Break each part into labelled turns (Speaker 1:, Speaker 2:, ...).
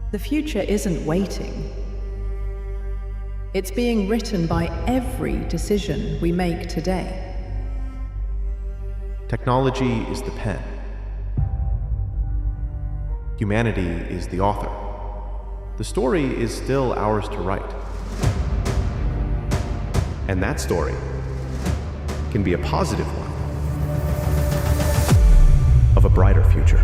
Speaker 1: The future isn't waiting. It's being written by every decision we make today.
Speaker 2: Technology is the pen. Humanity is the author. The story is still ours to write. And that story can be a positive one of a brighter future.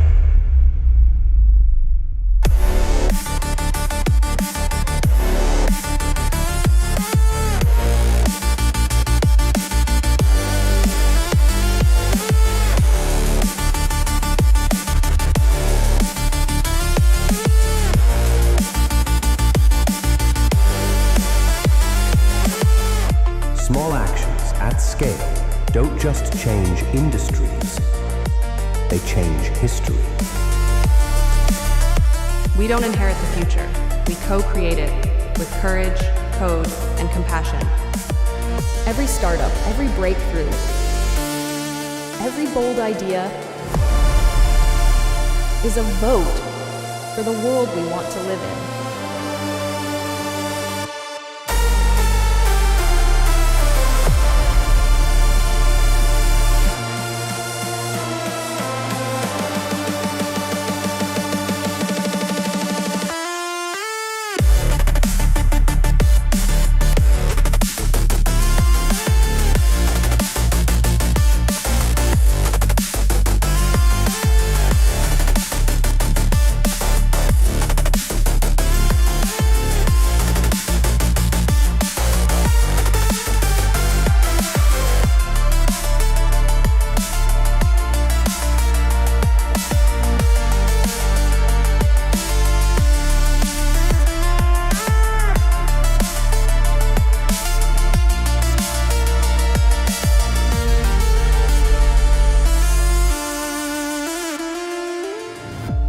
Speaker 3: Small actions at scale don't just change industries, they change history.
Speaker 4: We don't inherit the future. We co-create it with courage, code, and compassion.
Speaker 5: Every startup, every breakthrough, every bold idea is a vote for the world we want to live in.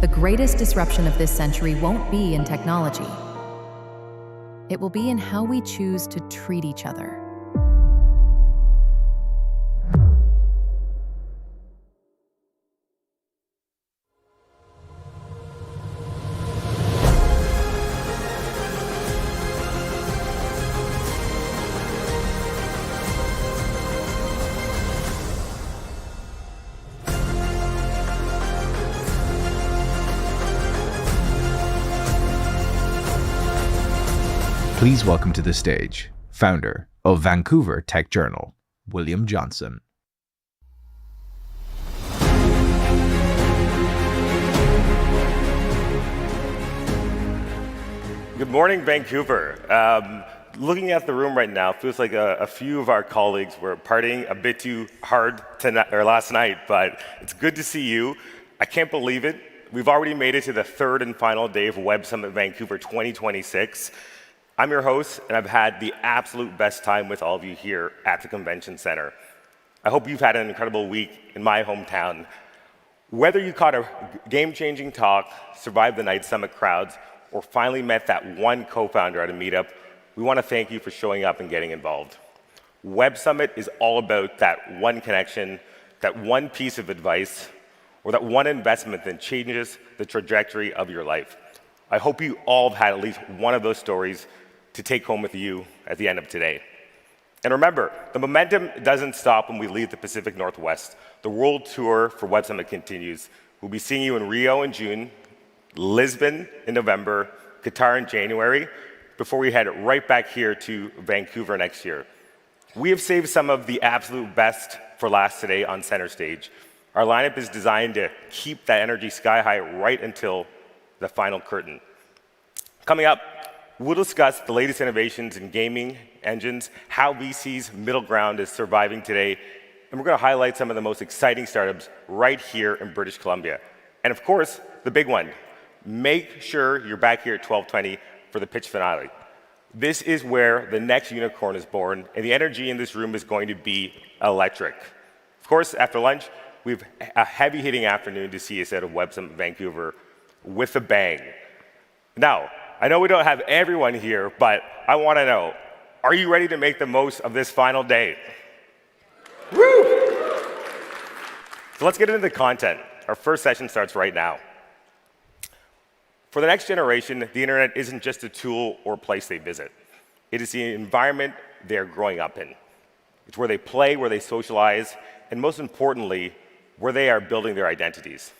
Speaker 6: The greatest disruption of this century won't be in technology. It will be in how we choose to treat each other.
Speaker 7: Please welcome to the stage, founder of Vancouver Tech Journal, William Johnson.
Speaker 8: Good morning, Vancouver. Looking at the room right now, feels like a few of our colleagues were partying a bit too hard tonight, or last night, but it's good to see you. I can't believe it. We've already made it to the third and final day of Web Summit Vancouver 2026. I'm your host, and I've had the absolute best time with all of you here at the Convention Center. I hope you've had an incredible week in my hometown. Whether you caught a game-changing talk, survived the night summit crowds, or finally met that one co-founder at a meetup, we want to thank you for showing up and getting involved. Web Summit is all about that one connection, that one piece of advice, or that one investment that changes the trajectory of your life. I hope you all have had at least one of those stories to take home with you at the end of today. And remember, the momentum doesn't stop when we leave the Pacific Northwest. The world tour for Web Summit continues. We'll be seeing you in Rio in June, Lisbon in November, Qatar in January, before we head right back here to Vancouver next year. We have saved some of the absolute best for last today on center stage. Our lineup is designed to keep that energy sky high right until the final curtain. Coming up, we'll discuss the latest innovations in gaming engines, how VC's middle ground is surviving today, and we're going to highlight some of the most exciting startups right here in British Columbia. And of course, the big one, make sure you're back here at 12:20 for the pitch finale. This is where the next unicorn is born, and the energy in this room is going to be electric. Of course, after lunch, we have a heavy-hitting afternoon to see us out of Web Summit Vancouver with a bang. Now, I know we don't have everyone here, but I want to know, are you ready to make the most of this final day? Woo! So let's get into the content. Our first session starts right now. For the next generation, the internet isn't just a tool or place they visit. It is the environment they're growing up in. It's where they play, where they socialize, and most importantly, where they are building their identities.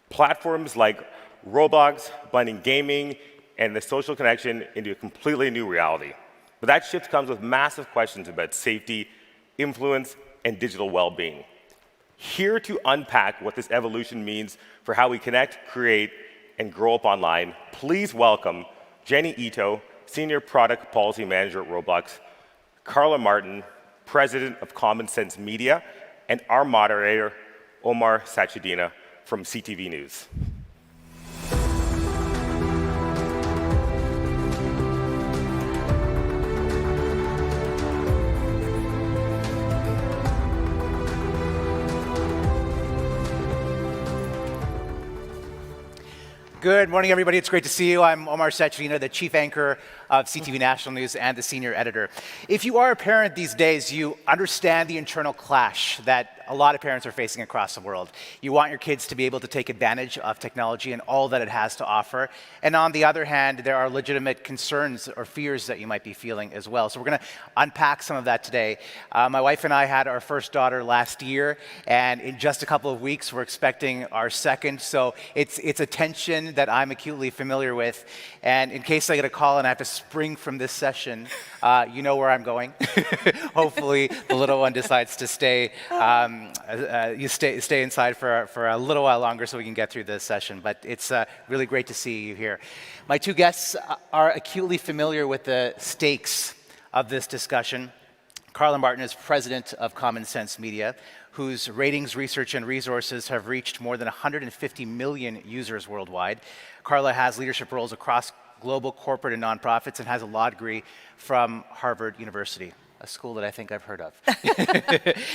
Speaker 8: Platforms like Roblox blending gaming and the social connection into a completely new reality. But that shift comes with massive questions about safety, influence, and digital well-being. Here to unpack what this evolution means for how we connect, create, and grow up online, please welcome Jenny Ito, Senior Product Policy Manager at Roblox, Carla Martin, President of Common Sense Media, and our moderator, Omar Sachedina from CTV News.
Speaker 9: Good morning, everybody. It's great to see you. I'm Omar Sachedina, the chief anchor of CTV National News and the senior editor. If you are a parent these days, you understand the internal clash that a lot of parents are facing across the world. You want your kids to be able to take advantage of technology and all that it has to offer. And on the other hand, there are legitimate concerns or fears that you might be feeling as well. So we're going to unpack some of that today. My wife and I had our first daughter last year, and in just a couple of weeks, we're expecting our second. So it's a tension that I'm acutely familiar with. And in case I get a call and I have to spring from this session, you know where I'm going. Hopefully, the little one decides to stay. You stay inside for a little while longer so we can get through this session. But it's really great to see you here. My two guests are acutely familiar with the stakes of this discussion. Carla Martin is president of Common Sense Media, whose ratings, research, and resources have reached more than 150 million users worldwide. Carla has leadership roles across global corporate and nonprofits and has a law degree from Harvard University, a school that I think I've heard of.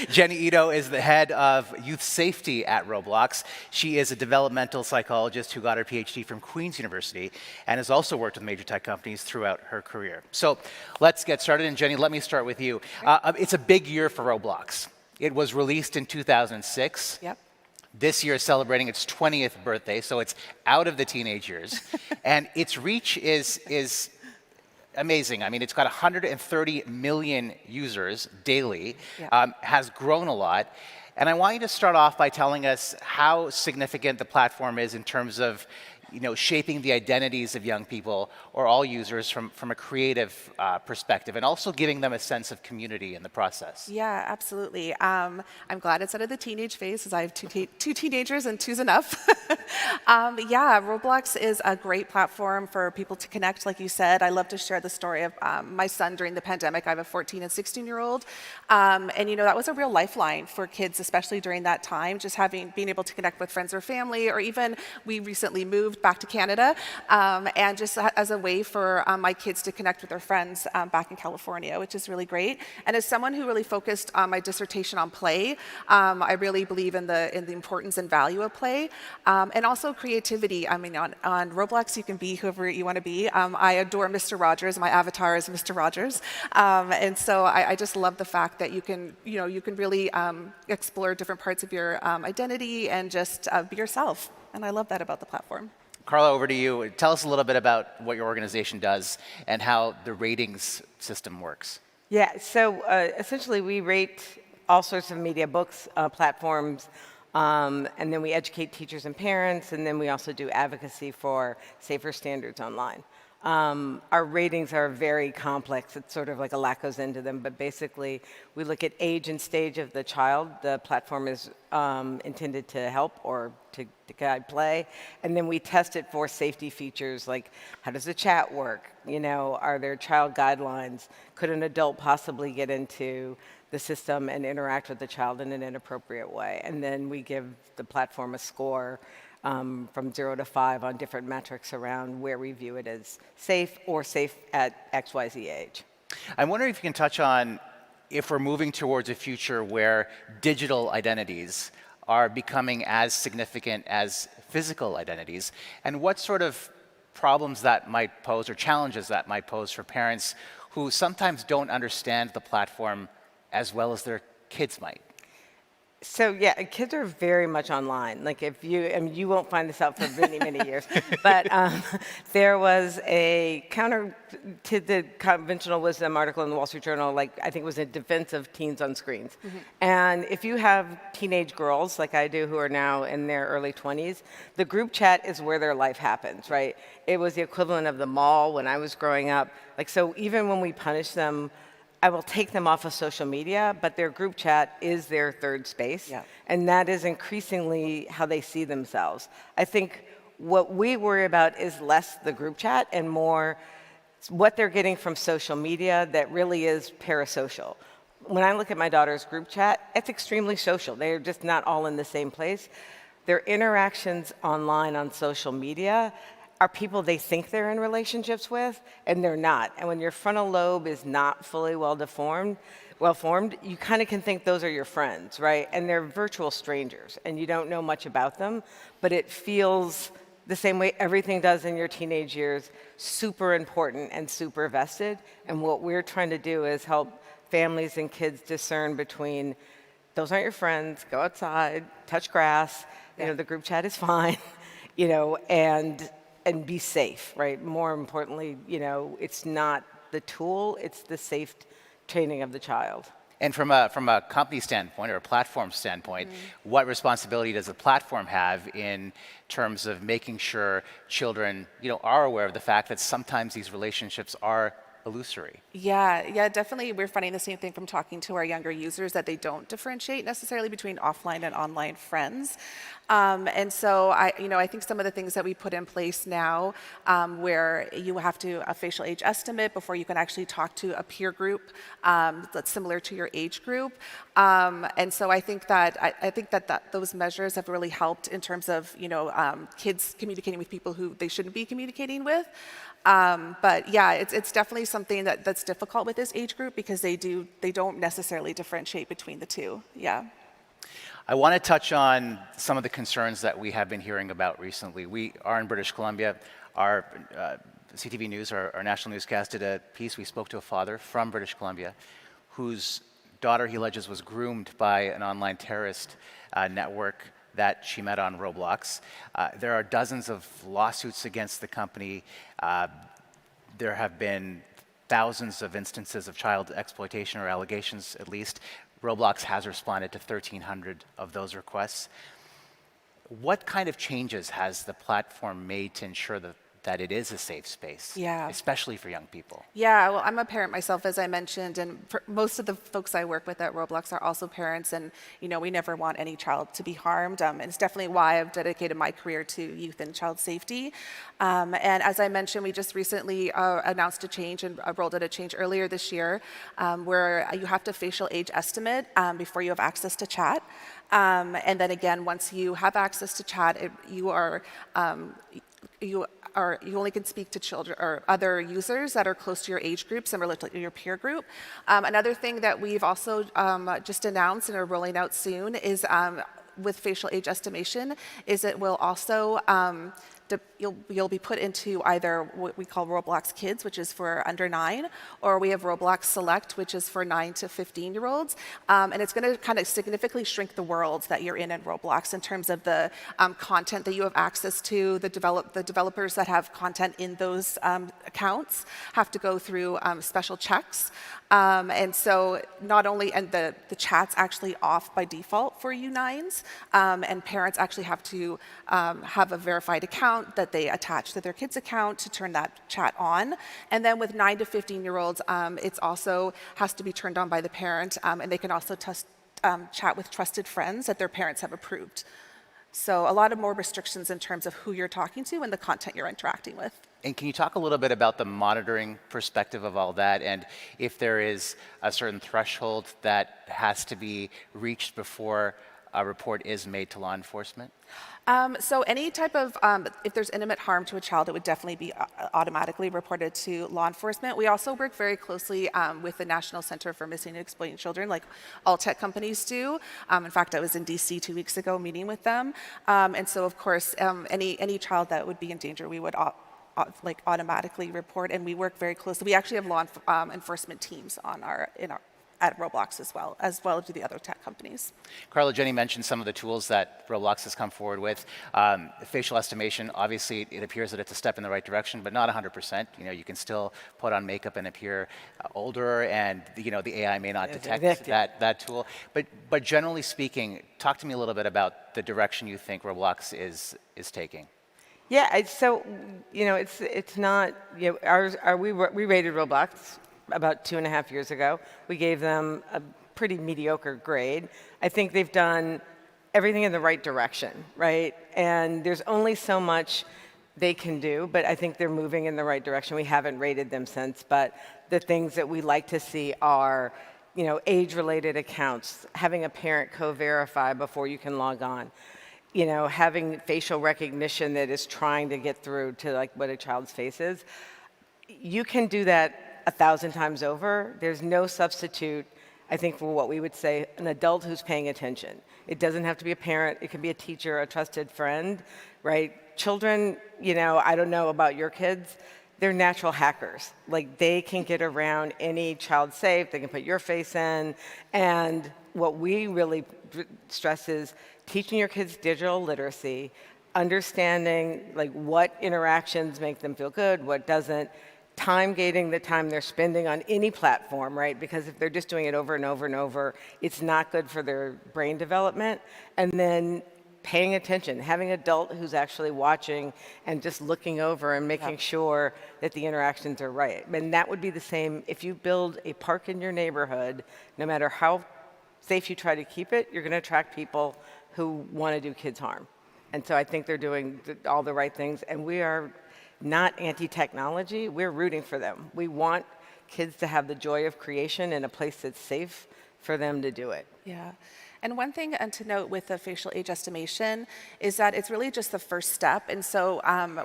Speaker 9: Jenny Ito is the head of youth safety at Roblox. She is a developmental psychologist who got her PhD from Queen's University and has also worked with major tech companies throughout her career. So let's get started. And Jenny, let me start with you. It's a big year for Roblox. It was released in 2006.
Speaker 4: Yep.
Speaker 9: This year is celebrating its 20th birthday, so it's out of the teenage years. And its reach is amazing. I mean, it's got 130 million users daily, has grown a lot. And I want you to start off by telling us how significant the platform is in terms of shaping the identities of young people or all users from a creative perspective, and also giving them a sense of community in the process.
Speaker 10: Yeah, absolutely. I'm glad it's out of the teenage phase, because I have two teenagers and two's enough. Yeah, Roblox is a great platform for people to connect, like you said. I love to share the story of my son during the pandemic. I have a 14 and 16-year-old. And that was a real lifeline for kids, especially during that time, just being able to connect with friends or family, or even we recently moved back to Canada, and just as a way for my kids to connect with their friends back in California, which is really great. And as someone who really focused on my dissertation on play, I really believe in the importance and value of play, and also creativity. I mean, on Roblox, you can be whoever you want to be. I adore Mr. Rogers. My avatar is Mr. Rogers, and so I just love the fact that you can really explore different parts of your identity and just be yourself. And I love that about the platform.
Speaker 9: Carla, over to you. Tell us a little bit about what your organization does and how the ratings system works.
Speaker 11: Yeah, so essentially we rate all sorts of media, books, platforms, and then we educate teachers and parents, and then we also do advocacy for safer standards online. Our ratings are very complex. It's sort of like a lot goes into them, but basically we look at age and stage of the child. The platform is intended to help or to guide play, and then we test it for safety features like how does the chat work? Are there child guidelines? Could an adult possibly get into the system and interact with the child in an inappropriate way? And then we give the platform a score from 0 to 5 on different metrics around where we view it as safe or safe at XYZ age.
Speaker 9: I'm wondering if you can touch on if we're moving towards a future where digital identities are becoming as significant as physical identities, and what sort of problems that might pose or challenges that might pose for parents who sometimes don't understand the platform as well as their kids might.
Speaker 11: So yeah, kids are very much online. Like if you, I mean, you won't find this out for many, many years, but there was a counter to the conventional wisdom article in the Wall Street Journal, like I think it was in defense of teens on screens. And if you have teenage girls, like I do, who are now in their early 20s, the group chat is where their life happens, right? It was the equivalent of the mall when I was growing up. Like, so even when we punish them, I will take them off of social media, but their group chat is their third space.
Speaker 10: Yeah.
Speaker 11: And that is increasingly how they see themselves. I think what we worry about is less the group chat and more what they're getting from social media that really is parasocial. When I look at my daughter's group chat, it's extremely social. They're just not all in the same place. Their interactions online on social media are people they think they're in relationships with, and they're not. And when your frontal lobe is not fully well-formed, you kind of can think those are your friends, right? And they're virtual strangers, and you don't know much about them, but it feels the same way everything does in your teenage years, super important and super vested. And what we're trying to do is help families and kids discern between those aren't your friends, go outside, touch grass, you know, the group chat is fine, you know, and be safe, right? More importantly, you know, it's not the tool, it's the safe training of the child.
Speaker 9: And from a company standpoint or a platform standpoint, what responsibility does the platform have in terms of making sure children, you know, are aware of the fact that sometimes these relationships are illusory?
Speaker 10: Yeah, definitely. We're finding the same thing from talking to our younger users, that they don't differentiate necessarily between offline and online friends. And so I think some of the things that we put in place now, where you have to a facial age estimate before you can actually talk to a peer group that's similar to your age group. And so I think that those measures have really helped in terms of, you know, kids communicating with people who they shouldn't be communicating with. But yeah, it's definitely something that's difficult with this age group because they don't necessarily differentiate between the two. Yeah.
Speaker 9: I want to touch on some of the concerns that we have been hearing about recently. We are in British Columbia. Our CTV News, our national newscast, did a piece. We spoke to a father from British Columbia whose daughter, he alleges, was groomed by an online terrorist network that she met on Roblox. There are dozens of lawsuits against the company. There have been thousands of instances of child exploitation, or allegations at least. Roblox has responded to 1,300 of those requests. What kind of changes has the platform made to ensure that it is a safe space, especially for young people? Yeah,
Speaker 10: well, I'm a parent myself, as I mentioned, and most of the folks I work with at Roblox are also parents, and you know, we never want any child to be harmed, and it's definitely why I've dedicated my career to youth and child safety. And as I mentioned, we just recently announced a change and rolled out a change earlier this year, where you have to facial age estimate before you have access to chat. And then again, once you have access to chat, you only can speak to children or other users that are close to your age group, similar to your peer group. Another thing that we've also just announced and are rolling out soon is with facial age estimation, is it will also you'll be put into either what we call Roblox Kids, which is for under 9, or we have Roblox Select, which is for 9 to 15-year-olds. And it's going to kind of significantly shrink the world that you're in Roblox in terms of the content that you have access to. The developers that have content in those accounts have to go through special checks. And so not only, and the chat's actually off by default for U9s, and parents actually have to have a verified account that they attach to their kid's account to turn that chat on. And then with 9 to 15-year-olds, it's also has to be turned on by the parent, and they can also chat with trusted friends that their parents have approved. So a lot of more restrictions in terms of who you're talking to and the content you're interacting with.
Speaker 9: And can you talk a little bit about the monitoring perspective of all that, and if there is a certain threshold that has to be reached before a report is made to law enforcement?
Speaker 10: So any type of, if there's intimate harm to a child, it would definitely be automatically reported to law enforcement. We also work very closely with the National Center for Missing and Exploited Children, like all tech companies do. In fact, I was in DC 2 weeks ago meeting with them. And so, of course, any child that would be in danger, we would automatically report, and we work very closely. We actually have law enforcement teams in at Roblox as well do the other tech companies.
Speaker 9: Carla, Jenny mentioned some of the tools that Roblox has come forward with. Facial estimation, obviously, it appears that it's a step in the right direction, but not 100%. You know, you can still put on makeup and appear older, and the AI may not detect that tool. But generally speaking, talk to me a little bit about the direction you think Roblox is taking.
Speaker 11: Yeah, so it's not we rated Roblox about 2.5 years ago. We gave them a pretty mediocre grade. I think they've done everything in the right direction, right? And there's only so much they can do, but I think they're moving in the right direction. We haven't rated them since, but the things that we like to see are, age-related accounts, having a parent co-verify before you can log on, having facial recognition that is trying to get through to like what a child's face is. You can do that 1,000 times over. There's no substitute, I think, for what we would say an adult who's paying attention. It doesn't have to be a parent. It can be a teacher, a trusted friend, right? Children, I don't know about your kids, they're natural hackers. Like, they can get around any child safe. They can put your face in. And what we really stress is teaching your kids digital literacy, understanding like what interactions make them feel good, what doesn't, time gating the time they're spending on any platform, right? Because if they're just doing it over and over and over, it's not good for their brain development. And then paying attention, having an adult who's actually watching and just looking over and making sure that the interactions are right. And that would be the same if you build a park in your neighborhood, no matter how safe you try to keep it, you're going to attract people who want to do kids harm. And so I think they're doing all the right things, and we are not anti-technology, we're rooting for them. We want kids to have the joy of creation in a place that's safe for them to do it.
Speaker 10: Yeah. And one thing to note with the facial age estimation is that it's really just the first step. And so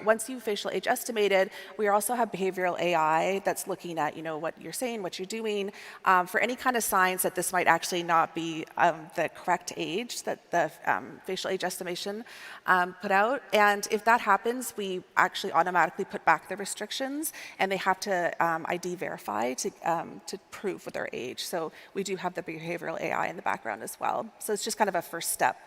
Speaker 10: once you've facial age estimated, we also have behavioral AI that's looking at what you're saying, what you're doing, for any kind of signs that this might actually not be the correct age that the facial age estimation put out. And if that happens, we actually automatically put back the restrictions, and they have to ID verify to prove their age. So we do have the behavioral AI in the background as well. So it's just kind of a first step.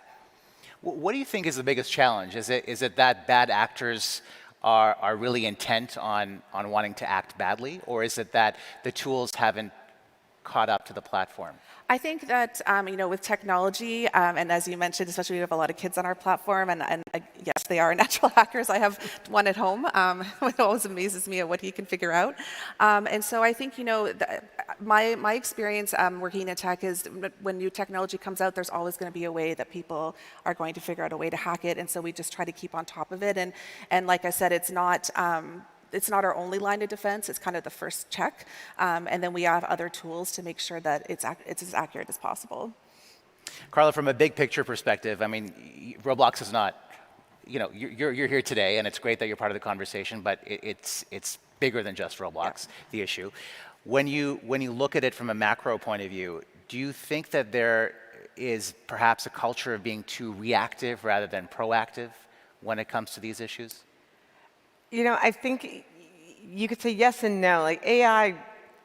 Speaker 9: What do you think is the biggest challenge? Is it that bad actors are really intent on wanting to act badly, or is it that the tools haven't caught up to the platform?
Speaker 10: I think that, with technology, and as you mentioned, especially we have a lot of kids on our platform, and yes, they are natural hackers. I have one at home. It always amazes me at what he can figure out. And so I think, my experience working in tech is when new technology comes out, there's always going to be a way that people are going to figure out a way to hack it. And so we just try to keep on top of it. And like I said, it's not our only line of defense. It's kind of the first check. And then we have other tools to make sure that it's as accurate as possible.
Speaker 9: Carla, from a big picture perspective, I mean, Roblox is not, you're here today, and it's great that you're part of the conversation, but it's bigger than just Roblox, the issue. When you look at it from a macro point of view, do you think that there is perhaps a culture of being too reactive rather than proactive when it comes to these issues?
Speaker 11: I think you could say yes and no. Like, AI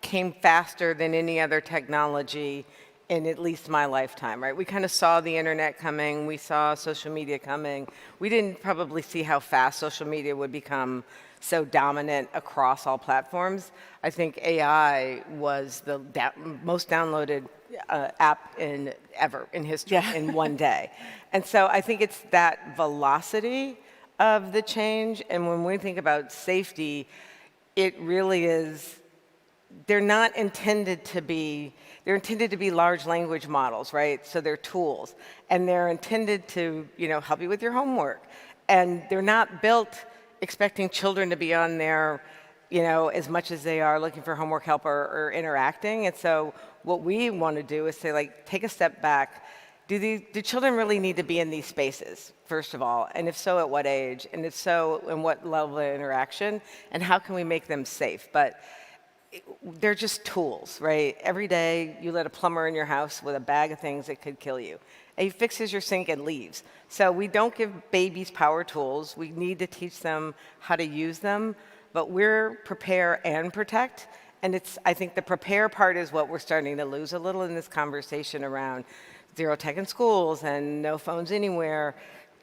Speaker 11: came faster than any other technology in at least my lifetime, right? We kind of saw the internet coming. We saw social media coming. We didn't probably see how fast social media would become so dominant across all platforms. I think AI was the most downloaded app ever in history in one day. And so I think it's that velocity of the change. And when we think about safety, it really is, they're intended to be large language models, right? So they're tools, and they're intended to, help you with your homework. And they're not built expecting children to be on there, as much as they are looking for homework help or interacting. And so what we want to do is say, like, take a step back. Do children really need to be in these spaces, first of all? And if so, at what age? And if so, in what level of interaction? And how can we make them safe? But they're just tools, right? Every day, you let a plumber in your house with a bag of things that could kill you. And he fixes your sink and leaves. So we don't give babies power tools. We need to teach them how to use them. But we're prepare and protect. And I think the prepare part is what we're starting to lose a little in this conversation around zero tech in schools and no phones anywhere,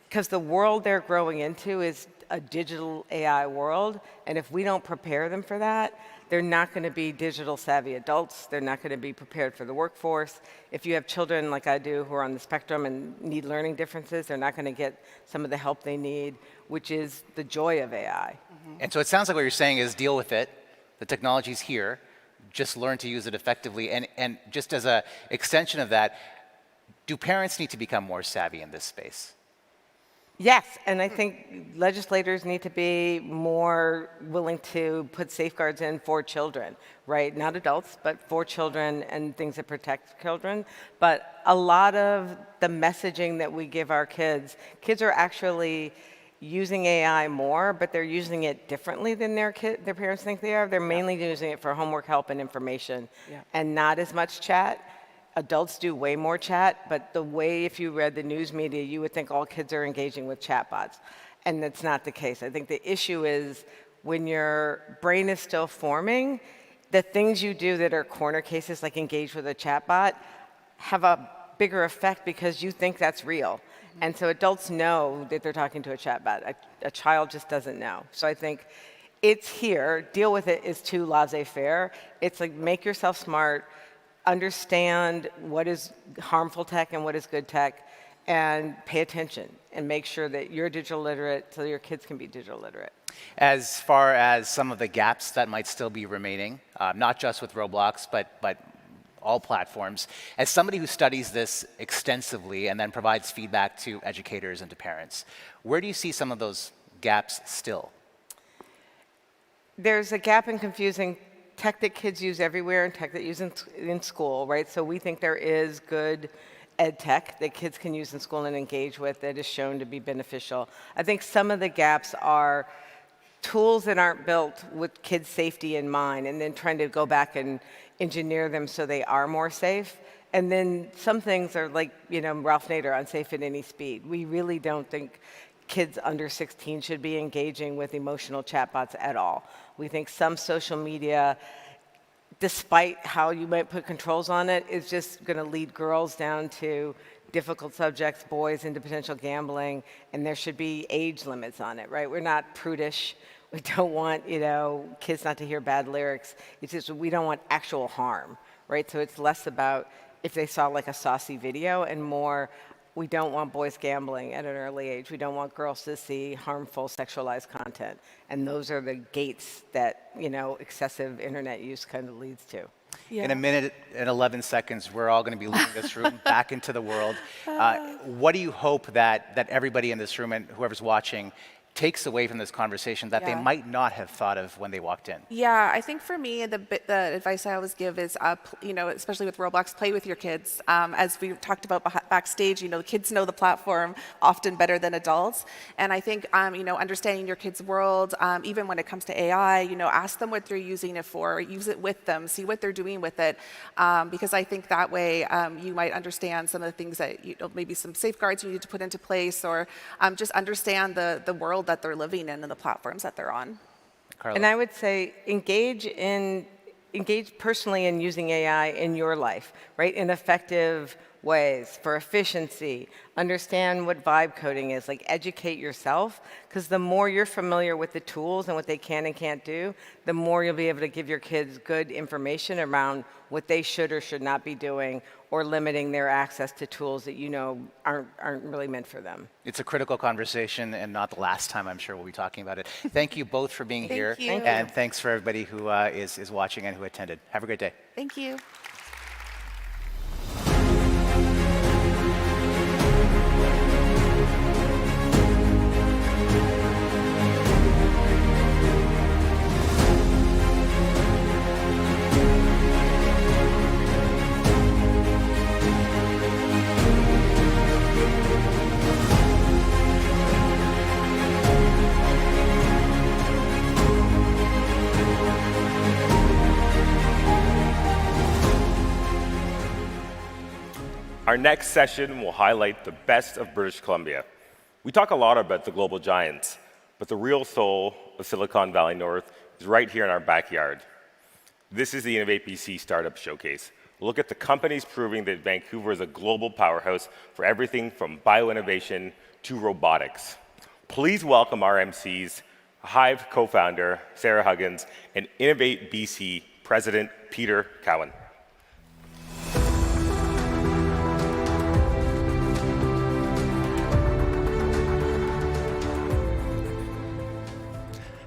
Speaker 11: because the world they're growing into is a digital AI world, and if we don't prepare them for that, they're not going to be digital savvy adults. They're not going to be prepared for the workforce. If you have children like I do who are on the spectrum and need learning differences, they're not going to get some of the help they need, which is the joy of AI.
Speaker 9: And so it sounds like what you're saying is deal with it. The technology's here. Just learn to use it effectively. And just as an extension of that, do parents need to become more savvy in this space?
Speaker 11: Yes, and I think legislators need to be more willing to put safeguards in for children, right? Not adults, but for children and things that protect children. But a lot of the messaging that we give our kids are actually using AI more, but they're using it differently than their parents think they are. They're mainly using it for homework help and information, and not as much chat. Adults do way more chat, but the way, if you read the news media, you would think all kids are engaging with chatbots, and that's not the case. I think the issue is when your brain is still forming, the things you do that are corner cases, like engage with a chatbot, have a bigger effect because you think that's real. And so adults know that they're talking to a chatbot. A child just doesn't know. So I think it's here. Deal with it is too laissez-faire. It's like make yourself smart, understand what is harmful tech and what is good tech, and pay attention and make sure that you're digital literate so your kids can be digital literate.
Speaker 9: As far as some of the gaps that might still be remaining, not just with Roblox, but all platforms, as somebody who studies this extensively and then provides feedback to educators and to parents, where do you see some of those gaps still?
Speaker 11: There's a gap in confusing tech that kids use everywhere and tech that use in school, right? So we think there is good ed tech that kids can use in school and engage with that is shown to be beneficial. I think some of the gaps are tools that aren't built with kids' safety in mind, and then trying to go back and engineer them so they are more safe. And then some things are like, Ralph Nader, unsafe at any speed. We really don't think kids under 16 should be engaging with emotional chatbots at all. We think some social media, despite how you might put controls on it, is just going to lead girls down to difficult subjects, boys into potential gambling, and there should be age limits on it, right? We're not prudish. We don't want, kids not to hear bad lyrics. It's just we don't want actual harm, right? So it's less about if they saw like a saucy video and more, we don't want boys gambling at an early age. We don't want girls to see harmful sexualized content. And those are the gates that, excessive internet use kind of leads to.
Speaker 10: Yeah.
Speaker 9: In a minute and 11 seconds, we're all going to be leaving this room back into the world. What do you hope that everybody in this room and whoever's watching takes away from this conversation that they might not have thought of when they walked in?
Speaker 10: Yeah, I think for me, the advice I always give is, especially with Roblox, play with your kids. As we talked about backstage, kids know the platform often better than adults. And I think, understanding your kids' world, even when it comes to AI, ask them what they're using it for, use it with them, see what they're doing with it. Because I think that way you might understand some of the things that, maybe some safeguards you need to put into place, or just understand the world that they're living in and the platforms that they're on.
Speaker 11: Carla. And I would say engage personally in using AI in your life, right? In effective ways for efficiency. Understand what vibe coding is, like educate yourself, because the more you're familiar with the tools and what they can and can't do, the more you'll be able to give your kids good information around what they should or should not be doing, or limiting their access to tools that aren't really meant for them.
Speaker 9: It's a critical conversation, and not the last time I'm sure we'll be talking about it. Thank you both for being here.
Speaker 10: Thank you.
Speaker 9: And thanks for everybody who is watching and who attended. Have a great day.
Speaker 10: Thank you.
Speaker 8: Our next session will highlight the best of British Columbia. We talk a lot about the global giants, but the real soul of Silicon Valley North is right here in our backyard. This is the Innovate BC Startup Showcase. Look at the companies proving that Vancouver is a global powerhouse for everything from bioinnovation to robotics. Please welcome our MCs, Hive co-founder Sarah Huggins and Innovate BC President Peter Cowan.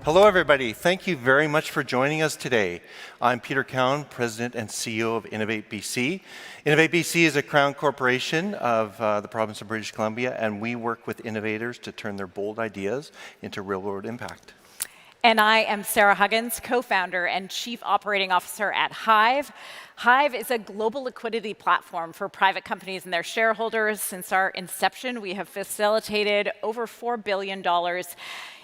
Speaker 12: Hello, everybody. Thank you very much for joining us today. I'm Peter Cowan, President and CEO of Innovate BC. Innovate BC is a Crown corporation of the province of British Columbia, and we work with innovators to turn their bold ideas into real-world impact.
Speaker 5: And I am Sarah Huggins, co-founder and chief operating officer at Hive. Hive is a global liquidity platform for private companies and their shareholders. Since our inception, we have facilitated over $4 billion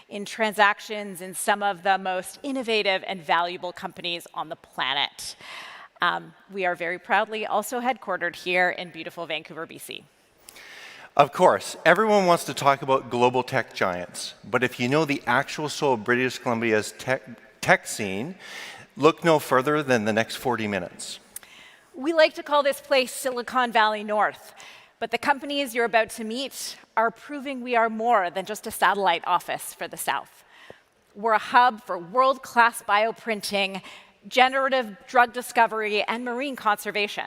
Speaker 5: in transactions in some of the most innovative and valuable companies on the planet. We are very proudly also headquartered here in beautiful Vancouver, BC.
Speaker 12: Of course, everyone wants to talk about global tech giants, but if you know the actual soul of British Columbia's tech scene, look no further than the next 40 minutes.
Speaker 5: We like to call this place Silicon Valley North, but the companies you're about to meet are proving we are more than just a satellite office for the South. We're a hub for world-class bioprinting, generative drug discovery, and marine conservation.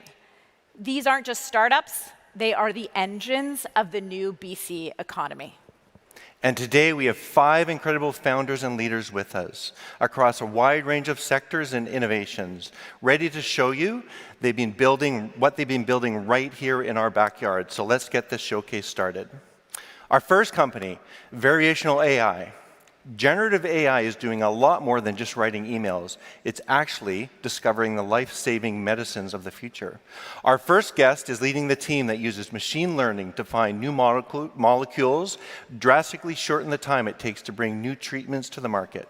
Speaker 5: These aren't just startups, they are the engines of the new BC economy.
Speaker 12: And today we have 5 incredible founders and leaders with us across a wide range of sectors and innovations, ready to show you what they've been building right here in our backyard. So let's get this showcase started. Our first company, Variational AI. Generative AI is doing a lot more than just writing emails. It's actually discovering the life-saving medicines of the future. Our first guest is leading the team that uses machine learning to find new molecules, drastically shorten the time it takes to bring new treatments to the market.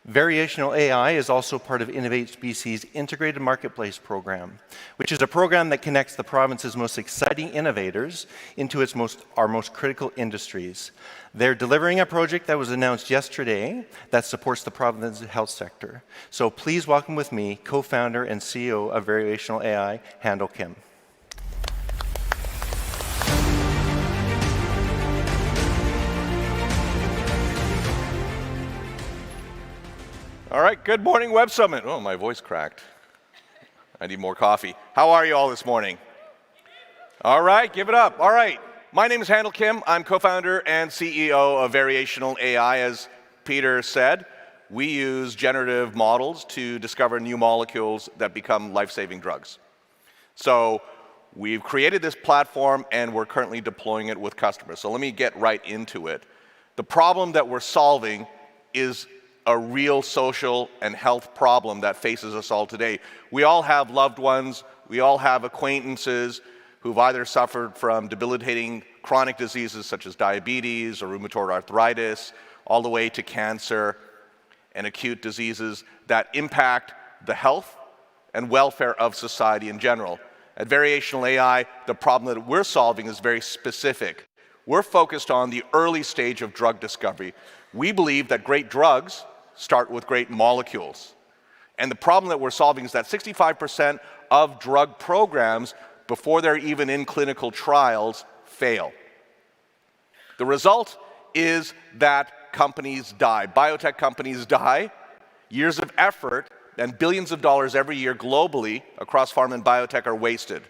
Speaker 12: Variational AI is also part of Innovate BC's Integrated Marketplace program, which is a program that connects the province's most exciting innovators into our most critical industries. They're delivering a project that was announced yesterday that supports the province's health sector. So please welcome with me co-founder and CEO of Variational AI, Handel Kim.
Speaker 13: All right, good morning, Web Summit. Oh, my voice cracked. I need more coffee. How are you all this morning? All right, give it up. All right, my name is Handel Kim. I'm co-founder and CEO of Variational AI. As Peter said, we use generative models to discover new molecules that become life-saving drugs. So we've created this platform and we're currently deploying it with customers. So let me get right into it. The problem that we're solving is a real social and health problem that faces us all today. We all have loved ones, we all have acquaintances who've either suffered from debilitating chronic diseases such as diabetes or rheumatoid arthritis, all the way to cancer and acute diseases that impact the health and welfare of society in general. At Variational AI, the problem that we're solving is very specific. We're focused on the early stage of drug discovery. We believe that great drugs start with great molecules. And the problem that we're solving is that 65% of drug programs, before they're even in clinical trials, fail. The result is that companies die. Biotech companies die. Years of effort and billions of dollars every year globally across pharma and biotech are wasted.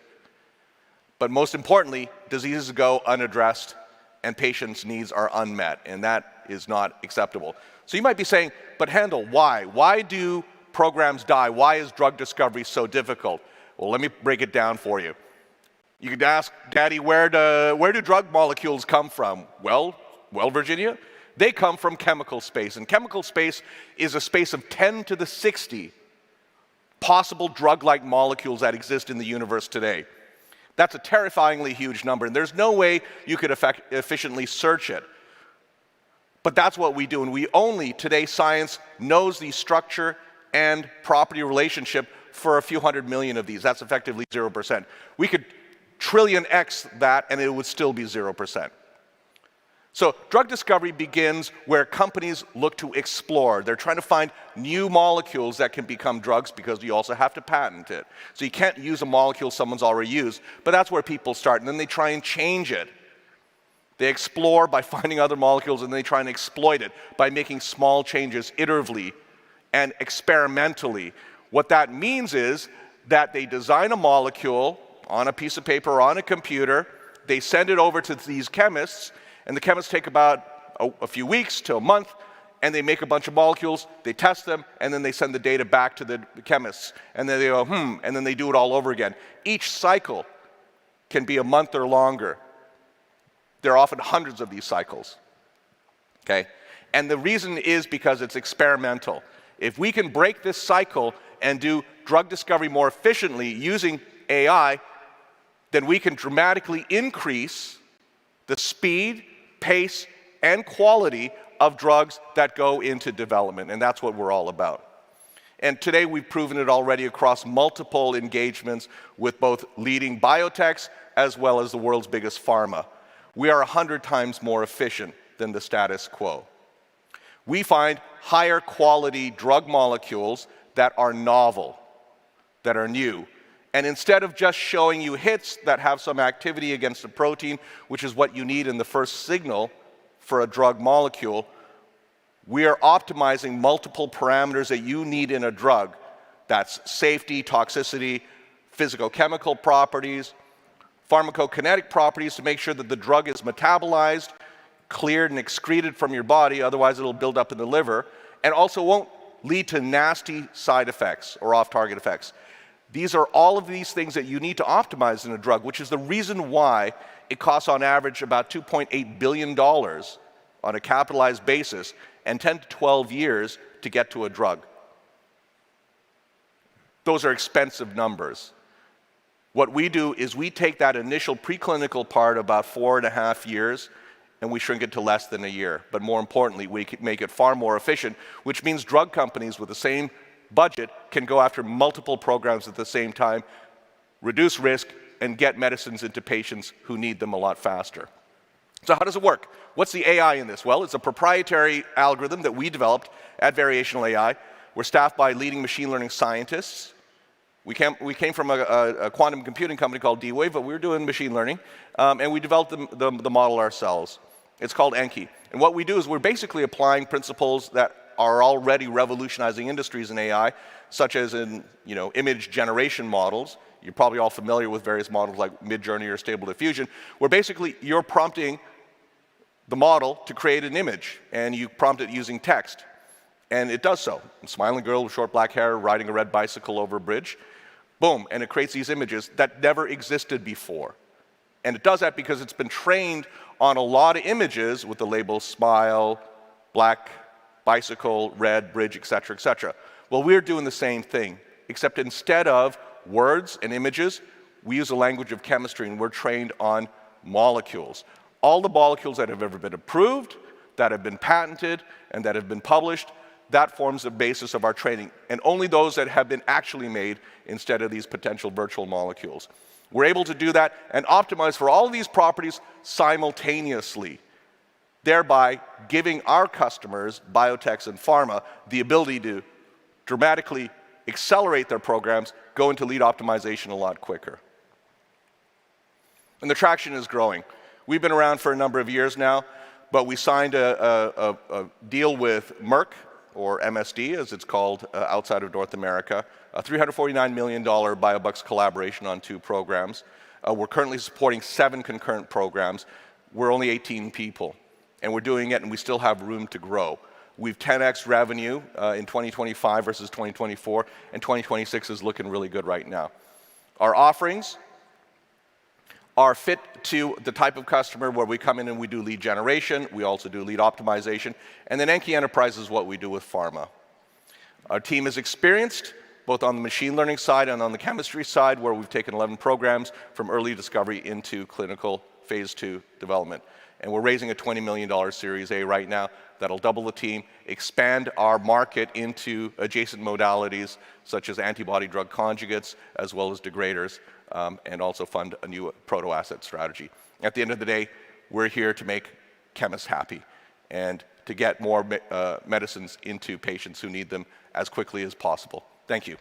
Speaker 13: But most importantly, diseases go unaddressed and patients' needs are unmet, and that is not acceptable. So you might be saying, but Handel, why? Why do programs die? Why is drug discovery so difficult? Well, let me break it down for you. You could ask, Daddy, where do drug molecules come from? Well, Virginia, they come from chemical space. And chemical space is a space of 10 to the 60 possible drug-like molecules that exist in the universe today. That's a terrifyingly huge number, and there's no way you could efficiently search it. But that's what we do, and today science knows the structure and property relationship for a few hundred million of these. That's effectively 0%. We could trillion X that and it would still be 0%. So drug discovery begins where companies look to explore. They're trying to find new molecules that can become drugs because you also have to patent it. So you can't use a molecule someone's already used, but that's where people start, and then they try and change it. They explore by finding other molecules, and they try and exploit it by making small changes iteratively and experimentally. What that means is that they design a molecule on a piece of paper or on a computer, they send it over to these chemists, and the chemists take about a few weeks to a month, and they make a bunch of molecules, they test them, and then they send the data back to the chemists. And then they go, and then they do it all over again. Each cycle can be a month or longer. There are often hundreds of these cycles, okay? And the reason is because it's experimental. If we can break this cycle and do drug discovery more efficiently using AI, then we can dramatically increase the speed, pace, and quality of drugs that go into development, and that's what we're all about. And today we've proven it already across multiple engagements with both leading biotechs as well as the world's biggest pharma. We are 100 times more efficient than the status quo. We find higher quality drug molecules that are novel, that are new. And instead of just showing you hits that have some activity against a protein, which is what you need in the first signal for a drug molecule, we are optimizing multiple parameters that you need in a drug. That's safety, toxicity, physicochemical properties, pharmacokinetic properties to make sure that the drug is metabolized, cleared, and excreted from your body, otherwise it'll build up in the liver, and also won't lead to nasty side effects or off-target effects. These are all of these things that you need to optimize in a drug, which is the reason why it costs on average about $2.8 billion on a capitalized basis and 10 to 12 years to get to a drug. Those are expensive numbers. What we do is we take that initial preclinical part, about 4.5 years, and we shrink it to less than a year. But more importantly, we make it far more efficient, which means drug companies with the same budget can go after multiple programs at the same time, reduce risk, and get medicines into patients who need them a lot faster. So how does it work? What's the AI in this? Well, it's a proprietary algorithm that we developed at Variational AI. We're staffed by leading machine learning scientists. We came from a quantum computing company called D-Wave, but we were doing machine learning, and we developed the model ourselves. It's called Enki. And what we do is we're basically applying principles that are already revolutionizing industries in AI, such as in image generation models. You're probably all familiar with various models like Midjourney or Stable Diffusion, where basically you're prompting the model to create an image, and you prompt it using text. And it does so. A smiling girl with short black hair riding a red bicycle over a bridge. Boom, and it creates these images that never existed before. And it does that because it's been trained on a lot of images with the labels smile, black bicycle, red bridge, etc., etc. Well, we're doing the same thing, except instead of words and images, we use a language of chemistry, and we're trained on molecules. All the molecules that have ever been approved, that have been patented, and that have been published, that forms the basis of our training, and only those that have been actually made instead of these potential virtual molecules. We're able to do that and optimize for all of these properties simultaneously, thereby giving our customers, biotechs and pharma, the ability to dramatically accelerate their programs, go into lead optimization a lot quicker. And the traction is growing. We've been around for a number of years now, but we signed a deal with Merck, or MSD as it's called outside of North America, a $349 million BioBucks collaboration on 2 programs. We're currently supporting 7 concurrent programs. We're only 18 people, and we're doing it, and we still have room to grow. We've 10x revenue in 2025 versus 2024, and 2026 is looking really good right now. Our offerings are fit to the type of customer where we come in and we do lead generation, we also do lead optimization, and then Enki Enterprise is what we do with pharma. Our team is experienced, both on the machine learning side and on the chemistry side, where we've taken 11 programs from early discovery into clinical phase 2 development. And we're raising a $20 million Series A right now that'll double the team, expand our market into adjacent modalities such as antibody-drug conjugates, as well as degraders, and also fund a new proto-asset strategy. At the end of the day, we're here to make chemists happy and to get more medicines into patients who need them as quickly as possible. Thank you.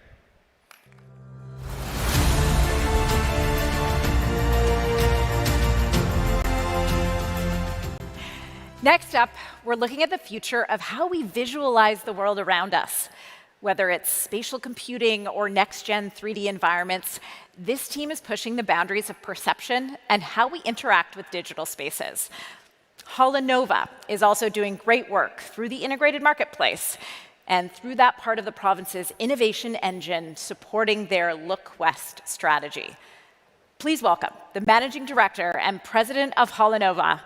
Speaker 5: Next up, we're looking at the future of how we visualize the world around us. Whether it's spatial computing or next-gen 3D environments, this team is pushing the boundaries of perception and how we interact with digital spaces. Holonova is also doing great work through the integrated marketplace and through that part of the province's innovation engine supporting their Look West strategy. Please welcome the Managing Director and President of Holonova,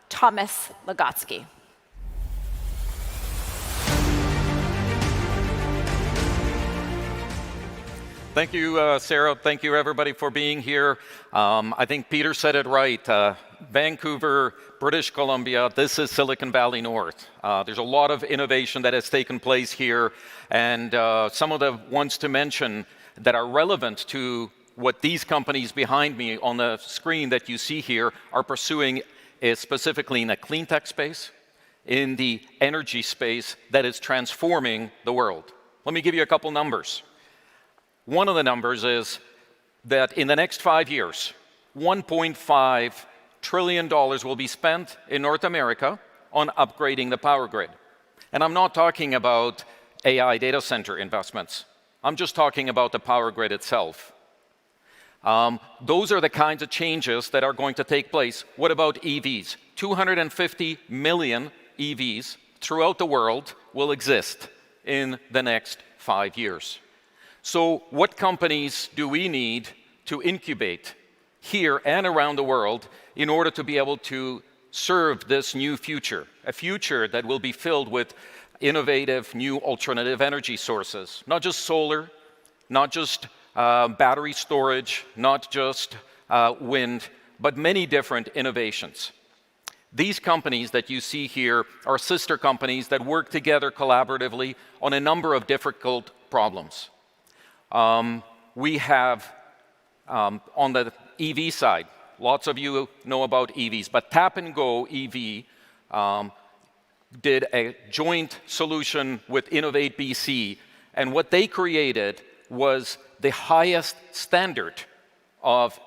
Speaker 5: Thomas Legotsky.
Speaker 14: Thank you, Sarah. Thank you, everybody, for being here. I think Peter said it right. Vancouver, British Columbia, this is Silicon Valley North. There's a lot of innovation that has taken place here, and some of the ones to mention that are relevant to what these companies behind me on the screen that you see here are pursuing is specifically in the clean tech space, in the energy space that is transforming the world. Let me give you a couple numbers. One of the numbers is that in the next 5 years, $1.5 trillion will be spent in North America on upgrading the power grid. And I'm not talking about AI data center investments. I'm just talking about the power grid itself. Those are the kinds of changes that are going to take place. What about EVs? 250 million EVs throughout the world will exist in the next 5 years. So what companies do we need to incubate here and around the world in order to be able to serve this new future, a future that will be filled with innovative new alternative energy sources, not just solar, not just battery storage, not just wind, but many different innovations. These companies that you see here are sister companies that work together collaboratively on a number of difficult problems. We have, on the EV side, lots of you know about EVs, but Tap and Go EV did a joint solution with Innovate BC, and what they created was the highest standard of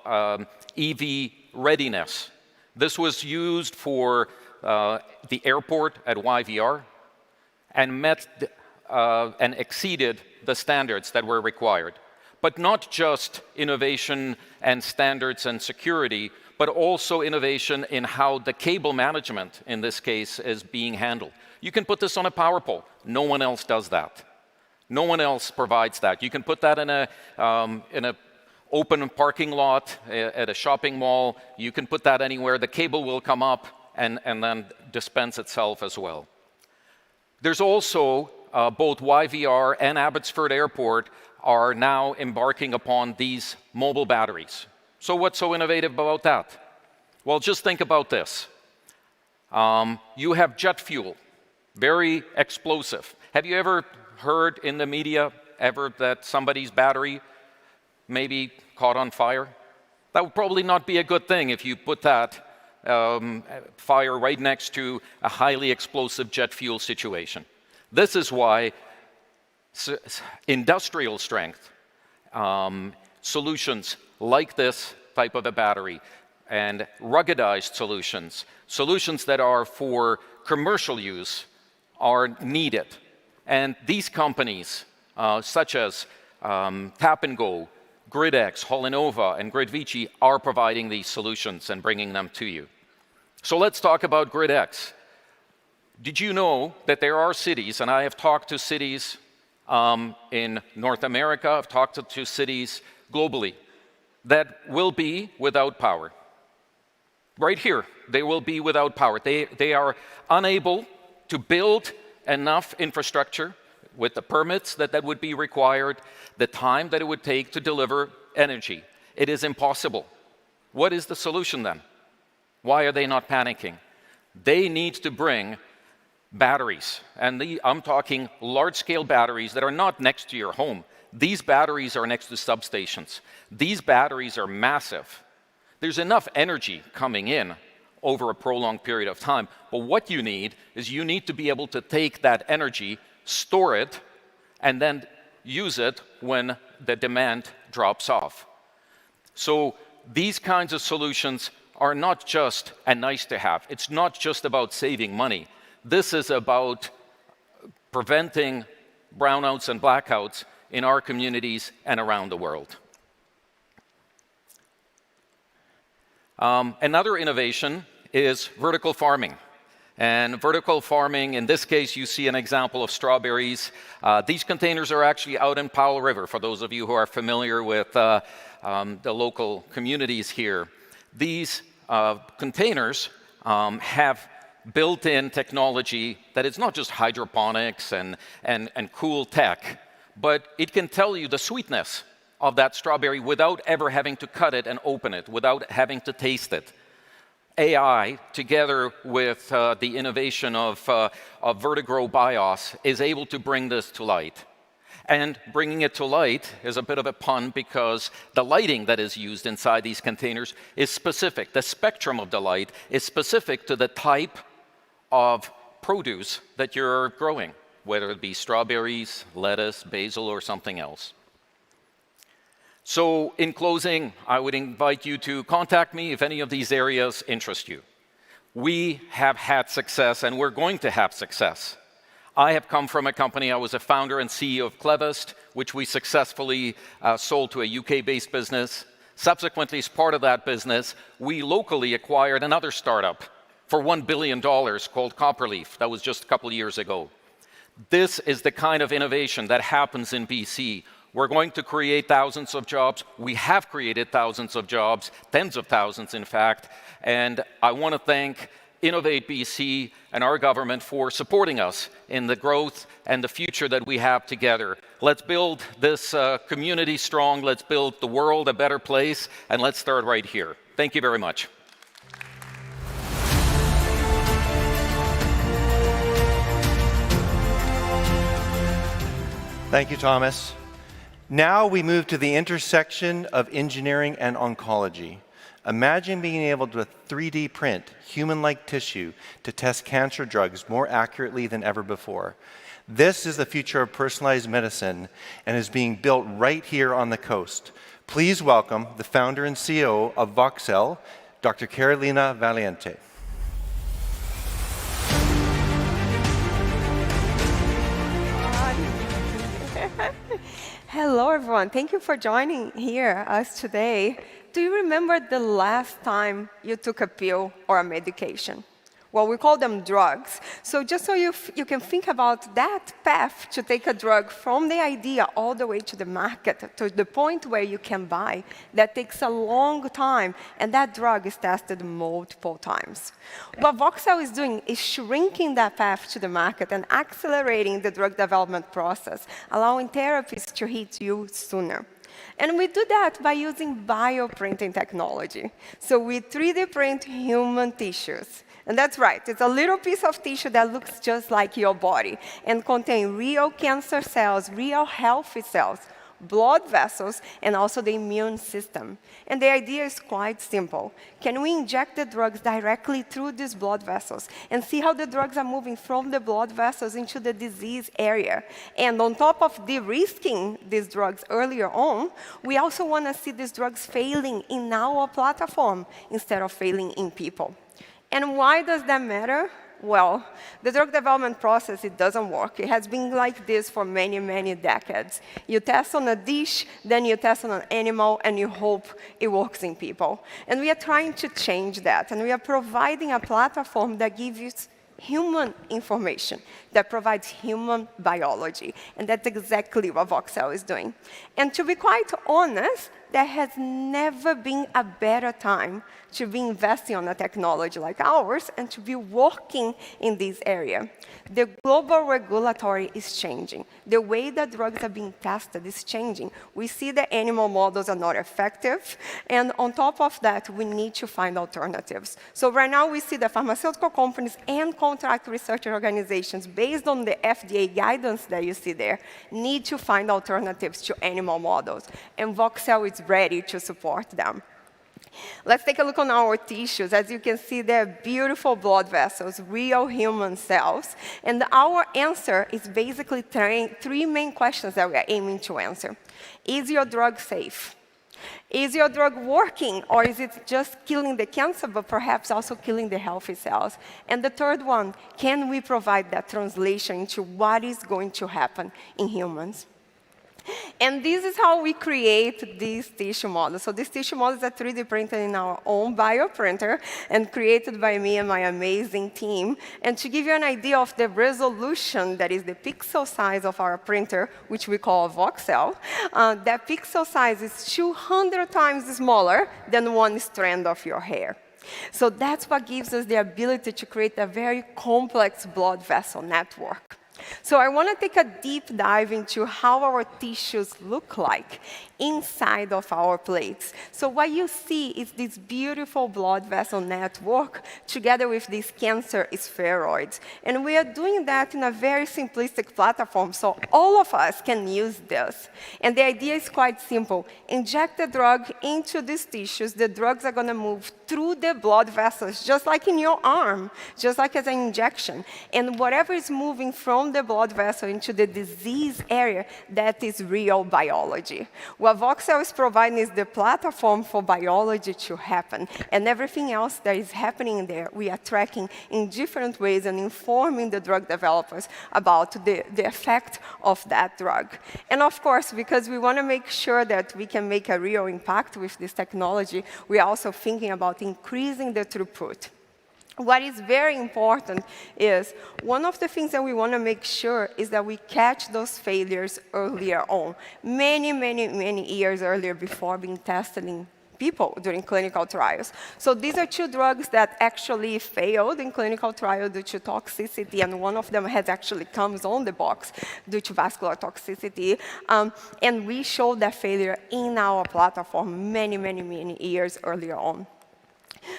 Speaker 14: EV readiness. This was used for the airport at YVR and met and exceeded the standards that were required. But not just innovation and standards and security, but also innovation in how the cable management, in this case, is being handled. You can put this on a power pole. No one else does that. No one else provides that. You can put that in a open parking lot at a shopping mall. You can put that anywhere. The cable will come up and then dispense itself as well. There's also both YVR and Abbotsford Airport are now embarking upon these mobile batteries. So what's so innovative about that? Well, just think about this. You have jet fuel, very explosive. Have you ever heard in the media that somebody's battery maybe caught on fire? That would probably not be a good thing if you put that fire right next to a highly explosive jet fuel situation. This is why industrial strength solutions like this type of a battery and ruggedized solutions that are for commercial use are needed. And these companies, such as Tap and Go, GridX, Holonova, and GridVici are providing these solutions and bringing them to you. So let's talk about GridX. Did you know that there are cities, and I have talked to cities in North America, I've talked to cities globally, that will be without power. Right here, they will be without power. They are unable to build enough infrastructure with the permits that would be required, the time that it would take to deliver energy. It is impossible. What is the solution then? Why are they not panicking? They need to bring batteries, and I'm talking large-scale batteries that are not next to your home. These batteries are next to substations. These batteries are massive. There's enough energy coming in over a prolonged period of time. But what you need is you need to be able to take that energy, store it, and then use it when the demand drops off. So these kinds of solutions are not just a nice to have. It's not just about saving money. This is about preventing brownouts and blackouts in our communities and around the world. Another innovation is vertical farming. And vertical farming, in this case, you see an example of strawberries. These containers are actually out in Powell River, for those of you who are familiar with the local communities here. These containers have built-in technology that is not just hydroponics and cool tech, but it can tell you the sweetness of that strawberry without ever having to cut it and open it, without having to taste it. AI, together with the innovation of Vertigrow Bios, is able to bring this to light. And bringing it to light is a bit of a pun because the lighting that is used inside these containers is specific. The spectrum of the light is specific to the type of produce that you're growing, whether it be strawberries, lettuce, basil, or something else. So in closing, I would invite you to contact me if any of these areas interest you. We have had success, and we're going to have success. I have come from a company, I was a founder and CEO of Clevist, which we successfully sold to a UK-based business. Subsequently, as part of that business, we locally acquired another startup for $1 billion called Copperleaf. That was just a couple of years ago. This is the kind of innovation that happens in BC. We're going to create thousands of jobs. We have created thousands of jobs, tens of thousands, in fact. And I want to thank Innovate BC and our government for supporting us in the growth and the future that we have together. Let's build this community strong. Let's build the world a better place. And let's start right here. Thank you very much.
Speaker 12: Thank you, Thomas. Now we move to the intersection of engineering and oncology. Imagine being able to 3D print human-like tissue to test cancer drugs more accurately than ever before. This is the future of personalized medicine and is being built right here on the coast. Please welcome the founder and CEO of Voxel, Dr. Carolina Valiente.
Speaker 15: Hello, everyone. Thank you for joining us today. Do you remember the last time you took a pill or a medication? Well, we call them drugs. So just so you can think about that path to take a drug from the idea all the way to the market, to the point where you can buy, that takes a long time, and that drug is tested multiple times. What Voxel is doing is shrinking that path to the market and accelerating the drug development process, allowing therapies to hit you sooner. And we do that by using bioprinting technology. So we 3D print human tissues. And that's right, it's a little piece of tissue that looks just like your body and contains real cancer cells, real healthy cells, blood vessels, and also the immune system. And the idea is quite simple. Can we inject the drugs directly through these blood vessels and see how the drugs are moving from the blood vessels into the disease area? And on top of de-risking these drugs earlier on, we also want to see these drugs failing in our platform instead of failing in people. And why does that matter? Well, the drug development process, it doesn't work. It has been like this for many, many decades. You test on a dish, then you test on an animal, and you hope it works in people. And we are trying to change that, and we are providing a platform that gives you human information, that provides human biology. And that's exactly what Voxel is doing. And to be quite honest, there has never been a better time to be investing on a technology like ours and to be working in this area. The global regulatory is changing. The way that drugs are being tested is changing. We see the animal models are not effective, and on top of that, we need to find alternatives. So right now, we see the pharmaceutical companies and contract research organizations, based on the FDA guidance that you see there, need to find alternatives to animal models, and Voxel is ready to support them. Let's take a look on our tissues. As you can see, they're beautiful blood vessels, real human cells. And our answer is basically three main questions that we are aiming to answer. Is your drug safe? Is your drug working, or is it just killing the cancer, but perhaps also killing the healthy cells? And the third one, can we provide that translation into what is going to happen in humans? And this is how we create these tissue models. So this tissue model is a 3D printed in our own bioprinter and created by me and my amazing team. And to give you an idea of the resolution, that is the pixel size of our printer, which we call a voxel, that pixel size is 200 times smaller than one strand of your hair. So that's what gives us the ability to create a very complex blood vessel network. So I want to take a deep dive into how our tissues look like inside of our plates. So what you see is this beautiful blood vessel network together with these cancer spheroids. And we are doing that in a very simplistic platform, so all of us can use this. And the idea is quite simple. Inject the drug into these tissues. The drugs are going to move through the blood vessels, just like in your arm, just like as an injection. And whatever is moving from the blood vessel into the disease area, that is real biology. What voxel is providing is the platform for biology to happen. And everything else that is happening there, we are tracking in different ways and informing the drug developers about the effect of that drug. And of course, because we want to make sure that we can make a real impact with this technology, we are also thinking about increasing the throughput. What is very important is, one of the things that we want to make sure is that we catch those failures earlier on, many years earlier before being tested in people during clinical trials. So these are two drugs that actually failed in clinical trial due to toxicity, and one of them has actually comes on the box due to vascular toxicity. And we showed that failure in our platform many years earlier on.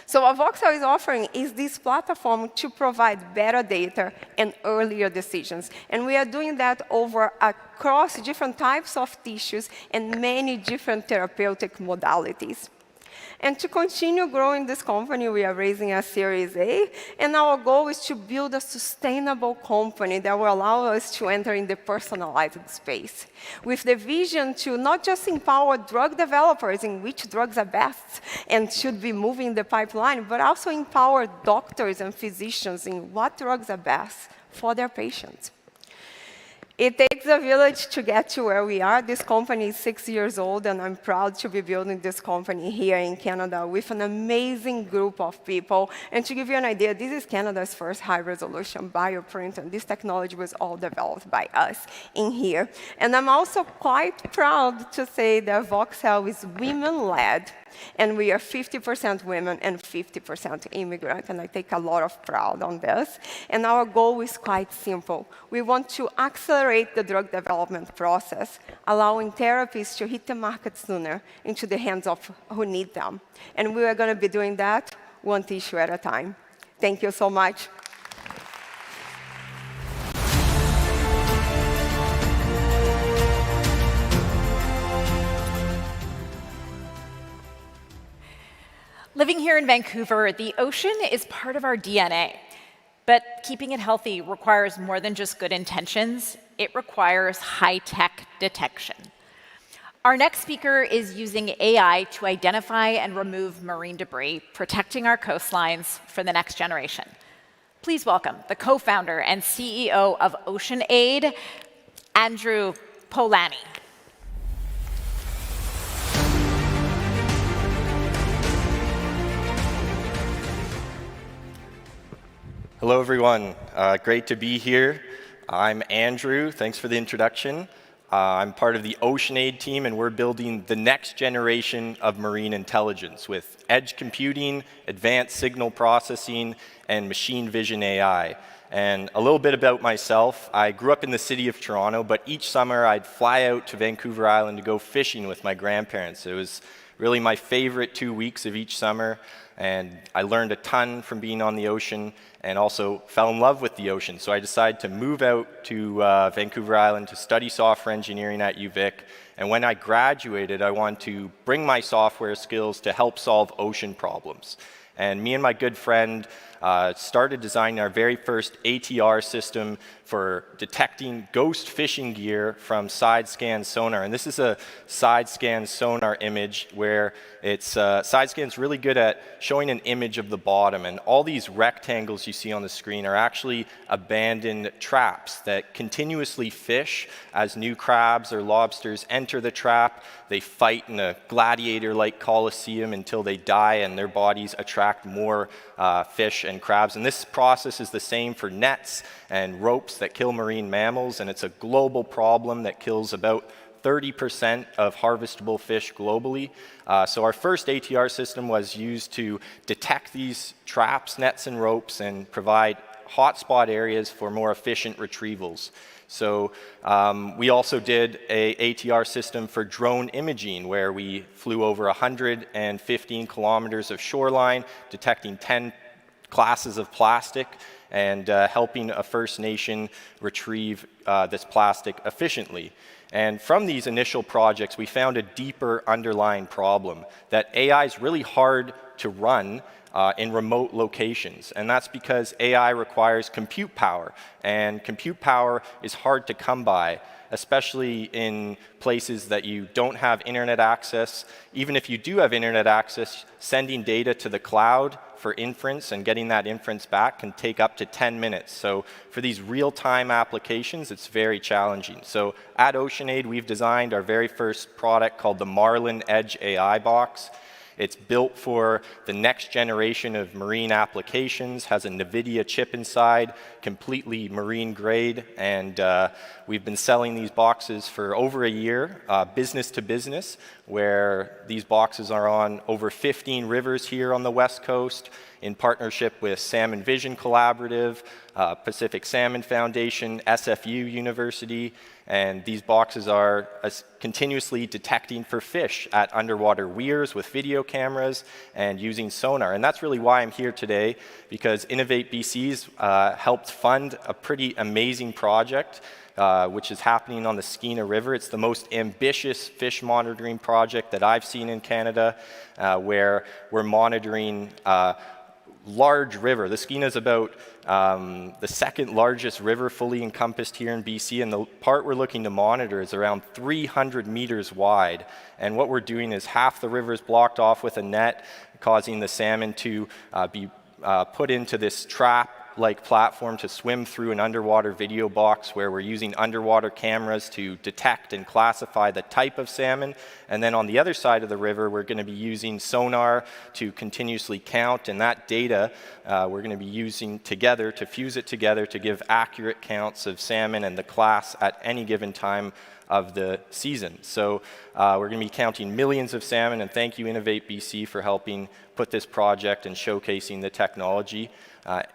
Speaker 15: So what voxel is offering is this platform to provide better data and earlier decisions. And we are doing that across different types of tissues and many different therapeutic modalities. And to continue growing this company, we are raising a Series A, and our goal is to build a sustainable company that will allow us to enter in the personalized space, with the vision to not just empower drug developers in which drugs are best and should be moving the pipeline, but also empower doctors and physicians in what drugs are best for their patients. It takes a village to get to where we are. This company is 6 years old, and I'm proud to be building this company here in Canada with an amazing group of people. And to give you an idea, this is Canada's first high-resolution bioprint, and this technology was all developed by us in here. And I'm also quite proud to say that voxel is women-led, and we are 50% women and 50% immigrant, and I take a lot of pride on this. And our goal is quite simple. We want to accelerate the drug development process, allowing therapies to hit the market sooner into the hands of who need them. And we are going to be doing that one tissue at a time. Thank you so much.
Speaker 5: Living here in Vancouver, the ocean is part of our DNA. But keeping it healthy requires more than just good intentions. It requires high-tech detection. Our next speaker is using AI to identify and remove marine debris, protecting our coastlines for the next generation. Please welcome the co-founder and CEO of OceanAid, Andrew Polani.
Speaker 16: Hello, everyone. Great to be here. I'm Andrew. Thanks for the introduction. I'm part of the OceanAid team, and we're building the next generation of marine intelligence with edge computing, advanced signal processing, and machine vision AI. And a little bit about myself. I grew up in the city of Toronto, but each summer I'd fly out to Vancouver Island to go fishing with my grandparents. It was really my favorite 2 weeks of each summer, and I learned a ton from being on the ocean and also fell in love with the ocean. So I decided to move out to Vancouver Island to study software engineering at UVic. And when I graduated, I wanted to bring my software skills to help solve ocean problems. And me and my good friend started designing our very first ATR system for detecting ghost fishing gear from side scan sonar. And this is a side scan sonar image where it's side scan's really good at showing an image of the bottom. And all these rectangles you see on the screen are actually abandoned traps that continuously fish as new crabs or lobsters enter the trap. They fight in a gladiator-like coliseum until they die and their bodies attract more fish and crabs. And this process is the same for nets and ropes that kill marine mammals, and it's a global problem that kills about 30% of harvestable fish globally. So our first ATR system was used to detect these traps, nets, and ropes and provide hotspot areas for more efficient retrievals. So we also did a ATR system for drone imaging where we flew over 115 kilometers of shoreline, detecting 10 classes of plastic and helping a First Nation retrieve this plastic efficiently. And from these initial projects, we found a deeper underlying problem that AI is really hard to run in remote locations. And that's because AI requires compute power, and compute power is hard to come by, especially in places that you don't have internet access. Even if you do have internet access, sending data to the cloud for inference and getting that inference back can take up to 10 minutes. So for these real-time applications, it's very challenging. So at OceanAid, we've designed our very first product called the Marlin Edge AI Box. It's built for the next generation of marine applications, has a NVIDIA chip inside, completely marine grade, and we've been selling these boxes for over a year, business to business, where these boxes are on over 15 rivers here on the West Coast in partnership with Salmon Vision Collaborative, Pacific Salmon Foundation, SFU University, and these boxes are continuously detecting for fish at underwater weirs with video cameras and using sonar. And that's really why I'm here today, because Innovate BC's helped fund a pretty amazing project which is happening on the Skeena River. It's the most ambitious fish monitoring project that I've seen in Canada, where we're monitoring large river. The Skeena is about the second largest river fully encompassed here in BC, and the part we're looking to monitor is around 300 meters wide. And what we're doing is half the river is blocked off with a net, causing the salmon to be put into this trap-like platform to swim through an underwater video box where we're using underwater cameras to detect and classify the type of salmon. And then on the other side of the river, we're going to be using sonar to continuously count, and that data we're going to be using together to fuse it together to give accurate counts of salmon and the class at any given time of the season. So we're going to be counting millions of salmon, and thank you Innovate BC for helping put this project and showcasing the technology.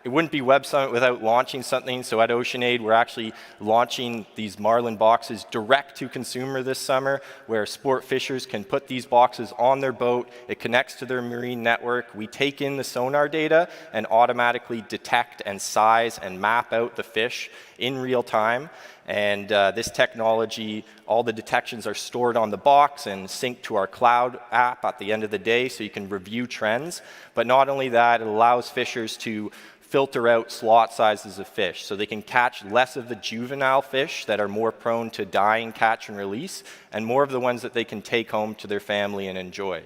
Speaker 16: It wouldn't be Web Summit without launching something, so at OceanAid we're actually launching these Marlin boxes direct to consumer this summer, where sport fishers can put these boxes on their boat. It connects to their marine network. We take in the sonar data and automatically detect and size and map out the fish in real time. And this technology, all the detections are stored on the box and synced to our cloud app at the end of the day so you can review trends. But not only that, it allows fishers to filter out slot sizes of fish so they can catch less of the juvenile fish that are more prone to dying catch and release, and more of the ones that they can take home to their family and enjoy.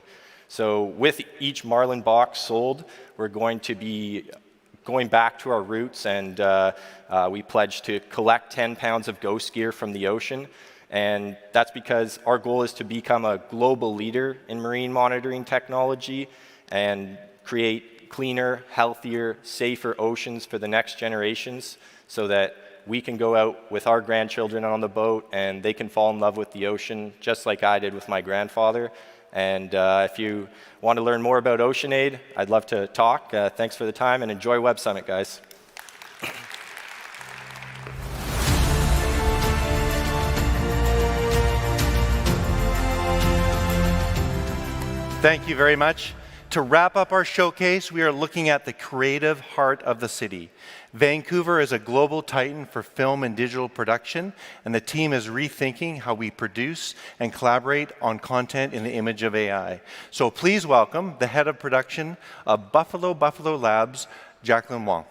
Speaker 16: So with each Marlin box sold, we're going to be going back to our roots, and we pledge to collect 10 pounds of ghost gear from the ocean. And that's because our goal is to become a global leader in marine monitoring technology and create cleaner, healthier, safer oceans for the next generations, so that we can go out with our grandchildren on the boat and they can fall in love with the ocean just like I did with my grandfather. And if you want to learn more about OceanAid, I'd love to talk. Thanks for the time, and enjoy Web Summit, guys.
Speaker 12: Thank you very much. To wrap up our showcase, we are looking at the creative heart of the city. Vancouver is a global titan for film and digital production, and the team is rethinking how we produce and collaborate on content in the image of AI. So please welcome the head of production of Buffalo Labs, Jacqueline Wong.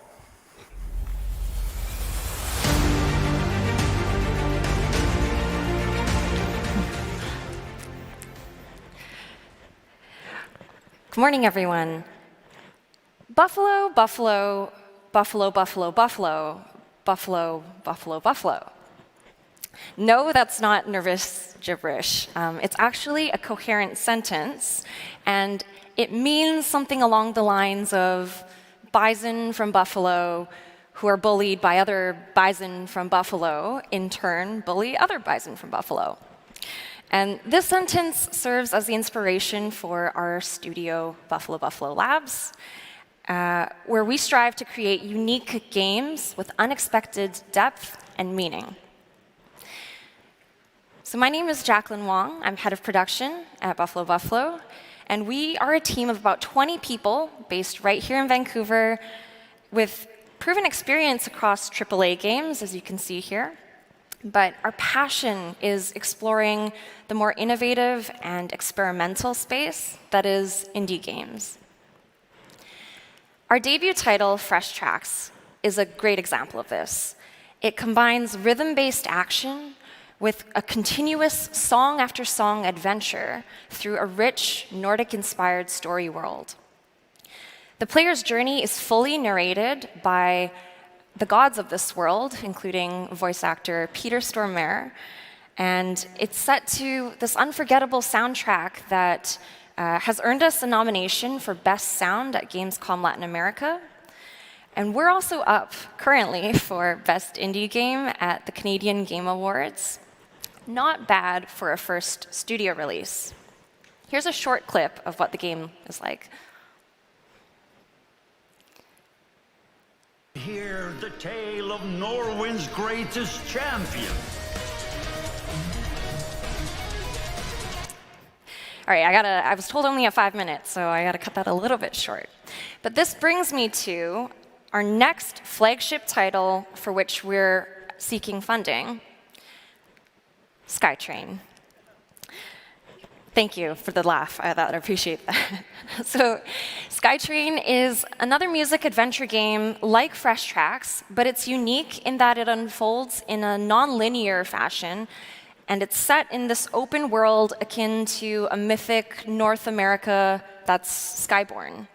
Speaker 17: Good morning, everyone. Buffalo, buffalo, buffalo, buffalo, buffalo, buffalo, buffalo, buffalo. No, that's not nervous gibberish. It's actually a coherent sentence, and it means something along the lines of bison from Buffalo who are bullied by other bison from Buffalo, in turn bully other bison from Buffalo. And this sentence serves as the inspiration for our studio, Buffalo Labs, where we strive to create unique games with unexpected depth and meaning. So my name is Jacqueline Wong. I'm head of production at Buffalo, and we are a team of about 20 people based right here in Vancouver with proven experience across AAA games, as you can see here. But our passion is exploring the more innovative and experimental space that is indie games. Our debut title, Fresh Tracks, is a great example of this. It combines rhythm-based action with a continuous song-after-song adventure through a rich, Nordic-inspired story world. The player's journey is fully narrated by the gods of this world, including voice actor Peter Stormare, and it's set to this unforgettable soundtrack that has earned us a nomination for Best Sound at Gamescom Latin America. And we're also up currently for Best Indie Game at the Canadian Game Awards. Not bad for a first studio release. Here's a short clip of what the game is like.
Speaker 18: Hear the tale of Norway's greatest champion.
Speaker 17: All right, I was told only 5 minutes, so I gotta cut that a little bit short. But this brings me to our next flagship title for which we're seeking funding, SkyTrain. Thank you for the laugh. I appreciate that. So SkyTrain is another music adventure game like Fresh Tracks, but it's unique in that it unfolds in a non-linear fashion, and it's set in this open world akin to a mythic North America that's skyborn.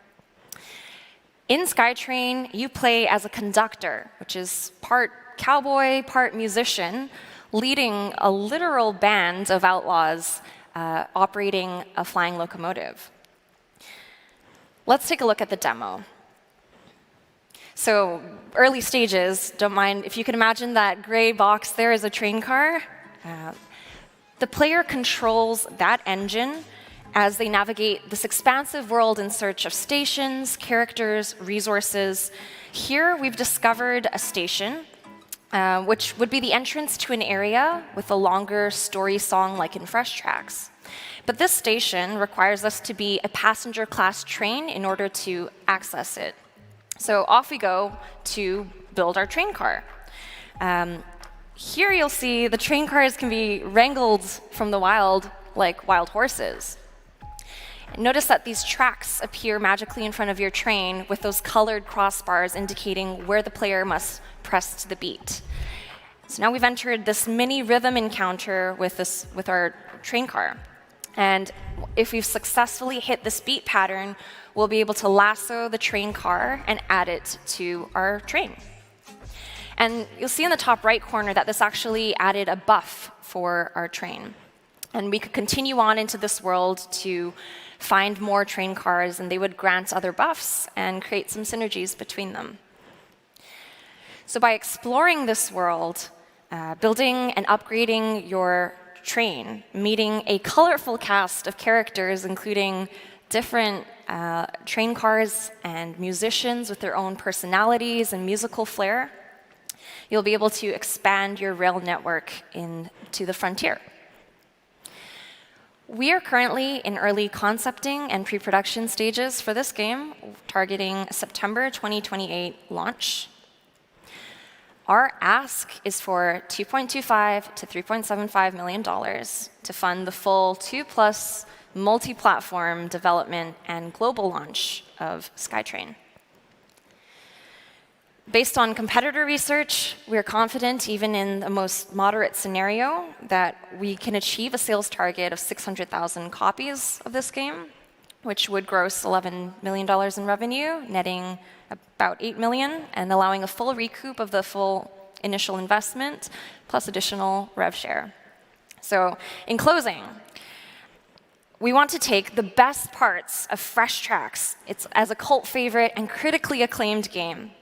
Speaker 17: In SkyTrain, you play as a conductor, which is part cowboy, part musician, leading a literal band of outlaws operating a flying locomotive. Let's take a look at the demo. So early stages, don't mind, if you can imagine that gray box there is a train car. The player controls that engine as they navigate this expansive world in search of stations, characters, resources. Here we've discovered a station, which would be the entrance to an area with a longer story song like in Fresh Tracks. But this station requires us to be a passenger class train in order to access it. So off we go to build our train car. Here you'll see the train cars can be wrangled from the wild like wild horses. Notice that these tracks appear magically in front of your train with those colored crossbars indicating where the player must press to the beat. So now we've entered this mini rhythm encounter with our train car. And if we've successfully hit this beat pattern, we'll be able to lasso the train car and add it to our train. And you'll see in the top right corner that this actually added a buff for our train. And we could continue on into this world to find more train cars, and they would grant other buffs and create some synergies between them. So by exploring this world, building and upgrading your train, meeting a colorful cast of characters, including different train cars and musicians with their own personalities and musical flair, you'll be able to expand your rail network into the frontier. We are currently in early concepting and pre-production stages for this game, targeting September 2028 launch. Our ask is for $2.25 to $3.75 million to fund the full 2+ multi-platform development and global launch of SkyTrain. Based on competitor research, we are confident, even in the most moderate scenario, that we can achieve a sales target of 600,000 copies of this game, which would gross $11 million in revenue, netting about $8 million, and allowing a full recoup of the full initial investment, plus additional rev share. So, in closing, we want to take the best parts of Fresh Tracks, it's as a cult favorite and critically acclaimed game,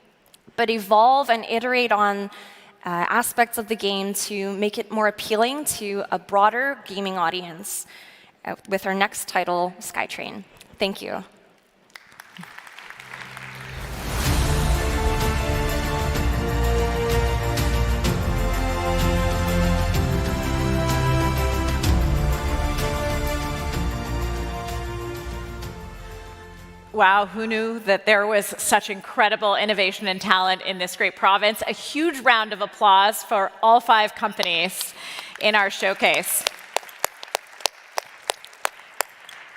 Speaker 17: but evolve and iterate on aspects of the game to make it more appealing to a broader gaming audience with our next title, SkyTrain. Thank you.
Speaker 5: Wow, who knew that there was such incredible innovation and talent in this great province? A huge round of applause for all 5 companies in our showcase.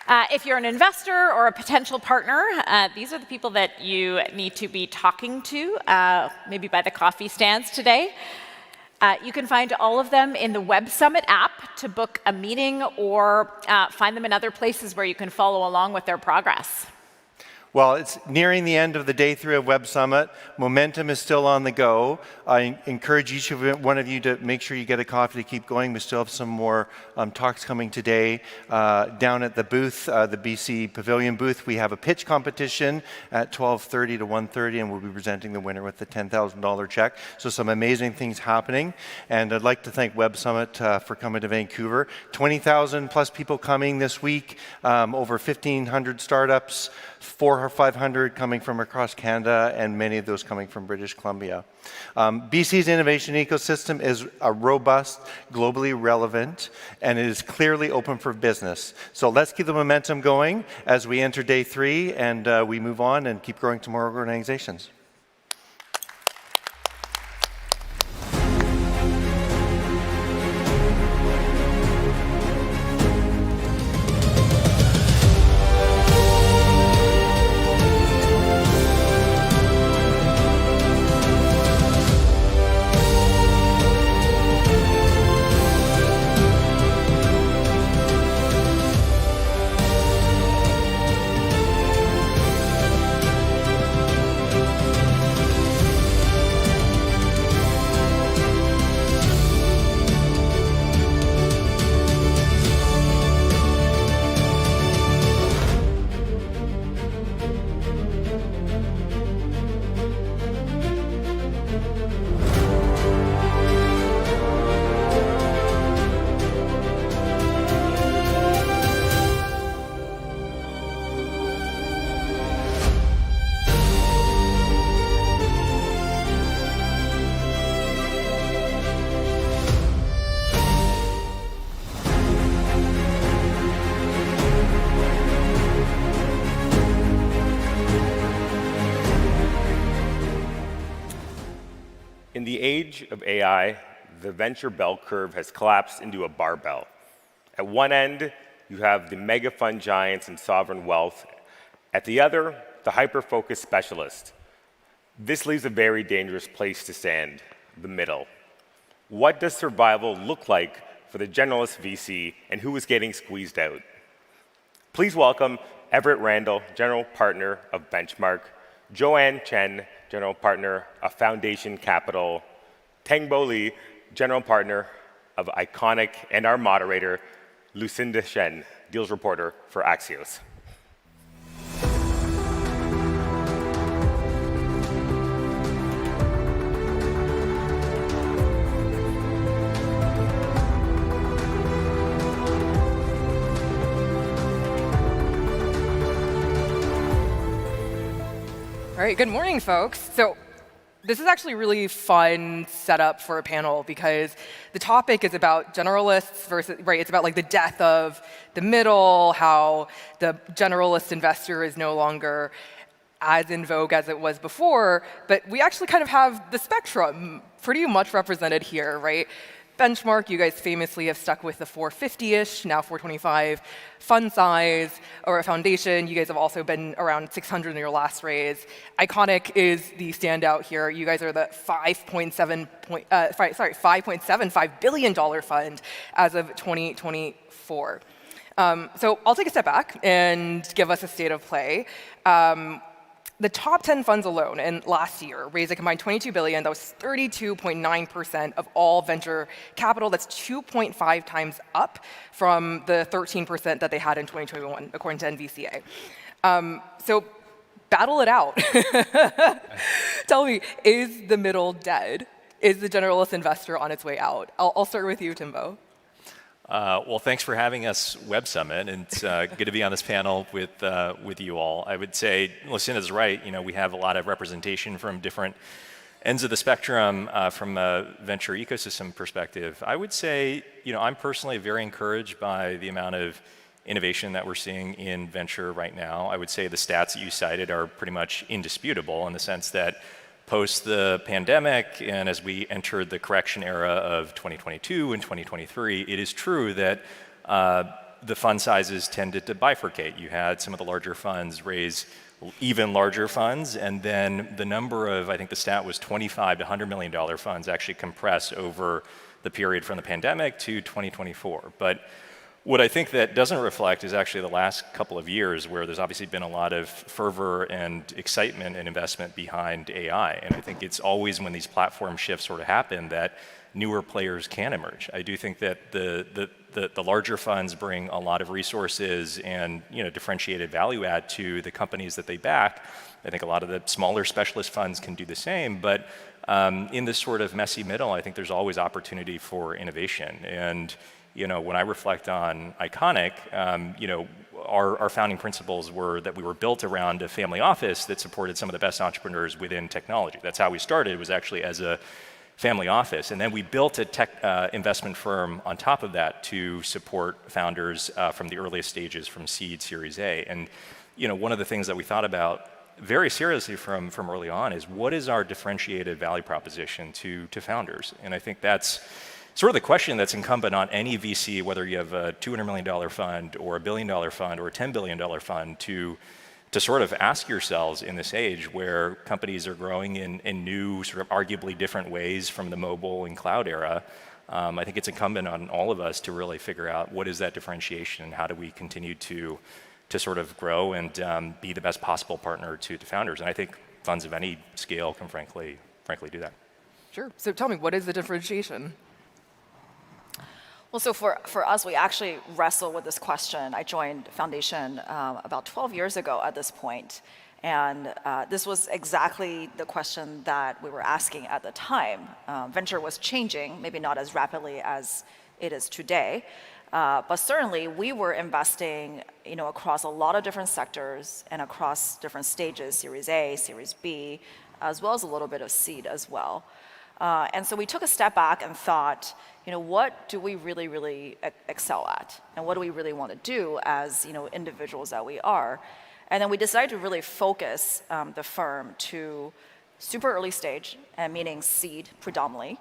Speaker 5: If you're an investor or a potential partner, these are the people that you need to be talking to, maybe by the coffee stands today. You can find all of them in the Web Summit app to book a meeting or find them in other places where you can follow along with their progress.
Speaker 12: Well, it's nearing the end of the day 3 of Web Summit. Momentum is still on the go. I encourage each one of you to make sure you get a coffee to keep going. We still have some more talks coming today. Down at the booth, the BC Pavilion booth, we have a pitch competition at 12:30 to 1:30, and we'll be presenting the winner with the $10,000 check. So some amazing things happening. And I'd like to thank Web Summit for coming to Vancouver. 20,000 plus people coming this week, over 1,500 startups, 400 or 500 coming from across Canada, and many of those coming from British Columbia. BC's innovation ecosystem is robust, globally relevant, and it is clearly open for business. So let's keep the momentum going as we enter day 3 and we move on and keep growing to more organizations.
Speaker 8: In the age of AI, the venture bell curve has collapsed into a barbell. At one end, you have the mega fund giants and sovereign wealth. At the other, the hyper-focused specialist. This leaves a very dangerous place to stand, the middle. What does survival look like for the generalist VC, and who is getting squeezed out? Please welcome Everett Randall, General Partner of Benchmark, Joanne Chen, General Partner of Foundation Capital, Tengbo Li, General Partner of Iconic, and our moderator, Lucinda Shen, Deals Reporter for Axios.
Speaker 19: All right, good morning, folks. So This is actually a really fun setup for a panel because the topic is about generalists versus, right, it's about like the death of the middle, how the generalist investor is no longer as in vogue as it was before, but we actually kind of have the spectrum pretty much represented here, right? Benchmark, you guys famously have stuck with the 450-ish, now 425 fund size, or a foundation. You guys have also been around 600 in your last raise. Iconic is the standout here. You guys are the $5.75 billion fund as of 2024. So I'll take a step back and give us a state of play. The top 10 funds alone in last year raised a combined $22 billion. That was 32.9% of all venture capital. That's 2.5 times up from the 13% that they had in 2021, according to NVCA. So battle it out. Tell me, is the middle dead? Is the generalist investor on its way out? I'll start with you, Timbo.
Speaker 20: Well, thanks for having us, Web Summit, and it's good to be on this panel with you all. I would say Lucina's right. You know, we have a lot of representation from different ends of the spectrum from a venture ecosystem perspective. I would say, you know, I'm personally very encouraged by the amount of innovation that we're seeing in venture right now. I would say the stats that you cited are pretty much indisputable in the sense that post the pandemic and as we entered the correction era of 2022 and 2023, it is true that the fund sizes tended to bifurcate. You had some of the larger funds raise even larger funds, and then the number of, I think the stat was $25 to $100 million funds actually compressed over the period from the pandemic to 2024. But what I think that doesn't reflect is actually the last couple of years where there's obviously been a lot of fervor and excitement and investment behind AI. And I think it's always when these platform shifts sort of happen that newer players can emerge. I do think that the larger funds bring a lot of resources and, you know, differentiated value add to the companies that they back. I think a lot of the smaller specialist funds can do the same, but in this sort of messy middle, I think there's always opportunity for innovation. And you know, when I reflect on Iconic, you know, our founding principles were that we were built around a family office that supported some of the best entrepreneurs within technology. That's how we started, was actually as a family office. And then we built a tech investment firm on top of that to support founders from the earliest stages, from seed, Series A. And you know, one of the things that we thought about very seriously from early on is what is our differentiated value proposition to founders? And I think that's sort of the question that's incumbent on any VC, whether you have a $200 million fund or a $1 billion fund or a $10 billion fund, to sort of ask yourselves in this age where companies are growing in new, sort of arguably different ways from the mobile and cloud era. I think it's incumbent on all of us to really figure out what is that differentiation and how do we continue to sort of grow and be the best possible partner to founders. And I think funds of any scale can frankly do that.
Speaker 19: Sure. So tell me, what is the differentiation?
Speaker 21: Well, so for us, we actually wrestle with this question. I joined Foundation about 12 years ago at this point, and this was exactly the question that we were asking at the time. Venture was changing, maybe not as rapidly as it is today, but certainly we were investing, you know, across a lot of different sectors and across different stages, Series A, Series B, as well as a little bit of seed as well. And so we took a step back and thought, you know, what do we really, really excel at? And what do we really want to do as, you know, individuals that we are? And then we decided to really focus the firm to super early stage, meaning seed predominantly,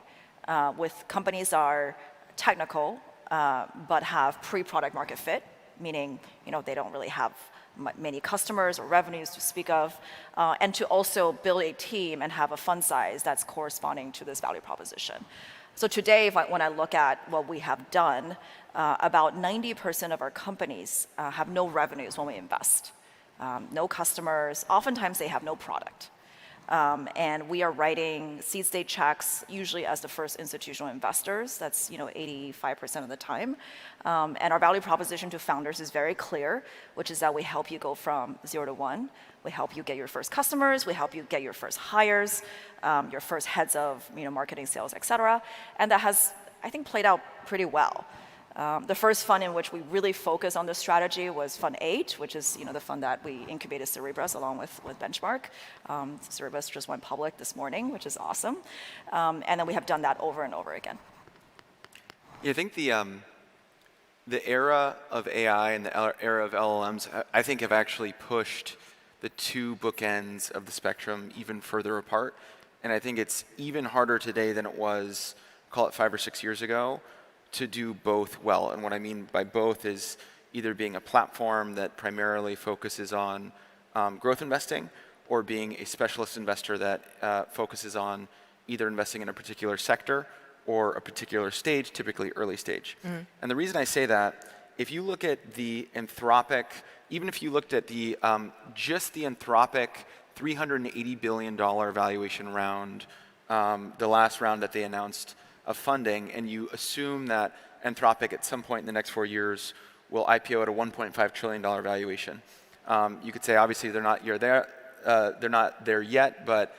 Speaker 21: with companies that are technical, but have pre-product market fit, meaning, you know, they don't really have many customers or revenues to speak of, and to also build a team and have a fund size that's corresponding to this value proposition. So today, when I look at what we have done, about 90% of our companies have no revenues when we invest, no customers. Oftentimes, they have no product. And we are writing seed stage checks usually as the first institutional investors. That's 85% of the time. And our value proposition to founders is very clear, which is that we help you go from 0 to 1. We help you get your first customers. We help you get your first hires, your first heads of marketing, sales, et cetera. And that has, I think, played out pretty well. The first fund in which we really focused on this strategy was Fund 8, which is the fund that we incubated Cerebras along with Benchmark. Cerebras just went public this morning, which is awesome. And then we have done that over and over again.
Speaker 1: Yeah, I think the era of AI and the era of LLMs, I think, have actually pushed the two bookends of the spectrum even further apart. And I think it's even harder today than it was, call it 5 or 6 years ago, to do both well. And what I mean by both is either being a platform that primarily focuses on growth investing, or being a specialist investor that focuses on either investing in a particular sector or a particular stage, typically early stage. Mm-hmm. And the reason I say that, if you look at the Anthropic, even if you looked at the just the Anthropic $380 billion valuation round, the last round that they announced of funding, and you assume that Anthropic at some point in the next 4 years will IPO at a $1.5 trillion valuation. You could say obviously they're not there yet, but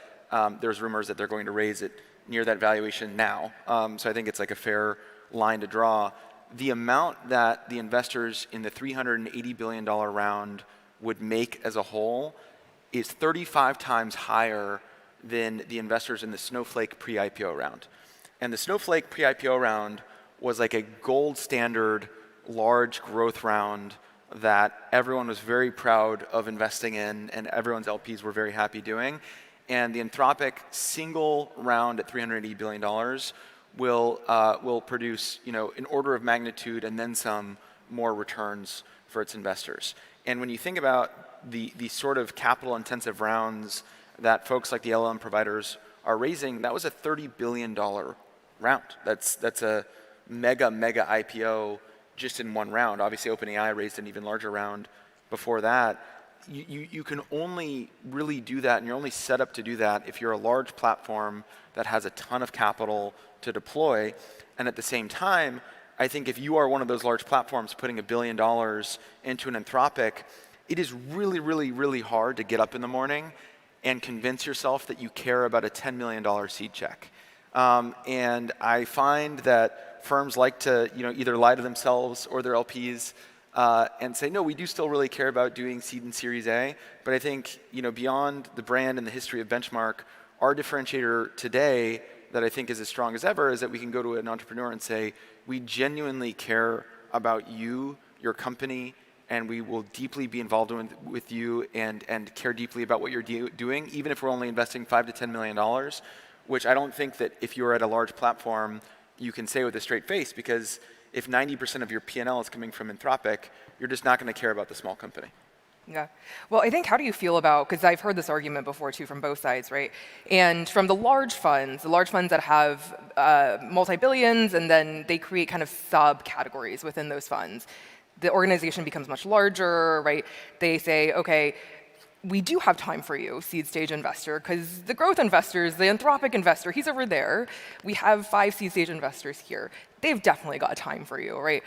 Speaker 1: there's rumors that they're going to raise it near that valuation now. So I think it's like a fair line to draw. The amount that the investors in the $380 billion round would make as a whole is 35 times higher than the investors in the Snowflake pre-IPO round. And the Snowflake pre-IPO round was like a gold standard large growth round that everyone was very proud of investing in and everyone's LPs were very happy doing. And the Anthropic single round at $380 billion will produce, an order of magnitude and then some more returns for its investors. And when you think about the sort of capital intensive rounds that folks like the LLM providers are raising, that was a $30 billion round. That's a mega IPO just in one round. Obviously OpenAI raised an even larger round before that. You can only really do that, and you're only set up to do that if you're a large platform that has a ton of capital to deploy. And at the same time, I think if you are one of those large platforms putting $1 billion into an Anthropic, it is really, really, really hard to get up in the morning and convince yourself that you care about a $10 million seed check. And I find that firms like to either lie to themselves or their LPs and say, no, we do still really care about doing seed and Series A. But I think beyond the brand and the history of Benchmark, our differentiator today that I think is as strong as ever is that we can go to an entrepreneur and say, we genuinely care about you, your company, and we will deeply be involved with you and care deeply about what you're doing, even if we're only investing $5 to $10 million, which I don't think that if you're at a large platform, you can say with a straight face, because if 90% of your P&L is coming from Anthropic, you're just not going to care about the small company.
Speaker 19: Yeah. Well, I think, how do you feel about, because I've heard this argument before too from both sides, right? And from the large funds that have multi-billions, and then they create kind of subcategories within those funds. The organization becomes much larger, right? They say, okay, we do have time for you, seed stage investor, because the growth investors, the Anthropic investor, he's over there. We have 5 seed stage investors here. They've definitely got time for you, right?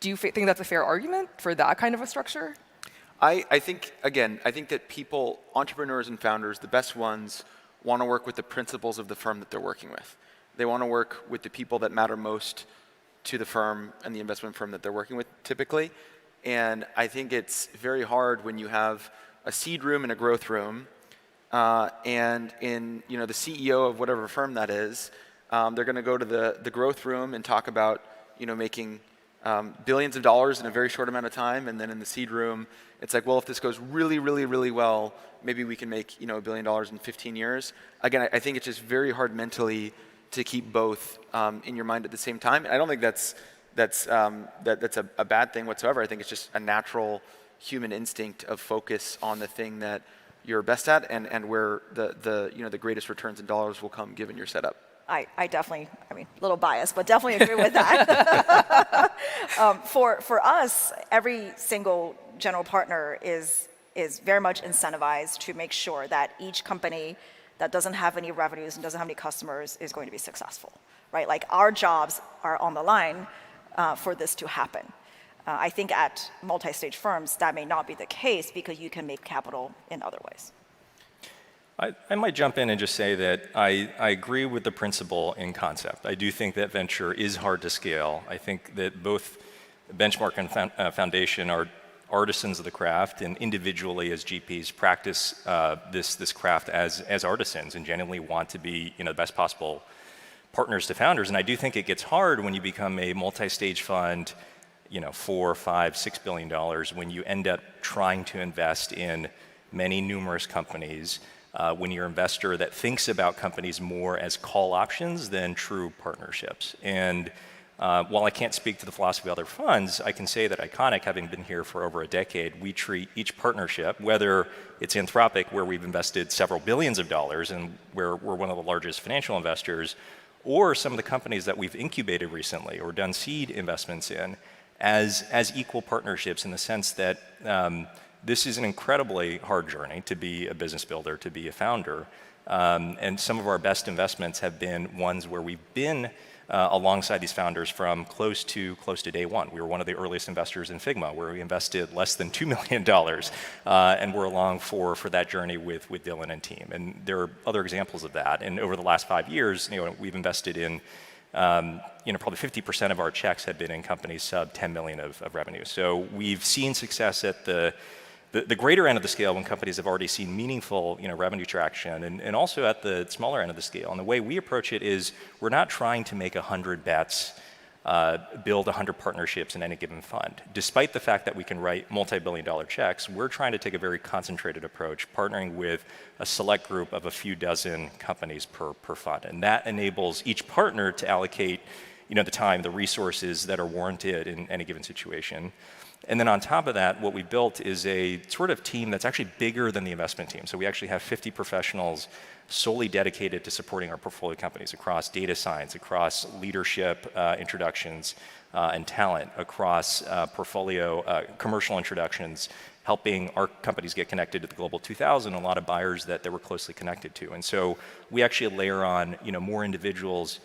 Speaker 19: Do you think that's a fair argument for that kind of a structure?
Speaker 1: I think that people, entrepreneurs and founders, the best ones, want to work with the principals of the firm that they're working with. They want to work with the people that matter most to the firm and the investment firm that they're working with typically. And I think it's very hard when you have a seed room and a growth room, and in the CEO of whatever firm that is, they're going to go to the growth room and talk about making billions of dollars in a very short amount of time, and then in the seed room, it's like, well, if this goes really, really, really well, maybe we can make $1 billion in 15 years. Again, I think it's just very hard mentally to keep both in your mind at the same time. And I don't think that's a bad thing whatsoever. I think it's just a natural human instinct of focus on the thing that you're best at and where the greatest returns in dollars will come given your setup.
Speaker 21: I definitely, a little biased, but definitely agree with that. For us, every single general partner is very much incentivized to make sure that each company that doesn't have any revenues and doesn't have any customers is going to be successful, right? Like, our jobs are on the line for this to happen. I think at multi-stage firms, that may not be the case because you can make capital in other ways.
Speaker 20: I might jump in and just say that I agree with the principle in concept. I do think that venture is hard to scale. I think that both Benchmark and Foundation are artisans of the craft, and individually as GPs practice this craft as artisans and genuinely want to be the best possible partners to founders. And I do think it gets hard when you become a multi-stage fund, $4, $5, $6 billion, when you end up trying to invest in many numerous companies, when you're an investor that thinks about companies more as call options than true partnerships. And while I can't speak to the philosophy of other funds, I can say that Iconic, having been here for over a decade, we treat each partnership, whether it's Anthropic, where we've invested several billions of dollars and where we're one of the largest financial investors, or some of the companies that we've incubated recently or done seed investments in, as equal partnerships, in the sense that this is an incredibly hard journey to be a business builder, to be a founder. And some of our best investments have been ones where we've been alongside these founders from close to day one. We were one of the earliest investors in Figma, where we invested less than $2 million, and we're along for that journey with Dylan and team. And there are other examples of that. And over the last 5 years, we've invested in probably 50% of our checks have been in companies sub 10 million of revenue. So we've seen success at the greater end of the scale when companies have already seen meaningful revenue traction, and also at the smaller end of the scale. And the way we approach it is we're not trying to make 100 bets, build 100 partnerships in any given fund. Despite the fact that we can write multi-billion-dollar checks, we're trying to take a very concentrated approach, partnering with a select group of a few dozen companies per fund. And that enables each partner to allocate the time, the resources that are warranted in any given situation. And then on top of that, what we built is a sort of team that's actually bigger than the investment team. So we actually have 50 professionals solely dedicated to supporting our portfolio companies across data science, across leadership introductions and talent, across portfolio commercial introductions, helping our companies get connected to the Global 2000, a lot of buyers that they were closely connected to. And so we actually layer on more individuals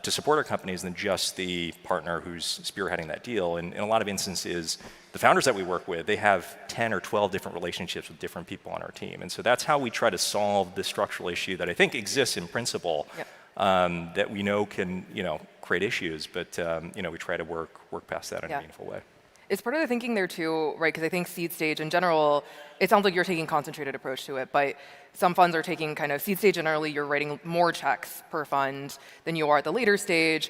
Speaker 20: to support our companies than just the partner who's spearheading that deal. And in a lot of instances, the founders that we work with, they have 10 or 12 different relationships with different people on our team. And so that's how we try to solve the structural issue that I think exists in principle, that we know can create issues, but we try to work past that in a meaningful way.
Speaker 19: It's part of the thinking there too, right? Because I think seed stage in general, it sounds like you're taking a concentrated approach to it, but some funds are taking kind of seed stage and early, you're writing more checks per fund than you are at the later stage.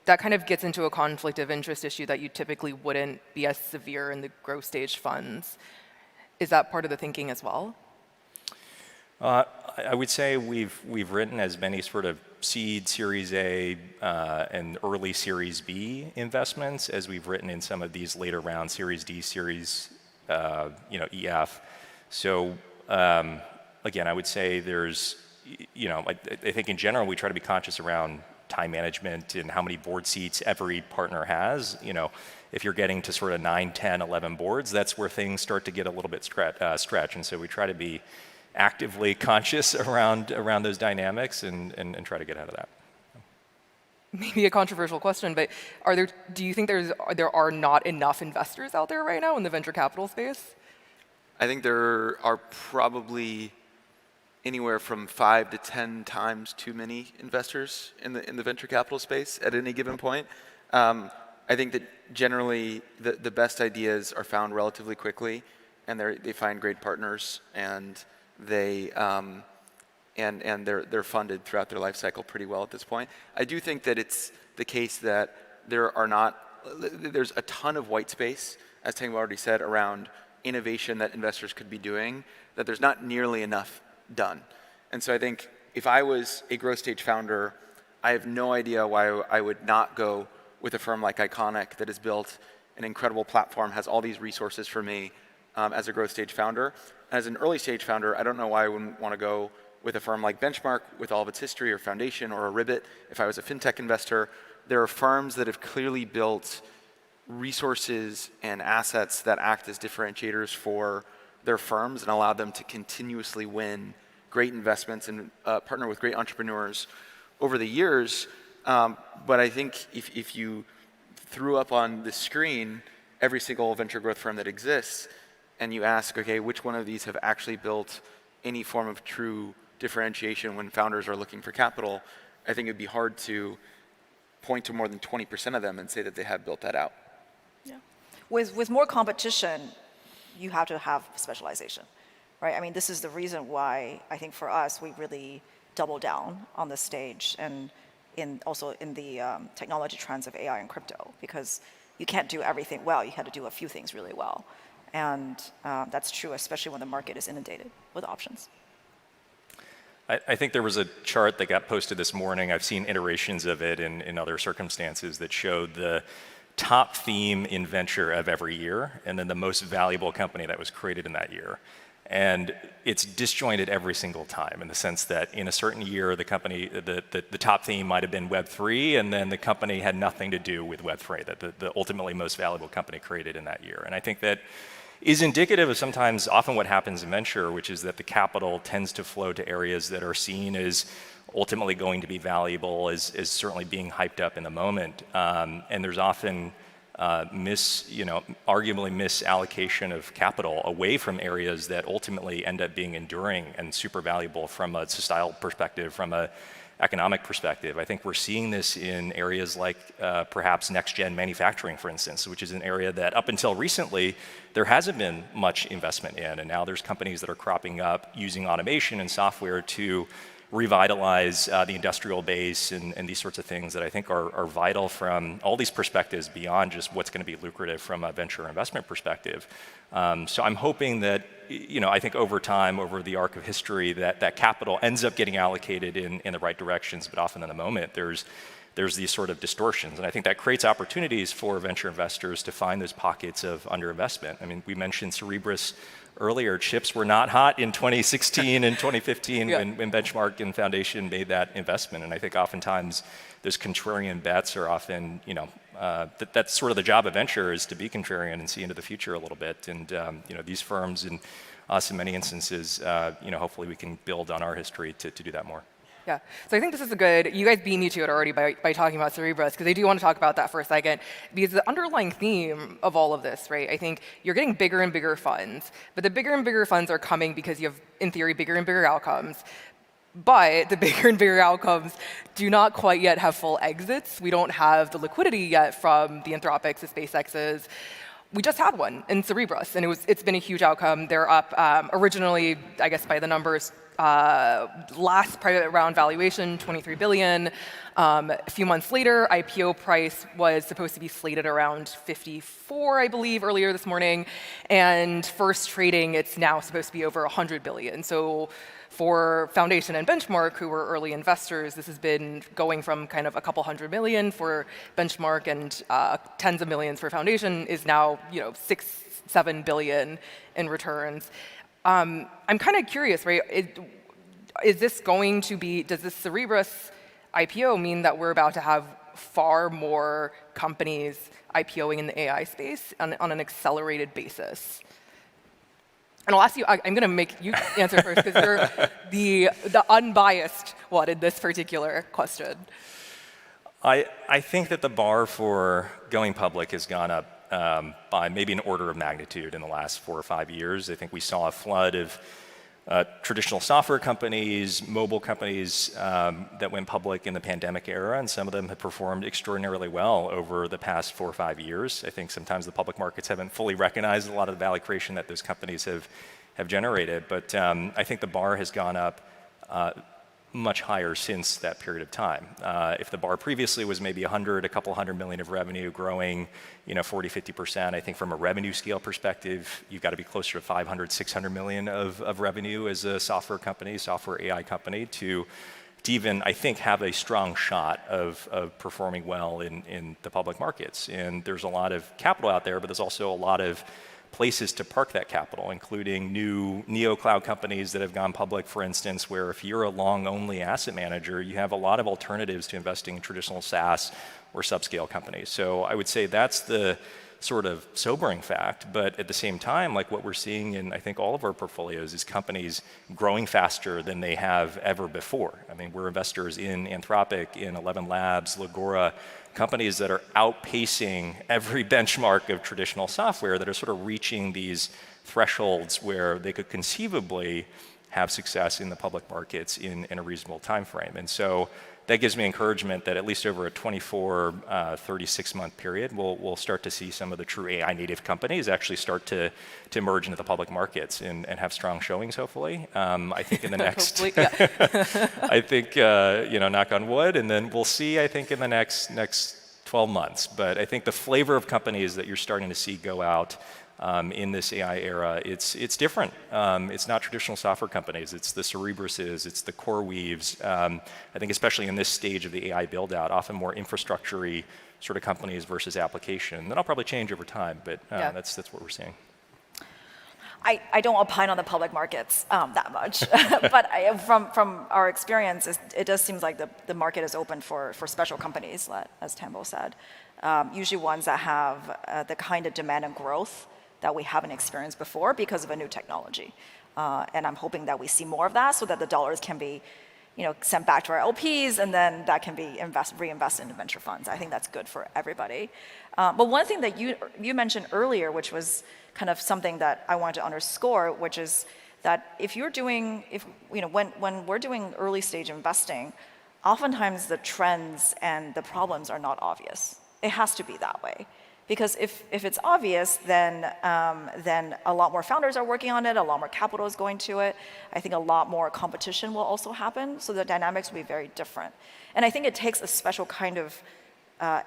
Speaker 19: That kind of gets into a conflict of interest issue that you typically wouldn't be as severe in the growth stage funds. Is that part of the thinking as well?
Speaker 20: I would say we've written as many sort of seed, Series A, and early Series B investments as we've written in some of these later round Series D, Series EF. So again, I would say there's, I think in general we try to be conscious around time management and how many board seats every partner has. If you're getting to sort of 9, 10, 11 boards, that's where things start to get a little bit stretch. And so we try to be actively conscious around those dynamics and try to get out of that.
Speaker 19: Maybe a controversial question, but do you think there are not enough investors out there right now in the venture capital space?
Speaker 1: I think there are probably anywhere from 5 to 10 times too many investors in the venture capital space at any given point. I think that generally the best ideas are found relatively quickly, and they find great partners, and they're funded throughout their life cycle pretty well at this point. I do think that it's the case that there's a ton of white space, as Tango already said, around innovation that investors could be doing, that there's not nearly enough done. And so I think if I was a growth stage founder, I have no idea why I would not go with a firm like Iconic that has built an incredible platform, has all these resources for me as a growth stage founder. As an early stage founder, I don't know why I wouldn't want to go with a firm like Benchmark with all of its history, or Foundation, or a Ribbit if I was a fintech investor. There are firms that have clearly built resources and assets that act as differentiators for their firms and allow them to continuously win great investments and partner with great entrepreneurs over the years. But I think if you threw up on the screen every single venture growth firm that exists, and you ask, okay, which one of these have actually built any form of true differentiation when founders are looking for capital, I think it'd be hard to point to more than 20% of them and say that they have built that out.
Speaker 21: Yeah. With more competition, you have to have specialization, right? I mean, this is the reason why I think for us, we really double down on this stage and also in the technology trends of AI and crypto, because you can't do everything well. You have to do a few things really well. And that's true, especially when the market is inundated with options.
Speaker 20: I think there was a chart that got posted this morning. I've seen iterations of it in other circumstances that showed the top theme in venture of every year, and then the most valuable company that was created in that year. And it's disjointed every single time in the sense that in a certain year, the company, the top theme might have been Web3, and then the company had nothing to do with Web3, that the ultimately most valuable company created in that year. And I think that is indicative of sometimes often what happens in venture, which is that the capital tends to flow to areas that are seen as ultimately going to be valuable, as certainly being hyped up in the moment. And there's often arguably misallocation of capital away from areas that ultimately end up being enduring and super valuable from a societal perspective, from a economic perspective. I think we're seeing this in areas like perhaps next-gen manufacturing, for instance, which is an area that up until recently, there hasn't been much investment in. And now there's companies that are cropping up using automation and software to revitalize the industrial base and these sorts of things that I think are vital from all these perspectives beyond just what's going to be lucrative from a venture investment perspective. So I'm hoping that, I think over time, over the arc of history, that capital ends up getting allocated in the right directions, but often in the moment, there's these sort of distortions. And I think that creates opportunities for venture investors to find those pockets of underinvestment. I mean, we mentioned Cerebras earlier. Chips were not hot in 2016 and 2015 when Benchmark and Foundation made that investment. And I think oftentimes those contrarian bets are often, that's sort of the job of venture, is to be contrarian and see into the future a little bit. And these firms and us in many instances, hopefully we can build on our history to do that more.
Speaker 19: Yeah, so I think this is you guys beat me to it already by talking about Cerebras, because I do want to talk about that for a second, because the underlying theme of all of this, right, I think you're getting bigger and bigger funds, but the bigger and bigger funds are coming because you have, in theory, bigger and bigger outcomes. But the bigger and bigger outcomes do not quite yet have full exits. We don't have the liquidity yet from the Anthropics, the SpaceXs. We just had one in Cerebras, and it's been a huge outcome. They're up originally, I guess by the numbers, last private round valuation, $23 billion. A few months later, IPO price was supposed to be slated around 54, I believe, earlier this morning. And first trading, it's now supposed to be over 100 billion. So for Foundation and Benchmark, who were early investors, this has been going from kind of a couple $100 million for Benchmark and tens of millions for Foundation, is now 6-7 billion in returns. I'm kind of curious, right? Is this going to be, does this Cerebras IPO mean that we're about to have far more companies IPOing in the AI space on an accelerated basis? And I'll ask you, I'm going to make you answer first, because you're the unbiased one in this particular question.
Speaker 20: I think that the bar for going public has gone up by maybe an order of magnitude in the last 4 or 5 years. I think we saw a flood of traditional software companies, mobile companies that went public in the pandemic era, and some of them have performed extraordinarily well over the past 4 or 5 years. I think sometimes the public markets haven't fully recognized a lot of the value creation that those companies have generated, but I think the bar has gone up much higher since that period of time. If the bar previously was maybe a couple $100 million of revenue growing, 40, 50%, I think from a revenue scale perspective, you've got to be closer to 500, 600 million of revenue as a software company, software AI company to even, I think, have a strong shot of performing well in the public markets. And there's a lot of capital out there, but there's also a lot of places to park that capital, including new neo-cloud companies that have gone public, for instance, where if you're a long-only asset manager, you have a lot of alternatives to investing in traditional SaaS or subscale companies. So I would say that's the sort of sobering fact, but at the same time, like what we're seeing in, I think, all of our portfolios is companies growing faster than they have ever before. I mean, we're investors in Anthropic, in 11 Labs, Legora, companies that are outpacing every benchmark of traditional software, that are sort of reaching these thresholds where they could conceivably have success in the public markets in a reasonable time frame. And so that gives me encouragement that at least over a 24, 36-month period, we'll start to see some of the true AI native companies actually start to emerge into the public markets and have strong showings, hopefully. I think in the next, I think, knock on wood, and then we'll see, I think, in the next 12 months. But I think the flavor of companies that you're starting to see go out in this AI era, it's different. It's not traditional software companies. It's the Cerebruses, it's the CoreWeaves. I think especially in this stage of the AI build-out, often more infrastructure-y sort of companies versus application. That'll probably change over time, but that's what we're seeing.
Speaker 21: I don't opine on the public markets that much, but from our experience, it does seem like the market is open for special companies, as Tambo said. Usually ones that have the kind of demand and growth that we haven't experienced before because of a new technology. And I'm hoping that we see more of that so that the dollars can be sent back to our LPs, and then that can be reinvested into venture funds. I think that's good for everybody. But one thing that you mentioned earlier, which was kind of something that I wanted to underscore, which is that when we're doing early stage investing, oftentimes the trends and the problems are not obvious. It has to be that way. Because if it's obvious, then a lot more founders are working on it, a lot more capital is going to it. I think a lot more competition will also happen, so the dynamics will be very different. And I think it takes a special kind of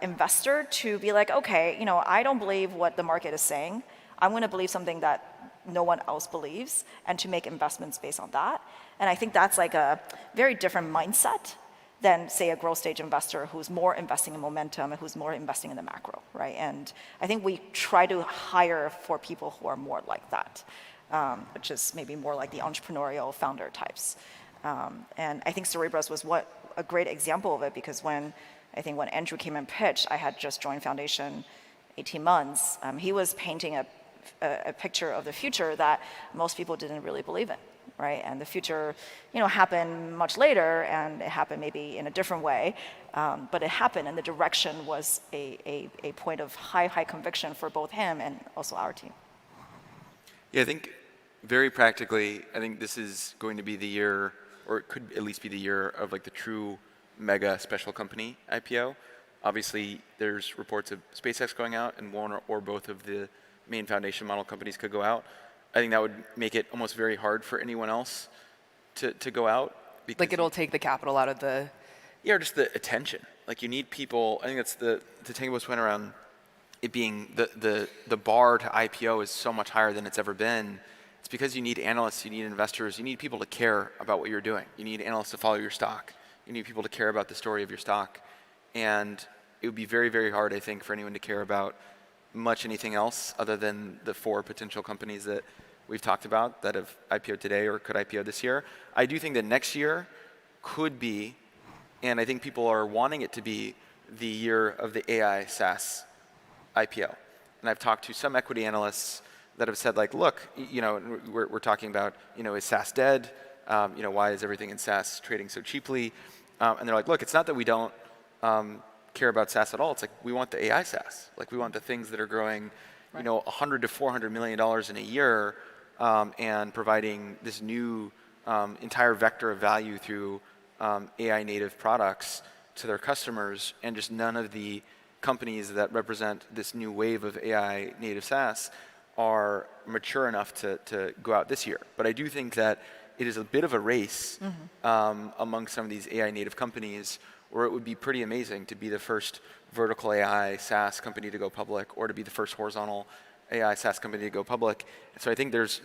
Speaker 21: investor to be like, okay, I don't believe what the market is saying. I'm going to believe something that no one else believes, and to make investments based on that. And I think that's like a very different mindset than, say, a growth stage investor who's more investing in momentum and who's more investing in the macro, right? And I think we try to hire for people who are more like that, which is maybe more like the entrepreneurial founder types. And I think Cerebras was a great example of it, because when Andrew came and pitched, I had just joined Foundation 18 months. He was painting a picture of the future that most people didn't really believe in. Right? And the future, happened much later, and it happened maybe in a different way, but it happened, and the direction was a point of high conviction for both him and also our team.
Speaker 1: Yeah, I think very practically, I think this is going to be the year, or it could at least be the year of like the true mega special company IPO. Obviously, there's reports of SpaceX going out, and one or both of the main foundation model companies could go out. I think that would make it almost very hard for anyone else to go out.
Speaker 19: Like it'll take the capital out of the...
Speaker 1: Yeah, or just the attention. Like you need people, I think that's the Tango's point around it being the bar to IPO is so much higher than it's ever been. It's because you need analysts, you need investors, you need people to care about what you're doing. You need analysts to follow your stock. You need people to care about the story of your stock. And it would be very, very hard, I think, for anyone to care about much anything else other than the 4 potential companies that we've talked about that have IPO'd today or could IPO this year. I do think that next year could be, and I think people are wanting it to be, the year of the AI SaaS IPO. And I've talked to some equity analysts that have said, like, look, we're talking about, is SaaS dead? Why is everything in SaaS trading so cheaply? And they're like, look, it's not that we don't care about SaaS at all. It's like we want the AI SaaS. Like we want the things that are growing, $100 to $400 million in a year, and providing this new entire vector of value through AI native products to their customers, and just none of the companies that represent this new wave of AI native SaaS are mature enough to go out this year. But I do think that it is a bit of a race among some of these AI native companies, where it would be pretty amazing to be the first vertical AI SaaS company to go public, or to be the first horizontal AI SaaS company to go public. So I think there's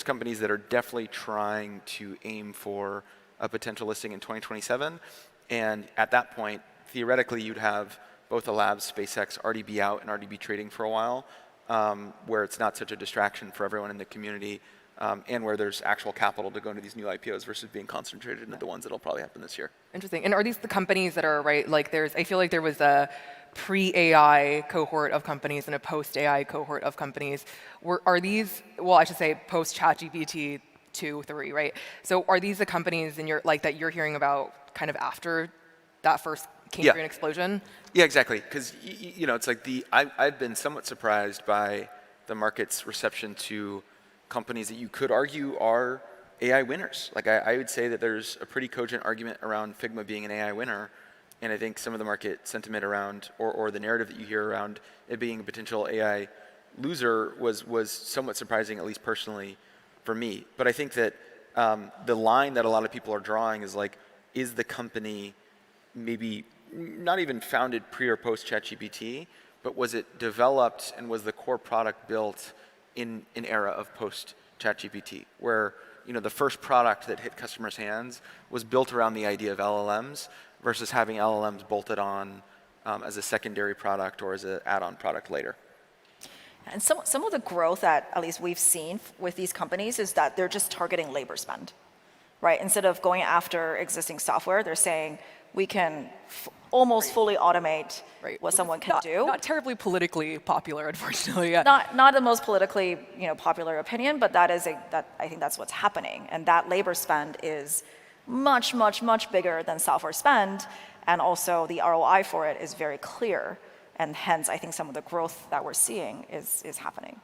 Speaker 1: companies that are definitely trying to aim for a potential listing in 2027, and at that point, theoretically, you'd have both the labs, SpaceX, already be out and already be trading for a while, where it's not such a distraction for everyone in the community, and where there's actual capital to go into these new IPOs versus being concentrated into the ones that'll probably happen this year.
Speaker 19: Interesting. And are these the companies that are, right, like I feel like there was a pre-AI cohort of companies and a post-AI cohort of companies. Are these, well, I should say post-ChatGPT 2, 3, right? So are these the companies that you're hearing about kind of after that first Cambrian explosion?
Speaker 1: Yeah, exactly. Because it's like I've been somewhat surprised by the market's reception to companies that you could argue are AI winners. Like I would say that there's a pretty cogent argument around Figma being an AI winner, and I think some of the market sentiment around, or the narrative that you hear around it being a potential AI loser was somewhat surprising, at least personally for me. But I think that the line that a lot of people are drawing is like, is the company maybe not even founded pre or post ChatGPT, but was it developed and was the core product built in an era of post ChatGPT, where the first product that hit customers' hands was built around the idea of LLMs versus having LLMs bolted on as a secondary product or as an add-on product later.
Speaker 21: And some of the growth that at least we've seen with these companies is that they're just targeting labor spend, right? Instead of going after existing software, they're saying we can almost fully automate what someone can do.
Speaker 19: Not terribly politically popular, unfortunately. Yeah.
Speaker 21: Not the most politically popular opinion, but I think that's what's happening. And that labor spend is much, much, much bigger than software spend, and also the ROI for it is very clear. And hence, I think some of the growth that we're seeing is happening.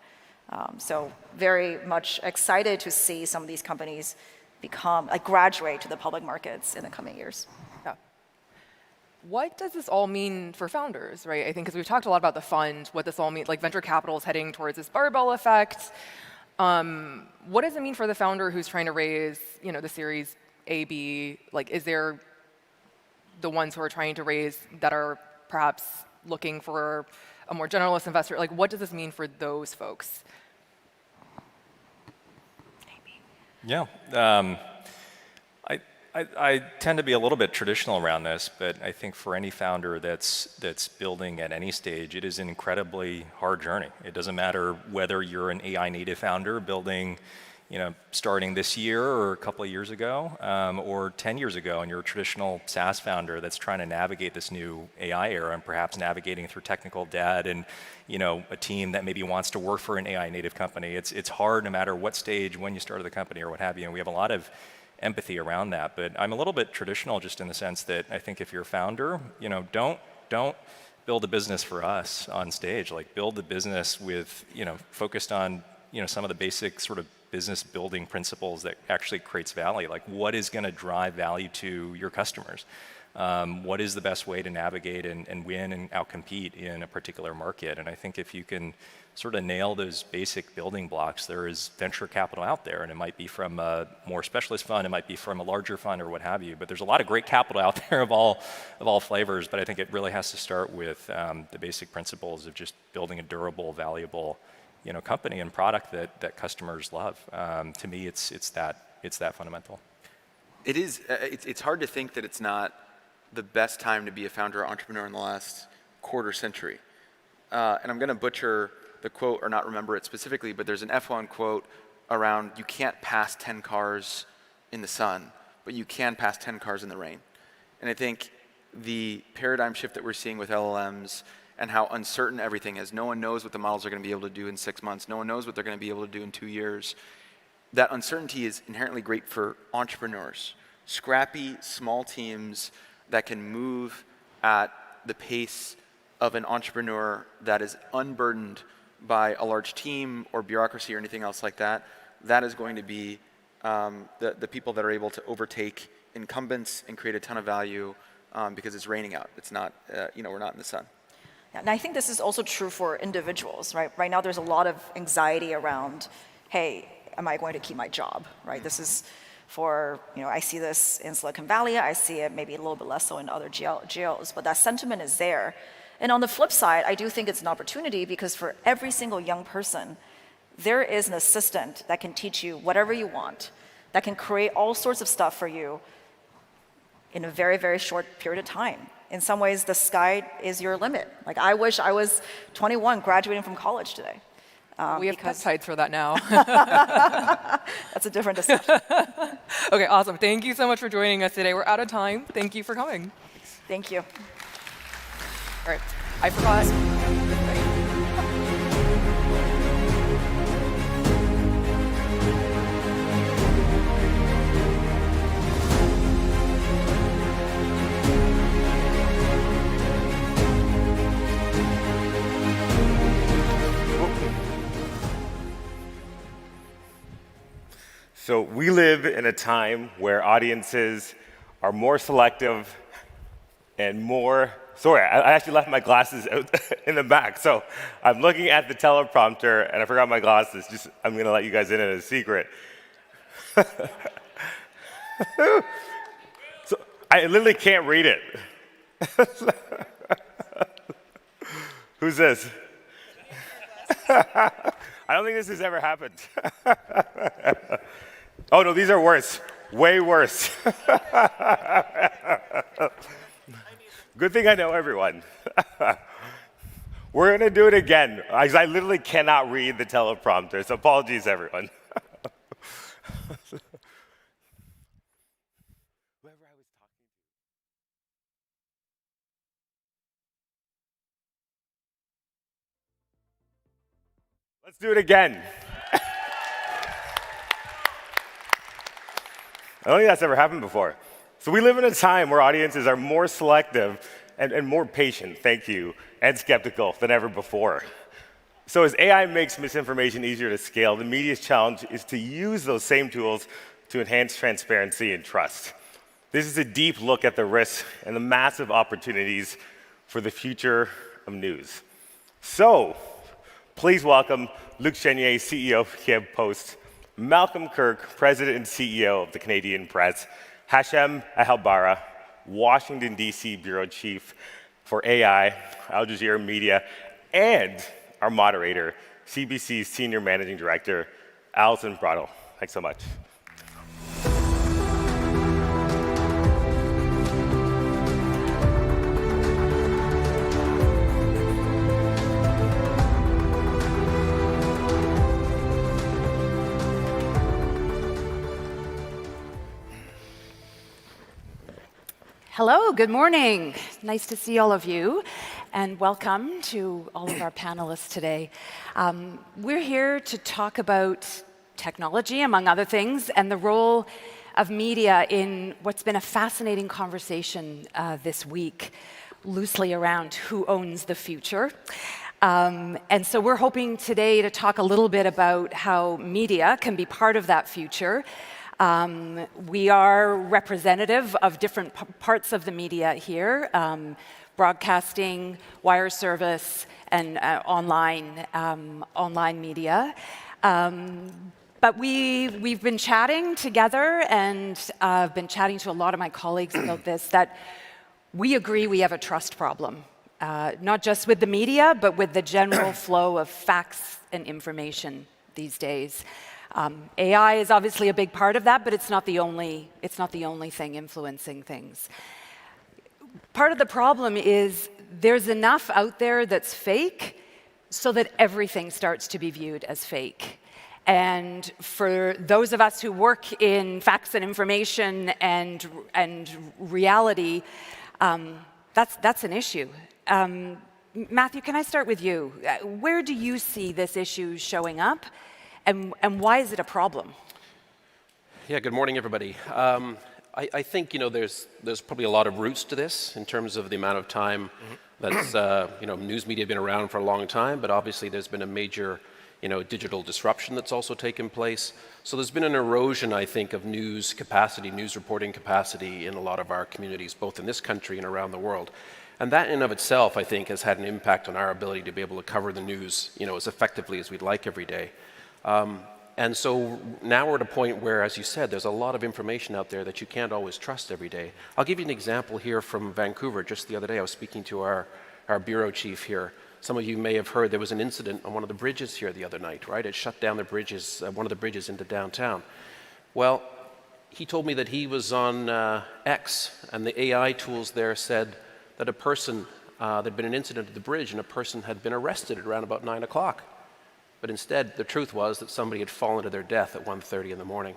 Speaker 21: So very much excited to see some of these companies graduate to the public markets in the coming years.
Speaker 19: Yeah. What does this all mean for founders, right? I think because we've talked a lot about the fund, what this all means, like venture capital is heading towards this barbell effect. What does it mean for the founder who's trying to raise, the Series A, B? Like, is there the ones who are trying to raise that are perhaps looking for a more generalist investor? Like, what does this mean for those folks?
Speaker 20: Yeah. I tend to be a little bit traditional around this, but I think for any founder that's building at any stage, it is an incredibly hard journey. It doesn't matter whether you're an AI native founder building, starting this year or a couple of years ago, or 10 years ago, and you're a traditional SaaS founder that's trying to navigate this new AI era and perhaps navigating through technical debt and a team that maybe wants to work for an AI native company. It's hard no matter what stage, when you started the company or what have you, and we have a lot of empathy around that. But I'm a little bit traditional just in the sense that I think if you're a founder, don't build a business for us on stage. Like, build the business with, focused on, some of the basic sort of business building principles that actually creates value. Like, what is going to drive value to your customers? What is the best way to navigate and win and outcompete in a particular market? And I think if you can sort of nail those basic building blocks, there is venture capital out there, and it might be from a more specialist fund, it might be from a larger fund or what have you, but there's a lot of great capital out there of all flavors. But I think it really has to start with the basic principles of just building a durable, valuable company and product that customers love. To me, it's that fundamental.
Speaker 1: It is. It's hard to think that it's not the best time to be a founder or entrepreneur in the last quarter century. And I'm going to butcher the quote or not remember it specifically, but there's an F1 quote around, you can't pass 10 cars in the sun, but you can pass 10 cars in the rain. And I think the paradigm shift that we're seeing with LLMs and how uncertain everything is, no one knows what the models are going to be able to do in 6 months, no one knows what they're going to be able to do in 2 years. That uncertainty is inherently great for entrepreneurs, scrappy, small teams that can move at the pace of an entrepreneur that is unburdened by a large team or bureaucracy or anything else like that. That is going to be the people that are able to overtake incumbents and create a ton of value because it's raining out. It's not, we're not in the sun.
Speaker 21: Yeah, and I think this is also true for individuals, right? Right now there's a lot of anxiety around, hey, am I going to keep my job, right? This is for, I see this in Silicon Valley, I see it maybe a little bit less so in other geos, but that sentiment is there. And on the flip side, I do think it's an opportunity because for every single young person, there is an assistant that can teach you whatever you want, that can create all sorts of stuff for you in a very, very short period of time. In some ways, the sky is your limit. Like, I wish I was 21 graduating from college today.
Speaker 19: We have peptides for that now.
Speaker 21: That's a different discussion.
Speaker 19: Okay, awesome. Thank you so much for joining us today. We're out of time. Thank you for coming.
Speaker 21: Thank you.
Speaker 19: All right, I forgot.
Speaker 8: So we live in a time where audiences are more selective and more, sorry, I actually left my glasses out in the back. So I'm looking at the teleprompter and I forgot my glasses. I'm gonna let you guys in on a secret. So I literally can't read it. Who's this? I don't think this has ever happened. Oh no, these are worse, way worse. Good thing I know everyone. We're gonna do it again, because I literally cannot read the teleprompter, so apologies everyone. Let's do it again. I don't think that's ever happened before. So we live in a time where audiences are more selective and more patient, thank you, and skeptical than ever before. So as AI makes misinformation easier to scale, the media's challenge is to use those same tools to enhance transparency and trust. This is a deep look at the risks and the massive opportunities for the future of news. So please welcome Luc Chenier, CEO of Kiev Post, Malcolm Kirk, President and CEO of the Canadian Press, Hashem Ahelbara, Washington, D.C. Bureau Chief for AI, Al Jazeera Media, and our moderator, CBC's Senior Managing Director, Alison Brotto. Thanks so much.
Speaker 2: Hello, good morning. Nice to see all of you, and welcome to all of our panelists today. We're here to talk about technology, among other things, and the role of media in what's been a fascinating conversation this week, loosely around who owns the future. And so we're hoping today to talk a little bit about how media can be part of that future. We are representative of different parts of the media here, broadcasting, wire service, and online media. But we've been chatting together, and I've been chatting to a lot of my colleagues about this, that we agree we have a trust problem, not just with the media, but with the general flow of facts and information these days. AI is obviously a big part of that, but it's not the only thing influencing things. Part of the problem is there's enough out there that's fake so that everything starts to be viewed as fake. And for those of us who work in facts and information and reality, that's an issue. Matthew, can I start with you? Where do you see this issue showing up? And why is it a problem?
Speaker 22: Yeah, good morning, everybody. I think there's probably a lot of roots to this in terms of the amount of time that's news media have been around for a long time, but obviously there's been a major digital disruption that's also taken place. So there's been an erosion, I think, of news capacity, news reporting capacity in a lot of our communities, both in this country and around the world. And that in and of itself, I think, has had an impact on our ability to be able to cover the news as effectively as we'd like every day. And so now we're at a point where, as you said, there's a lot of information out there that you can't always trust every day. I'll give you an example here from Vancouver. Just the other day, I was speaking to our bureau chief here. Some of you may have heard there was an incident on one of the bridges here the other night, right? It shut down the bridges, one of the bridges into downtown. Well, he told me that he was on X, and the AI tools there said that a person, there'd been an incident at the bridge, and a person had been arrested at around about 9 o'clock. But instead, the truth was that somebody had fallen to their death at 1:30 in the morning.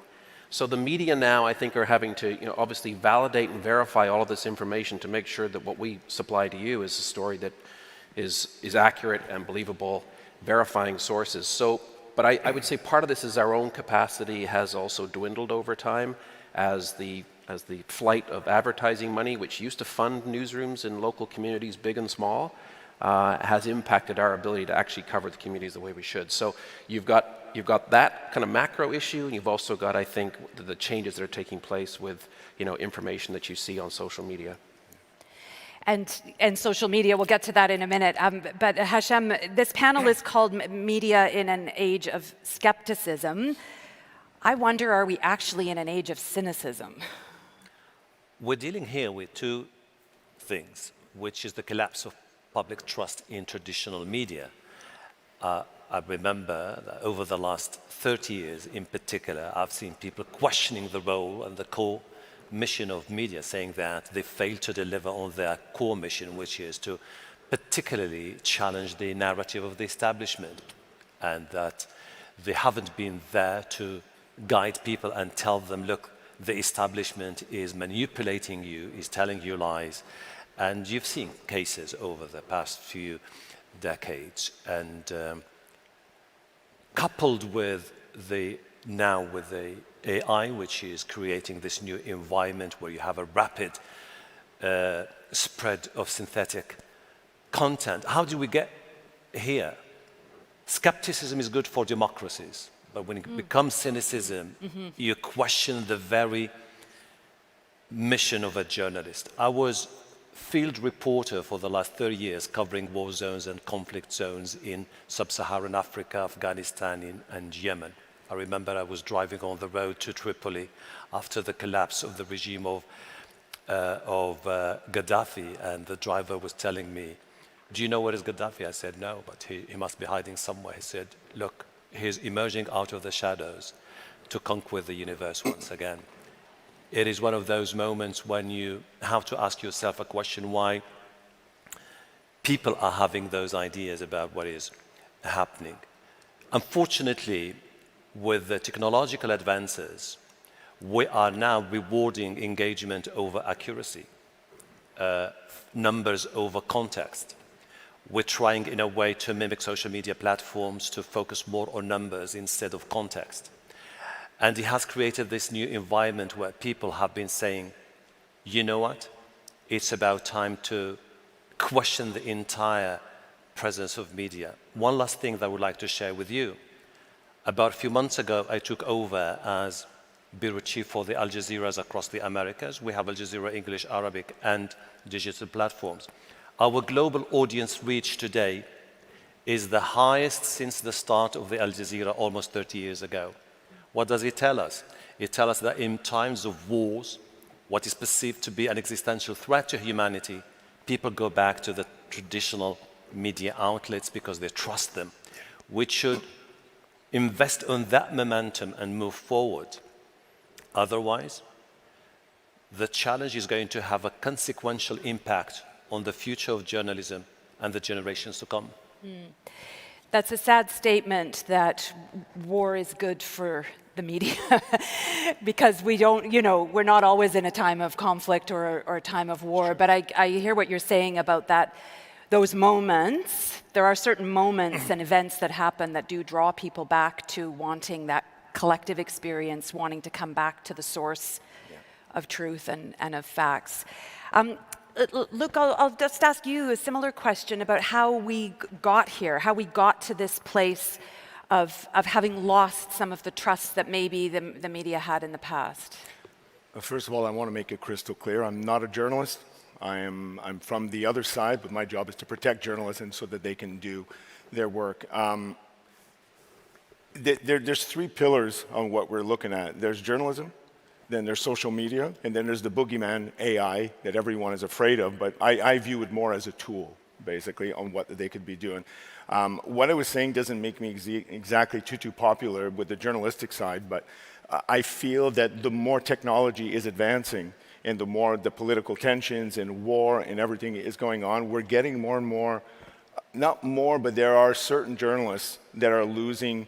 Speaker 22: So the media now, I think, are having to obviously validate and verify all of this information to make sure that what we supply to you is a story that is accurate and believable, verifying sources. So, but I would say part of this is our own capacity has also dwindled over time as the flight of advertising money, which used to fund newsrooms in local communities, big and small, has impacted our ability to actually cover the communities the way we should. So you've got you've got that kind of macro issue, and you've also got, I think, the changes that are taking place with information that you see on social media.
Speaker 2: And social media, we'll get to that in a minute. But Hashem, this panel is called Media in an Age of Skepticism. I wonder, are we actually in an age of cynicism?
Speaker 3: We're dealing here with two things, which is the collapse of public trust in traditional media. I remember that over the last 30 years in particular, I've seen people questioning the role and the core mission of media, saying that they failed to deliver on their core mission, which is to particularly challenge the narrative of the establishment, and that they haven't been there to guide people and tell them, look, the establishment is manipulating you, is telling you lies. And you've seen cases over the past few decades, and coupled with the AI, which is creating this new environment where you have a rapid spread of synthetic content. How do we get here? Skepticism is good for democracies, but when it becomes cynicism, you question the very mission of a journalist. I was field reporter for the last 30 years, covering war zones and conflict zones in sub-Saharan Africa, Afghanistan, and Yemen. I remember I was driving on the road to Tripoli after the collapse of the regime of Gaddafi, and the driver was telling me, do you know where is Gaddafi? I said, no, but he must be hiding somewhere. He said, look, he's emerging out of the shadows to conquer the universe once again. It is one of those moments when you have to ask yourself a question, why people are having those ideas about what is happening. Unfortunately, with the technological advances, we are now rewarding engagement over accuracy, numbers over context. We're trying in a way to mimic social media platforms to focus more on numbers instead of context. And it has created this new environment where people have been saying, you know what? It's about time to question the entire presence of media. One last thing that I would like to share with you. About a few months ago, I took over as bureau chief for the Al Jazeera's across the Americas. We have Al Jazeera English, Arabic, and digital platforms. Our global audience reach today is the highest since the start of the Al Jazeera almost 30 years ago. What does it tell us? It tells us that in times of wars, what is perceived to be an existential threat to humanity, people go back to the traditional media outlets because they trust them. We should invest on that momentum and move forward. Otherwise, the challenge is going to have a consequential impact on the future of journalism and the generations to come.
Speaker 2: That's a sad statement that war is good for the media because we don't, we're not always in a time of conflict or a time of war. But I hear what you're saying about that. Those moments, there are certain moments and events that happen that do draw people back to wanting that collective experience, wanting to come back to the source of truth and of facts. Luke, I'll just ask you a similar question about how we got here, how we got to this place of having lost some of the trust that maybe the media had in the past.
Speaker 6: First of all, I want to make it crystal clear. I'm not a journalist. I'm from the other side, but my job is to protect journalists so that they can do their work. There's three pillars on what we're looking at. There's journalism, then there's social media, and then there's the boogeyman AI that everyone is afraid of, but I view it more as a tool, basically, on what they could be doing. What I was saying doesn't make me exactly too popular with the journalistic side, but I feel that the more technology is advancing, and the more the political tensions and war and everything is going on, we're getting more and more, not more, but there are certain journalists that are losing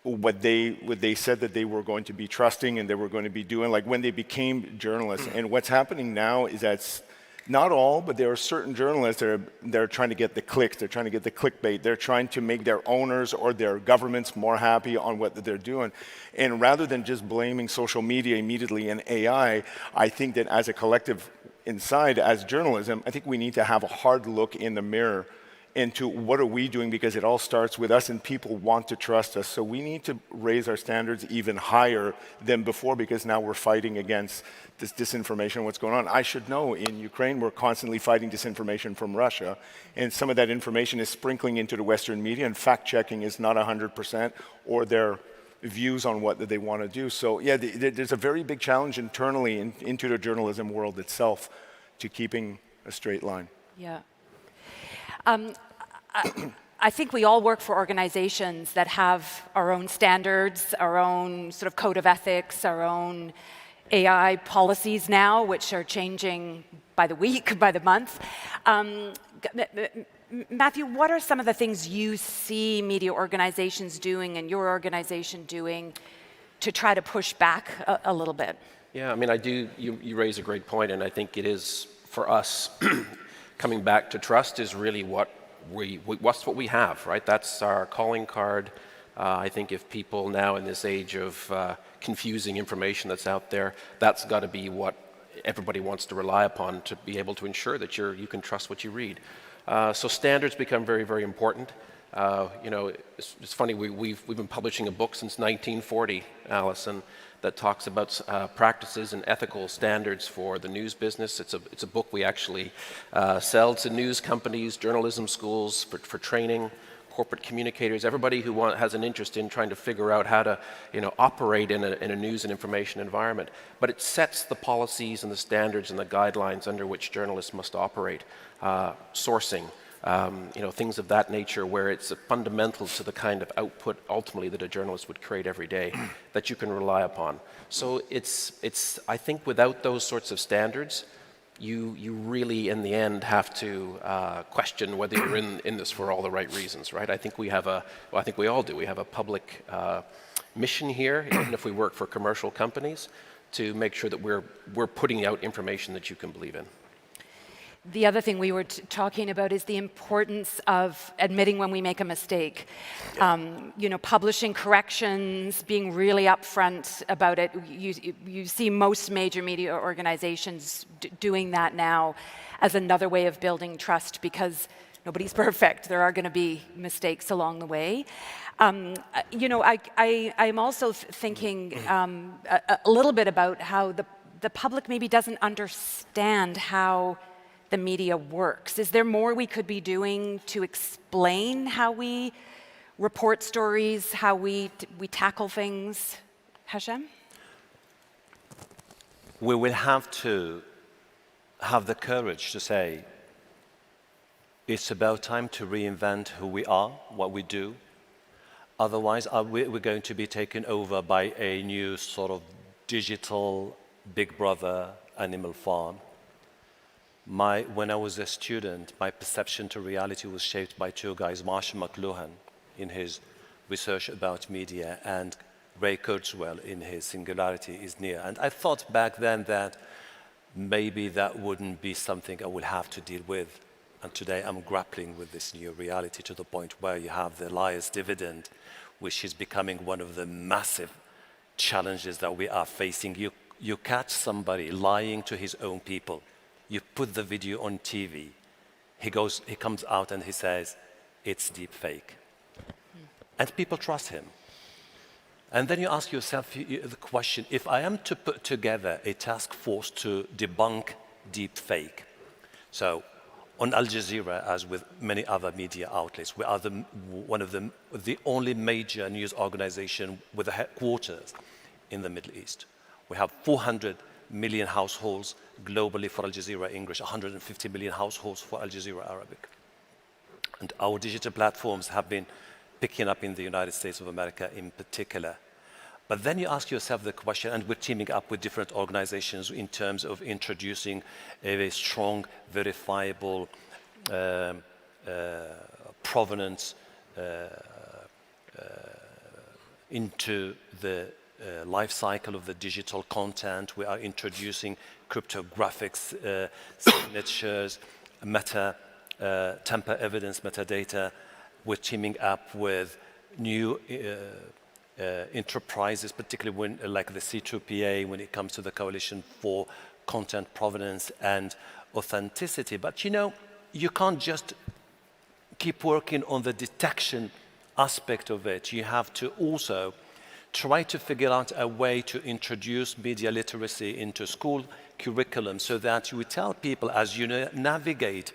Speaker 6: what they said that they were going to be trusting and they were going to be doing, like when they became journalists. And what's happening now is that not all, but there are certain journalists that are trying to get the clicks, they're trying to get the clickbait, they're trying to make their owners or their governments more happy on what they're doing. And rather than just blaming social media immediately and AI, I think that as a collective inside, as journalism, I think we need to have a hard look in the mirror into what are we doing, because it all starts with us and people want to trust us. So we need to raise our standards even higher than before, because now we're fighting against this disinformation, what's going on. I should know, in Ukraine, we're constantly fighting disinformation from Russia, and some of that information is sprinkling into the Western media, and fact-checking is not 100%, or their views on what they want to do. So yeah, there's a very big challenge internally into the journalism world itself to keeping a straight line.
Speaker 2: Yeah. I think we all work for organizations that have our own standards, our own sort of code of ethics, our own AI policies now, which are changing by the week, by the month. Matthew, what are some of the things you see media organizations doing and your organization doing to try to push back a little bit?
Speaker 22: Yeah, I mean, you raise a great point, and I think it is, for us, coming back to trust is really what we have, right? That's our calling card. I think if people now in this age of confusing information that's out there, that's got to be what everybody wants to rely upon to be able to ensure that you can trust what you read. So standards become very, very important. You know, it's funny, we've been publishing a book since 1940, Alison, that talks about practices and ethical standards for the news business. It's a book we actually sell to news companies, journalism schools for training, corporate communicators, everybody who has an interest in trying to figure out how to operate in a news and information environment. But it sets the policies and the standards and the guidelines under which journalists must operate, sourcing, things of that nature, where it's fundamental to the kind of output ultimately that a journalist would create every day that you can rely upon. So it's I think without those sorts of standards, you really in the end have to question whether you're in this for all the right reasons, right? I think I think we all do. We have a public mission here, even if we work for commercial companies, to make sure that we're putting out information that you can believe in.
Speaker 2: The other thing we were talking about is the importance of admitting when we make a mistake. Publishing corrections, being really upfront about it. You see most major media organizations doing that now as another way of building trust, because nobody's perfect. There are going to be mistakes along the way. I'm also thinking a little bit about how the public maybe doesn't understand how the media works. Is there more we could be doing to explain how we report stories, how we tackle things? Hashem?
Speaker 3: We will have to have the courage to say, it's about time to reinvent who we are, what we do. Otherwise, we're going to be taken over by a new sort of digital Big Brother Animal Farm. When I was a student, my perception to reality was shaped by two guys, Marshall McLuhan in his research about media and Ray Kurzweil in his Singularity is Near. And I thought back then that maybe that wouldn't be something I would have to deal with. And today I'm grappling with this new reality to the point where you have the liar's dividend, which is becoming one of the massive challenges that we are facing. You catch somebody lying to his own people. You put the video on TV, he comes out and he says, it's deep fake. And people trust him. And then you ask yourself the question, if I am to put together a task force to debunk deep fake, so on Al Jazeera, as with many other media outlets, we are one of the only major news organization with a headquarters in the Middle East. We have 400 million households globally for Al Jazeera English, 150 million households for Al Jazeera Arabic. And our digital platforms have been picking up in the United States of America in particular. But then you ask yourself the question, and we're teaming up with different organizations in terms of introducing a strong, verifiable provenance into the life cycle of the digital content. We are introducing cryptographics, signatures, tamper evidence, metadata. We're teaming up with new enterprises, particularly like the C2PA, when it comes to the Coalition for Content Provenance and Authenticity. But you can't just keep working on the detection aspect of it. You have to also try to figure out a way to introduce media literacy into school curriculum so that you would tell people as you navigate.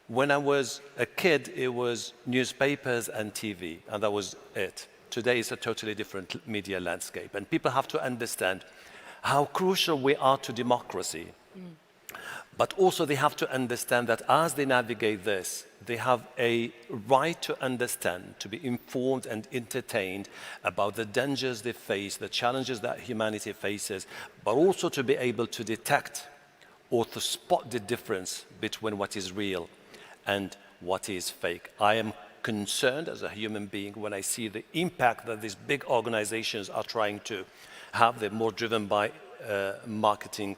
Speaker 3: When I was a kid, it was newspapers and TV, and that was it. Today is a totally different media landscape, and people have to understand how crucial we are to democracy. But also they have to understand that as they navigate this, they have a right to understand, to be informed and entertained about the dangers they face, the challenges that humanity faces, but also to be able to detect or to spot the difference between what is real and what is fake. I am concerned as a human being when I see the impact that these big organizations are trying to have. They're more driven by marketing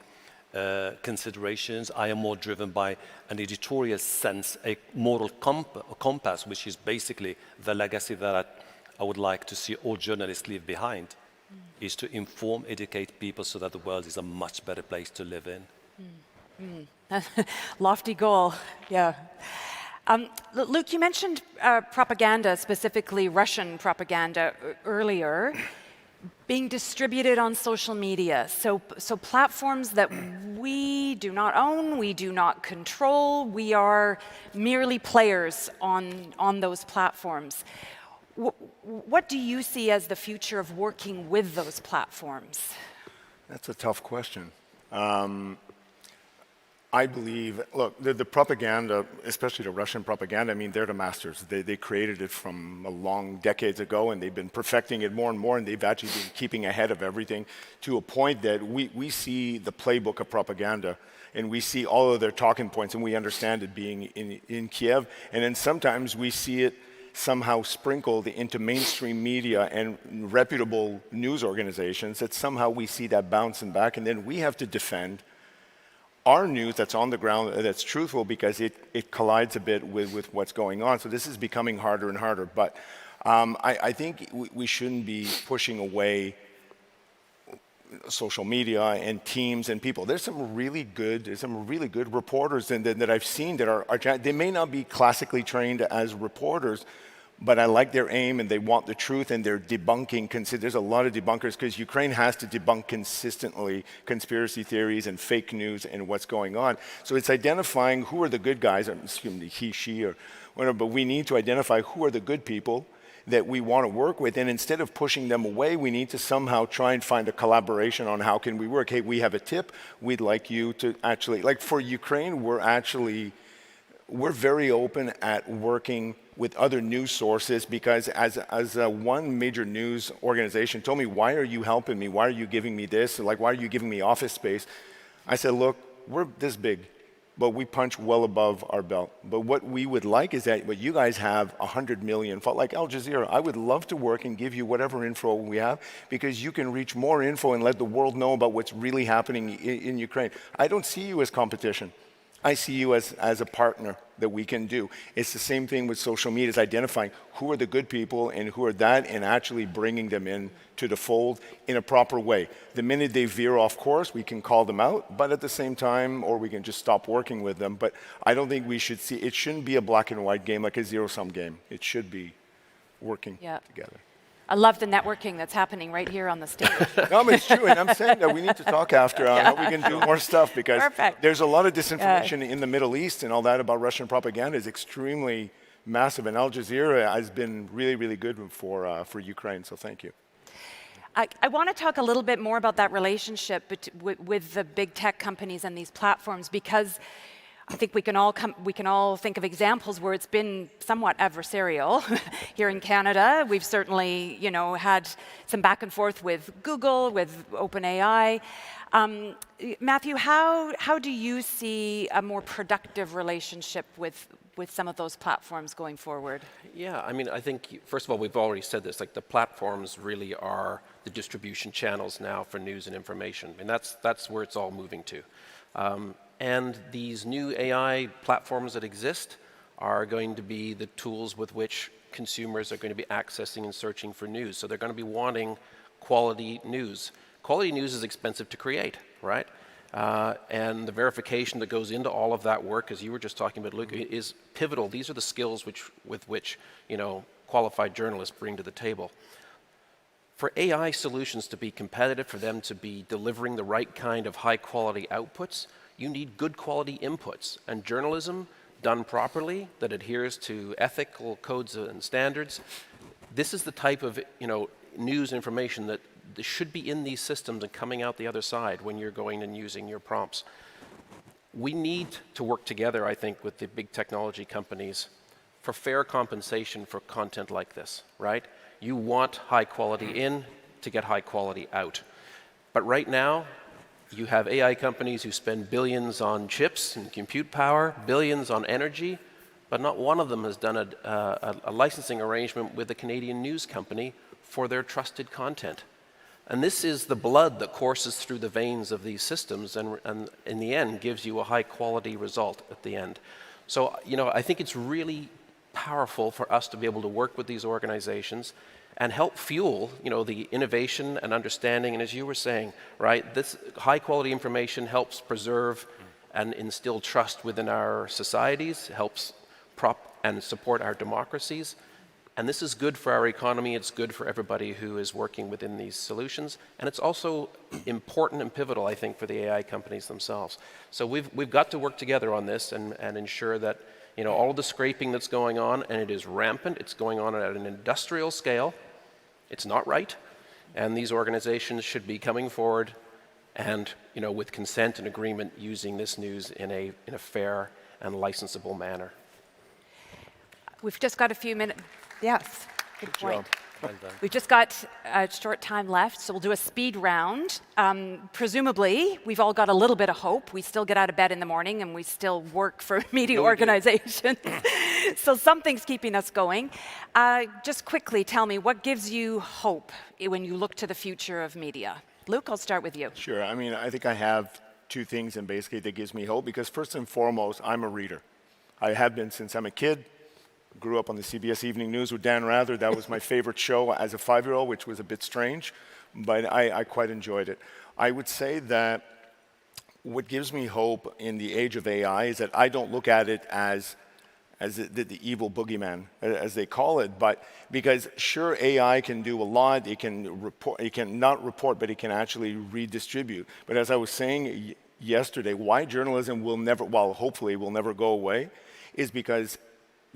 Speaker 3: considerations. I am more driven by an editorial sense, a moral compass, which is basically the legacy that I would like to see all journalists leave behind, is to inform, educate people so that the world is a much better place to live in.
Speaker 2: Lofty goal, yeah. Luke, you mentioned propaganda, specifically Russian propaganda earlier, being distributed on social media. So platforms that we do not own, we do not control, we are merely players on those platforms. What do you see as the future of working with those platforms?
Speaker 6: That's a tough question. I believe, look, the propaganda, especially the Russian propaganda, I mean, they're the masters. They created it from a long decades ago, and they've been perfecting it more and more, and they've actually been keeping ahead of everything to a point that we see the playbook of propaganda, and we see all of their talking points, and we understand it being in Kiev, and then sometimes we see it somehow sprinkled into mainstream media and reputable news organizations, that somehow we see that bouncing back, and then we have to defend our news that's on the ground, that's truthful, because it collides a bit with what's going on. So this is becoming harder and harder. But I think we shouldn't be pushing away social media and teams and people. There's some really good reporters that I've seen that are they may not be classically trained as reporters, but I like their aim, and they want the truth, and they're debunking. There's a lot of debunkers, because Ukraine has to debunk consistently conspiracy theories and fake news and what's going on. So it's identifying who are the good guys, excuse me, he, she, or whatever, but we need to identify who are the good people that we want to work with, and instead of pushing them away, we need to somehow try and find a collaboration on how can we work. Hey, we have a tip, we'd like you to actually, like for Ukraine, we're very open at working with other news sources, because as one major news organization told me, why are you helping me? Why are you giving me this? Like, why are you giving me office space? I said, look, we're this big, but we punch well above our belt. But what we would like is that, what you guys have 100 million, like Al Jazeera, I would love to work and give you whatever info we have, because you can reach more info and let the world know about what's really happening in Ukraine. I don't see you as competition. I see you as a partner that we can do. It's the same thing with social media, is identifying who are the good people and who are that, and actually bringing them in to the fold in a proper way. The minute they veer off course, we can call them out, but at the same time, or we can just stop working with them. But I don't think we should see, it shouldn't be a black and white game, like a zero-sum game. It should be working together.
Speaker 2: I love the networking that's happening right here on the stage.
Speaker 6: No, but it's true, and I'm saying that we need to talk after on how we can do more stuff, because there's a lot of disinformation in the Middle East, and all that about Russian propaganda is extremely massive, and Al Jazeera has been really, really good for Ukraine, so thank you.
Speaker 2: I want to talk a little bit more about that relationship with the big tech companies and these platforms, because I think we can all think of examples where it's been somewhat adversarial. Here in Canada, we've certainly, had some back and forth with Google, with OpenAI. Matthew, how do you see a more productive relationship with some of those platforms going forward?
Speaker 22: Yeah, I mean, I think, first of all, we've already said this, like the platforms really are the distribution channels now for news and information, and that's where it's all moving to. And these new AI platforms that exist are going to be the tools with which consumers are going to be accessing and searching for news. So they're going to be wanting quality news. Quality news is expensive to create, right? And the verification that goes into all of that work, as you were just talking about, Luke, is pivotal. These are the skills with which qualified journalists bring to the table. For AI solutions to be competitive, for them to be delivering the right kind of high-quality outputs, you need good quality inputs. And journalism done properly, that adheres to ethical codes and standards, this is the type of news information that should be in these systems and coming out the other side when you're going and using your prompts. We need to work together, I think, with the big technology companies for fair compensation for content like this, right? You want high quality in to get high quality out. But right now, you have AI companies who spend billions on chips and compute power, billions on energy, but not one of them has done a licensing arrangement with a Canadian news company for their trusted content. And this is the blood that courses through the veins of these systems and in the end gives you a high quality result at the end. So, I think it's really powerful for us to be able to work with these organizations and help fuel, the innovation and understanding. And as you were saying, right, this high quality information helps preserve and instill trust within our societies, helps prop and support our democracies. And this is good for our economy, it's good for everybody who is working within these solutions, and it's also important and pivotal, I think, for the AI companies themselves. So we've got to work together on this and ensure that all of the scraping that's going on, and it is rampant, it's going on at an industrial scale, it's not right, and these organizations should be coming forward and with consent and agreement using this news in a fair and licensable manner.
Speaker 2: We've just got a few minutes. Yes, good point.
Speaker 3: Well done.
Speaker 2: We've just got a short time left, so we'll do a speed round. Presumably, we've all got a little bit of hope. We still get out of bed in the morning and we still work for media organizations. So something's keeping us going. Just quickly tell me, what gives you hope when you look to the future of media? Luke, I'll start with you.
Speaker 6: Sure. I think I have two things and basically that gives me hope because first and foremost, I'm a reader. I have been since I'm a kid. Grew up on the CBS Evening News with Dan Rather. That was my favorite show as a 5-year-old, which was a bit strange, but I quite enjoyed it. I would say that what gives me hope in the age of AI is that I don't look at it as the evil boogeyman, as they call it, but because sure, AI can do a lot. It can report, it can not report, but it can actually redistribute. But as I was saying yesterday, why journalism will never, well, hopefully will never go away, is because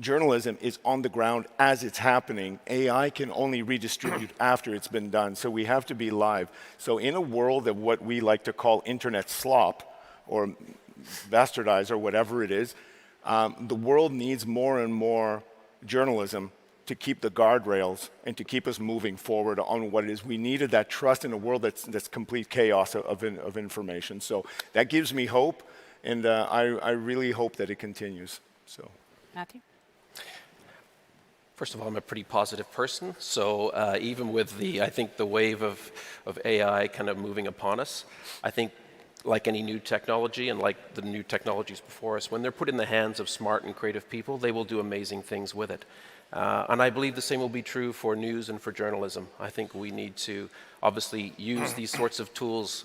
Speaker 6: journalism is on the ground as it's happening. AI can only redistribute after it's been done, so we have to be live. So in a world of what we like to call internet slop, or bastardized, or whatever it is, the world needs more and more journalism to keep the guardrails and to keep us moving forward on what it is. We needed that trust in a world that's complete chaos of information. So that gives me hope, and I really hope that it continues. So,
Speaker 2: Matthew?
Speaker 22: First of all, I'm a pretty positive person, so even with I think the wave of AI kind of moving upon us, I think like any new technology and like the new technologies before us, when they're put in the hands of smart and creative people, they will do amazing things with it. And I believe the same will be true for news and for journalism. I think we need to obviously use these sorts of tools,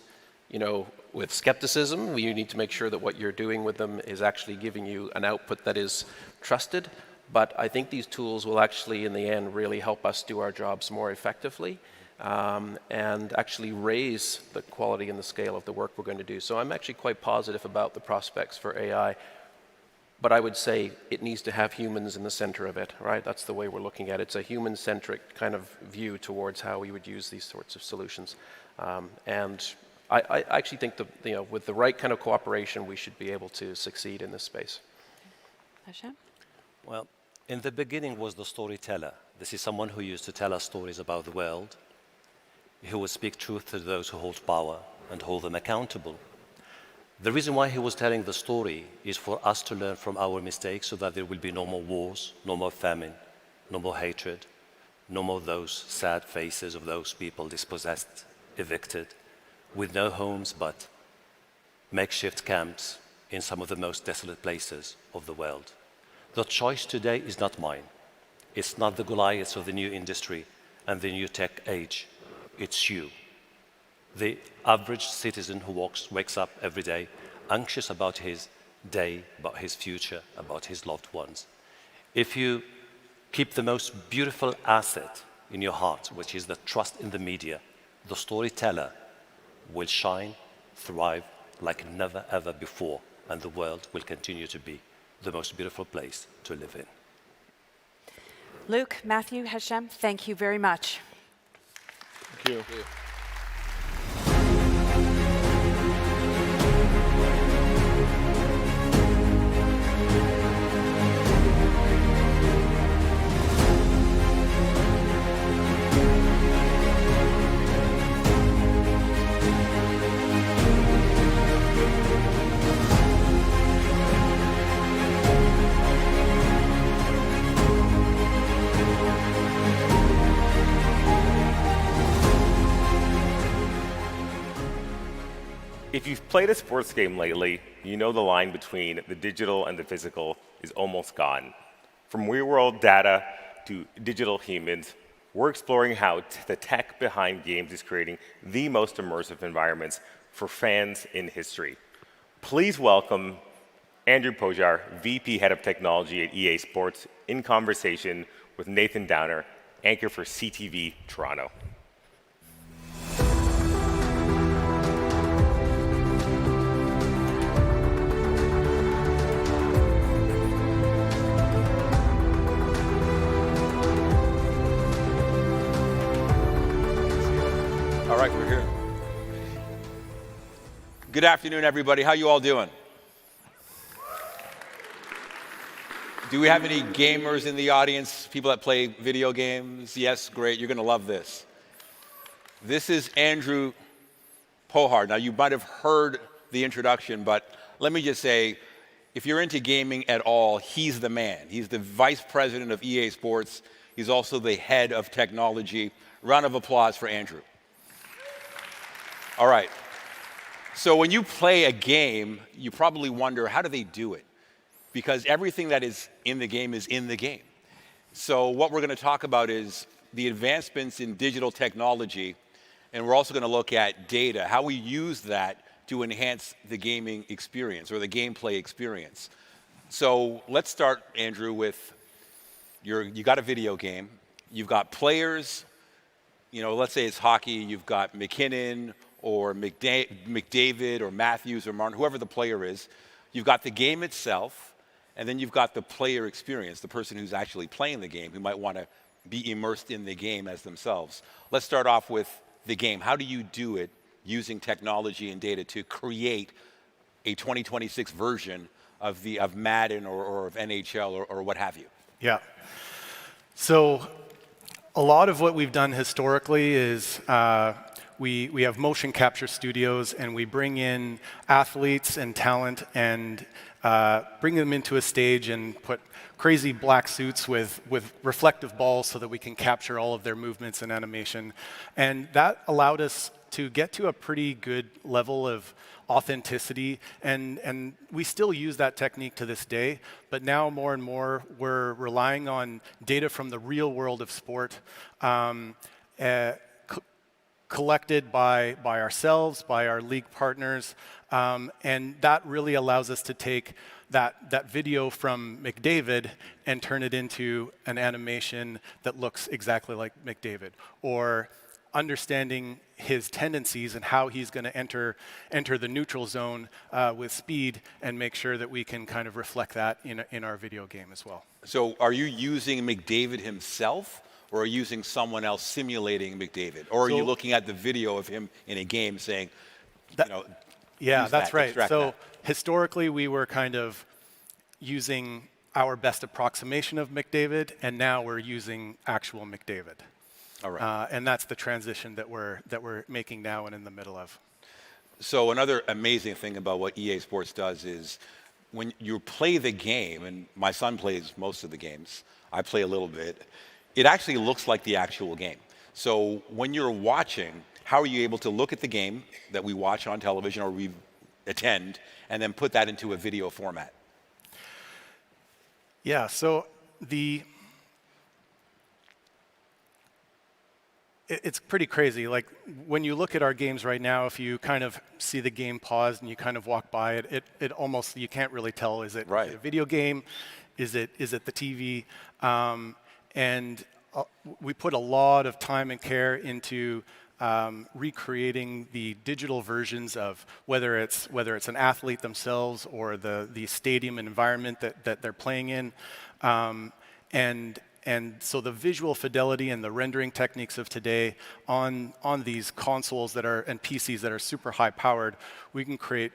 Speaker 22: with skepticism. We need to make sure that what you're doing with them is actually giving you an output that is trusted. But I think these tools will actually, in the end, really help us do our jobs more effectively and actually raise the quality and the scale of the work we're going to do. So I'm actually quite positive about the prospects for AI. But I would say it needs to have humans in the center of it, right? That's the way we're looking at it. It's a human-centric kind of view towards how we would use these sorts of solutions. And I actually think that, with the right kind of cooperation, we should be able to succeed in this space.
Speaker 2: Hashem?
Speaker 3: Well, in the beginning was the storyteller. This is someone who used to tell us stories about the world, who would speak truth to those who hold power and hold them accountable. The reason why he was telling the story is for us to learn from our mistakes so that there will be no more wars, no more famine, no more hatred, no more those sad faces of those people dispossessed, evicted, with no homes but makeshift camps in some of the most desolate places of the world. The choice today is not mine. It's not the Goliaths of the new industry and the new tech age. It's you. the average citizen who wakes up every day anxious about his day, about his future, about his loved ones. If you keep the most beautiful asset in your heart, which is the trust in the media, the storyteller will shine, thrive like never ever before, and the world will continue to be the most beautiful place to live in.
Speaker 2: Luke, Matthew, Hashem, thank you very much.
Speaker 6: Thank you.
Speaker 8: If you've played a sports game lately, you know the line between the digital and the physical is almost gone. From real-world data to digital humans, we're exploring how the tech behind games is creating the most immersive environments for fans in history. Please welcome Andrew Pojar, VP Head of Technology at EA Sports, in conversation with Nathan Downer, anchor for CTV Toronto.
Speaker 4: All right, we're here. Good afternoon, everybody. How you all doing? Do we have any gamers in the audience? People that play video games? Yes, great. You're going to love this. This is Andrew Pojar. Now, you might have heard the introduction, but let me just say, if you're into gaming at all, he's the man. He's the vice president of EA Sports. He's also the head of technology. Round of applause for Andrew. All right. So when you play a game, you probably wonder, how do they do it? Because everything that is in the game is in the game. So what we're going to talk about is the advancements in digital technology, and we're also going to look at data, how we use that to enhance the gaming experience or the gameplay experience. So let's start, Andrew, with you got a video game. You've got players. You know, let's say it's hockey. You've got McKinnon or McDavid or Matthews or Martin, whoever the player is. You've got the game itself, and then you've got the player experience, the person who's actually playing the game, who might want to be immersed in the game as themselves. Let's start off with the game. How do you do it using technology and data to create a 2026 version of Madden or of NHL or what have you?
Speaker 7: Yeah. So a lot of what we've done historically is we have motion capture studios, and we bring in athletes and talent and bring them into a stage and put crazy black suits with reflective balls so that we can capture all of their movements and animation. And that allowed us to get to a pretty good level of authenticity, and we still use that technique to this day, but now more and more we're relying on data from the real world of sport, collected by ourselves, by our league partners, and that really allows us to take that video from McDavid and turn it into an animation that looks exactly like McDavid, or understanding his tendencies and how he's going to enter the neutral zone with speed, and make sure that we can kind of reflect that in our video game as well.
Speaker 4: So are you using McDavid himself, or are you using someone else simulating McDavid? Or are you looking at the video of him in a game saying,
Speaker 7: yeah, that's right. So
Speaker 4: that.
Speaker 7: Historically, we were kind of using our best approximation of McDavid, and now we're using actual McDavid.
Speaker 4: All right.
Speaker 7: And that's the transition that we're making now and in the middle of.
Speaker 4: So another amazing thing about what EA Sports does is when you play the game, and my son plays most of the games, I play a little bit, it actually looks like the actual game. So when you're watching, how are you able to look at the game that we watch on television or we attend, and then put that into a video format?
Speaker 7: Yeah, so it's pretty crazy. Like when you look at our games right now, if you kind of see the game paused and you kind of walk by it, it almost, you can't really tell, is it a video game? Is it the TV? And we put a lot of time and care into recreating the digital versions of whether it's an athlete themselves or the stadium environment that they're playing in, and so the visual fidelity and the rendering techniques of today on these consoles and PCs that are super high powered, we can create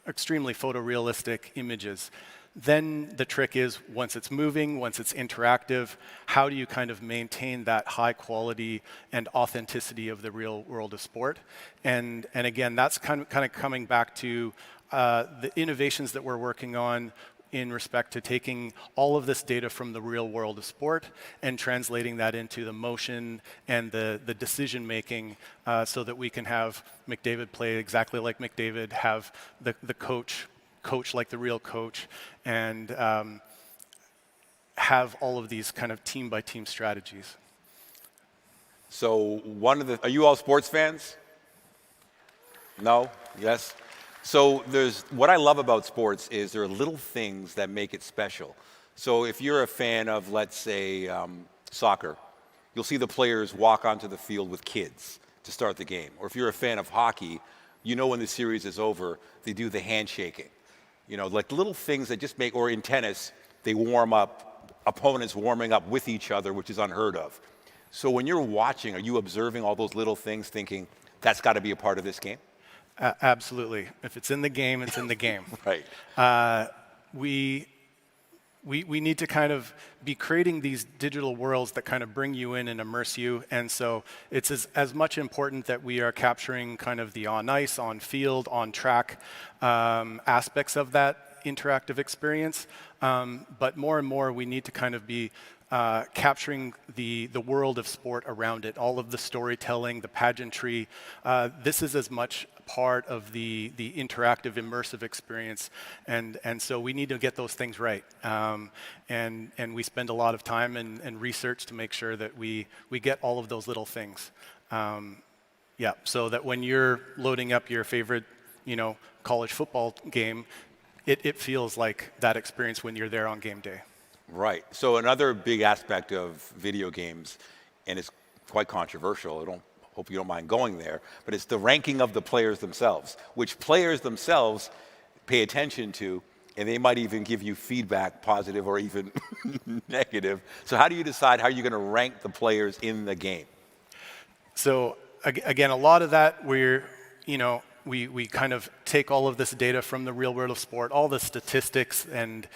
Speaker 7: extremely photorealistic images. Then the trick is, once it's moving, once it's interactive, how do you kind of maintain that high quality and authenticity of the real world of sport? And again, that's kind of coming back to the innovations that we're working on in respect to taking all of this data from the real world of sport and translating that into the motion and the decision making, so that we can have McDavid play exactly like McDavid, have the coach like the real coach, and have all of these kind of team by team strategies.
Speaker 4: So are you all sports fans? No? Yes? So what I love about sports is there are little things that make it special. So if you're a fan of, let's say, soccer, you'll see the players walk onto the field with kids to start the game. Or if you're a fan of hockey, you know when the series is over, they do the handshaking. You know, like little things that just or in tennis, they warm up, opponents warming up with each other, which is unheard of. So when you're watching, are you observing all those little things thinking, that's got to be a part of this game?
Speaker 7: Absolutely. If it's in the game, it's in the game.
Speaker 4: Right.
Speaker 7: We need to kind of be creating these digital worlds that kind of bring you in and immerse you. And so it's as much important that we are capturing kind of the on ice, on field, on track aspects of that interactive experience. But more and more, we need to kind of be capturing the world of sport around it, all of the storytelling, the pageantry. This is as much part of the interactive, immersive experience, and so we need to get those things right. And we spend a lot of time and research to make sure that we get all of those little things. So that when you're loading up your favorite, college football game, it feels like that experience when you're there on game day.
Speaker 4: Right. So another big aspect of video games, and it's quite controversial, hope you don't mind going there, but it's the ranking of the players themselves, which players themselves pay attention to, and they might even give you feedback, positive or even negative. So how do you decide how you're going to rank the players in the game? So again, a lot of that we kind of take all of this data from the real world of sport, all the statistics and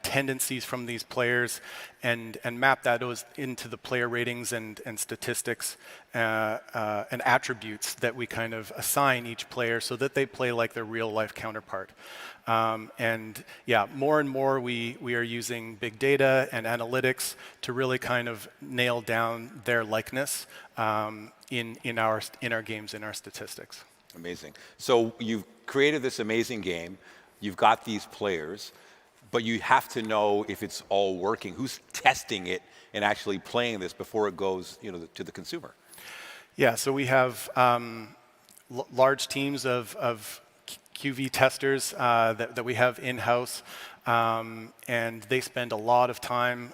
Speaker 4: tendencies from these players, and map that into the player ratings and statistics and attributes that we kind of assign each player so that they play like their real life counterpart. More and more we are using big data and analytics to really kind of nail down their likeness in our games, in our statistics. Amazing. So you've created this amazing game. You've got these players, but you have to know if it's all working. Who's testing it and actually playing this before it goes, to the consumer? Yeah. So we have large teams of QV testers that we have in-house, and they spend a lot of time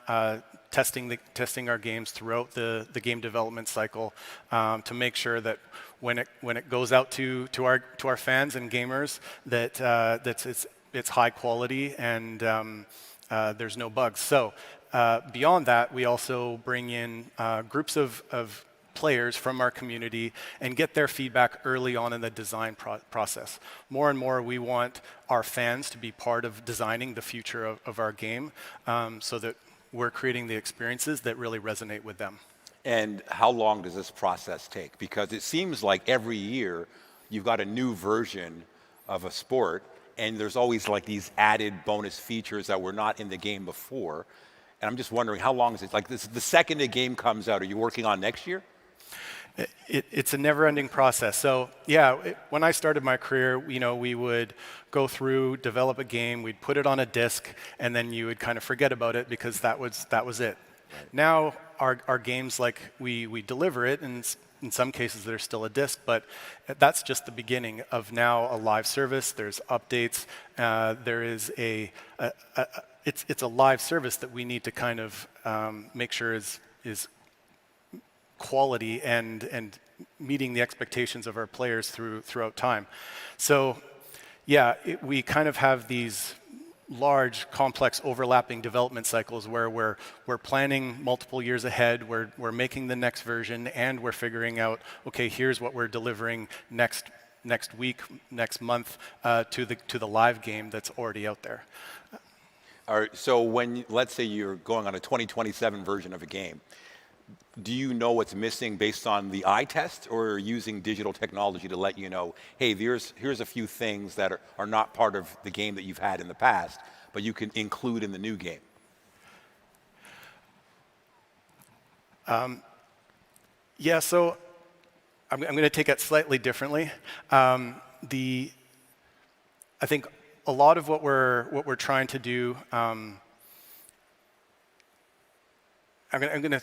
Speaker 4: testing our games throughout the game development cycle to make sure that when it goes out to our fans and gamers that it's high quality and there's no bugs. So beyond that, we also bring in groups of players from our community and get their feedback early on in the design process. More and more, we want our fans to be part of designing the future of our game, so that we're creating the experiences that really resonate with them. And how long does this process take? Because it seems like every year you've got a new version of a sport, and there's always like these added bonus features that were not in the game before. And I'm just wondering, how long is it? Like the second a game comes out, are you working on next year? It's a never-ending process. So when I started my career, we would go through, develop a game, we'd put it on a disc, and then you would kind of forget about it because that was it.
Speaker 7: Now our games, like we deliver it, and in some cases there's still a disc, but that's just the beginning of now a live service. There's updates. There is it's a live service that we need to kind of make sure is quality and meeting the expectations of our players throughout time. So yeah, we kind of have these large, complex, overlapping development cycles where we're planning multiple years ahead, we're making the next version, and we're figuring out, okay, here's what we're delivering next week, next month to the live game that's already out there.
Speaker 4: All right, so when, let's say you're going on a 2027 version of a game, do you know what's missing based on the eye test, or are you using digital technology to let you know, hey, here's a few things that are not part of the game that you've had in the past, but you can include in the new game?
Speaker 7: Yeah, so I'm going to take it slightly differently. I think a lot of what we're trying to do, I'm going to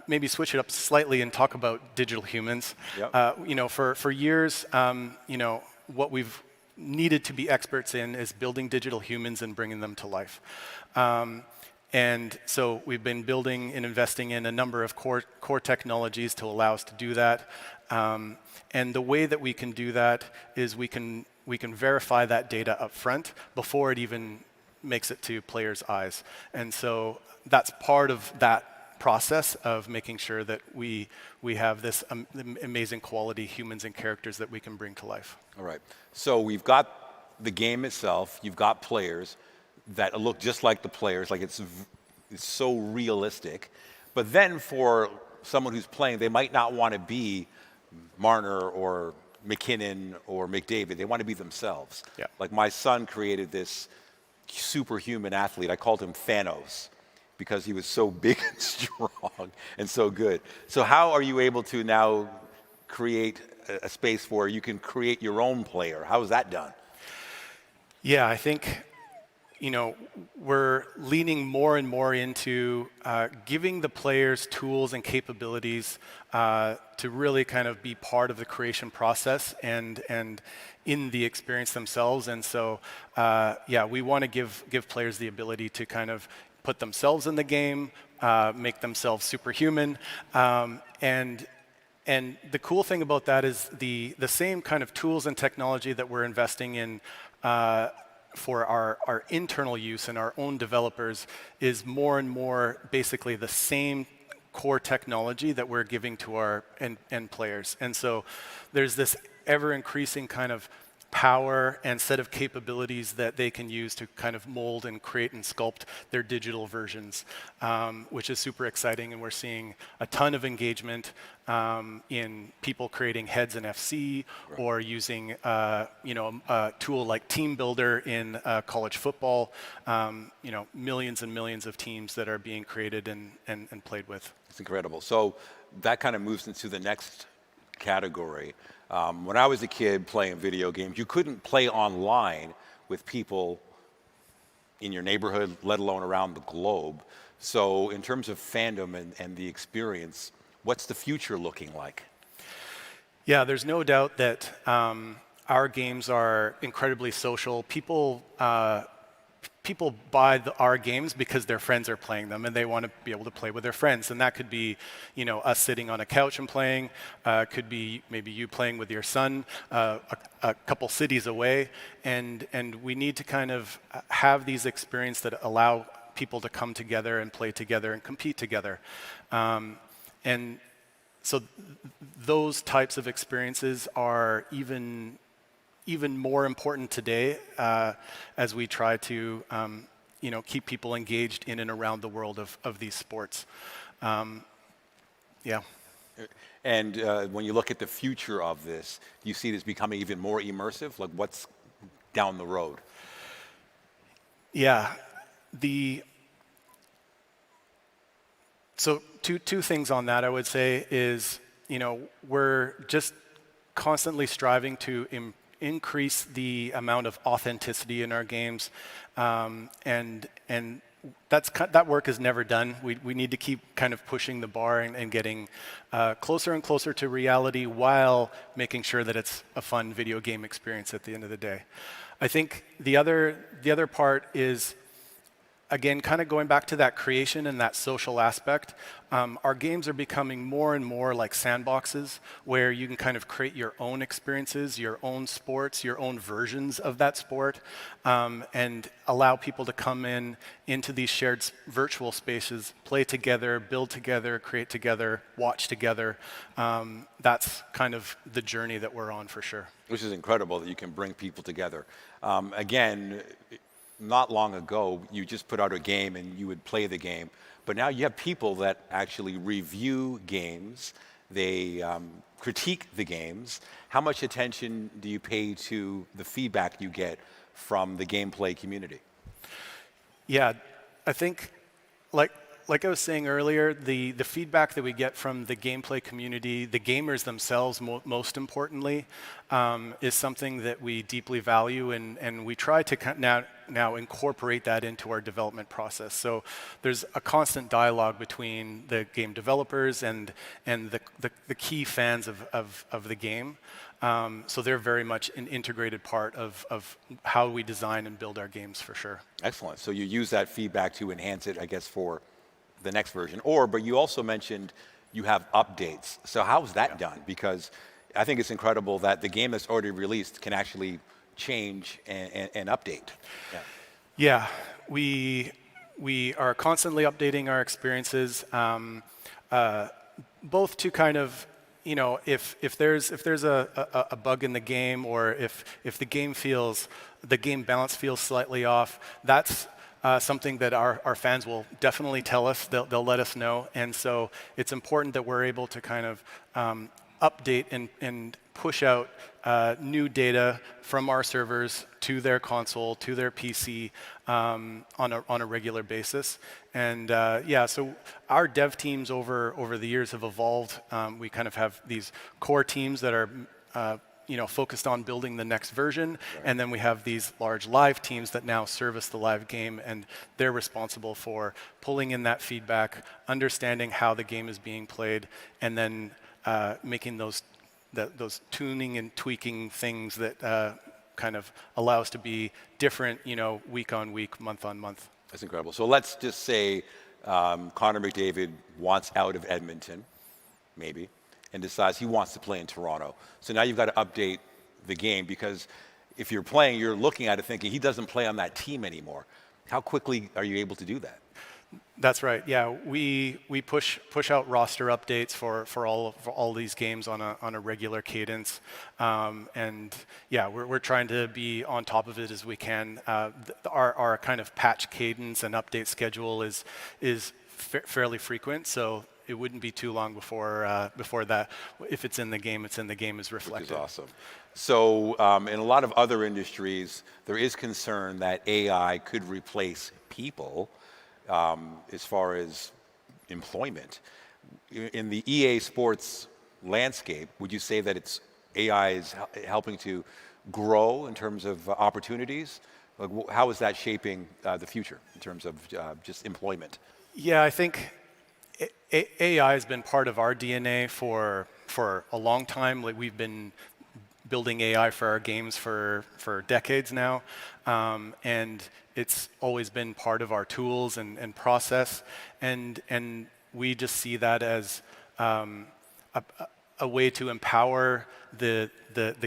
Speaker 7: maybe switch it up slightly and talk about digital humans. Yep. For years, what we've needed to be experts in is building digital humans and bringing them to life. And so we've been building and investing in a number of core technologies to allow us to do that. And the way that we can do that is we can verify that data up front before it even makes it to players' eyes. And so that's part of that process of making sure that we have this amazing quality humans and characters that we can bring to life.
Speaker 4: All right. So we've got the game itself. You've got players that look just like the players, like it's so realistic. But then for someone who's playing, they might not want to be Marner or McKinnon or McDavid. They want to be themselves.
Speaker 7: Yeah.
Speaker 4: Like my son created this superhuman athlete. I called him Thanos, because he was so big and strong and so good. So how are you able to now create a space where you can create your own player? How is that done?
Speaker 7: Yeah, I think, we're leaning more and more into giving the players tools and capabilities to really kind of be part of the creation process and in the experience themselves. And so, we want to give players the ability to kind of put themselves in the game, make themselves superhuman, and the cool thing about that is the same kind of tools and technology that we're investing in for our internal use and our own developers is more and more basically the same core technology that we're giving to our end players. And so there's this ever increasing kind of power and set of capabilities that they can use to kind of mold and create and sculpt their digital versions, which is super exciting. And we're seeing a ton of engagement in people creating heads in FC, right, or using a tool like Team Builder in college football. Millions and millions of teams that are being created and played with.
Speaker 4: It's incredible. So that kind of moves into the next category. When I was a kid playing video games, you couldn't play online with people in your neighborhood, let alone around the globe. So in terms of fandom and the experience, what's the future looking like?
Speaker 7: Yeah, there's no doubt that our games are incredibly social. People buy our games because their friends are playing them and they want to be able to play with their friends. And that could be, us sitting on a couch and playing. Could be maybe you playing with your son a couple cities away. And we need to kind of have these experiences that allow people to come together and play together and compete together. And so those types of experiences are even more important today as we try to keep people engaged in and around the world of these sports. Yeah.
Speaker 4: And when you look at the future of this, do you see this becoming even more immersive? Like what's down the road?
Speaker 7: Yeah. So two things on that I would say is, we're just constantly striving to increase the amount of authenticity in our games, and that work is never done. We need to keep kind of pushing the bar and getting closer and closer to reality while making sure that it's a fun video game experience at the end of the day. I think the other part is, again, kind of going back to that creation and that social aspect. Our games are becoming more and more like sandboxes where you can kind of create your own experiences, your own sports, your own versions of that sport, and allow people to come into these shared virtual spaces, play together, build together, create together, watch together. That's kind of the journey that we're on for sure.
Speaker 4: Which is incredible that you can bring people together. Again, not long ago, you just put out a game and you would play the game. But now you have people that actually review games. They critique the games. How much attention do you pay to the feedback you get from the gameplay community?
Speaker 7: Yeah, I think, like I was saying earlier, the feedback that we get from the gameplay community, the gamers themselves, most importantly, is something that we deeply value, and we try to now incorporate that into our development process. So there's a constant dialogue between the game developers and the key fans of the game. So they're very much an integrated part of how we design and build our games for sure.
Speaker 4: Excellent. So you use that feedback to enhance it, I guess, for the next version. But you also mentioned you have updates. So how's that done? Because I think it's incredible that the game that's already released can actually change and update.
Speaker 7: Yeah, we are constantly updating our experiences, both to kind of, if there's a bug in the game, or if the game balance feels slightly off, that's something that our fans will definitely tell us. They'll let us know, and so it's important that we're able to kind of update and push out new data from our servers to their console, to their PC on a regular basis. And so our dev teams over the years have evolved. We kind of have these core teams that are focused on building the next version, and then we have these large live teams that now service the live game, and they're responsible for pulling in that feedback, understanding how the game is being played, and then making those tuning and tweaking things that kind of allow us to be different, week on week, month on month.
Speaker 4: That's incredible. So let's just say Connor McDavid wants out of Edmonton, maybe, and decides he wants to play in Toronto. So now you've got to update the game, because if you're playing, you're looking at it thinking he doesn't play on that team anymore. How quickly are you able to do that?
Speaker 7: That's right. Yeah, we push out roster updates for all these games on a regular cadence, and yeah, we're trying to be on top of it as we can. Our kind of patch cadence and update schedule is fairly frequent, so it wouldn't be too long before that. If it's in the game, it's in the game is reflected.
Speaker 4: Which is awesome. So in a lot of other industries, there is concern that AI could replace people. As far as employment. In the EA Sports landscape, would you say that AI is helping to grow in terms of opportunities? How is that shaping the future in terms of just employment?
Speaker 7: Yeah, I think AI has been part of our DNA for a long time. Like, we've been building AI for our games for decades now, and it's always been part of our tools and process, and we just see that as a way to empower the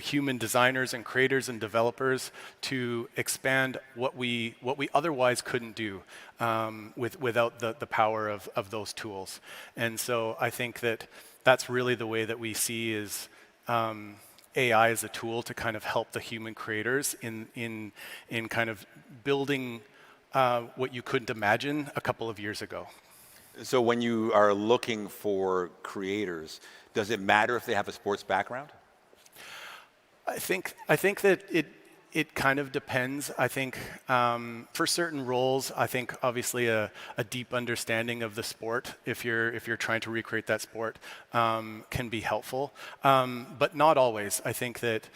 Speaker 7: human designers and creators and developers to expand what we otherwise couldn't do without the power of those tools. And so I think that's really the way that we see is AI as a tool to kind of help the human creators in kind of building what you couldn't imagine a couple of years ago.
Speaker 4: So when you are looking for creators, does it matter if they have a sports background?
Speaker 7: I think that it kind of depends. I think for certain roles, I think obviously a deep understanding of the sport, if you're trying to recreate that sport, can be helpful, but not always. I think that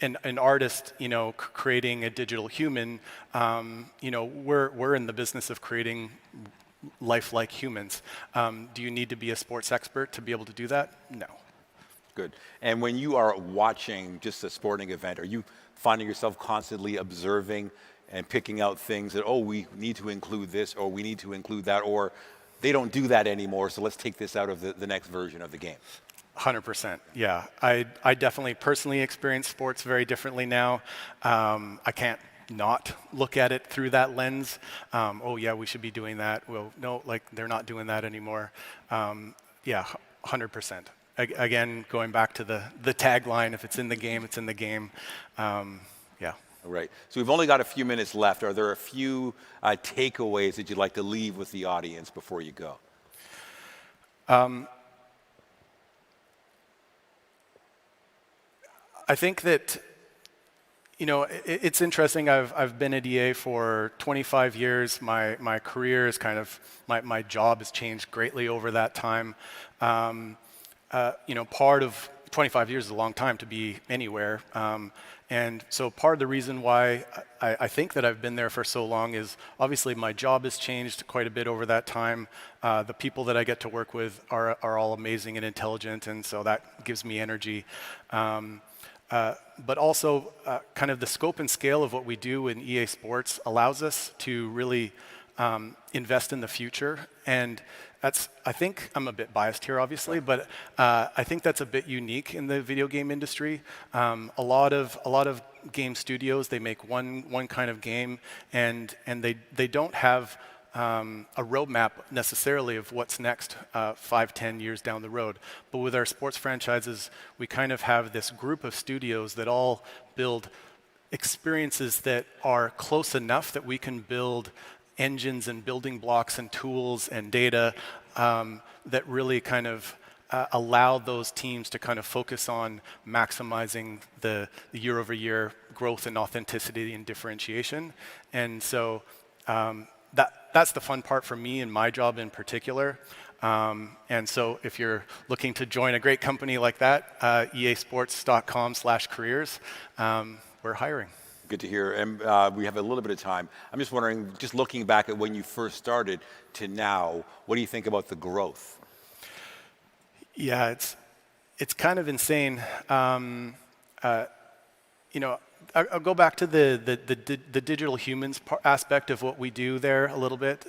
Speaker 7: an artist, creating a digital human, we're in the business of creating lifelike humans. Do you need to be a sports expert to be able to do that? No.
Speaker 4: Good. And when you are watching just a sporting event, are you finding yourself constantly observing and picking out things that, oh, we need to include this, or we need to include that, or they don't do that anymore, so let's take this out of the next version of the game?
Speaker 7: 100%, yeah. I definitely personally experience sports very differently now. I can't not look at it through that lens. Oh yeah, we should be doing that. Well, no, like they're not doing that anymore. Yeah, 100%. Again, going back to the tagline, if it's in the game, it's in the game. Yeah.
Speaker 4: Right. So we've only got a few minutes left. Are there a few takeaways that you'd like to leave with the audience before you go?
Speaker 7: I think that, it's interesting. I've been at EA for 25 years. My career is kind of, my job has changed greatly over that time. Part of 25 years is a long time to be anywhere. And so part of the reason why I think that I've been there for so long is obviously my job has changed quite a bit over that time. The people that I get to work with are all amazing and intelligent, and so that gives me energy. But also kind of the scope and scale of what we do in EA Sports allows us to really invest in the future. And that's, I think, I'm a bit biased here, obviously, but I think that's a bit unique in the video game industry. A lot of game studios, they make one kind of game, and they don't have a roadmap necessarily of what's next 5, 10 years down the road. But with our sports franchises, we kind of have this group of studios that all build experiences that are close enough that we can build engines and building blocks and tools and data that really kind of allow those teams to kind of focus on maximizing the year-over-year growth and authenticity and differentiation. And so that's the fun part for me and my job in particular. And so if you're looking to join a great company like that, easports.com/careers, we're hiring.
Speaker 4: Good to hear. And we have a little bit of time. I'm just wondering, just looking back at when you first started to now, what do you think about the growth?
Speaker 7: Yeah, it's kind of insane. I'll go back to the digital humans aspect of what we do there a little bit.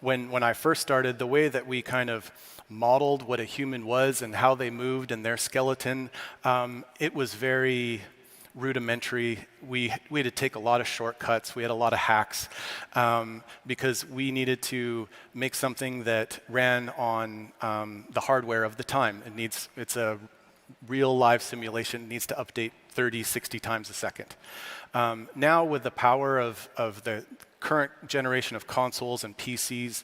Speaker 7: When I first started, the way that we kind of modeled what a human was and how they moved and their skeleton, it was very rudimentary. We had to take a lot of shortcuts. We had a lot of hacks because we needed to make something that ran on the hardware of the time. It's a real live simulation. It needs to update 30, 60 times a second. Now with the power of the current generation of consoles and PCs,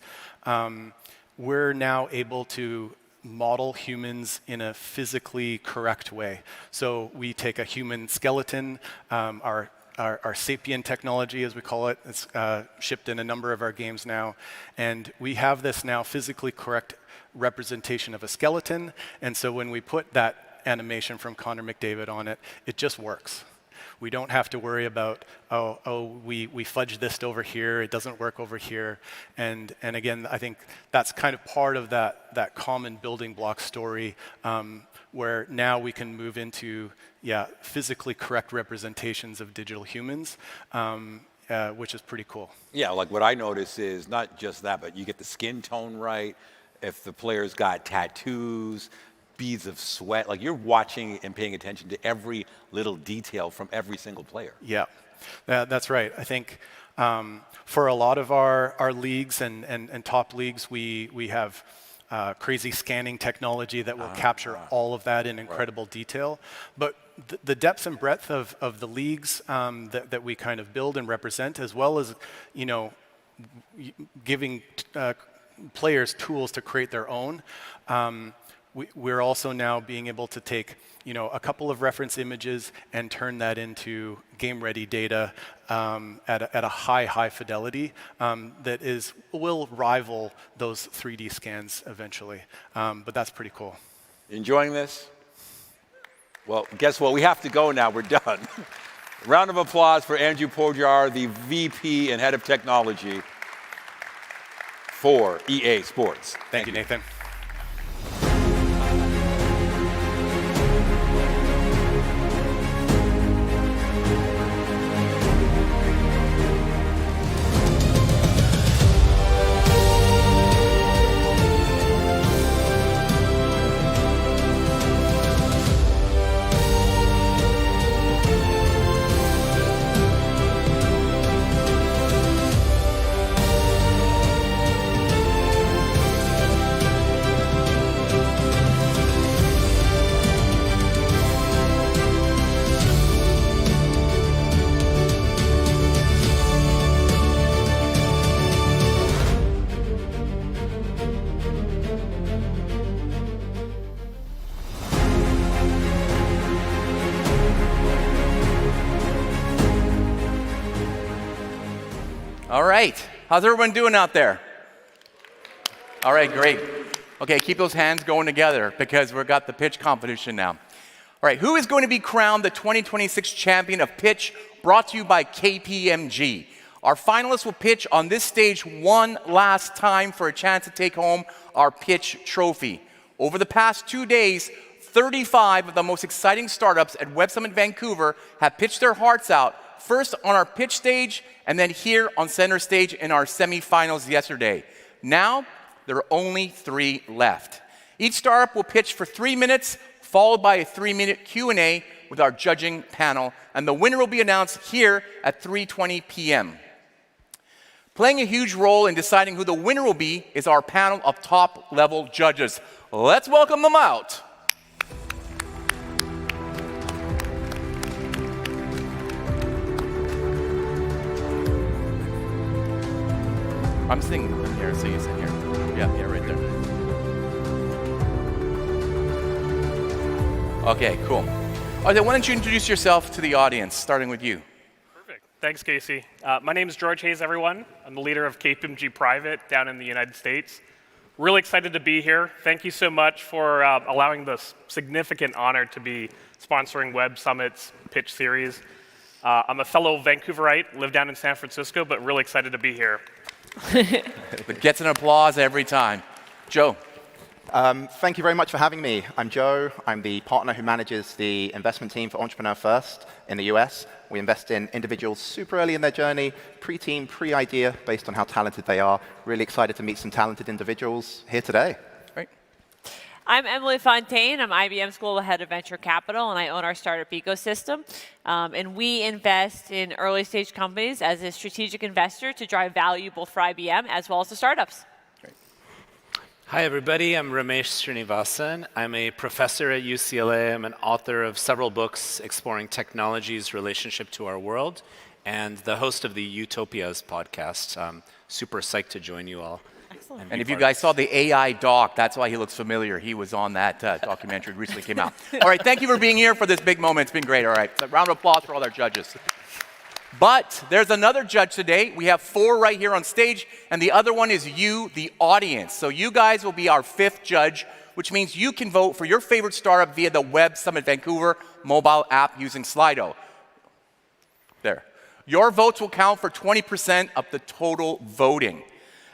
Speaker 7: we're now able to model humans in a physically correct way. So we take a human skeleton, our Sapien technology, as we call it, it's shipped in a number of our games now, and we have this now physically correct representation of a skeleton, and so when we put that animation from Connor McDavid on it, it just works. We don't have to worry about, we fudged this over here, it doesn't work over here. And again, I think that's kind of part of that common building block story where now we can move into, physically correct representations of digital humans, which is pretty cool.
Speaker 4: Yeah, like what I notice is not just that, but you get the skin tone right. If the player's got tattoos, beads of sweat, like you're watching and paying attention to every little detail from every single player.
Speaker 7: Yeah, that's right. I think for a lot of our leagues and top leagues, we have crazy scanning technology that will capture all of that in incredible detail. But the depth and breadth of the leagues that we kind of build and represent, as well as giving players tools to create their own, we're also now being able to take, a couple of reference images and turn that into game-ready data at a high fidelity that will rival those 3D scans eventually. But that's pretty cool.
Speaker 4: Enjoying this? Well, guess what? We have to go now. We're done. Round of applause for Andrew Podjar, the VP and Head of Technology for EA Sports.
Speaker 7: Thank you, Nathan.
Speaker 9: All right. How's everyone doing out there? All right, great. Okay, keep those hands going together because we've got the pitch competition now. All right, who is going to be crowned the 2026 champion of pitch, brought to you by KPMG? Our finalists will pitch on this stage one last time for a chance to take home our pitch trophy. Over the past 2 days, 35 of the most exciting startups at Web Summit Vancouver have pitched their hearts out, first on our pitch stage and then here on center stage in our semifinals yesterday. Now, there are only 3 left. Each startup will pitch for 3 minutes, followed by a 3-minute Q&A with our judging panel, and the winner will be announced here at 3:20 p.m. Playing a huge role in deciding who the winner will be is our panel of top-level judges. Let's welcome them out. I'm sitting here, so you sit here. Yeah, right there. Okay, cool. All right, why don't you introduce yourself to the audience, starting with you.
Speaker 11: Perfect. Thanks, Casey. My name is George Hayes, everyone. I'm the leader of KPMG Private down in the United States. Really excited to be here. Thank you so much for allowing this significant honor to be sponsoring Web Summit's pitch series. I'm a fellow Vancouverite, live down in San Francisco, but really excited to be here.
Speaker 9: It gets an applause every time. Joe.
Speaker 23: Thank you very much for having me. I'm Joe. I'm the partner who manages the investment team for Entrepreneur First in the US. We invest in individuals super early in their journey, pre-team, pre-idea, based on how talented they are. Really excited to meet some talented individuals here today.
Speaker 9: Great.
Speaker 24: I'm Emily Fontaine. I'm IBM School Head of Venture Capital, and I own our startup ecosystem. And we invest in early stage companies as a strategic investor to drive value both for IBM as well as the startups.
Speaker 25: Hi, everybody. I'm Ramesh Srinivasan. I'm a professor at UCLA. I'm an author of several books exploring technology's relationship to our world and the host of the Utopias podcast. I'm super psyched to join you all.
Speaker 9: Excellent. And if you guys saw the AI doc, that's why he looks familiar. He was on that documentary that recently came out. All right, thank you for being here for this big moment. It's been great. All right, so round of applause for all our judges. But there's another judge today. We have 4 right here on stage, and the other one is you, the audience. So you guys will be our 5th judge, which means you can vote for your favorite startup via the Web Summit Vancouver mobile app using Slido. There. Your votes will count for 20% of the total voting.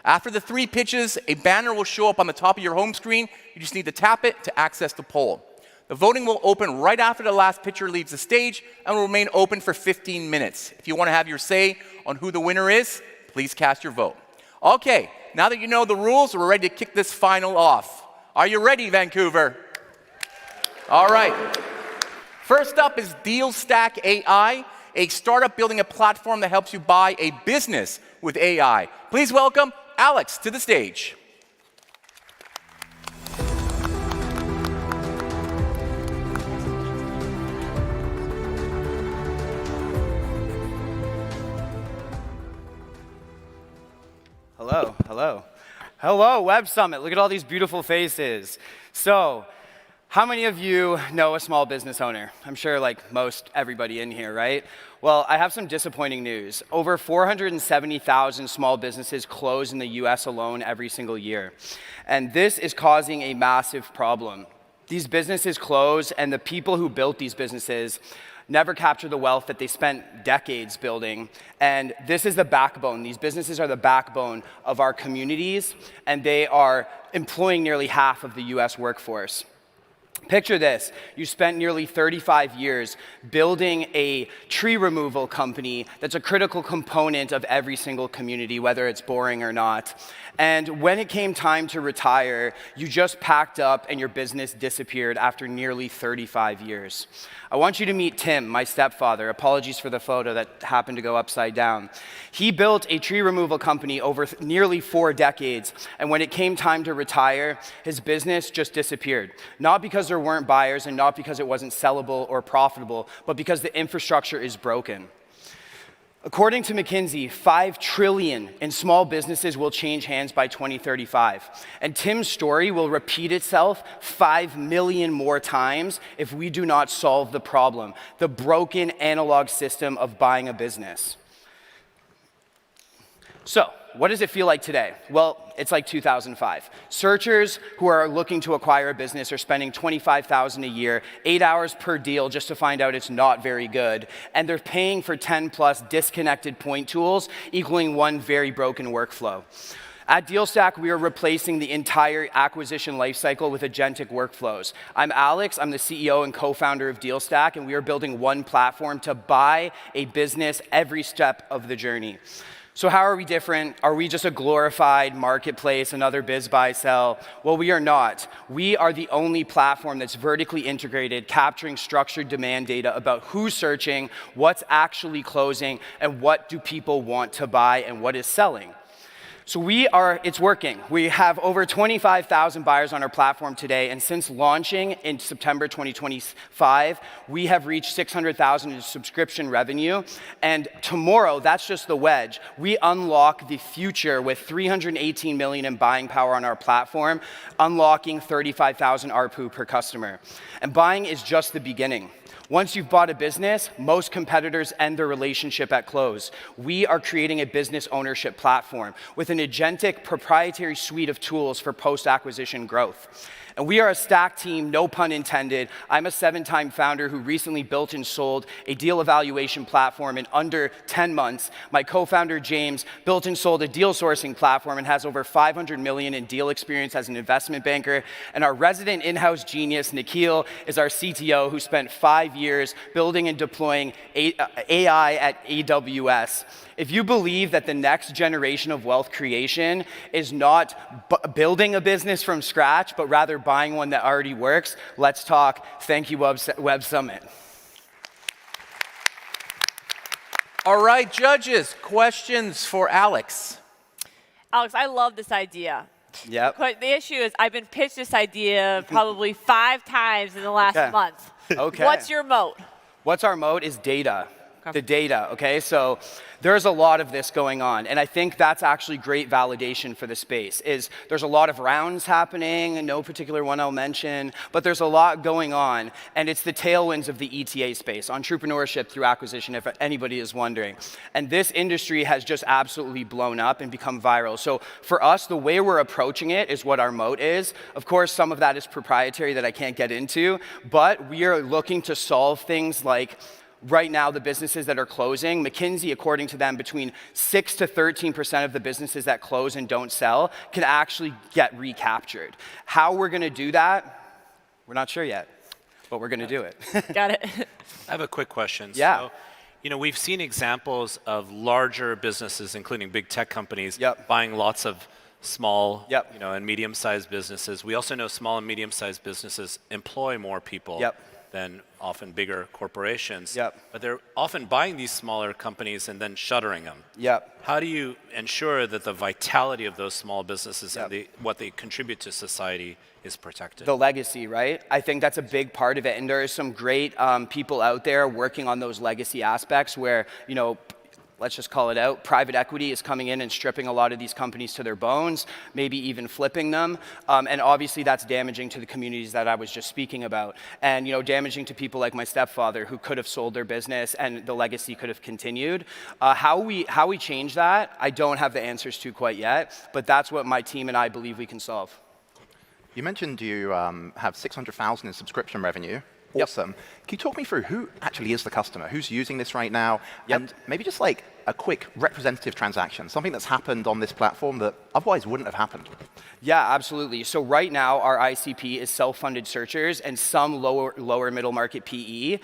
Speaker 9: After the 3 pitches, a banner will show up on the top of your home screen. You just need to tap it to access the poll. The voting will open right after the last pitcher leaves the stage and will remain open for 15 minutes. If you want to have your say on who the winner is, please cast your vote. Okay, now that you know the rules, we're ready to kick this final off. Are you ready, Vancouver? All right. First up is DealStack AI, a startup building a platform that helps you buy a business with AI. Please welcome Alex to the stage.
Speaker 26: Hello, hello. Hello, Web Summit. Look at all these beautiful faces. So, how many of you know a small business owner? I'm sure like most everybody in here, right? Well, I have some disappointing news. Over 470,000 small businesses close in the US alone every single year. And this is causing a massive problem. These businesses close, and the people who built these businesses never capture the wealth that they spent decades building. And this is the backbone. These businesses are the backbone of our communities, and they are employing nearly half of the US workforce. Picture this. You spent nearly 35 years building a tree removal company that's a critical component of every single community, whether it's boring or not. And when it came time to retire, you just packed up and your business disappeared after nearly 35 years. I want you to meet Tim, my stepfather. Apologies for the photo that happened to go upside down. He built a tree removal company over nearly 4 decades, and when it came time to retire, his business just disappeared. Not because there weren't buyers and not because it wasn't sellable or profitable, but because the infrastructure is broken. According to McKinsey, $5 trillion in small businesses will change hands by 2035. And Tim's story will repeat itself 5 million more times if we do not solve the problem, the broken analog system of buying a business. So, what does it feel like today? Well, it's like 2005. Searchers who are looking to acquire a business are spending $25,000 a year, 8 hours per deal just to find out it's not very good, and they're paying for 10 plus disconnected point tools equaling one very broken workflow. At DealStack, we are replacing the entire acquisition lifecycle with agentic workflows. I'm Alex, I'm the CEO and co-founder of DealStack, and we are building one platform to buy a business every step of the journey. So how are we different? Are we just a glorified marketplace, another biz, buy, sell? Well, we are not. We are the only platform that's vertically integrated, capturing structured demand data about who's searching, what's actually closing, and what do people want to buy and what is selling. So it's working. We have over 25,000 buyers on our platform today, and since launching in September 2025, we have reached 600,000 in subscription revenue, and tomorrow, that's just the wedge, we unlock the future with 318 million in buying power on our platform, unlocking 35,000 ARPU per customer. And buying is just the beginning. Once you've bought a business, most competitors end their relationship at close. We are creating a business ownership platform with an agentic proprietary suite of tools for post-acquisition growth. And we are a stack team, no pun intended. I'm a 7-time founder who recently built and sold a deal evaluation platform in under 10 months. My co-founder, James, built and sold a deal sourcing platform and has over 500 million in deal experience as an investment banker. And our resident in-house genius, Nikhil, is our CTO who spent 5 years building and deploying AI at AWS. If you believe that the next generation of wealth creation is not building a business from scratch, but rather buying one that already works, let's talk. Thank you, Web Summit.
Speaker 9: All right, judges, questions for Alex.
Speaker 24: Alex, I love this idea.
Speaker 26: Yep.
Speaker 24: But the issue is I've been pitched this idea probably 5 times in the last month.
Speaker 26: Okay.
Speaker 24: What's your moat?
Speaker 26: What's our moat is data. The data, okay? So there's a lot of this going on, and I think that's actually great validation for the space, is there's a lot of rounds happening, and no particular one I'll mention, but there's a lot going on, and it's the tailwinds of the ETA space, entrepreneurship through acquisition, if anybody is wondering. And this industry has just absolutely blown up and become viral. So for us, the way we're approaching it is what our moat is. Of course, some of that is proprietary that I can't get into, but we are looking to solve things like right now, the businesses that are closing, McKinsey, according to them, between 6 to 13% of the businesses that close and don't sell can actually get recaptured. How we're going to do that, we're not sure yet, but we're going to do it.
Speaker 24: Got it.
Speaker 25: I have a quick question.
Speaker 26: Yeah.
Speaker 25: So, we've seen examples of larger businesses, including big tech companies, buying lots of small, and medium-sized businesses. We also know small and medium-sized businesses employ more people than often bigger corporations. But they're often buying these smaller companies and then shuttering them. How do you ensure that the vitality of those small businesses and what they contribute to society is protected?
Speaker 26: The legacy, right? I think that's a big part of it. And there are some great people out there working on those legacy aspects where, let's just call it out, private equity is coming in and stripping a lot of these companies to their bones, maybe even flipping them. And obviously that's damaging to the communities that I was just speaking about. And damaging to people like my stepfather who could have sold their business and the legacy could have continued. How we change that, I don't have the answers to quite yet, but that's what my team and I believe we can solve.
Speaker 23: You mentioned you have 600,000 in subscription revenue. Awesome. Can you talk me through who actually is the customer? Who's using this right now? And maybe just like a quick representative transaction, something that's happened on this platform that otherwise wouldn't have happened.
Speaker 26: Yeah, absolutely. So right now, our ICP is self-funded searchers and some lower middle market PE,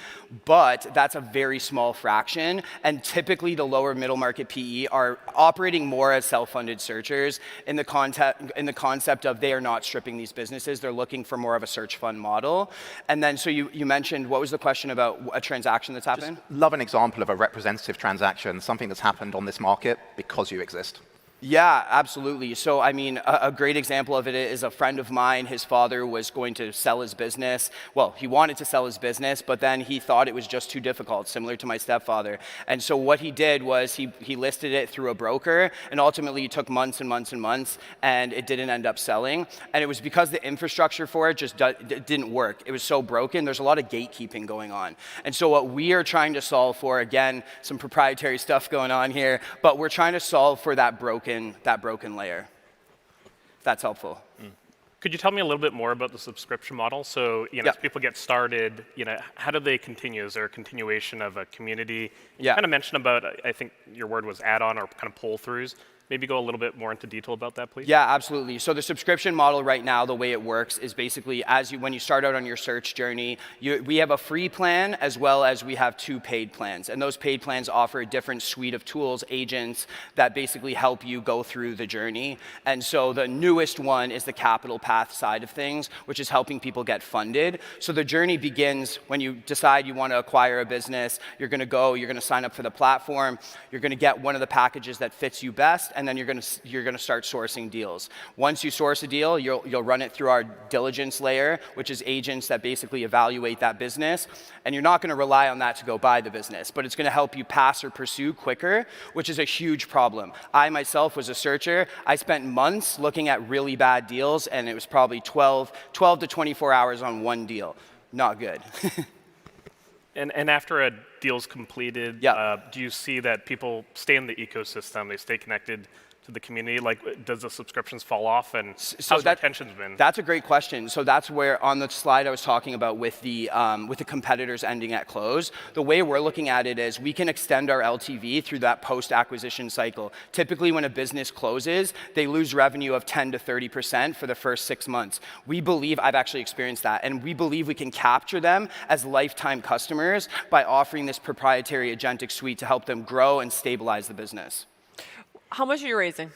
Speaker 26: but that's a very small fraction. And typically, the lower middle market PE are operating more as self-funded searchers in the concept of they are not stripping these businesses. They're looking for more of a search fund model. And then, so you mentioned, what was the question about a transaction that's happened?
Speaker 23: Just love an example of a representative transaction, something that's happened on this market because you exist.
Speaker 26: Yeah, absolutely. So, I mean, a great example of it is a friend of mine. His father was going to sell his business. Well, he wanted to sell his business, but then he thought it was just too difficult, similar to my stepfather. And so what he did was he listed it through a broker, and ultimately it took months and months and months, and it didn't end up selling. And it was because the infrastructure for it just didn't work. It was so broken. There's a lot of gatekeeping going on. And so what we are trying to solve for, again, some proprietary stuff going on here, but we're trying to solve for that broken layer. If that's helpful.
Speaker 11: Could you tell me a little bit more about the subscription model? So, as people get started, how do they continue? Is there a continuation of a community? You kind of mentioned about, I think your word was add-on or kind of pull-throughs. Maybe go a little bit more into detail about that, please.
Speaker 26: Yeah, absolutely. So the subscription model right now, the way it works is basically when you start out on your search journey, we have a free plan as well as we have 2 paid plans. And those paid plans offer a different suite of tools, agents that basically help you go through the journey. And so the newest one is the capital path side of things, which is helping people get funded. So the journey begins when you decide you want to acquire a business. You're going to sign up for the platform. You're going to get one of the packages that fits you best. And then you're going to start sourcing deals. Once you source a deal, you'll run it through our diligence layer, which is agents that basically evaluate that business. And you're not going to rely on that to go buy the business, but it's going to help you pass or pursue quicker, which is a huge problem. I myself was a searcher. I spent months looking at really bad deals, and it was probably 12 to 24 hours on one deal. Not good.
Speaker 11: And after a deal's completed, do you see that people stay in the ecosystem, they stay connected to the community? Like, does the subscriptions fall off, and how's retention's been?
Speaker 26: That's a great question. So that's where, on the slide I was talking about with the competitors ending at close, the way we're looking at it is we can extend our LTV through that post-acquisition cycle. Typically, when a business closes, they lose revenue of 10 to 30% for the first 6 months. We believe, I've actually experienced that, and we believe we can capture them as lifetime customers by offering this proprietary agentic suite to help them grow and stabilize the business.
Speaker 24: How much are you raising?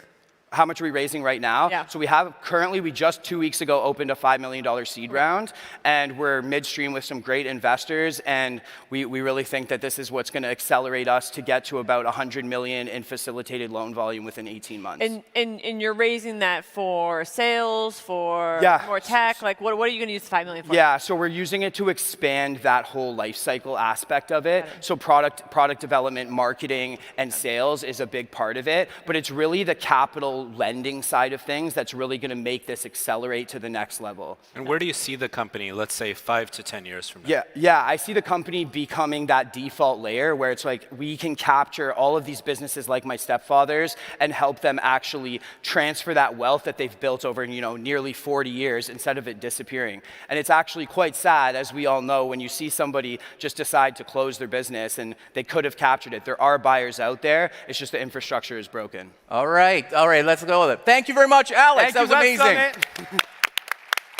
Speaker 26: How much are we raising right now?
Speaker 24: Yeah.
Speaker 26: So we just 2 weeks ago opened a $5 million seed round, and we're midstream with some great investors, and we really think that this is what's going to accelerate us to get to about $100 million in facilitated loan volume within 18 months.
Speaker 24: And you're raising that for sales, for more tech? Like, what are you going to use the $5 million for?
Speaker 26: Yeah, so we're using it to expand that whole life cycle aspect of it. So product development, marketing, and sales is a big part of it, but it's really the capital lending side of things that's really going to make this accelerate to the next level.
Speaker 25: And where do you see the company, let's say 5 to 10 years from now?
Speaker 26: Yeah, I see the company becoming that default layer where it's like we can capture all of these businesses like my stepfather's and help them actually transfer that wealth that they've built over nearly 40 years instead of it disappearing. And it's actually quite sad, as we all know, when you see somebody just decide to close their business and they could have captured it. There are buyers out there. It's just the infrastructure is broken.
Speaker 9: All right, let's go with it. Thank you very much, Alex. That was amazing.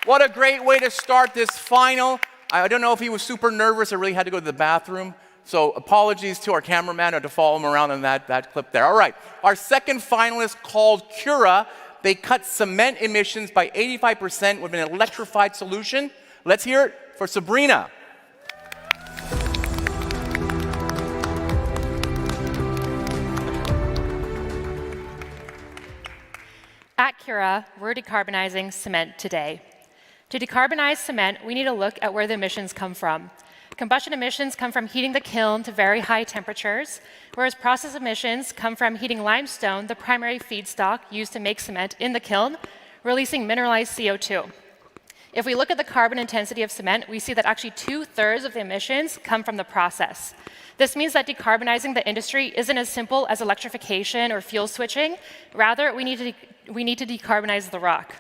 Speaker 9: What a great way to start this final. I don't know if he was super nervous or really had to go to the bathroom. So apologies to our cameraman or to follow him around on that clip there. All right, our second finalist called Cura. They cut cement emissions by 85% with an electrified solution. Let's hear it for Sabrina.
Speaker 10: At Cura, we're decarbonizing cement today. To decarbonize cement, we need to look at where the emissions come from. Combustion emissions come from heating the kiln to very high temperatures, whereas process emissions come from heating limestone, the primary feedstock used to make cement, in the kiln, releasing mineralized CO2. If we look at the carbon intensity of cement, we see that actually 2/3 of the emissions come from the process. This means that decarbonizing the industry isn't as simple as electrification or fuel switching. Rather, we need to decarbonize the rock.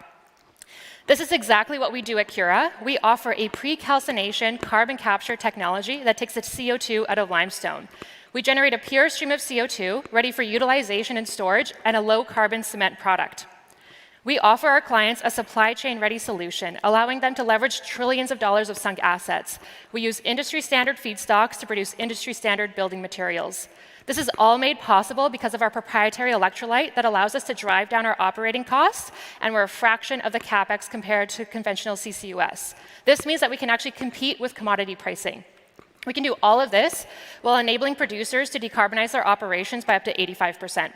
Speaker 10: This is exactly what we do at Cura. We offer a pre-calcination carbon capture technology that takes the CO2 out of limestone. We generate a pure stream of CO2 ready for utilization and storage and a low-carbon cement product. We offer our clients a supply chain-ready solution, allowing them to leverage trillions of dollars of sunk assets. We use industry-standard feedstocks to produce industry-standard building materials. This is all made possible because of our proprietary electrolyte that allows us to drive down our operating costs, and we're a fraction of the capex compared to conventional CCUS. This means that we can actually compete with commodity pricing. We can do all of this while enabling producers to decarbonize their operations by up to 85%.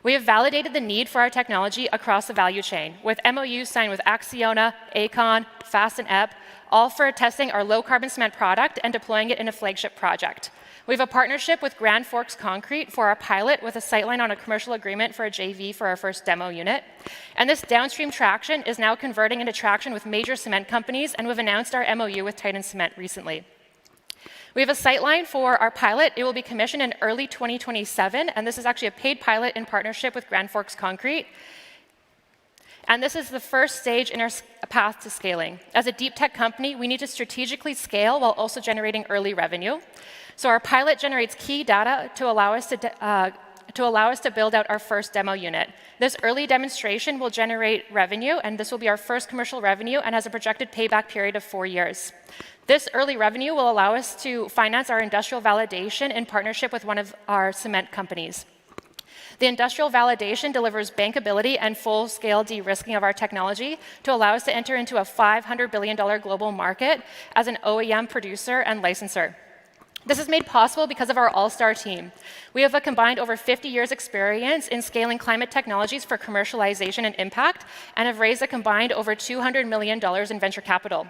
Speaker 10: We have validated the need for our technology across the value chain, with MOUs signed with Acciona, Aecon, Fast and EP, all for testing our low-carbon cement product and deploying it in a flagship project. We have a partnership with Grand Forks Concrete for our pilot, with a sightline on a commercial agreement for a JV for our first demo unit. And this downstream traction is now converting into traction with major cement companies, and we've announced our MOU with Titan Cement recently. We have a sightline for our pilot. It will be commissioned in early 2027, and this is actually a paid pilot in partnership with Grand Forks Concrete. And this is the first stage in our path to scaling. As a deep tech company, we need to strategically scale while also generating early revenue. So our pilot generates key data to allow us to build out our first demo unit. This early demonstration will generate revenue, and this will be our first commercial revenue and has a projected payback period of 4 years. This early revenue will allow us to finance our industrial validation in partnership with one of our cement companies. The industrial validation delivers bankability and full-scale de-risking of our technology to allow us to enter into a $500 billion global market as an OEM producer and licensor. This is made possible because of our all-star team. We have a combined over 50 years experience in scaling climate technologies for commercialization and impact, and have raised a combined over $200 million in venture capital.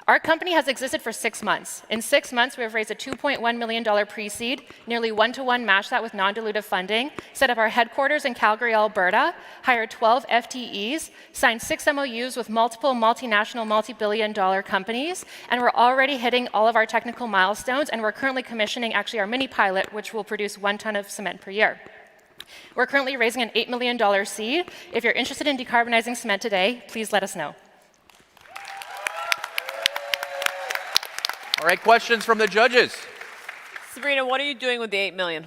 Speaker 10: Our company has existed for 6 months. In 6 months, we have raised a $2.1 million pre-seed, nearly one-to-one matched that with non-dilutive funding, set up our headquarters in Calgary, Alberta, hired 12 FTEs, signed 6 MOUs with multiple multinational, multi-billion-dollar companies, and we're already hitting all of our technical milestones, and we're currently commissioning actually our mini pilot, which will produce 1 ton of cement per year. We're currently raising an $8 million seed. If you're interested in decarbonizing cement today, please let us know.
Speaker 9: All right, questions from the judges.
Speaker 24: Sabrina, what are you doing with the $8 million?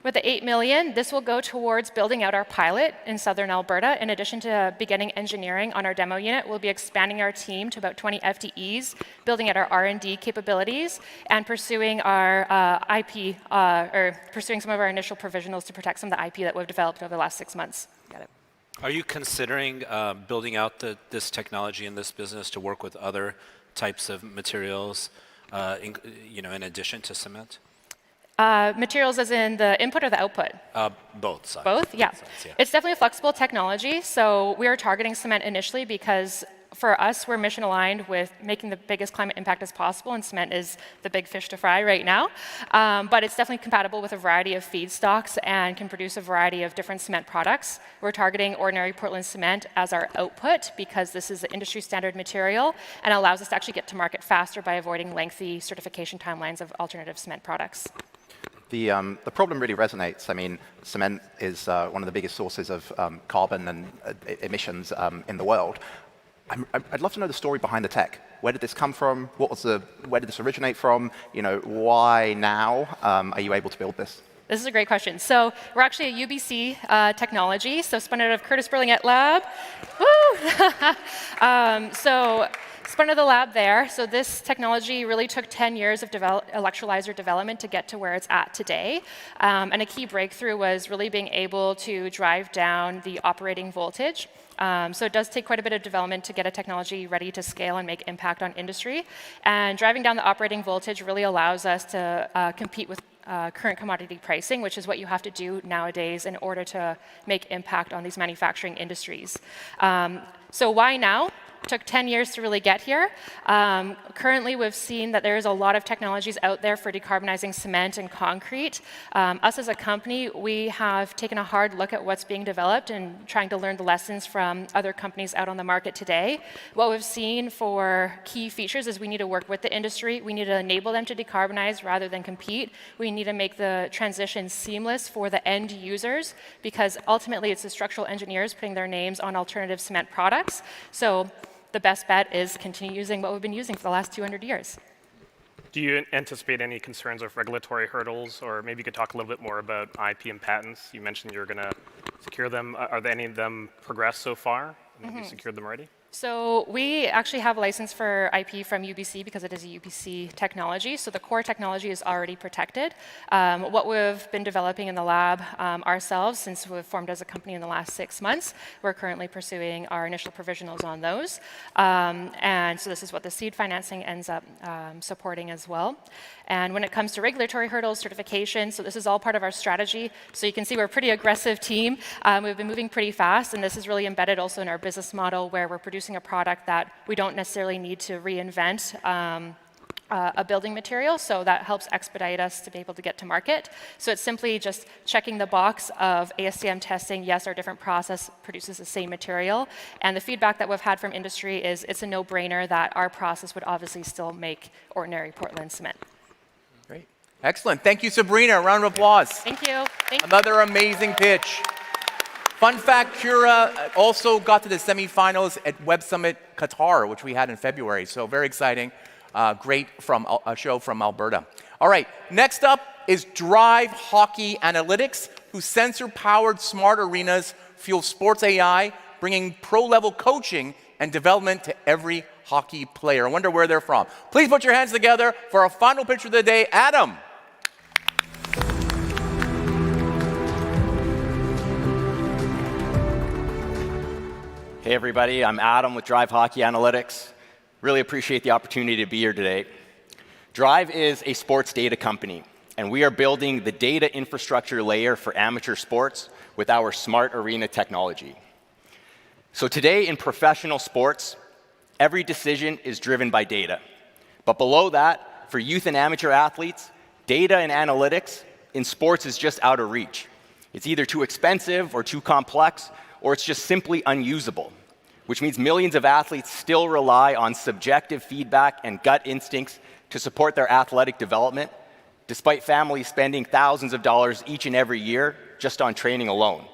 Speaker 10: With the $8 million, this will go towards building out our pilot in southern Alberta. In addition to beginning engineering on our demo unit, we'll be expanding our team to about 20 FTEs, building out our R&D capabilities, and pursuing our IP, or pursuing some of our initial provisionals to protect some of the IP that we've developed over the last 6 months.
Speaker 24: Got it.
Speaker 25: Are you considering building out this technology in this business to work with other types of materials, in addition to cement?
Speaker 10: Materials as in the input or the output?
Speaker 25: Both sides.
Speaker 10: Both? Yeah.
Speaker 25: Both sides, yeah.
Speaker 10: It's definitely a flexible technology. So we are targeting cement initially because for us, we're mission aligned with making the biggest climate impact as possible, and cement is the big fish to fry right now. But it's definitely compatible with a variety of feedstocks and can produce a variety of different cement products. We're targeting ordinary Portland cement as our output because this is an industry standard material and allows us to actually get to market faster by avoiding lengthy certification timelines of alternative cement products.
Speaker 23: The problem really resonates. I mean, cement is one of the biggest sources of carbon and emissions in the world. I'd love to know the story behind the tech. Where did this come from? Where did this originate from? Why now are you able to build this?
Speaker 10: This is a great question. So we're actually a UBC technology, so spun out of Curtis Burlingame Lab. Woo! Spun out of the lab there. So this technology really took 10 years of electrolyzer development to get to where it's at today. And a key breakthrough was really being able to drive down the operating voltage. So it does take quite a bit of development to get a technology ready to scale and make impact on industry. And driving down the operating voltage really allows us to compete with current commodity pricing, which is what you have to do nowadays in order to make impact on these manufacturing industries. So why now? took 10 years to really get here. Currently, we've seen that there's a lot of technologies out there for decarbonizing cement and concrete. Us as a company, we have taken a hard look at what's being developed and trying to learn the lessons from other companies out on the market today. What we've seen for key features is we need to work with the industry. We need to enable them to decarbonize rather than compete. We need to make the transition seamless for the end users, because ultimately it's the structural engineers putting their names on alternative cement products. So the best bet is continue using what we've been using for the last 200 years.
Speaker 11: Do you anticipate any concerns of regulatory hurdles, or maybe you could talk a little bit more about IP and patents? You mentioned you're going to secure them. Are any of them progressed so far? Have you secured them already?
Speaker 10: So we actually have a license for IP from UBC because it is a UBC technology. So the core technology is already protected. What we've been developing in the lab ourselves, since we've formed as a company in the last 6 months, we're currently pursuing our initial provisionals on those. And so this is what the seed financing ends up supporting as well. And when it comes to regulatory hurdles, certification, so this is all part of our strategy. So you can see we're a pretty aggressive team. We've been moving pretty fast, and this is really embedded also in our business model, where we're producing a product that we don't necessarily need to reinvent a building material, so that helps expedite us to be able to get to market. So it's simply just checking the box of ASTM testing, yes, our different process produces the same material, and the feedback that we've had from industry is it's a no-brainer that our process would obviously still make ordinary Portland cement.
Speaker 9: Great. Excellent. Thank you, Sabrina. A round of applause.
Speaker 10: Thank you.
Speaker 9: Another amazing pitch. Fun fact, Cura also got to the semifinals at Web Summit Qatar, which we had in February, so very exciting. Great from a show from Alberta. All right, next up is Drive Hockey Analytics, whose sensor-powered smart arenas fuel sports AI, bringing pro-level coaching and development to every hockey player. I wonder where they're from. Please put your hands together for our final pitcher of the day, Adam.
Speaker 13: Hey everybody, I'm Adam with Drive Hockey Analytics. Really appreciate the opportunity to be here today. Drive is a sports data company, and we are building the data infrastructure layer for amateur sports with our smart arena technology. So today in professional sports, every decision is driven by data. But below that, for youth and amateur athletes, data and analytics in sports is just out of reach. It's either too expensive or too complex, or it's just simply unusable, which means millions of athletes still rely on subjective feedback and gut instincts to support their athletic development, despite families spending thousands of dollars each and every year just on training alone.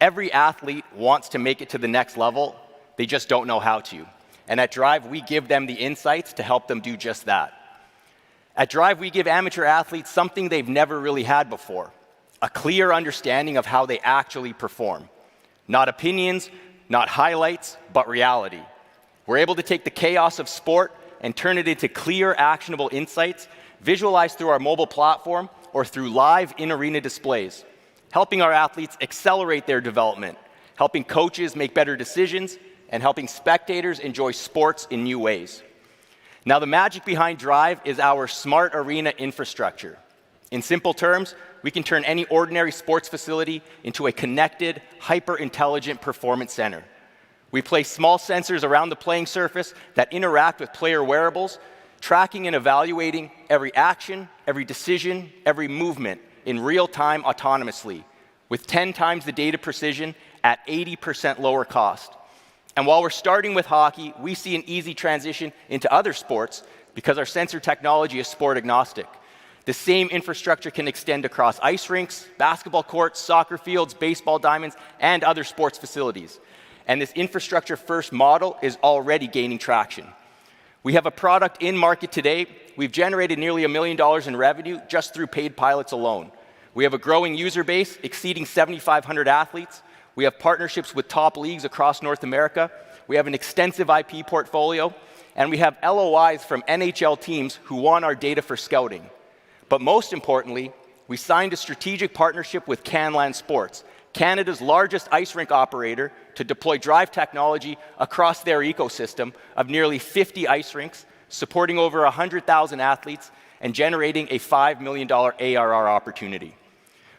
Speaker 13: Every athlete wants to make it to the next level, they just don't know how to. And at Drive, we give them the insights to help them do just that. At Drive, we give amateur athletes something they've never really had before, a clear understanding of how they actually perform. Not opinions, not highlights, but reality. We're able to take the chaos of sport and turn it into clear, actionable insights, visualized through our mobile platform or through live in-arena displays, helping our athletes accelerate their development, helping coaches make better decisions, and helping spectators enjoy sports in new ways. Now, the magic behind Drive is our smart arena infrastructure. In simple terms, we can turn any ordinary sports facility into a connected, hyper-intelligent performance center. We place small sensors around the playing surface that interact with player wearables, tracking and evaluating every action, every decision, every movement in real time autonomously, with 10 times the data precision at 80% lower cost. And while we're starting with hockey, we see an easy transition into other sports because our sensor technology is sport agnostic. The same infrastructure can extend across ice rinks, basketball courts, soccer fields, baseball diamonds, and other sports facilities. And this infrastructure-first model is already gaining traction. We have a product in market today. We've generated nearly $1 million in revenue just through paid pilots alone. We have a growing user base exceeding 7,500 athletes. We have partnerships with top leagues across North America. We have an extensive IP portfolio. And we have LOIs from NHL teams who want our data for scouting. But most importantly, we signed a strategic partnership with Canland Sports, Canada's largest ice rink operator, to deploy Drive technology across their ecosystem of nearly 50 ice rinks, supporting over 100,000 athletes and generating a $5 million ARR opportunity.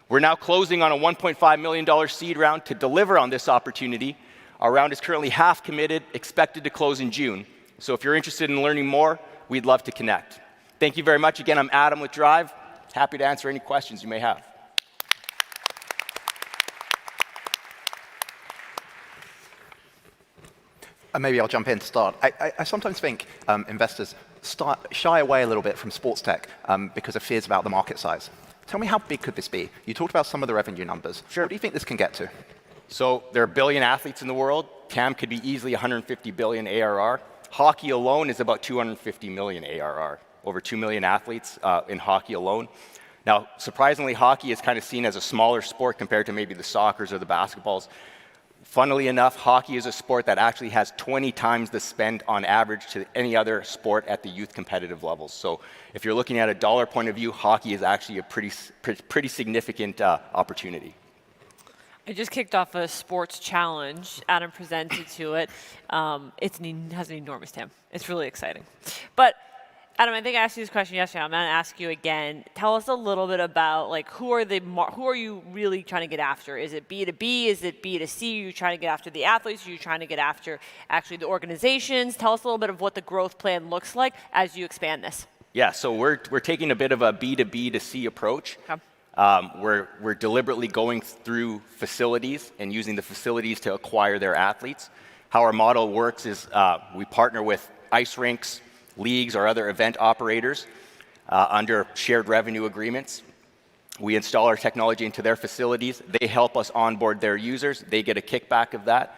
Speaker 13: We're now closing on a $1.5 million seed round to deliver on this opportunity. Our round is currently half committed, expected to close in June. So if you're interested in learning more, we'd love to connect. Thank you very much. Again, I'm Adam with Drive. Happy to answer any questions you may have.
Speaker 23: Maybe I'll jump in to start. I sometimes think investors shy away a little bit from sports tech because of fears about the market size. Tell me, how big could this be? You talked about some of the revenue numbers. Sure. What do you think this can get to?
Speaker 13: So there are a billion athletes in the world. TAM could be easily 150 billion ARR. Hockey alone is about 250 million ARR. Over 2 million athletes in hockey alone. Now, surprisingly, hockey is kind of seen as a smaller sport compared to maybe the soccers or the basketballs. Funnily enough, hockey is a sport that actually has 20 times the spend on average to any other sport at the youth competitive levels. So if you're looking at a dollar point of view, hockey is actually a pretty significant opportunity.
Speaker 24: I just kicked off a sports challenge. Adam presented to it. It has an enormous TAM. It's really exciting. But Adam, I think I asked you this question yesterday. I'm going to ask you again. Tell us a little bit about who are you really trying to get after? Is it B2B? Is it B2C? Are you trying to get after the athletes? Are you trying to get after actually the organizations? Tell us a little bit of what the growth plan looks like as you expand this.
Speaker 13: Yeah, so we're taking a bit of a B2B to C approach. Okay. We're deliberately going through facilities and using the facilities to acquire their athletes. How our model works is we partner with ice rinks, leagues, or other event operators under shared revenue agreements. We install our technology into their facilities. They help us onboard their users. They get a kickback of that.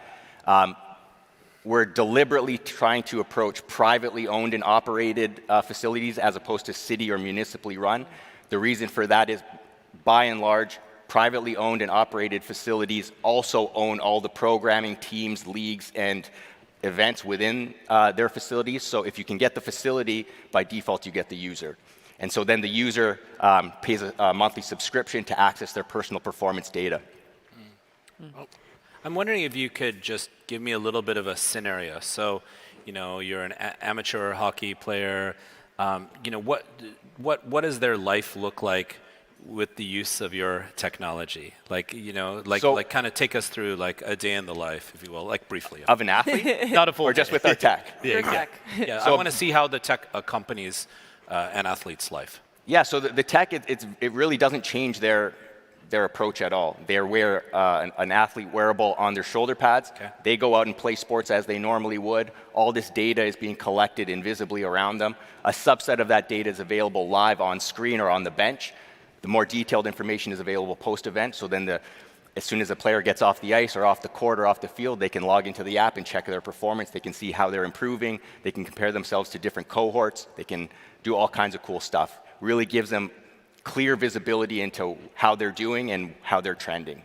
Speaker 13: We're deliberately trying to approach privately owned and operated facilities as opposed to city or municipally run. The reason for that is, by and large, privately owned and operated facilities also own all the programming teams, leagues, and events within their facilities. So if you can get the facility, by default, you get the user. And so then the user pays a monthly subscription to access their personal performance data.
Speaker 25: I'm wondering if you could just give me a little bit of a scenario. So, you're an amateur hockey player. What does their life look like with the use of your technology? Kind of take us through a day in the life, if you will, briefly.
Speaker 13: Of an athlete?
Speaker 25: Not a full
Speaker 13: Or just with our tech?
Speaker 25: Yeah, so I want to see how the tech accompanies an athlete's life.
Speaker 13: Yeah, so the tech, it really doesn't change their approach at all. They wear an athlete wearable on their shoulder pads. Okay. They go out and play sports as they normally would. All this data is being collected invisibly around them. A subset of that data is available live on screen or on the bench. The more detailed information is available post-event, so then as soon as a player gets off the ice or off the court or off the field, they can log into the app and check their performance. They can see how they're improving. They can compare themselves to different cohorts. They can do all kinds of cool stuff. Really gives them clear visibility into how they're doing and how they're trending.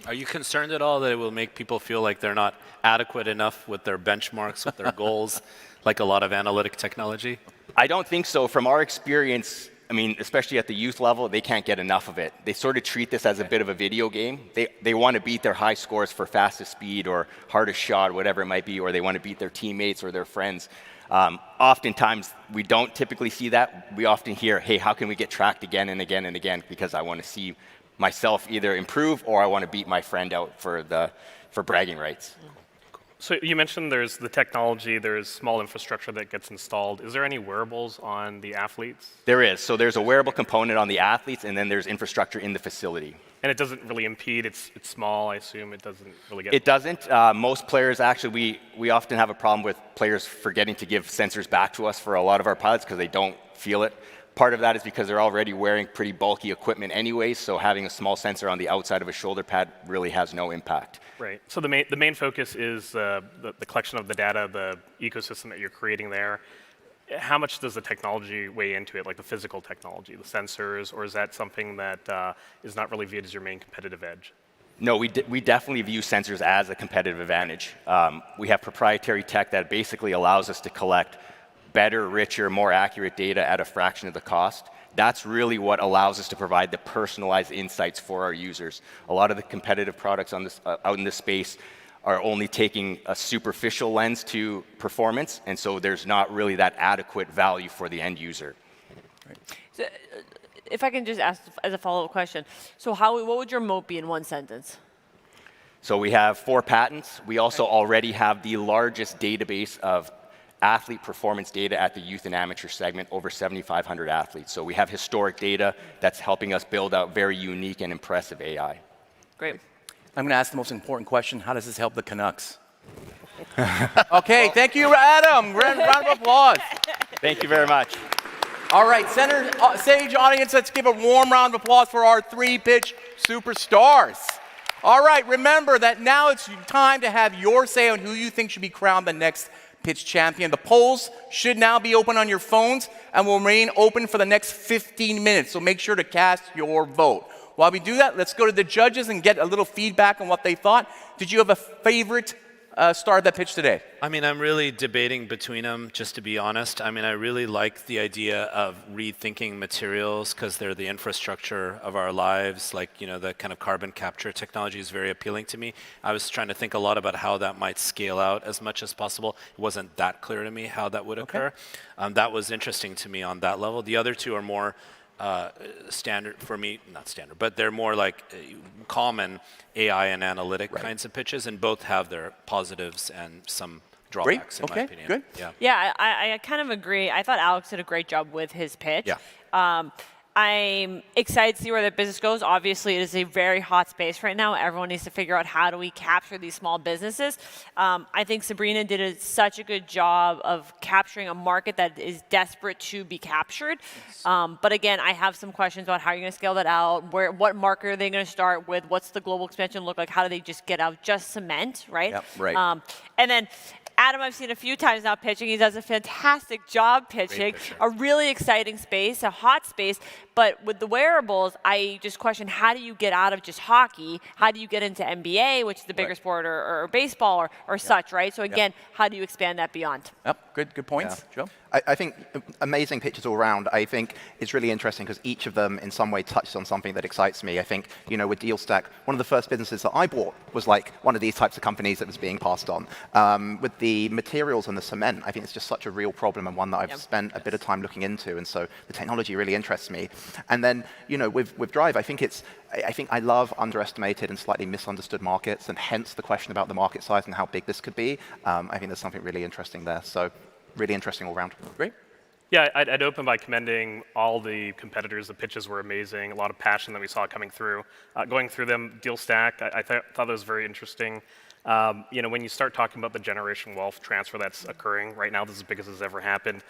Speaker 25: Are you concerned at all that it will make people feel like they're not adequate enough with their benchmarks, with their goals, like a lot of analytic technology?
Speaker 13: I don't think so. From our experience, especially at the youth level, they can't get enough of it. They sort of treat this as a bit of a video game. They want to beat their high scores for fastest speed or hardest shot, whatever it might be, or they want to beat their teammates or their friends. Oftentimes, we don't typically see that. We often hear, hey, how can we get tracked again and again and again, because I want to see myself either improve or I want to beat my friend out for bragging rights.
Speaker 11: So you mentioned there's the technology, there's small infrastructure that gets installed. Is there any wearables on the athletes?
Speaker 13: There is. So there's a wearable component on the athletes, and then there's infrastructure in the facility.
Speaker 11: And it doesn't really impede, it's small, I assume. It doesn't really get...
Speaker 13: It doesn't. Most players, actually, we often have a problem with players forgetting to give sensors back to us for a lot of our pilots because they don't feel it. Part of that is because they're already wearing pretty bulky equipment anyways, so having a small sensor on the outside of a shoulder pad really has no impact.
Speaker 11: Right. So the main focus is the collection of the data, the ecosystem that you're creating there. How much does the technology weigh into it, like the physical technology, the sensors, or is that something that is not really viewed as your main competitive edge?
Speaker 13: No, we definitely view sensors as a competitive advantage. We have proprietary tech that basically allows us to collect better, richer, more accurate data at a fraction of the cost. That's really what allows us to provide the personalized insights for our users. A lot of the competitive products out in this space are only taking a superficial lens to performance, and so there's not really that adequate value for the end user.
Speaker 24: Right. So, if I can just ask as a follow-up question, so what would your moat be in one sentence?
Speaker 13: So we have 4 patents. We also already have the largest database of athlete performance data at the youth and amateur segment, over 7,500 athletes. So we have historic data that's helping us build out very unique and impressive AI.
Speaker 9: Great. I'm going to ask the most important question. How does this help the Canucks? Okay, thank you, Adam. Round of applause.
Speaker 13: Thank you very much.
Speaker 9: All right, center stage audience, let's give a warm round of applause for our 3 pitch superstars. All right, remember that now it's time to have your say on who you think should be crowned the next pitch champion. The polls should now be open on your phones and will remain open for the next 15 minutes, so make sure to cast your vote. While we do that, let's go to the judges and get a little feedback on what they thought. Did you have a favorite star that pitched today?
Speaker 25: I mean, I'm really debating between them, just to be honest. I mean, I really like the idea of rethinking materials because they're the infrastructure of our lives. Like, you know, the kind of carbon capture technology is very appealing to me. I was trying to think a lot about how that might scale out as much as possible. It wasn't that clear to me how that would occur. That was interesting to me on that level. The other 2 are more standard for me, not standard, but they're more like common AI and analytic kinds of pitches, and both have their positives and some drawbacks, in my opinion.
Speaker 9: Good.
Speaker 24: Yeah, I kind of agree. I thought Alex did a great job with his pitch.
Speaker 9: Yeah.
Speaker 24: I'm excited to see where the business goes. Obviously, it is a very hot space right now. Everyone needs to figure out how do we capture these small businesses. I think Sabrina did such a good job of capturing a market that is desperate to be captured. But again, I have some questions about how you're going to scale that out. What market are they going to start with? What's the global expansion look like? How do they just get out just cement, right?
Speaker 9: Yep, right.
Speaker 24: And then Adam, I've seen a few times now pitching. He does a fantastic job pitching. A really exciting space, a hot space. But with the wearables, I just question, how do you get out of just hockey? How do you get into NBA, which is the bigger sport, or baseball, or such, right? So again, how do you expand that beyond?
Speaker 9: Yep, good points. Joe?
Speaker 23: I think amazing pitches all around. I think it's really interesting because each of them in some way touches on something that excites me. I think, you know, with DealStack, one of the first businesses that I bought was like one of these types of companies that was being passed on. With the materials and the cement, I think it's just such a real problem and one that I've spent a bit of time looking into. And so the technology really interests me. And then, you know, with Drive, I think I love underestimated and slightly misunderstood markets, and hence the question about the market size and how big this could be. I think there's something really interesting there. So really interesting all around.
Speaker 9: Great.
Speaker 11: Yeah, I'd open by commending all the competitors. The pitches were amazing. A lot of passion that we saw coming through. Going through them, DealStack, I thought that was very interesting. You know, when you start talking about the generational wealth transfer that's occurring right now, this is as big as it's ever happened.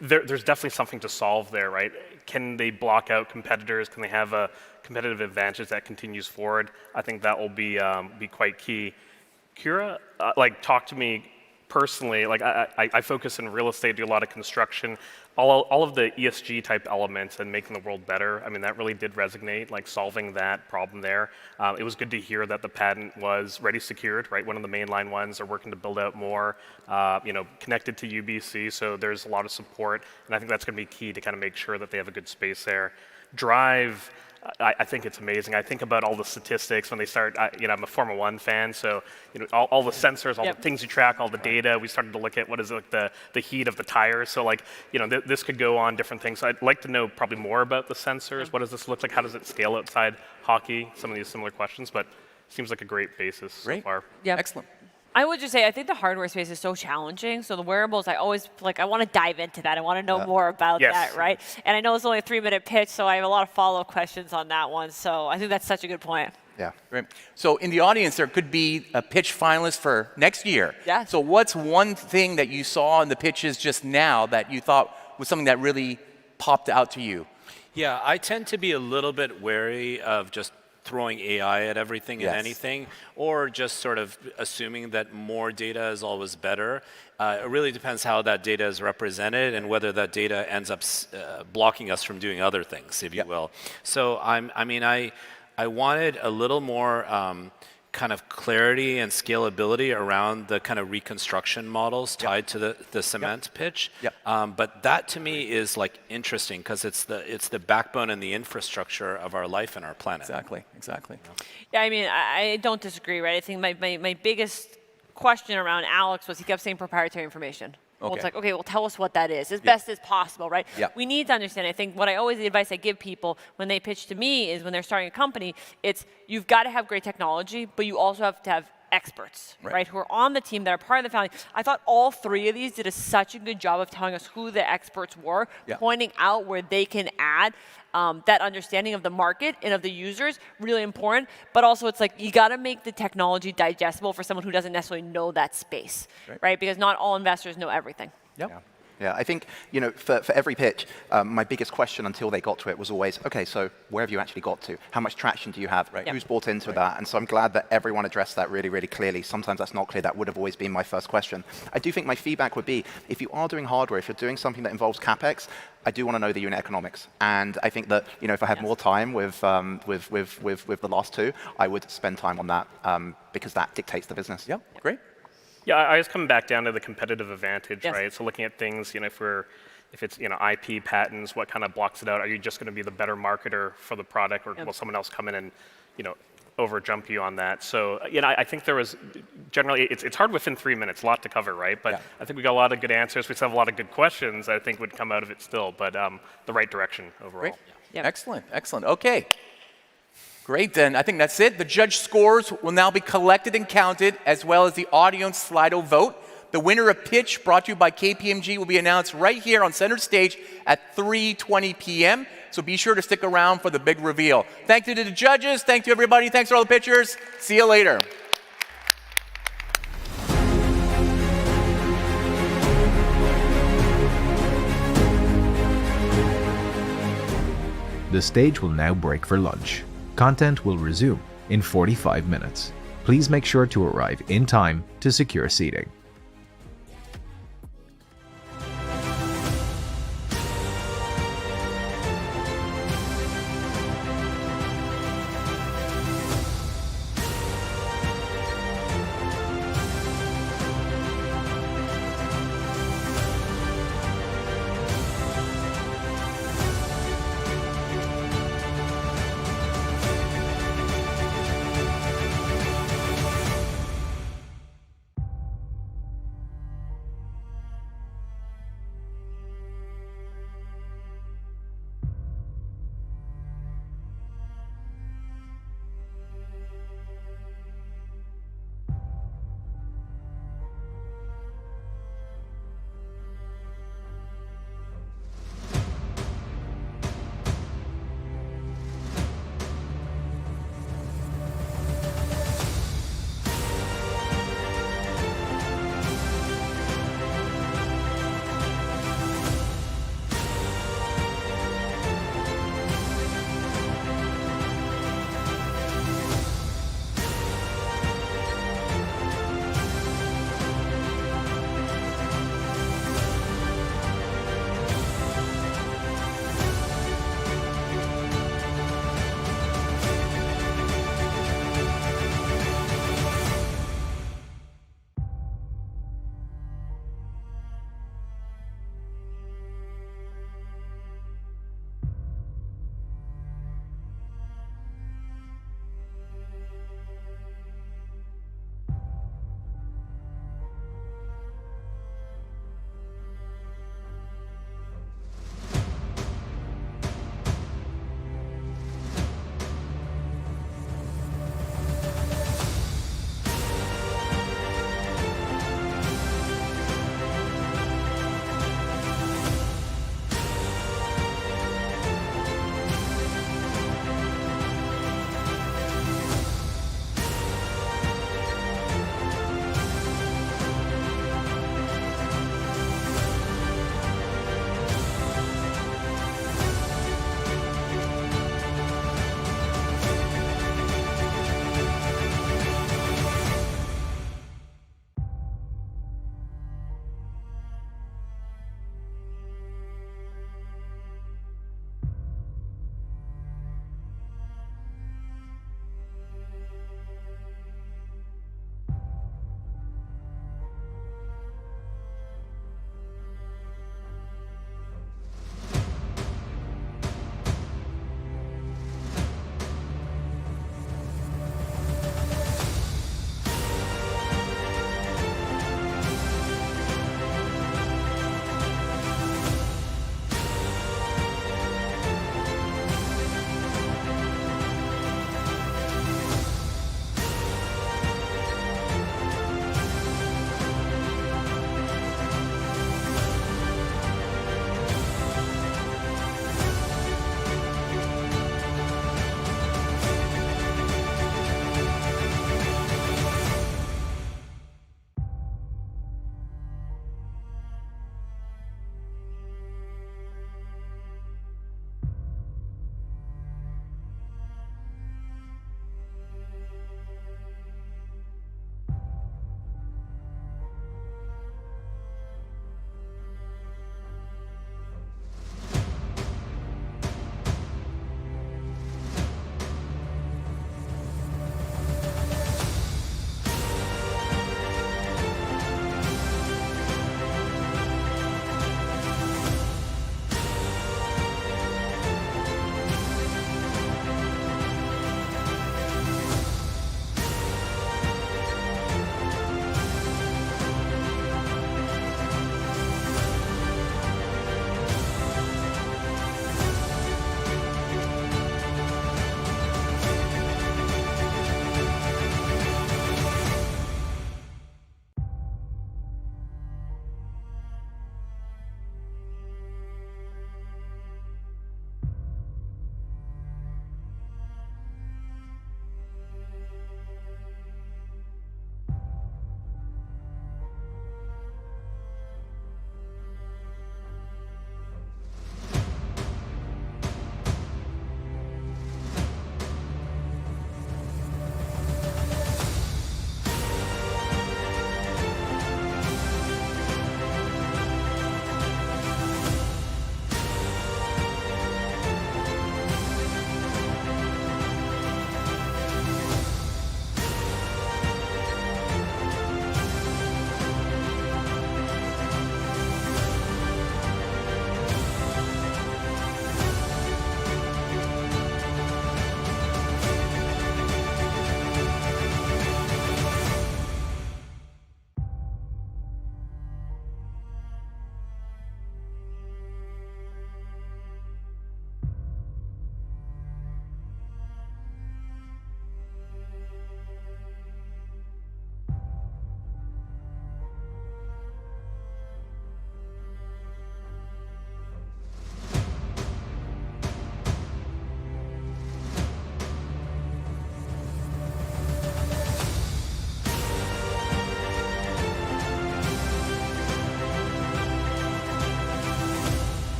Speaker 11: There's definitely something to solve there, right? Can they block out competitors? Can they have a competitive advantage that continues forward? I think that will be quite key. Kira, like, talk to me personally. Like, I focus in real estate, do a lot of construction. All of the ESG type elements and making the world better, I mean, that really did resonate, like solving that problem there. It was good to hear that the patent was ready secured, right? One of the mainline ones. They're working to build out more, you know, connected to UBC, so there's a lot of support, and I think that's going to be key to kind of make sure that they have a good space there. Drive, I think it's amazing. I think about all the statistics when they start, you know, I'm a Formula 1 fan, so, you know, all the sensors, all the things you track, all the data, we started to look at what is like the heat of the tires. So like, you know, this could go on different things. So I'd like to know probably more about the sensors. What does this look like? How does it scale outside hockey? Some of these similar questions, but seems like a great basis so far.
Speaker 24: Yeah,
Speaker 9: excellent.
Speaker 24: I would just say, I think the hardware space is so challenging. So the wearables, I always, like, I want to dive into that. I want to know more about that, right? And I know it's only a 3-minute pitch, so I have a lot of follow-up questions on that one. So I think that's such a good point.
Speaker 23: Yeah.
Speaker 9: Great. So in the audience, there could be a pitch finalist for next year.
Speaker 24: Yeah.
Speaker 9: So what's one thing that you saw in the pitches just now that you thought was something that really popped out to you?
Speaker 25: Yeah, I tend to be a little bit wary of just throwing AI at everything and anything, or just sort of assuming that more data is always better. It really depends how that data is represented and whether that data ends up blocking us from doing other things, if you will. So I wanted a little more kind of clarity and scalability around the kind of reconstruction models tied to the cement pitch. But that to me is like interesting because it's the backbone and the infrastructure of our life and our planet.
Speaker 9: Exactly.
Speaker 24: Yeah, I mean, I don't disagree, right? I think my biggest question around Alex was he kept saying proprietary information. Well,
Speaker 9: Okay.
Speaker 24: it's like, okay, well, tell us what that is as best as possible, right?
Speaker 9: Yeah.
Speaker 24: We need to understand. I think the advice I give people when they pitch to me is when they're starting a company, it's you've got to have great technology, but you also have to have experts, right, who are on the team that are part of the founding. I thought all three of these did such a good job of telling us who the experts were, pointing out where they can add that understanding of the market and of the users, really important. But also it's like you got to make the technology digestible for someone who doesn't necessarily know that space, right? Because not all investors know everything.
Speaker 23: Yeah, I think, for every pitch, my biggest question until they got to it was always, okay, so where have you actually got to? How much traction do you have? Who's bought into that? And so I'm glad that everyone addressed that really, really clearly. Sometimes that's not clear. That would have always been my first question. I do think my feedback would be, if you are doing hardware, if you're doing something that involves CapEx, I do want to know the unit economics. And I think that, if I had more time with the last two, I would spend time on that because that dictates the business.
Speaker 9: Yeah, great.
Speaker 11: Yeah, I was coming back down to the competitive advantage, right? So looking at things, if it's IP patents, what kind of blocks it out? Are you just going to be the better marketer for the product, or will someone else come in and overjump you on that? So I think there was generally it's hard within 3 minutes, a lot to cover, right? But I think we got a lot of good answers. We still have a lot of good questions. I think would come out of it still, but the right direction overall.
Speaker 9: Great. Excellent, excellent. Okay. Great, then. I think that's it. The judge scores will now be collected and counted, as well as the audience Slido vote. The winner of pitch, brought to you by KPMG, will be announced right here on center stage at 3:20 p.m. So be sure to stick around for the big reveal. Thank you to the judges. Thank you, everybody. Thanks for all the pitchers. See you later.
Speaker 5: The stage will now break for lunch. Content will resume in 45 minutes. Please make sure to arrive in time to secure seating.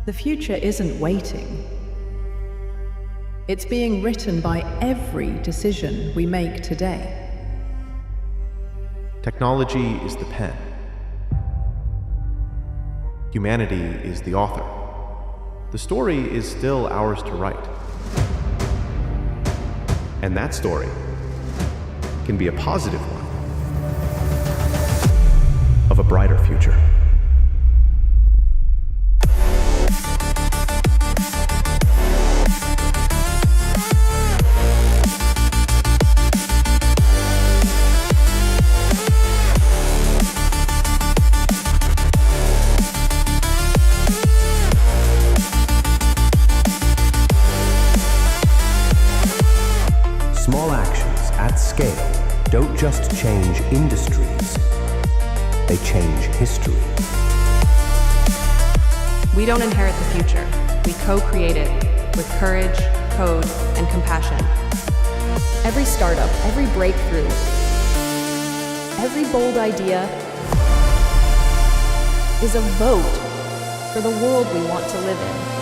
Speaker 12: The future isn't waiting. It's being written by every decision we make today.
Speaker 14: Technology is the pen. Humanity is the author. The story is still ours to write. And that story can be a positive one of a brighter future.
Speaker 15: Small actions at scale don't just change industries, they change history.
Speaker 16: We don't inherit the future, we co-create it with courage, code, and compassion.
Speaker 17: Every startup, every breakthrough, every bold idea is a vote for the world we want to live in.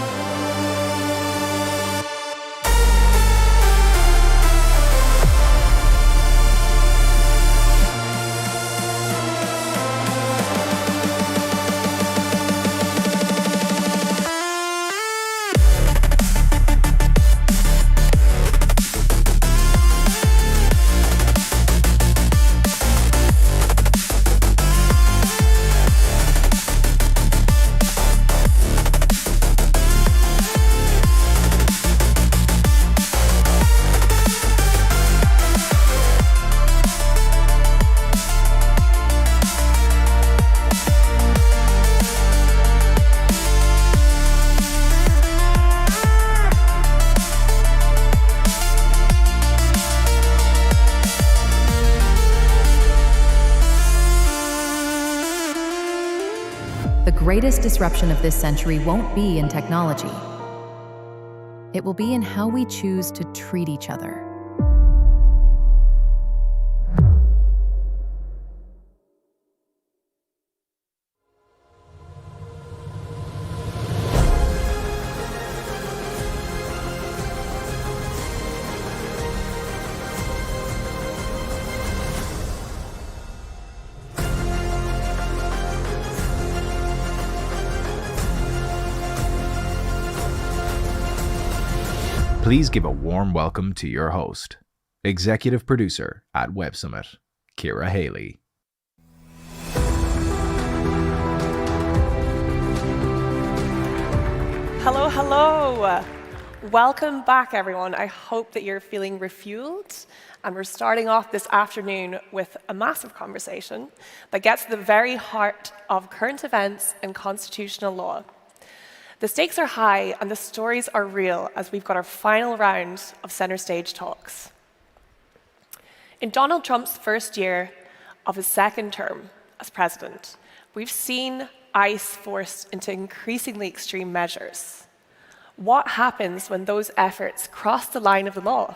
Speaker 17: The greatest disruption of this century won't be in technology. It will be in how we choose to treat each other.
Speaker 5: Please give a warm welcome to your host, executive producer at Web Summit, Kira Haley.
Speaker 18: Hello, hello. Welcome back, everyone. I hope that you're feeling refueled. And we're starting off this afternoon with a massive conversation that gets to the very heart of current events and constitutional law. The stakes are high and the stories are real as we've got our final round of center stage talks. In Donald Trump's first year of his second term as president, we've seen ICE forced into increasingly extreme measures. What happens when those efforts cross the line of the law?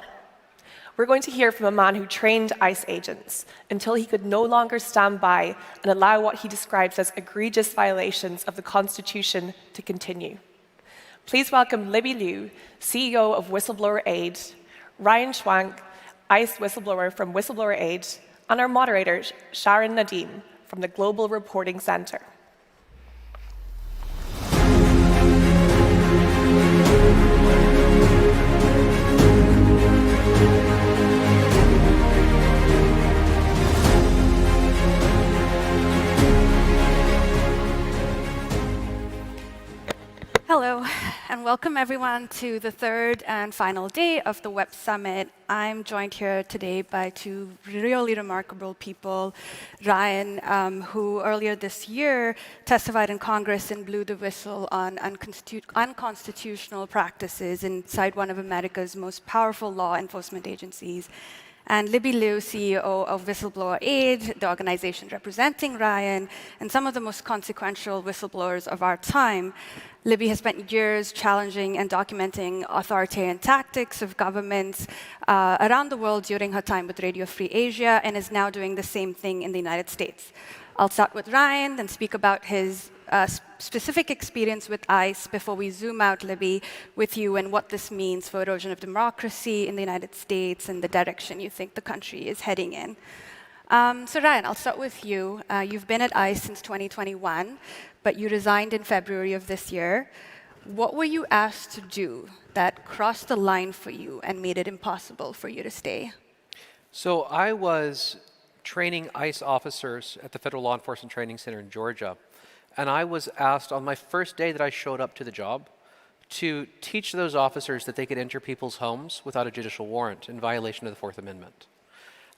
Speaker 18: We're going to hear from a man who trained ICE agents until he could no longer stand by and allow what he describes as egregious violations of the Constitution to continue. Please welcome Libby Liu, CEO of Whistleblower Aid, Ryan Schwank, ICE whistleblower from Whistleblower Aid, and our moderator, Sharon Nadeem from the Global Reporting Center.
Speaker 27: Hello, and welcome everyone to the third and final day of the Web Summit. I'm joined here today by two really remarkable people. Ryan, who earlier this year testified in Congress and blew the whistle on unconstitutional practices inside one of America's most powerful law enforcement agencies. And Libby Liu, CEO of Whistleblower Aid, the organization representing Ryan, and some of the most consequential whistleblowers of our time. Libby has spent years challenging and documenting authoritarian tactics of governments around the world during her time with Radio Free Asia, and is now doing the same thing in the United States. I'll start with Ryan, then speak about his specific experience with ICE before we zoom out, Libby, with you and what this means for erosion of democracy in the United States and the direction you think the country is heading in. So Ryan, I'll start with you. You've been at ICE since 2021, but you resigned in February of this year. What were you asked to do that crossed the line for you and made it impossible for you to stay?
Speaker 1: So I was training ICE officers at the Federal Law Enforcement Training Center in Georgia. And I was asked on my first day that I showed up to the job to teach those officers that they could enter people's homes without a judicial warrant in violation of the Fourth Amendment.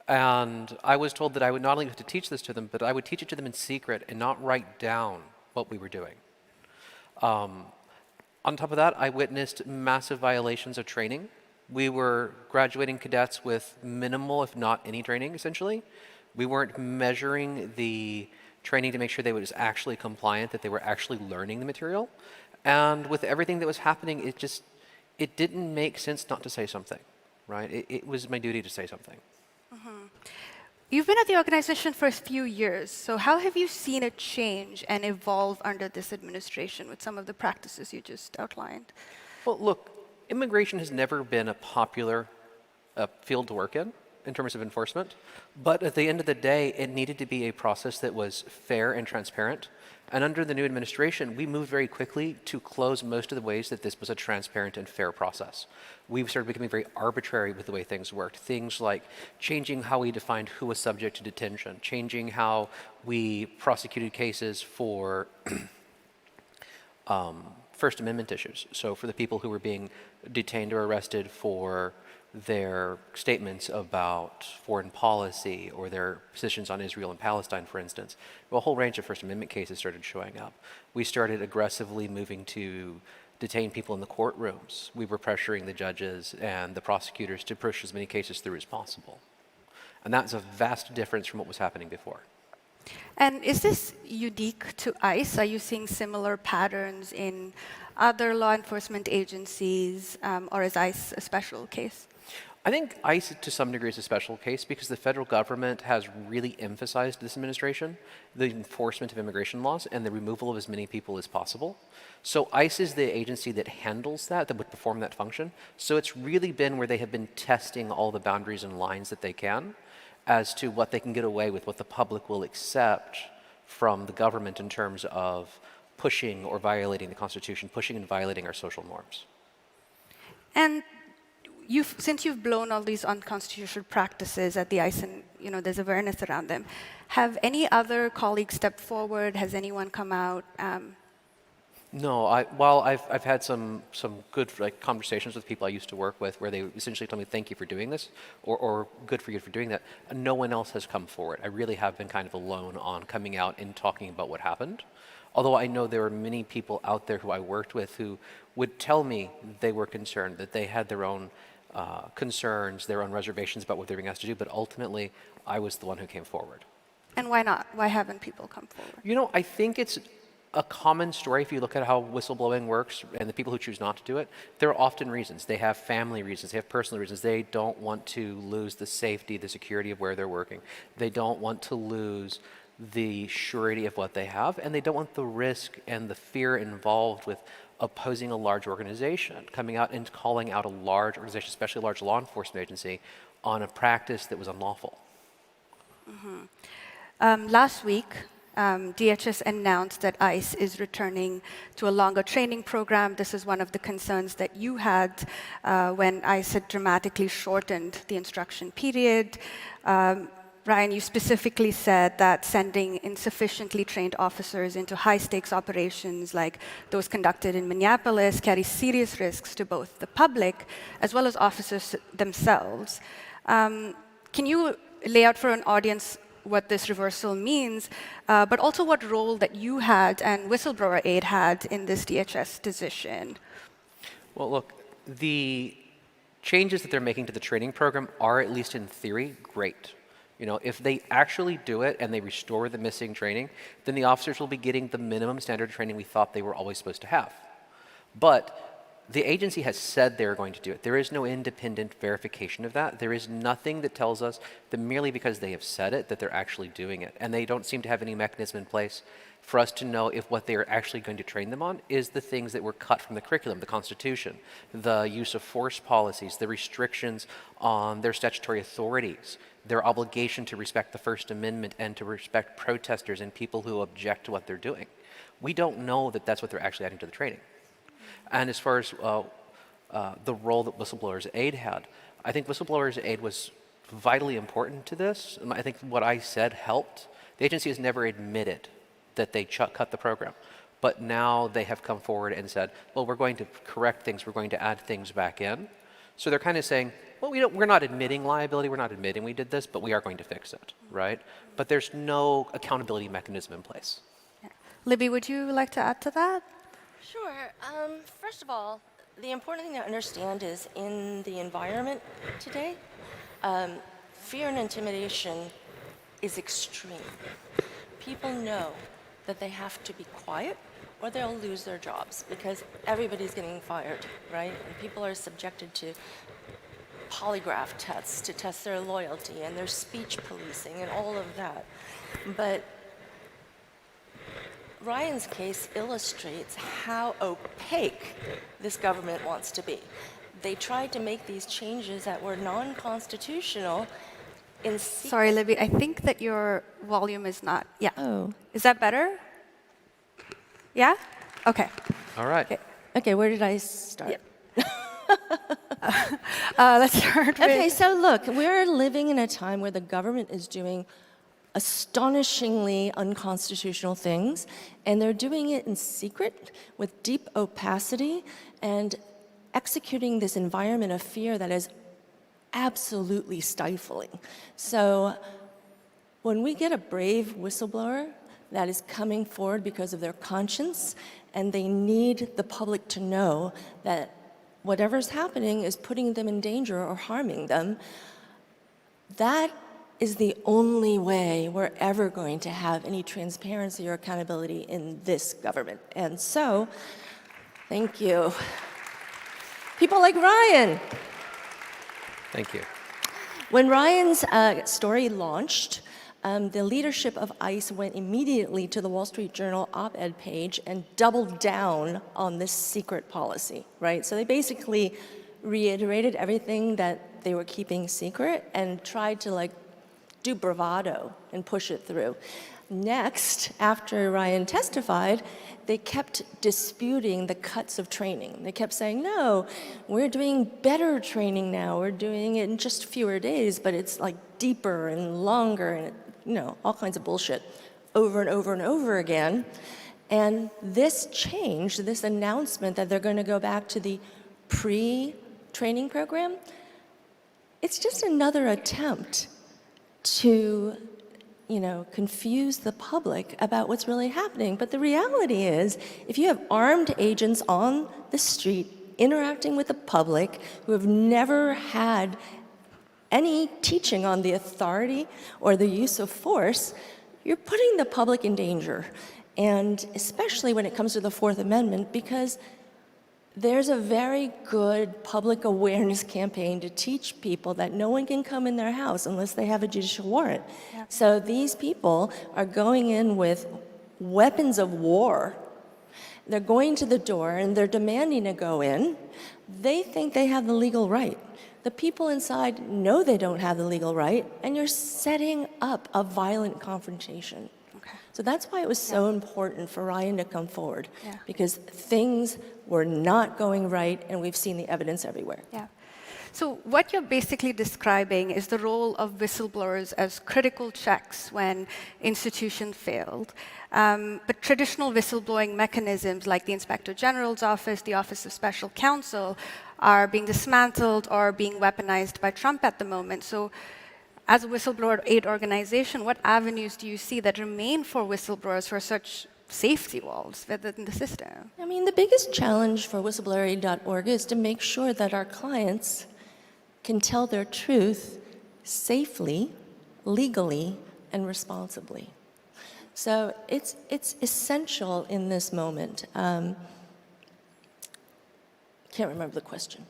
Speaker 1: And I was told that I would not only have to teach this to them, but I would teach it to them in secret and not write down what we were doing. On top of that, I witnessed massive violations of training. We were graduating cadets with minimal, if not any training, essentially. We weren't measuring the training to make sure they were actually compliant, that they were actually learning the material. And with everything that was happening, it didn't make sense not to say something, right? It was my duty to say something.
Speaker 27: Mm-hmm. You've been at the organization for a few years, so how have you seen it change and evolve under this administration with some of the practices you just outlined?
Speaker 1: Well, look, immigration has never been a popular field to work in terms of enforcement. But at the end of the day, it needed to be a process that was fair and transparent. And under the new administration, we moved very quickly to close most of the ways that this was a transparent and fair process. We started becoming very arbitrary with the way things worked. Things like changing how we defined who was subject to detention, changing how we prosecuted cases for First Amendment issues. So for the people who were being detained or arrested for their statements about foreign policy or their positions on Israel and Palestine, for instance, a whole range of First Amendment cases started showing up. We started aggressively moving to detain people in the courtrooms. We were pressuring the judges and the prosecutors to push as many cases through as possible. And that's a vast difference from what was happening before.
Speaker 27: And is this unique to ICE? Are you seeing similar patterns in other law enforcement agencies, or is ICE a special case?
Speaker 1: I think ICE, to some degree, is a special case because the federal government has really emphasized this administration, the enforcement of immigration laws, and the removal of as many people as possible. So ICE is the agency that handles that would perform that function. So it's really been where they have been testing all the boundaries and lines that they can as to what they can get away with, what the public will accept from the government in terms of pushing or violating the Constitution, pushing and violating our social norms.
Speaker 27: And since you've blown all these unconstitutional practices at the ICE and there's awareness around them, have any other colleagues stepped forward? Has anyone come out?
Speaker 1: No, while I've had some good conversations with people I used to work with where they essentially told me, thank you for doing this, or good for you for doing that, no one else has come forward. I really have been kind of alone on coming out and talking about what happened. Although I know there are many people out there who I worked with who would tell me they were concerned, that they had their own concerns, their own reservations about what they were being asked to do, but ultimately I was the one who came forward.
Speaker 27: And why not? Why haven't people come forward?
Speaker 1: I think it's a common story if you look at how whistleblowing works and the people who choose not to do it. There are often reasons. They have family reasons, they have personal reasons. They don't want to lose the safety, the security of where they're working. They don't want to lose the surety of what they have, and they don't want the risk and the fear involved with opposing a large organization, coming out and calling out a large organization, especially a large law enforcement agency, on a practice that was unlawful.
Speaker 27: Mm-hmm. Last week, DHS announced that ICE is returning to a longer training program. This is one of the concerns that you had when ICE had dramatically shortened the instruction period. Ryan, you specifically said that sending insufficiently trained officers into high-stakes operations like those conducted in Minneapolis carries serious risks to both the public as well as officers themselves. Can you lay out for an audience what this reversal means, but also what role that you had and whistleblower aid had in this DHS decision?
Speaker 1: Well, look, the changes that they're making to the training program are, at least in theory, great. If they actually do it and they restore the missing training, then the officers will be getting the minimum standard training we thought they were always supposed to have. But The agency has said they're going to do it. There is no independent verification of that. There is nothing that tells us that merely because they have said it, that they're actually doing it. And they don't seem to have any mechanism in place for us to know if what they are actually going to train them on is the things that were cut from the curriculum, the Constitution, the use of force policies, the restrictions on their statutory authorities, their obligation to respect the First Amendment and to respect protesters and people who object to what they're doing. We don't know that that's what they're actually adding to the training. And as far as the role that Whistleblowers Aid had, I think Whistleblowers Aid was vitally important to this. And I think what I said helped. The agency has never admitted that they cut the program. But now they have come forward and said, well, we're going to correct things, we're going to add things back in. So they're kind of saying, well, we're not admitting liability, we're not admitting we did this, but we are going to fix it, right? But there's no accountability mechanism in place.
Speaker 27: Libby, would you like to add to that?
Speaker 2: Sure. First of all, the important thing to understand is in the environment today, fear and intimidation is extreme. People know that they have to be quiet or they'll lose their jobs because everybody's getting fired, right? And people are subjected to polygraph tests to test their loyalty and their speech policing and all of that. But Ryan's case illustrates how opaque this government wants to be. They tried to make these changes that were non-constitutional in
Speaker 27: Sorry, Libby, I think that your volume is not, yeah.
Speaker 2: Oh.
Speaker 27: Is that better? Yeah? Okay.
Speaker 1: All right.
Speaker 2: Okay, where did I start?
Speaker 27: Let's start with...
Speaker 2: Okay, so look, we're living in a time where the government is doing astonishingly unconstitutional things, and they're doing it in secret with deep opacity and executing this environment of fear that is absolutely stifling. So when we get a brave whistleblower that is coming forward because of their conscience, and they need the public to know that whatever's happening is putting them in danger or harming them, that is the only way we're ever going to have any transparency or accountability in this government. And so, thank you. People like Ryan.
Speaker 1: Thank you.
Speaker 2: When Ryan's story launched, the leadership of ICE went immediately to the Wall Street Journal op-ed page and doubled down on this secret policy, right? So they basically reiterated everything that they were keeping secret and tried to do bravado and push it through. Next, after Ryan testified, they kept disputing the cuts of training. They kept saying, no, we're doing better training now. We're doing it in just fewer days, but it's deeper and longer and all kinds of bullshit over and over and over again. And this change, this announcement that they're going to go back to the pre-training program, it's just another attempt to confuse the public about what's really happening. But the reality is, if you have armed agents on the street interacting with the public who have never had any teaching on the authority or the use of force, you're putting the public in danger. And especially when it comes to the Fourth Amendment, because there's a very good public awareness campaign to teach people that no one can come in their house unless they have a judicial warrant. Yeah. So these people are going in with weapons of war. They're going to the door and they're demanding to go in. They think they have the legal right. The people inside know they don't have the legal right, and you're setting up a violent confrontation. So that's why it was so important for Ryan to come forward, because things were not going right, and we've seen the evidence everywhere.
Speaker 27: Yeah. So what you're basically describing is the role of whistleblowers as critical checks when institutions failed. But traditional whistleblowing mechanisms like the Inspector General's Office, the Office of Special Counsel, are being dismantled or being weaponized by Trump at the moment. So as a whistleblower aid organization, what avenues do you see that remain for whistleblowers for such safety walls within the system?
Speaker 2: I mean, the biggest challenge for whistleblower.org is to make sure that our clients can tell their truth safely, legally, and responsibly. So it's essential in this moment. Can't remember the question.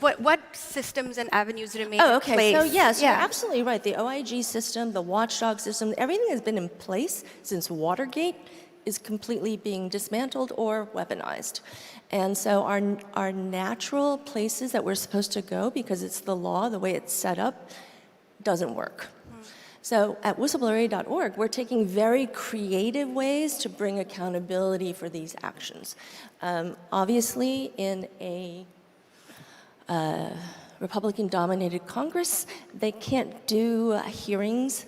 Speaker 27: What systems and avenues remain
Speaker 2: Oh,
Speaker 27: in
Speaker 2: okay.
Speaker 27: place?
Speaker 2: So yes, you're absolutely right. The OIG system, the watchdog system, everything has been in place since Watergate is completely being dismantled or weaponized. And so our natural places that we're supposed to go, because it's the law, the way it's set up, doesn't work. So at whistleblower.org, we're taking very creative ways to bring accountability for these actions. Obviously, in a Republican-dominated Congress, they can't do hearings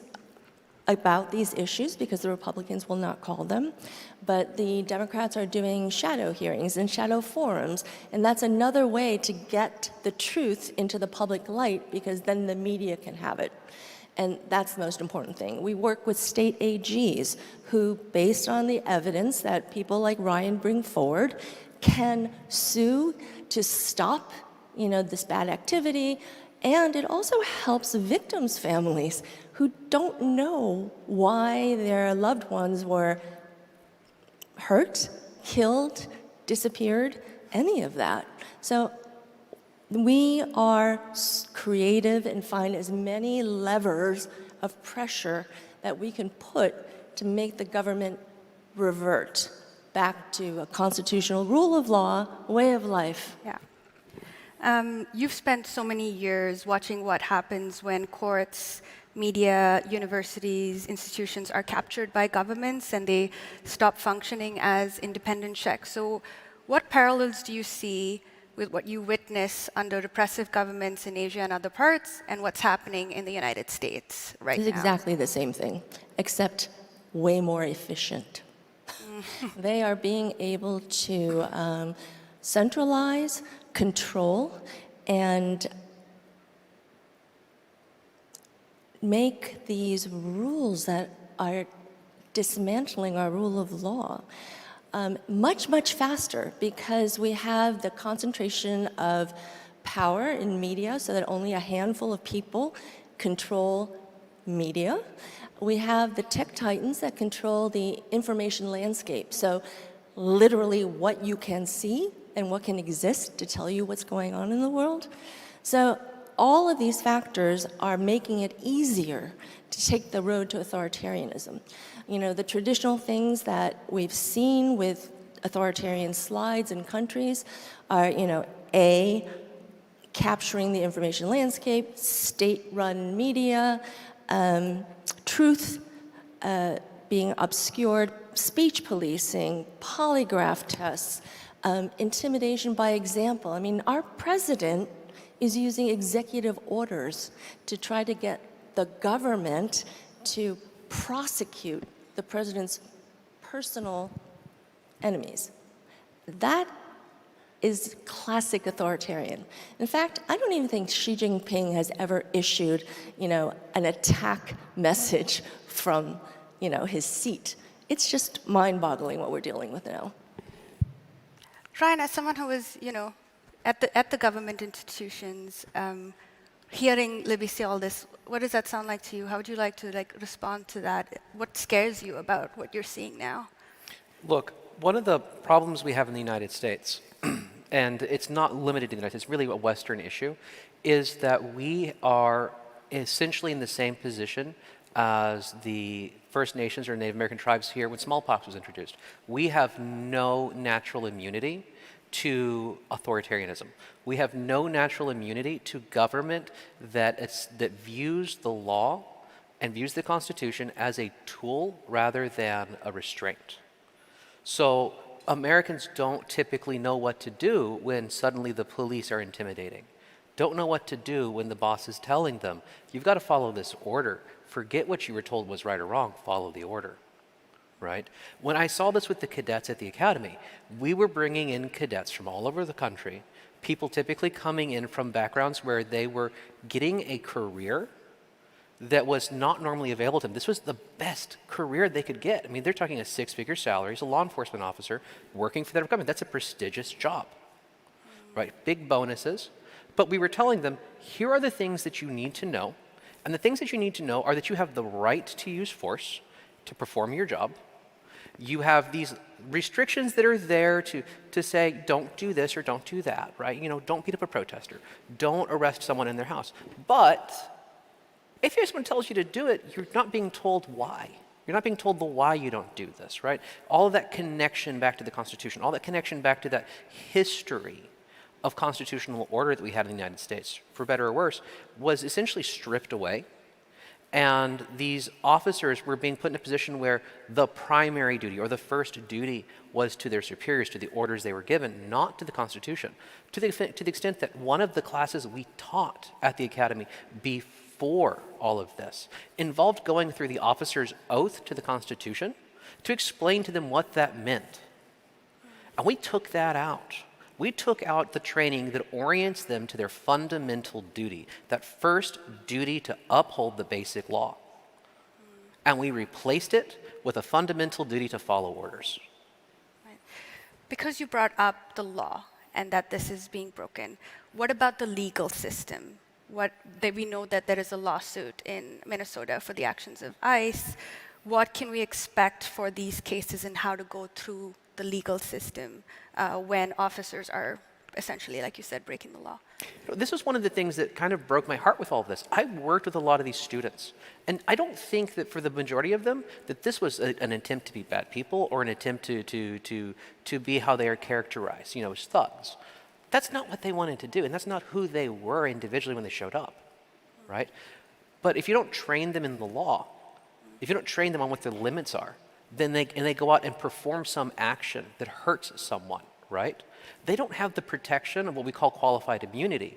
Speaker 2: about these issues because the Republicans will not call them. But the Democrats are doing shadow hearings and shadow forums, and that's another way to get the truth into the public light because then the media can have it. And that's the most important thing. We work with state AGs who, based on the evidence that people like Ryan bring forward, can sue to stop, this bad activity. And it also helps victims' families who don't know why their loved ones were hurt, killed, disappeared, any of that. So we are creative and find as many levers of pressure that we can put to make the government revert back to a constitutional rule of law, way of life.
Speaker 27: Yeah. You've spent so many years watching what happens when courts, media, universities, institutions are captured by governments and they stop functioning as independent checks. So what parallels do you see with what you witness under repressive governments in Asia and other parts and what's happening in the United States right now?
Speaker 2: It's exactly the same thing, except way more efficient. They are being able to centralize, control, and make these rules that are dismantling our rule of law much, much faster because we have the concentration of power in media so that only a handful of people control media. We have the tech titans that control the information landscape. So literally what you can see and what can exist to tell you what's going on in the world. So all of these factors are making it easier to take the road to authoritarianism. The traditional things that we've seen with authoritarian slides in countries are, A, capturing the information landscape, state-run media, truth being obscured, speech policing, polygraph tests, intimidation by example. Our president is using executive orders to try to get the government to prosecute the president's personal enemies. That is classic authoritarian. In fact, I don't even think Xi Jinping has ever issued, an attack message from, his seat. It's just mind-boggling what we're dealing with now.
Speaker 27: Ryan, as someone who was, at the government institutions, hearing Libby say all this, what does that sound like to you? How would you like to respond to that? What scares you about what you're seeing now?
Speaker 1: Look, one of the problems we have in the United States, and it's not limited to the United States, it's really a Western issue, is that we are essentially in the same position as the First Nations or Native American tribes here when smallpox was introduced. We have no natural immunity to authoritarianism. We have no natural immunity to government that views the law and views the Constitution as a tool rather than a restraint. So Americans don't typically know what to do when suddenly the police are intimidating. Don't know what to do when the boss is telling them, you've got to follow this order. Forget what you were told was right or wrong, follow the order. Right? When I saw this with the cadets at the academy, we were bringing in cadets from all over the country, people typically coming in from backgrounds where they were getting a career that was not normally available to them. This was the best career they could get. They're talking a six-figure salary as a law enforcement officer working for the government. That's a prestigious job, right? Big bonuses. But we were telling them, here are the things that you need to know. And the things that you need to know are that you have the right to use force to perform your job. You have these restrictions that are there to say, don't do this or don't do that, right? You know, don't beat up a protester. Don't arrest someone in their house. But if someone tells you to do it, you're not being told why. You're not being told the why you don't do this, right? All of that connection back to the Constitution, all that connection back to that history of constitutional order that we had in the United States, for better or worse, was essentially stripped away. And these officers were being put in a position where the primary duty or the first duty was to their superiors, to the orders they were given, not to the Constitution. To the extent that one of the classes we taught at the academy before all of this involved going through the officer's oath to the Constitution to explain to them what that meant. And we took that out. We took out the training that orients them to their fundamental duty, that first duty to uphold the basic law. And we replaced it with a fundamental duty to follow orders.
Speaker 27: Right. Because you brought up the law and that this is being broken, what about the legal system? We know that there is a lawsuit in Minnesota for the actions of ICE. What can we expect for these cases and how to go through the legal system when officers are essentially, like you said, breaking the law?
Speaker 1: This was one of the things that kind of broke my heart with all of this. I worked with a lot of these students, and I don't think that for the majority of them that this was an attempt to be bad people or an attempt to be how they are characterized, you know, as thugs. That's not what they wanted to do, and that's not who they were individually when they showed up, right? But if you don't train them in the law, if you don't train them on what their limits are, then they go out and perform some action that hurts someone, right? They don't have the protection of what we call qualified immunity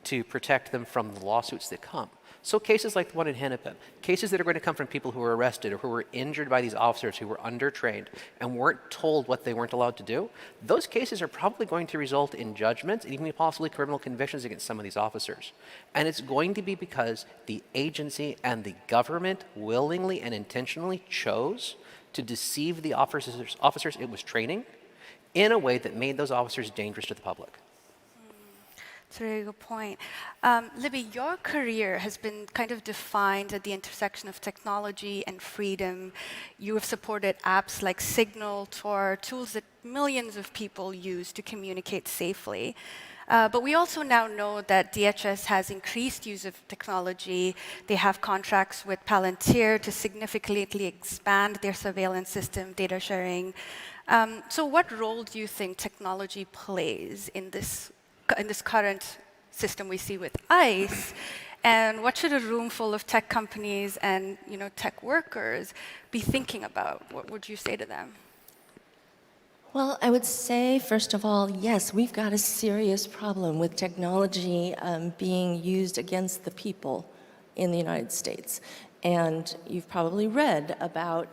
Speaker 1: to protect them from the lawsuits that come. So cases like the one in Hennepin, cases that are going to come from people who were arrested or who were injured by these officers who were undertrained and weren't told what they weren't allowed to do, those cases are probably going to result in judgments and even possibly criminal convictions against some of these officers. And it's going to be because the agency and the government willingly and intentionally chose to deceive the officers it was training in a way that made those officers dangerous to the public.
Speaker 27: That's a really good point. Libby, your career has been kind of defined at the intersection of technology and freedom. You have supported apps like Signal, Tor, tools that millions of people use to communicate safely. But we also now know that DHS has increased use of technology. They have contracts with Palantir to significantly expand their surveillance system, data sharing. So what role do you think technology plays in this current system we see with ICE? And what should a room full of tech companies and tech workers be thinking about? What would you say to them?
Speaker 2: Well, I would say, first of all, yes, we've got a serious problem with technology being used against the people in the United States. And you've probably read about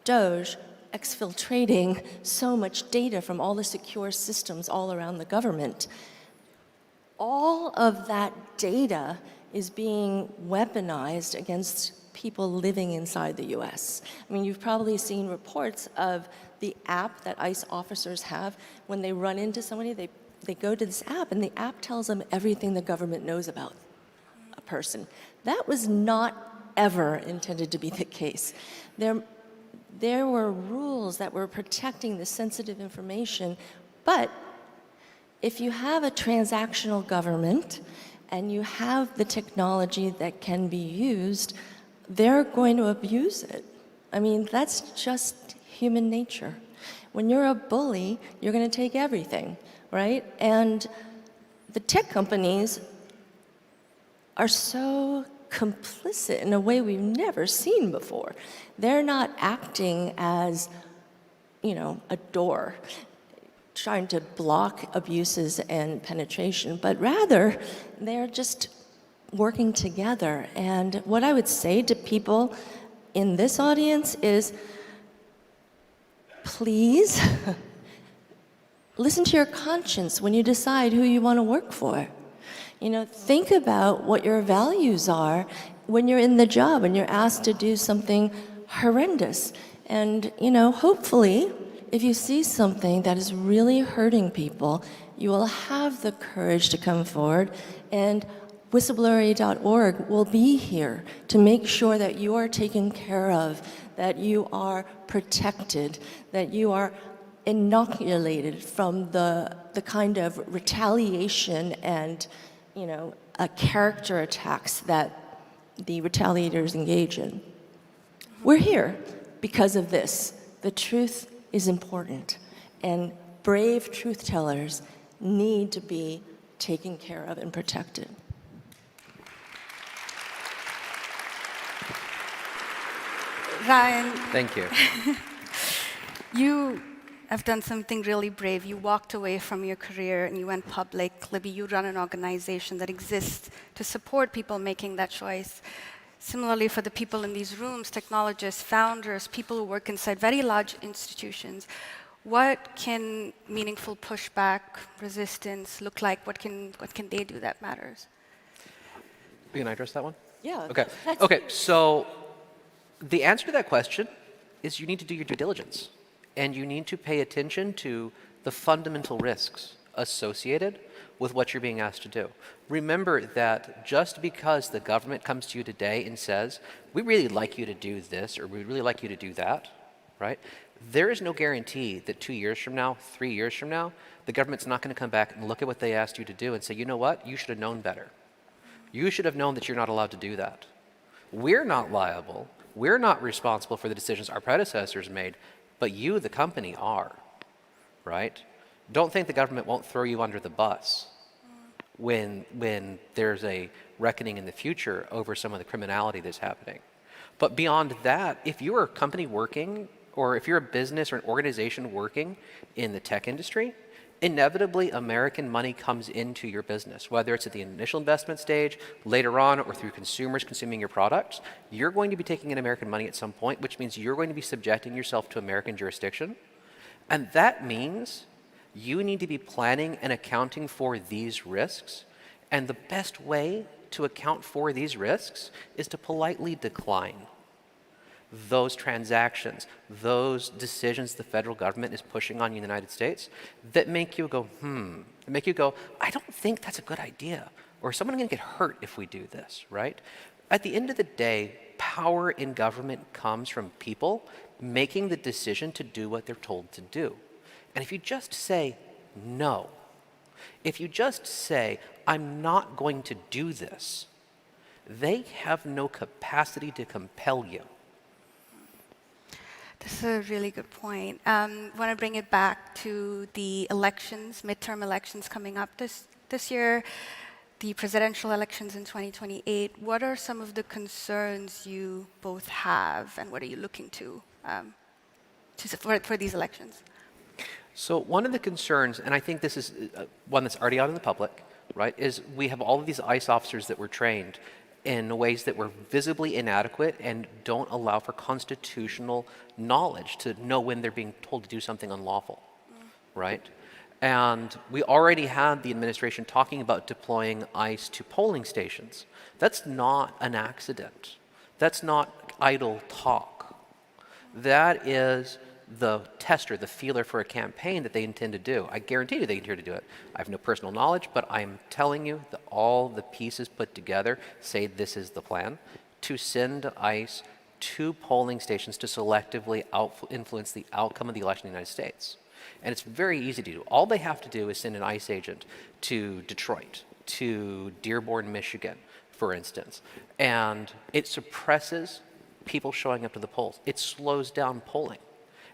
Speaker 2: DOJ exfiltrating so much data from all the secure systems all around the government. All of that data is being weaponized against people living inside the US. I mean, you've probably seen reports of the app that ICE officers have. When they run into somebody, they go to this app, and the app tells them everything the government knows about a person. That was not ever intended to be the case. There were rules that were protecting the sensitive information, but if you have a transactional government and you have the technology that can be used, they're going to abuse it. I mean, that's just human nature. When you're a bully, you're going to take everything, right? And the tech companies are so complicit in a way we've never seen before. They're not acting as, a door trying to block abuses and penetration, but rather they're just working together. And what I would say to people in this audience is, please listen to your conscience when you decide who you want to work for. Think about what your values are when you're in the job and you're asked to do something horrendous. And, hopefully, if you see something that is really hurting people, you will have the courage to come forward and whistleblower.org will be here to make sure that you are taken care of, that you are protected, that you are inoculated from the kind of retaliation and, character attacks that the retaliators engage in. We're here because of this. The truth is important, and brave truth tellers need to be taken care of and protected.
Speaker 27: Ryan.
Speaker 1: Thank you.
Speaker 27: You have done something really brave. You walked away from your career and you went public. Libby, you run an organization that exists to support people making that choice. Similarly, for the people in these rooms, technologists, founders, people who work inside very large institutions, what can meaningful pushback, resistance look like? What can they do that matters?
Speaker 1: Can I address that one?
Speaker 2: Yeah.
Speaker 1: Okay. Okay. So the answer to that question is you need to do your due diligence, and you need to pay attention to the fundamental risks associated with what you're being asked to do. Remember that just because the government comes to you today and says, we really like you to do this, or we really like you to do that, right? There is no guarantee that 2 years from now, 3 years from now, the government's not going to come back and look at what they asked you to do and say, you know what, you should have known better. You should have known that you're not allowed to do that. We're not liable. We're not responsible for the decisions our predecessors made, but you, the company, are, right? Don't think the government won't throw you under the bus when there's a reckoning in the future over some of the criminality that's happening. But beyond that, if you're a company working, or if you're a business or an organization working in the tech industry, inevitably American money comes into your business, whether it's at the initial investment stage, later on, or through consumers consuming your products. You're going to be taking in American money at some point, which means you're going to be subjecting yourself to American jurisdiction. And that means you need to be planning and accounting for these risks. And the best way to account for these risks is to politely decline those transactions, those decisions the federal government is pushing on you in the United States that make you go, that make you go, I don't think that's a good idea, or someone's going to get hurt if we do this, right? At the end of the day, power in government comes from people making the decision to do what they're told to do. And if you just say no, if you just say, I'm not going to do this, they have no capacity to compel you.
Speaker 27: That's a really good point. I want to bring it back to the elections, midterm elections coming up this year, the presidential elections in 2028. What are some of the concerns you both have, and what are you looking to for these elections?
Speaker 1: So one of the concerns, and I think this is one that's already out in the public, right, is we have all of these ICE officers that were trained in ways that were visibly inadequate and don't allow for constitutional knowledge to know when they're being told to do something unlawful, right? And we already had the administration talking about deploying ICE to polling stations. That's not an accident. That's not idle talk. That is the tester, the feeler for a campaign that they intend to do. I guarantee you they intend to do it. I have no personal knowledge, but I'm telling you that all the pieces put together say this is the plan, to send ICE to polling stations to selectively influence the outcome of the election in the United States. And it's very easy to do. All they have to do is send an ICE agent to Detroit, to Dearborn, Michigan, for instance, and it suppresses people showing up to the polls. It slows down polling.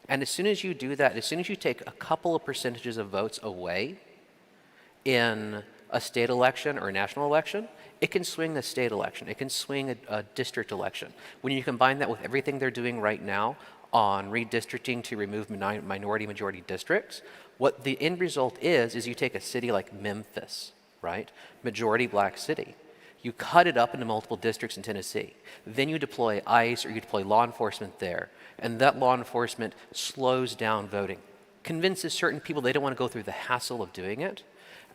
Speaker 1: And as soon as you do that, as soon as you take a couple of percentages of votes away in a state election or a national election, it can swing the state election. It can swing a district election. When you combine that with everything they're doing right now on redistricting to remove minority-majority districts, what the end result is you take a city like Memphis, right? Majority black city. You cut it up into multiple districts in Tennessee. Then you deploy ICE or you deploy law enforcement there. And that law enforcement slows down voting, convinces certain people they don't want to go through the hassle of doing it.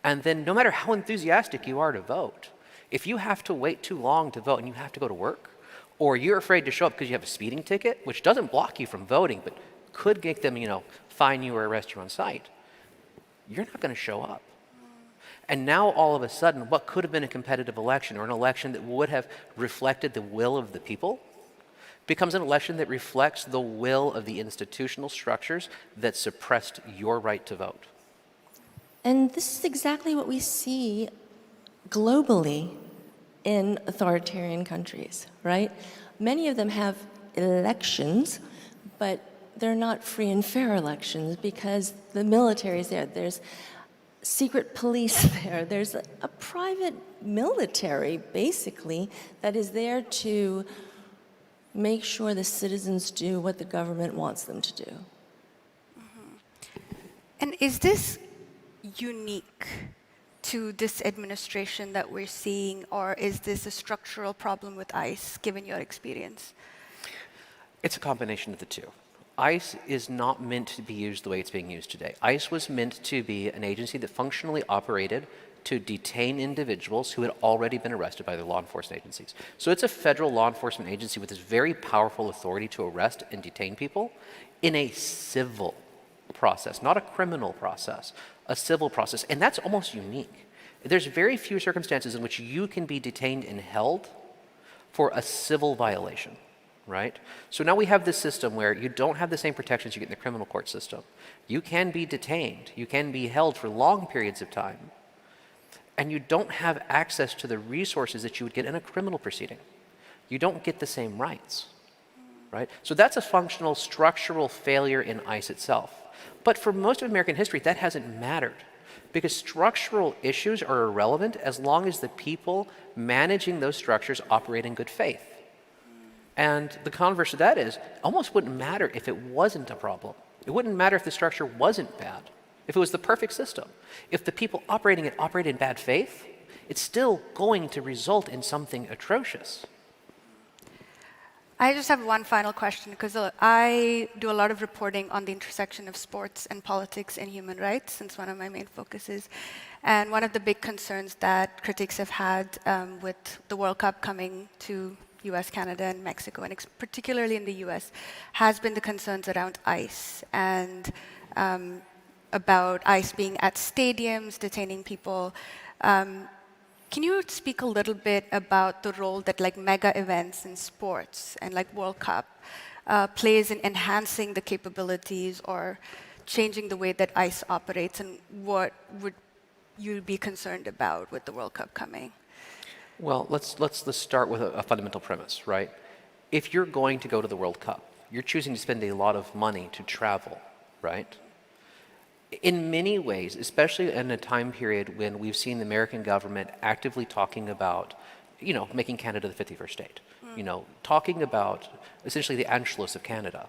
Speaker 1: And then no matter how enthusiastic you are to vote, if you have to wait too long to vote and you have to go to work, or you're afraid to show up because you have a speeding ticket, which doesn't block you from voting, but could make them, fine you or arrest you on site, you're not going to show up. And now, all of a sudden, what could have been a competitive election or an election that would have reflected the will of the people becomes an election that reflects the will of the institutional structures that suppressed your right to vote.
Speaker 2: And this is exactly what we see globally in authoritarian countries, right? Many of them have elections, but they're not free and fair elections because the military is there. There's secret police there. There's a private military, basically, that is there to make sure the citizens do what the government wants them to do.
Speaker 27: And is this unique to this administration that we're seeing, or is this a structural problem with ICE, given your experience?
Speaker 1: It's a combination of the two. ICE is not meant to be used the way it's being used today. ICE was meant to be an agency that functionally operated to detain individuals who had already been arrested by their law enforcement agencies. So it's a federal law enforcement agency with this very powerful authority to arrest and detain people in a civil process, not a criminal process, a civil process. And that's almost unique. There's very few circumstances in which you can be detained and held for a civil violation, right? So now we have this system where you don't have the same protections you get in the criminal court system. You can be detained, you can be held for long periods of time, and you don't have access to the resources that you would get in a criminal proceeding. You don't get the same rights, right? So that's a functional, structural failure in ICE itself. But for most of American history, that hasn't mattered because structural issues are irrelevant as long as the people managing those structures operate in good faith. And the converse of that is, it almost wouldn't matter if it wasn't a problem. It wouldn't matter if the structure wasn't bad, if it was the perfect system. If the people operating it operate in bad faith, it's still going to result in something atrocious.
Speaker 27: I just have one final question, because I do a lot of reporting on the intersection of sports and politics and human rights, since one of my main focuses. And one of the big concerns that critics have had with the World Cup coming to US, Canada, and Mexico, and particularly in the US, has been the concerns around ICE and about ICE being at stadiums, detaining people. Can you speak a little bit about the role that like mega events in sports and like World Cup plays in enhancing the capabilities or changing the way that ICE operates, and what would you be concerned about with the World Cup coming?
Speaker 1: Well, let's start with a fundamental premise, right? If you're going to go to the World Cup, you're choosing to spend a lot of money to travel, right? In many ways, especially in a time period when we've seen the American government actively talking about, making Canada the 51st state, talking about essentially the Anschluss of Canada.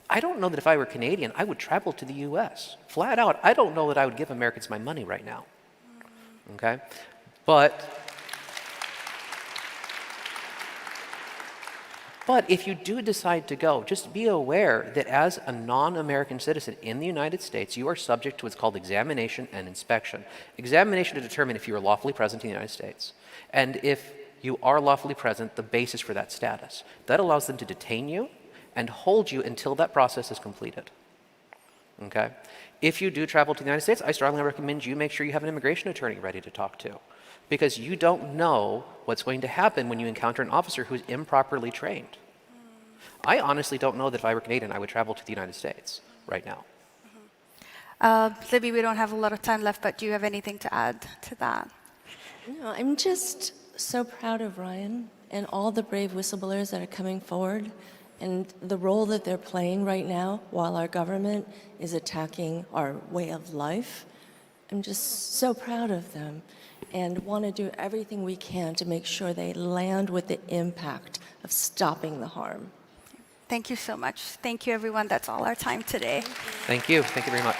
Speaker 1: I don't know that if I were Canadian, I would travel to the US. Flat out, I don't know that I would give Americans my money right now, okay? But if you do decide to go, just be aware that as a non-American citizen in the United States, you are subject to what's called examination and inspection. Examination to determine if you are lawfully present in the United States. And if you are lawfully present, the basis for that status. That allows them to detain you and hold you until that process is completed. Okay? If you do travel to the United States, I strongly recommend you make sure you have an immigration attorney ready to talk to, because you don't know what's going to happen when you encounter an officer who's improperly trained. I honestly don't know that if I were Canadian, I would travel to the United States right now.
Speaker 27: Libby, we don't have a lot of time left, but do you have anything to add to that?
Speaker 2: No, I'm just so proud of Ryan and all the brave whistleblowers that are coming forward and the role that they're playing right now while our government is attacking our way of life. I'm just so proud of them and want to do everything we can to make sure they land with the impact of stopping the harm.
Speaker 27: Thank you so much. Thank you, everyone. That's all our time today.
Speaker 1: Thank you. Thank you very much.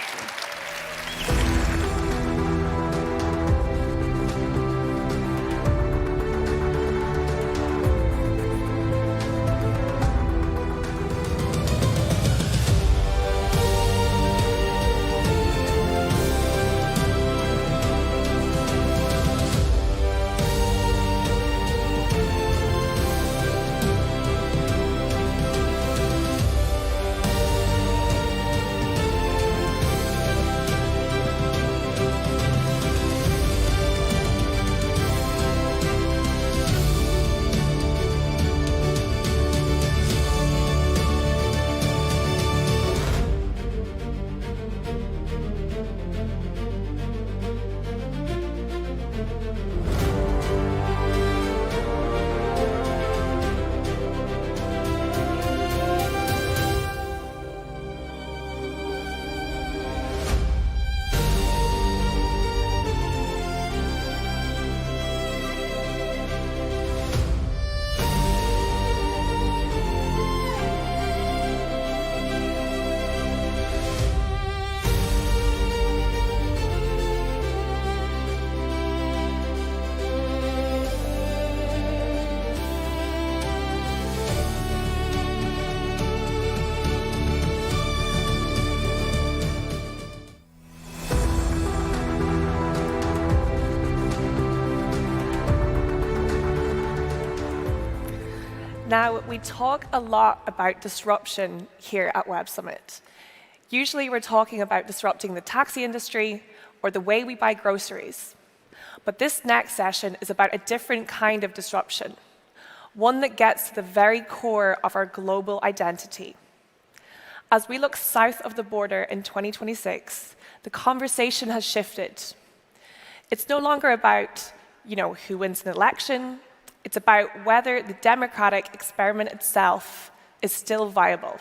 Speaker 18: Now, we talk a lot about disruption here at Web Summit. Usually we're talking about disrupting the taxi industry or the way we buy groceries. But this next session is about a different kind of disruption, one that gets to the very core of our global identity. As we look south of the border in 2026, the conversation has shifted. It's no longer about, who wins an election. It's about whether the democratic experiment itself is still viable.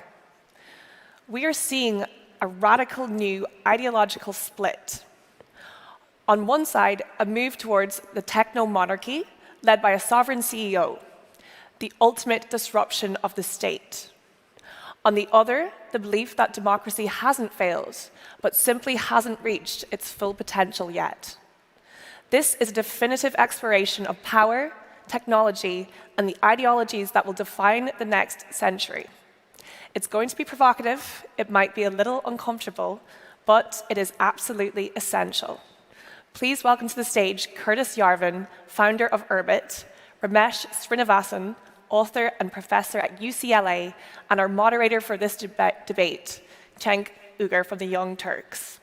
Speaker 18: We are seeing a radical new ideological split. On one side, a move towards the techno-monarchy, led by a sovereign CEO, the ultimate disruption of the state. On the other, the belief that democracy hasn't failed, but simply hasn't reached its full potential yet. This is a definitive exploration of power, technology, and the ideologies that will define the next century. It's going to be provocative, it might be a little uncomfortable, but it is absolutely essential. Please welcome to the stage Curtis Yarvin, founder of Urbit, Ramesh Srinivasan, author and professor at UCLA, and our moderator for this debate, Cenk Uygur from the Young Turks.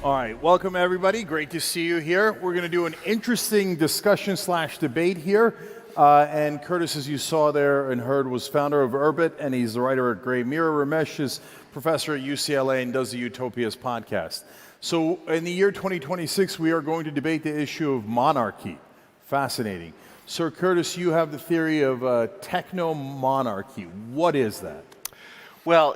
Speaker 3: All right, welcome everybody. Great to see you here. We're going to do an interesting discussion/debate here. And Curtis, as you saw there and heard, was founder of Urbit, and he's the writer at Grey Mirror. Ramesh is professor at UCLA and does the Utopias podcast. So in the year 2026, we are going to debate the issue of monarchy. Fascinating. Sir Curtis, you have the theory of techno-monarchy. What is that?
Speaker 6: Well,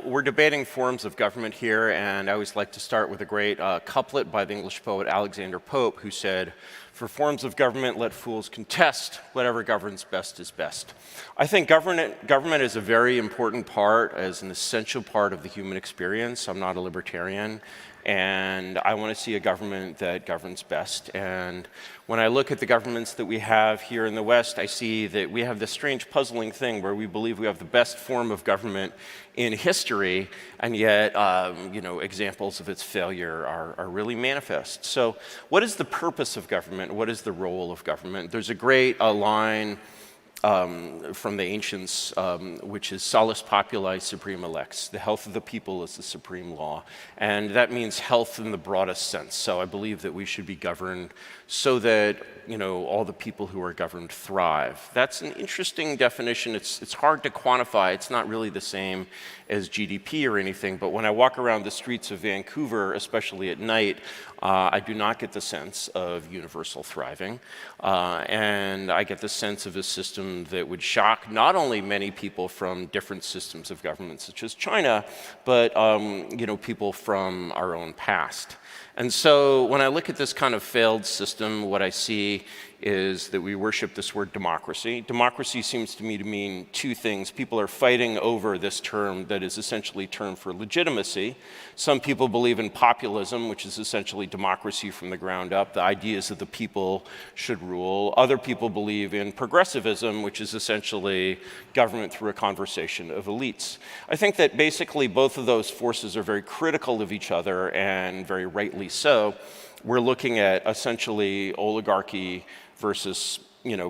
Speaker 6: we're debating forms of government here, and I always like to start with a great couplet by the English poet Alexander Pope, who said, "For forms of government, let fools contest, whatever governs best is best." I think government is a very important part, as an essential part of the human experience. I'm not a libertarian, and I want to see a government that governs best. And when I look at the governments that we have here in the West, I see that we have this strange, puzzling thing where we believe we have the best form of government in history, and yet, examples of its failure are really manifest. So what is the purpose of government? What is the role of government? There's a great line from the ancients, which is salus populi suprema lex. The health of the people is the supreme law. And that means health in the broadest sense. So I believe that we should be governed so that, all the people who are governed thrive. That's an interesting definition. It's hard to quantify. It's not really the same as GDP or anything, but when I walk around the streets of Vancouver, especially at night, I do not get the sense of universal thriving. And I get the sense of a system that would shock not only many people from different systems of government, such as China, but people from our own past. And so when I look at this kind of failed system, what I see is that we worship this word democracy. Democracy seems to me to mean two things. People are fighting over this term that is essentially a term for legitimacy. Some people believe in populism, which is essentially democracy from the ground up. The ideas that the people should rule. Other people believe in progressivism, which is essentially government through a conversation of elites. I think that basically both of those forces are very critical of each other, and very rightly so. We're looking at essentially oligarchy versus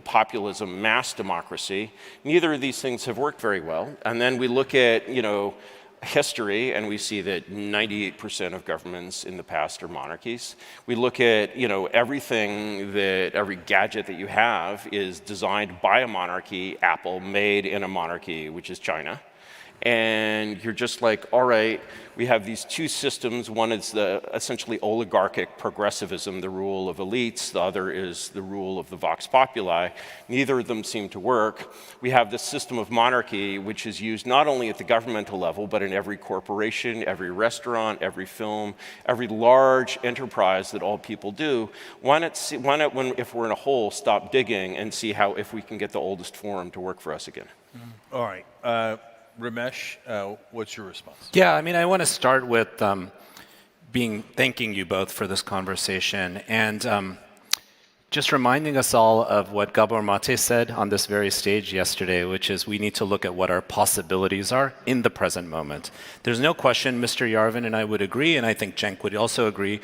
Speaker 6: populism, mass democracy. Neither of these things have worked very well. And then we look at history, and we see that 98% of governments in the past are monarchies. We look at everything, that every gadget that you have is designed by a monarchy. Apple made in a monarchy, which is China. And you're just like, all right, we have these two systems. One is the essentially oligarchic progressivism, the rule of elites. The other is the rule of the vox populi. Neither of them seem to work. We have this system of monarchy, which is used not only at the governmental level, but in every corporation, every restaurant, every film, every large enterprise that all people do. Why not, if we're in a hole, stop digging and see if we can get the oldest form to work for us again?
Speaker 3: All right. Ramesh, what's your response?
Speaker 25: Yeah, I want to start with thanking you both for this conversation. And just reminding us all of what Gabor Mate said on this very stage yesterday, which is we need to look at what our possibilities are in the present moment. There's no question, Mr. Yarvin and I would agree, and I think Cenk would also agree,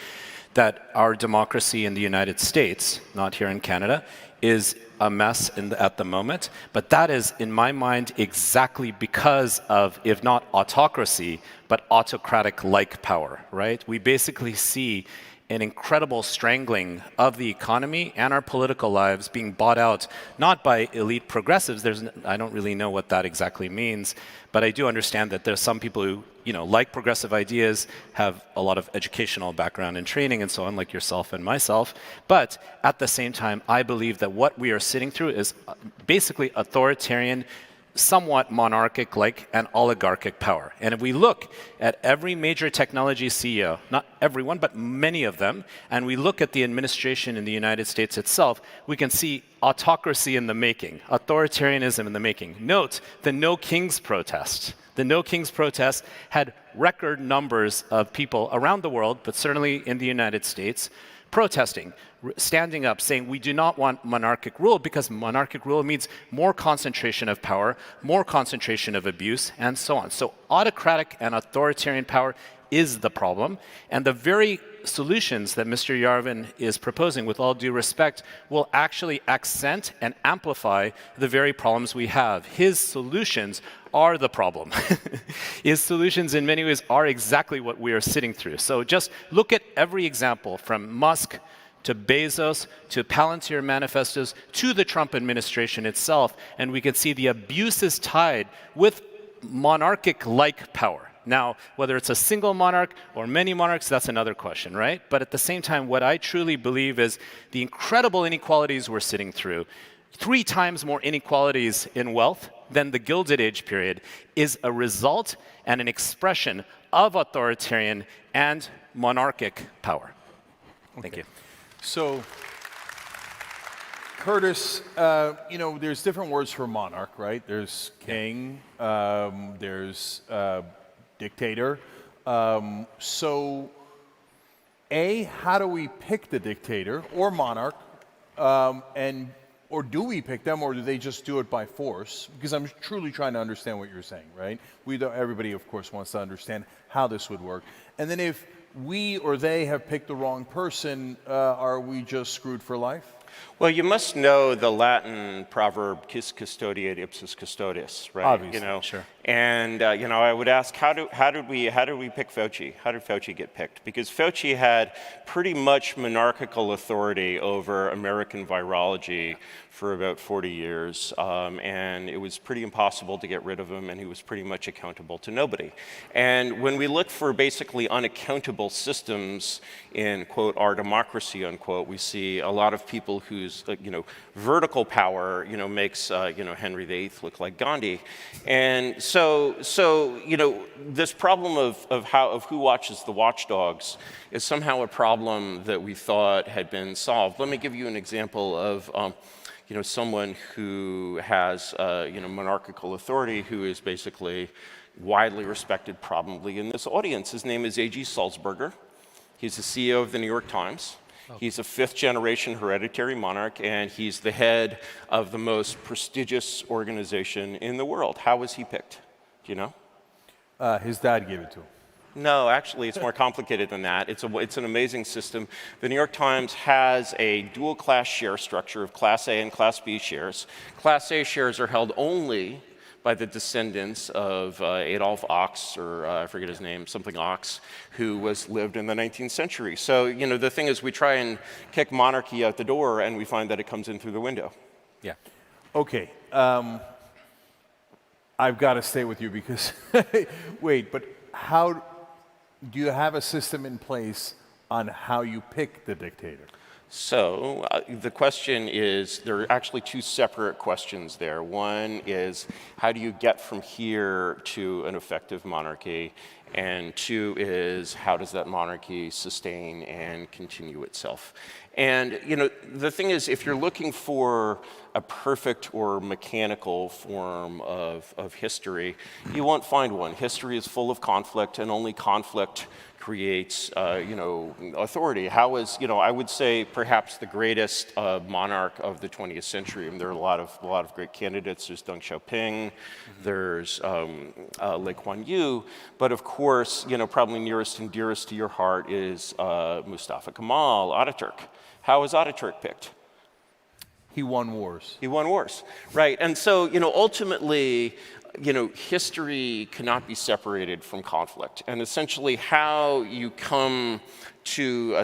Speaker 25: that our democracy in the United States, not here in Canada, is a mess at the moment. But that is, in my mind, exactly because of, if not autocracy, but autocratic-like power, right? We basically see an incredible strangling of the economy and our political lives being bought out, not by elite progressives. I don't really know what that exactly means, but I do understand that there's some people who, like progressive ideas, have a lot of educational background and training and so on, like yourself and myself. But at the same time, I believe that what we are sitting through is basically authoritarian, somewhat monarchic-like and oligarchic power. And if we look at every major technology CEO, not everyone, but many of them, and we look at the administration in the United States itself, we can see autocracy in the making, authoritarianism in the making. Note the No Kings protest. The No Kings protest had record numbers of people around the world, but certainly in the United States, protesting, standing up, saying we do not want monarchic rule because monarchic rule means more concentration of power, more concentration of abuse, and so on. So autocratic and authoritarian power is the problem, and the very solutions that Mr. Yarvin is proposing, with all due respect, will actually accent and amplify the very problems we have. His solutions are the problem. His solutions in many ways are exactly what we are sitting through. So just look at every example from Musk to Bezos, to Palantir manifestos, to the Trump administration itself, and we can see the abuses tied with monarchic-like power. Now, whether it's a single monarch or many monarchs, that's another question, right? But at the same time, what I truly believe is the incredible inequalities we're sitting through, 3 times more inequalities in wealth than the Gilded Age period, is a result and an expression of authoritarian and monarchic power. Thank you.
Speaker 3: So, Curtis, there's different words for monarch, right? There's king, there's dictator. So, how do we pick the dictator or monarch? Or do we pick them, or do they just do it by force? Because I'm truly trying to understand what you're saying, right? Everybody, of course, wants to understand how this would work. And then if we or they have picked the wrong person, are we just screwed for life?
Speaker 6: Well, you must know the Latin proverb, "Quis custodiet ipsus custodius," right?
Speaker 3: Obviously, sure.
Speaker 6: And I would ask, how did we pick Fauci? How did Fauci get picked? Because Fauci had pretty much monarchical authority over American virology for about 40 years, and it was pretty impossible to get rid of him, and he was pretty much accountable to nobody. And when we look for basically unaccountable systems in, quote, our democracy, unquote, we see a lot of people whose, vertical power, makes, Henry VIII look like Gandhi. And so this problem of who watches the watchdogs is somehow a problem that we thought had been solved. Let me give you an example of someone who has, monarchical authority, who is basically widely respected probably in this audience. His name is A.G. Sulzberger. He's the CEO of the New York Times. He's a 5th-generation hereditary monarch, and he's the head of the most prestigious organization in the world. How was he picked? Do you know?
Speaker 3: His dad gave it to him.
Speaker 6: No, actually, it's more complicated than that. It's an amazing system. The New York Times has a dual-class share structure of Class A and Class B shares. Class A shares are held only by the descendants of Adolf Ox, or I forget his name, something Ox, who lived in the 19th century. So, the thing is, we try and kick monarchy out the door, and we find that it comes in through the window.
Speaker 3: Yeah. Okay. I've got to stay with you because, wait, but how do you have a system in place on how you pick the dictator?
Speaker 6: So the question is, there are actually 2 separate questions there. One is, how do you get from here to an effective monarchy? And 2 is, how does that monarchy sustain and continue itself? And the thing is, if you're looking for a perfect or mechanical form of history, you won't find one. History is full of conflict, and only conflict creates, authority. How is, I would say perhaps the greatest monarch of the 20th century. And there are a lot of great candidates. There's Deng Xiaoping, there's Lee Kuan Yew, but of course, probably nearest and dearest to your heart is Mustafa Kemal, Ataturk. How was Ataturk picked?
Speaker 3: He won wars.
Speaker 6: He won wars, right? And so, ultimately, history cannot be separated from conflict. And essentially how you come to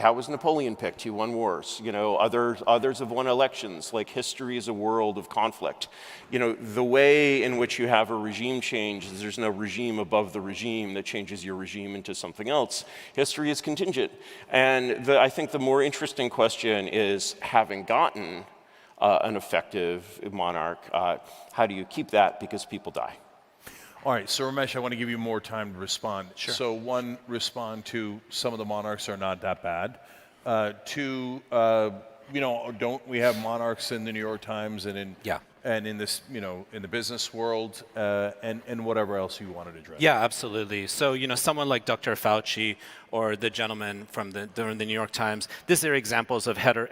Speaker 6: how was Napoleon picked? He won wars. Others have won elections. Like, history is a world of conflict. The way in which you have a regime change is there's no regime above the regime that changes your regime into something else. History is contingent. And I think the more interesting question is, having gotten an effective monarch, how do you keep that? Because people die.
Speaker 3: All right, so Ramesh, I want to give you more time to respond.
Speaker 1: Sure.
Speaker 3: So 1, respond to some of the monarchs are not that bad. 2, don't we have monarchs in the New York Times and in this, in the business world, and whatever else you wanted to address?
Speaker 25: Yeah, absolutely. So, someone like Dr. Fauci or the gentleman from the New York Times, these are examples of kind of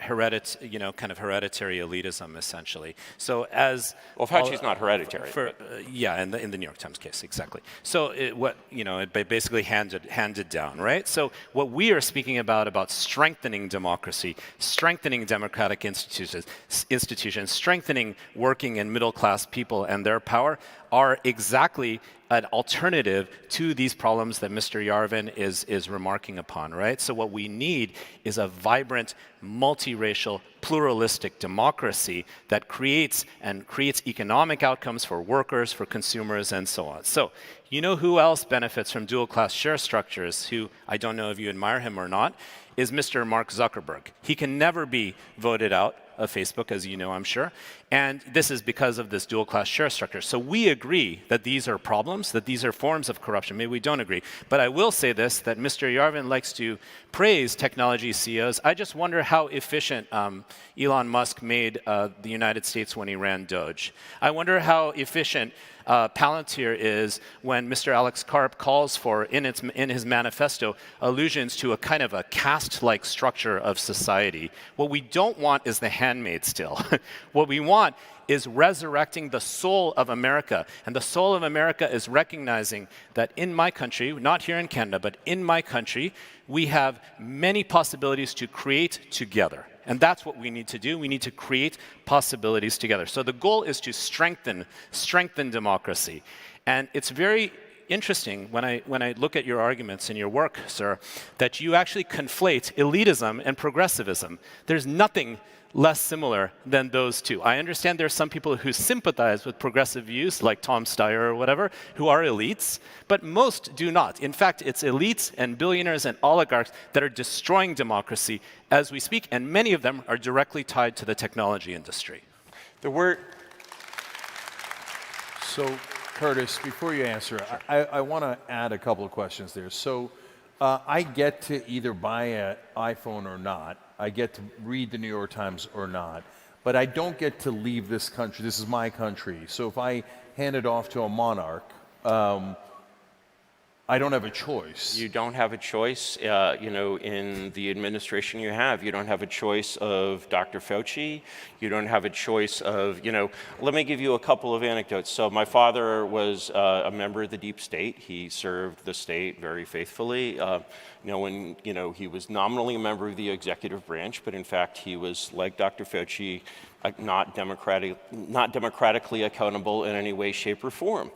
Speaker 25: hereditary elitism, essentially. So
Speaker 6: Fauci's not hereditary.
Speaker 25: In the New York Times case, exactly. So it basically handed down, right? So what we are speaking about strengthening democracy, strengthening democratic institutions, strengthening working and middle class people and their power, are exactly an alternative to these problems that Mr. Yarvin is remarking upon, right? So what we need is a vibrant, multiracial, pluralistic democracy that creates economic outcomes for workers, for consumers, and so on. So who else benefits from dual-class share structures, who, I don't know if you admire him or not, is Mr. Mark Zuckerberg. He can never be voted out of Facebook, as you know, I'm sure. And this is because of this dual-class share structure. So we agree that these are problems, that these are forms of corruption. Maybe we don't agree. But I will say this, that Mr. Yarvin likes to praise technology CEOs. I just wonder how efficient Elon Musk made the United States when he ran Doge. I wonder how efficient Palantir is when Mr. Alex Karp calls for, in his manifesto, allusions to a kind of a caste-like structure of society. What we don't want is the handmaid still. What we want is resurrecting the soul of America. And the soul of America is recognizing that in my country, not here in Canada, but in my country, we have many possibilities to create together. And that's what we need to do. We need to create possibilities together. So the goal is to strengthen democracy. And it's very interesting when I look at your arguments in your work, sir, that you actually conflate elitism and progressivism. There's nothing less similar than those two. I understand there are some people who sympathize with progressive views, like Tom Steyer or whatever, who are elites, but most do not. In fact, it's elites and billionaires and oligarchs that are destroying democracy as we speak, and many of them are directly tied to the technology industry.
Speaker 3: So, Curtis, before you answer, I want to add a couple of questions there. So, I get to either buy an iPhone or not. I get to read the New York Times or not. But I don't get to leave this country. This is my country. So if I hand it off to a monarch, I don't have a choice.
Speaker 6: You don't have a choice, in the administration you have. You don't have a choice of Dr. Fauci. You don't have a choice of, let me give you a couple of anecdotes. So my father was a member of the deep state. He served the state very faithfully. When, he was nominally a member of the executive branch, but in fact, he was, like Dr. Fauci, not democratically accountable in any way, shape, or form.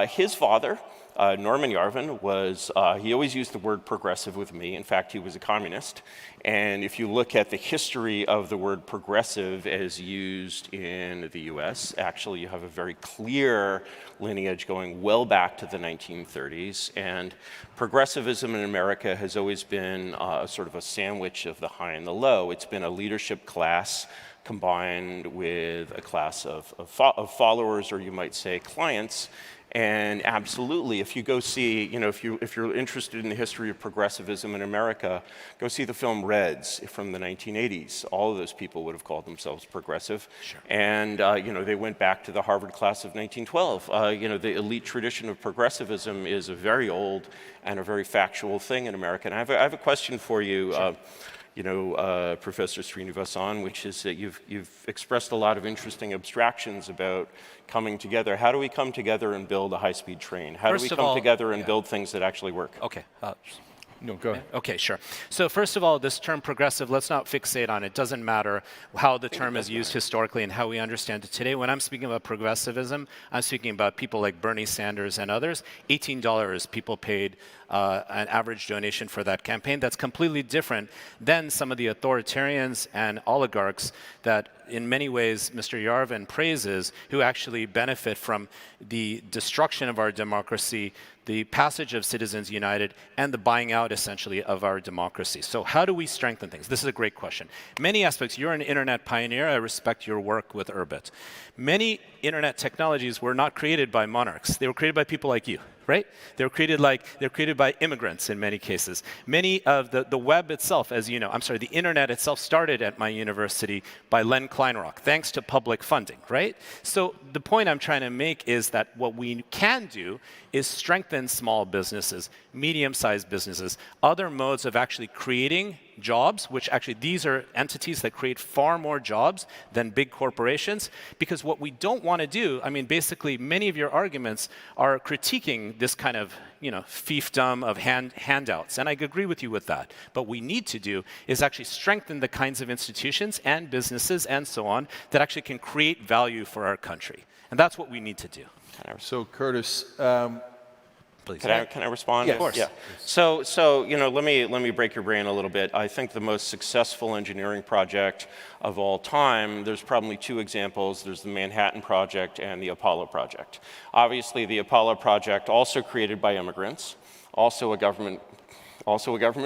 Speaker 6: His father, Norman Yarvin, he always used the word progressive with me. In fact, he was a communist. And if you look at the history of the word progressive as used in the US, actually you have a very clear lineage going well back to the 1930s. And progressivism in America has always been sort of a sandwich of the high and the low. It's been a leadership class combined with a class of followers, or you might say clients. And absolutely, if you go see, if you're interested in the history of progressivism in America, go see the film Reds from the 1980s. All of those people would have called themselves progressive.
Speaker 25: Sure.
Speaker 6: And, they went back to the Harvard class of 1912. The elite tradition of progressivism is a very old and a very factual thing in America. And I have a question for you. Sure. Professor Srinivasan, which is that you've expressed a lot of interesting abstractions about coming together. How do we come together and build a high-speed train? How do we come together and build things that actually work?
Speaker 25: Okay.
Speaker 3: No, go ahead.
Speaker 25: Okay, sure. So first of all, this term progressive, let's not fixate on it. It doesn't matter how the term is used historically and how we understand it today. When I'm speaking about progressivism, I'm speaking about people like Bernie Sanders and others. $18 people paid an average donation for that campaign. That's completely different than some of the authoritarians and oligarchs that in many ways Mr. Yarvin praises, who actually benefit from the destruction of our democracy, the passage of Citizens United, and the buying out, essentially, of our democracy. So how do we strengthen things? This is a great question. Many aspects. You're an internet pioneer. I respect your work with Urbit. Many internet technologies were not created by monarchs. They were created by people like you, right? They were created by immigrants in many cases. Many of the web itself, as you know, the internet itself started at my university by Len Kleinrock, thanks to public funding, right? So the point I'm trying to make is that what we can do is strengthen small businesses, medium-sized businesses, other modes of actually creating jobs, which actually these are entities that create far more jobs than big corporations, because what we don't want to do, basically many of your arguments are critiquing this kind of fiefdom of handouts, and I agree with you with that. But what we need to do is actually strengthen the kinds of institutions and businesses and so on that actually can create value for our country. And that's what we need to do.
Speaker 3: So Curtis,
Speaker 25: please.
Speaker 6: Can I respond?
Speaker 25: Yes. Of course.
Speaker 6: Yeah. So let me break your brain a little bit. I think the most successful engineering project of all time, there's probably two examples. There's the Manhattan Project and the Apollo Project. Obviously, the Apollo Project, also created by immigrants, also a government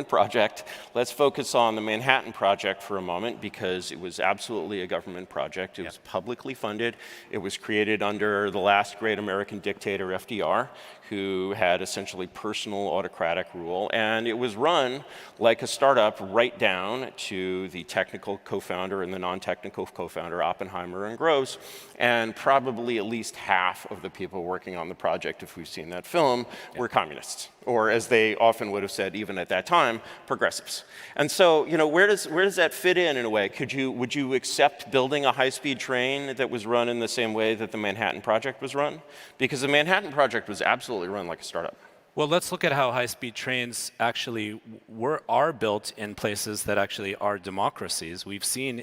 Speaker 6: project. Let's focus on the Manhattan Project for a moment, because it was absolutely a government project. It was publicly funded. It was created under the last great American dictator, FDR, who had essentially personal autocratic rule. And it was run like a startup, right down to the technical co-founder and the non-technical co-founder, Oppenheimer and Gross. And probably at least half of the people working on the project, if we've seen that film, were communists. Or as they often would have said, even at that time, progressives. And so, where does that fit in a way? Would you accept building a high-speed train that was run in the same way that the Manhattan Project was run? Because the Manhattan Project was absolutely run like a startup.
Speaker 25: Well, let's look at how high-speed trains actually are built in places that actually are democracies. We've seen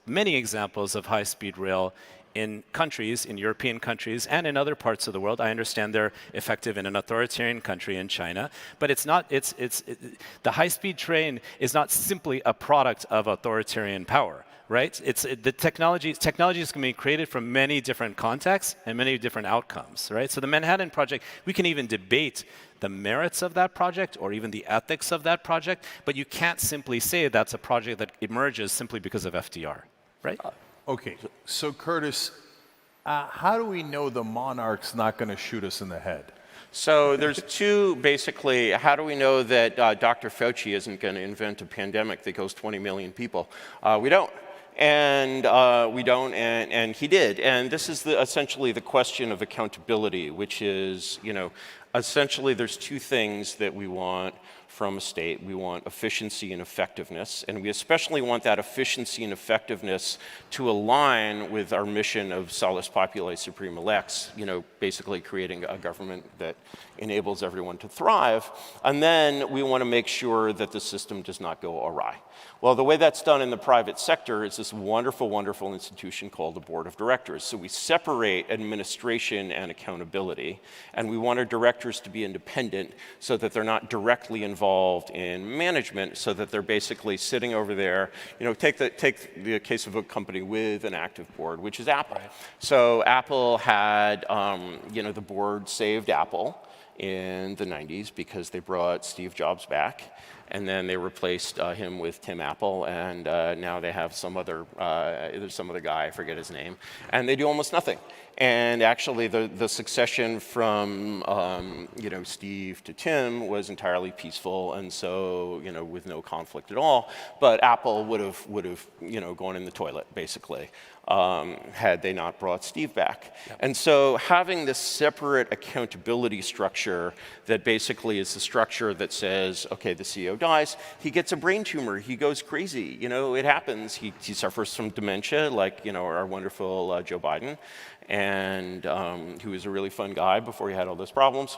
Speaker 25: many examples of high-speed rail in countries, in European countries, and in other parts of the world. I understand they're effective in an authoritarian country in China, but the high-speed train is not simply a product of authoritarian power, right? The technology is going to be created from many different contexts and many different outcomes, right? So the Manhattan Project, we can even debate the merits of that project or even the ethics of that project, but you can't simply say that's a project that emerges simply because of FDR, right?
Speaker 3: Okay, so Curtis, how do we know the monarch's not going to shoot us in the head?
Speaker 6: So there's two, basically, how do we know that Dr. Fauci isn't going to invent a pandemic that kills 20 million people? We don't. And he did. And this is essentially the question of accountability, which is, essentially there's two things that we want from a state. We want efficiency and effectiveness, and we especially want that efficiency and effectiveness to align with our mission of Salus Populi Suprema Lex, basically creating a government that enables everyone to thrive. And then we want to make sure that the system does not go awry. Well, the way that's done in the private sector is this wonderful, wonderful institution called the board of directors. So we separate administration and accountability, and we want our directors to be independent so that they're not directly involved in management, so that they're basically sitting over there. Take the case of a company with an active board, which is Apple. Right. So Apple had, the board saved Apple in the 90s because they brought Steve Jobs back. and then they replaced him with Tim Apple, and now they have some other, there's some other guy, I forget his name, and they do almost nothing. And actually, the succession from Steve to Tim was entirely peaceful, and so with no conflict at all. But Apple would have gone in the toilet basically had they not brought Steve back. Yep. And so having this separate accountability structure that basically is the structure that says, okay, the CEO dies, he gets a brain tumor, he goes crazy, it happens. He suffers from dementia, like our wonderful Joe Biden, and who was a really fun guy before he had all those problems.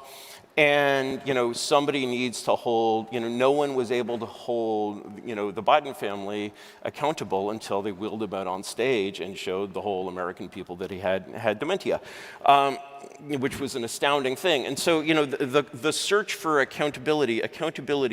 Speaker 6: And somebody needs to hold, no one was able to hold, the Biden family accountable until they wheeled him out on stage and showed the whole American people that he had dementia, which was an astounding thing. And so, the search for accountability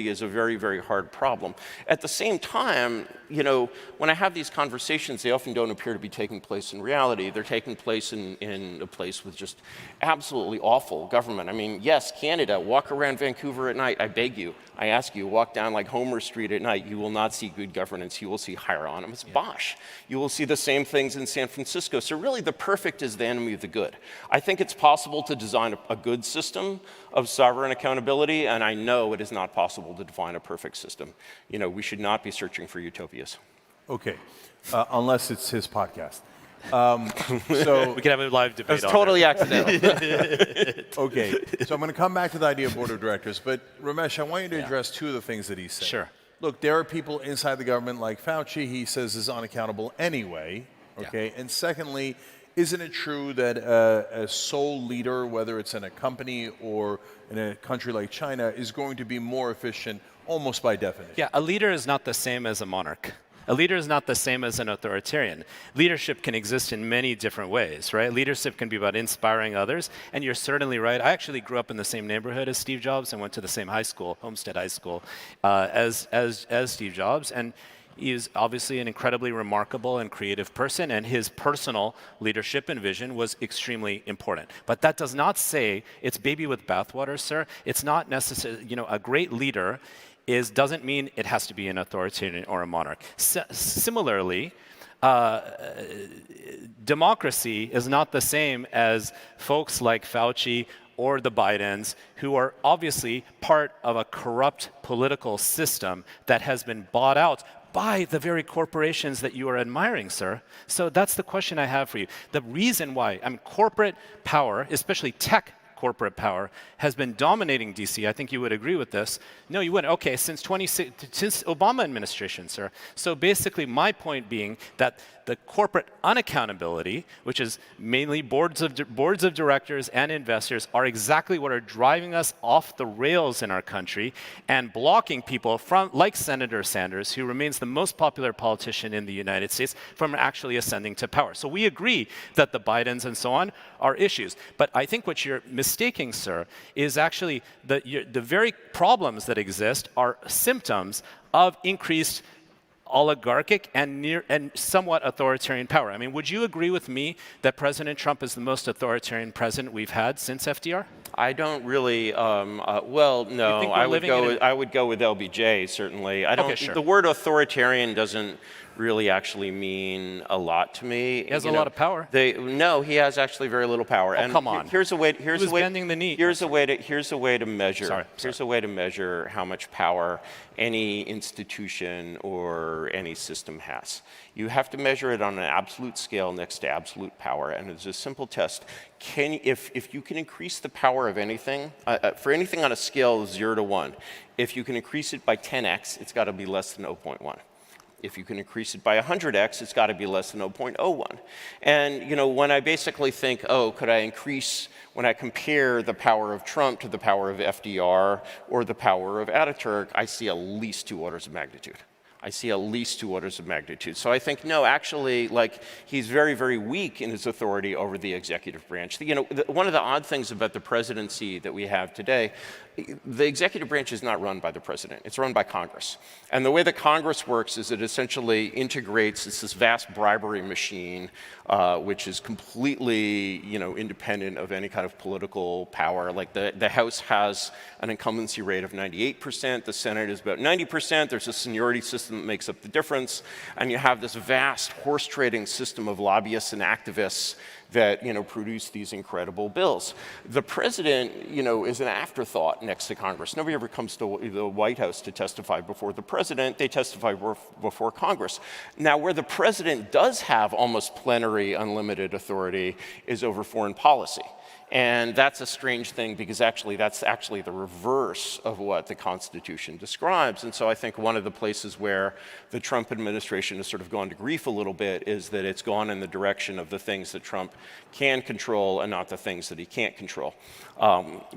Speaker 6: is a very, very hard problem. At the same time, when I have these conversations, they often don't appear to be taking place in reality. They're taking place in a place with just absolutely awful government. I mean, yes, Canada, walk around Vancouver at night, I beg you, I ask you, walk down like Homer Street at night, you will not see good governance, you will see hieronymus bosh. You will see the same things in San Francisco. So really the perfect is the enemy of the good. I think it's possible to design a good system of sovereign accountability, and I know it is not possible to define a perfect system. We should not be searching for utopias.
Speaker 3: Okay, unless it's his podcast. So
Speaker 25: we can have a live debate.
Speaker 6: That's totally accidental.
Speaker 3: Okay, so I'm going to come back to the idea of board of directors, but Ramesh, I want you to address two of the things that he said.
Speaker 25: Sure.
Speaker 3: Look, there are people inside the government like Fauci, he says is unaccountable anyway, okay? And secondly, isn't it true that a sole leader, whether it's in a company or in a country like China, is going to be more efficient almost by definition?
Speaker 25: Yeah, a leader is not the same as a monarch. A leader is not the same as an authoritarian. Leadership can exist in many different ways, right? Leadership can be about inspiring others, and you're certainly right. I actually grew up in the same neighborhood as Steve Jobs and went to the same high school, Homestead High School, as Steve Jobs, and he is obviously an incredibly remarkable and creative person, and his personal leadership and vision was extremely important. But that does not say it's baby with bathwater, sir. It's not necessary. A great leader doesn't mean it has to be an authoritarian or a monarch. Similarly, democracy is not the same as folks like Fauci or the Bidens, who are obviously part of a corrupt political system that has been bought out by the very corporations that you are admiring, sir. So that's the question I have for you. The reason why, corporate power, especially tech corporate power, has been dominating DC. I think you would agree with this. No, you wouldn't. Okay, since Obama administration, sir. So basically my point being that the corporate unaccountability, which is mainly boards of directors and investors, are exactly what are driving us off the rails in our country and blocking people like Senator Sanders, who remains the most popular politician in the United States, from actually ascending to power. So we agree that the Bidens and so on are issues. But I think what you're mistaking, sir, is actually the very problems that exist are symptoms of increased oligarchic and somewhat authoritarian power. I mean, would you agree with me that President Trump is the most authoritarian president we've had since FDR?
Speaker 6: I don't really. Well, no. I would go with LBJ certainly. I don't.
Speaker 25: Okay, sure.
Speaker 6: The word authoritarian doesn't really actually mean a lot to me.
Speaker 25: He has a lot of power.
Speaker 6: No, he has actually very little power.
Speaker 25: Oh,
Speaker 6: and
Speaker 25: come on.
Speaker 6: Here's a way.
Speaker 25: Bending the knee.
Speaker 6: Here's a way to measure.
Speaker 25: Sorry.
Speaker 6: Here's a way to measure how much power any institution or any system has. You have to measure it on an absolute scale next to absolute power, and it's a simple test. If you can increase the power of anything, for anything on a scale of 0 to 1, if you can increase it by 10x, it's got to be less than 0.1. If you can increase it by 100x, it's got to be less than 0.01. And when I basically think, could I increase, when I compare the power of Trump to the power of FDR or the power of Ataturk, I see at least 2 orders of magnitude. I see at least 2 orders of magnitude. So I think, no, actually, he's very, very weak in his authority over the executive branch. One of the odd things about the presidency that we have today, the executive branch is not run by the president. It's run by Congress. And the way that Congress works is it essentially integrates this vast bribery machine, which is completely, independent of any kind of political power. Like the House has an incumbency rate of 98%. The Senate is about 90%. There's a seniority system that makes up the difference. And you have this vast horse trading system of lobbyists and activists that produce these incredible bills. The president, is an afterthought next to Congress. Nobody ever comes to the White House to testify before the president. They testify before Congress. Now, where the president does have almost plenary, unlimited authority is over foreign policy. And that's a strange thing because that's actually the reverse of what the Constitution describes. And so I think one of the places where the Trump administration has sort of gone to grief a little bit is that it's gone in the direction of the things that Trump can control and not the things that he can't control,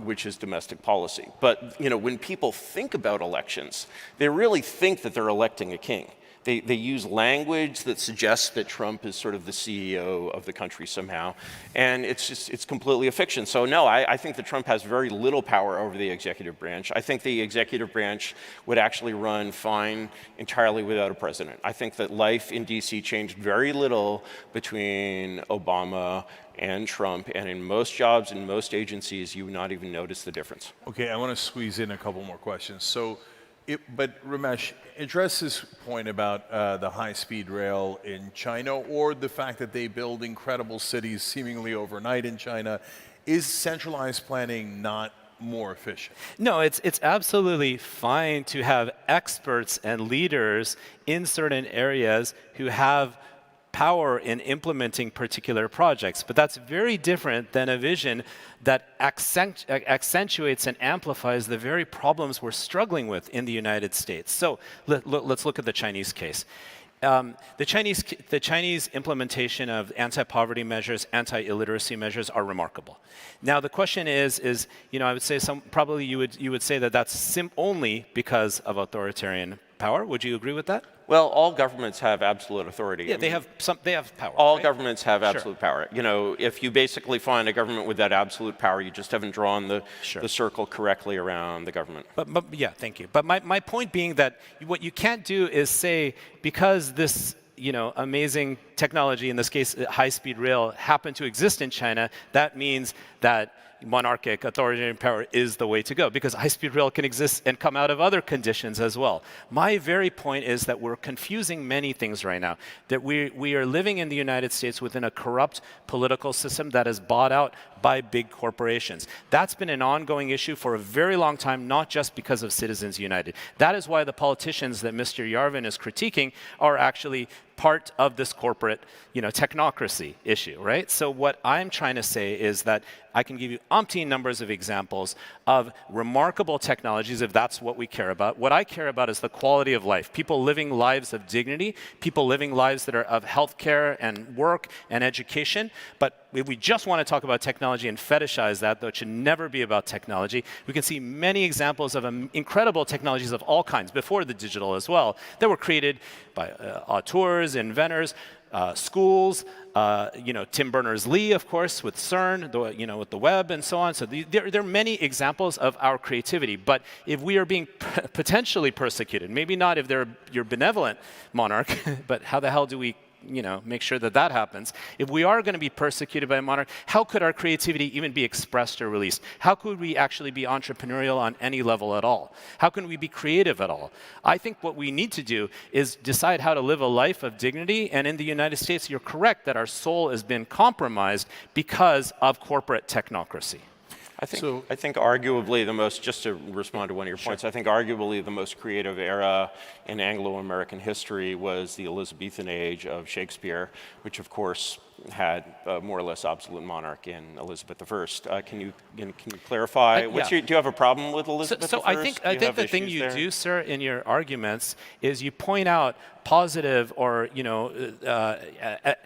Speaker 6: which is domestic policy. But when people think about elections, they really think that they're electing a king. They use language that suggests that Trump is sort of the CEO of the country somehow, and it's completely a fiction. So no, I think that Trump has very little power over the executive branch. I think the executive branch would actually run fine entirely without a president. I think that life in DC changed very little between Obama and Trump, and in most jobs, in most agencies, you would not even notice the difference.
Speaker 3: Okay, I want to squeeze in a couple more questions. But Ramesh, address this point about the high-speed rail in China, or the fact that they build incredible cities seemingly overnight in China. Is centralized planning not more efficient?
Speaker 25: No, it's absolutely fine to have experts and leaders in certain areas who have power in implementing particular projects. But that's very different than a vision that accentuates and amplifies the very problems we're struggling with in the United States. So let's look at the Chinese case. The Chinese implementation of anti-poverty measures, anti-illiteracy measures are remarkable. Now the question is I would say probably you would say that that's only because of authoritarian power. Would you agree with that?
Speaker 6: Well, all governments have absolute authority.
Speaker 25: Yeah, they have power.
Speaker 6: All
Speaker 25: right?
Speaker 6: governments have absolute power. If you basically find a government with that absolute power, you just haven't drawn the circle correctly around the government.
Speaker 25: But yeah, thank you. But my point being that what you can't do is say, because this amazing technology, in this case high-speed rail, happened to exist in China, that means that monarchic authoritarian power is the way to go, because high-speed rail can exist and come out of other conditions as well. My very point is that we're confusing many things right now, that we are living in the United States within a corrupt political system that is bought out by big corporations. That's been an ongoing issue for a very long time, not just because of Citizens United. That is why the politicians that Mr. Yarvin is critiquing are actually part of this corporate, technocracy issue, right? So what I'm trying to say is that I can give you umpteen numbers of examples of remarkable technologies, if that's what we care about. What I care about is the quality of life, people living lives of dignity, people living lives that are of healthcare and work and education. But if we just want to talk about technology and fetishize that, though it should never be about technology, we can see many examples of incredible technologies of all kinds, before the digital as well, that were created by auteurs, inventors, schools, Tim Berners-Lee, of course, with CERN, with the web and so on. So there are many examples of our creativity. But if we are being potentially persecuted, maybe not if they're your benevolent monarch, but how the hell do we make sure that that happens? If we are going to be persecuted by a monarch, how could our creativity even be expressed or released? How could we actually be entrepreneurial on any level at all? How can we be creative at all? I think what we need to do is decide how to live a life of dignity. And in the United States, you're correct that our soul has been compromised because of corporate technocracy.
Speaker 6: I think arguably the most, just to respond to one of your points, I think arguably the most creative era in Anglo-American history was the Elizabethan age of Shakespeare, which of course had a more or less absolute monarch in Elizabeth I. Can you clarify? Do you have a problem with Elizabeth I?
Speaker 25: I think the thing you do, sir, in your arguments is you point out positive or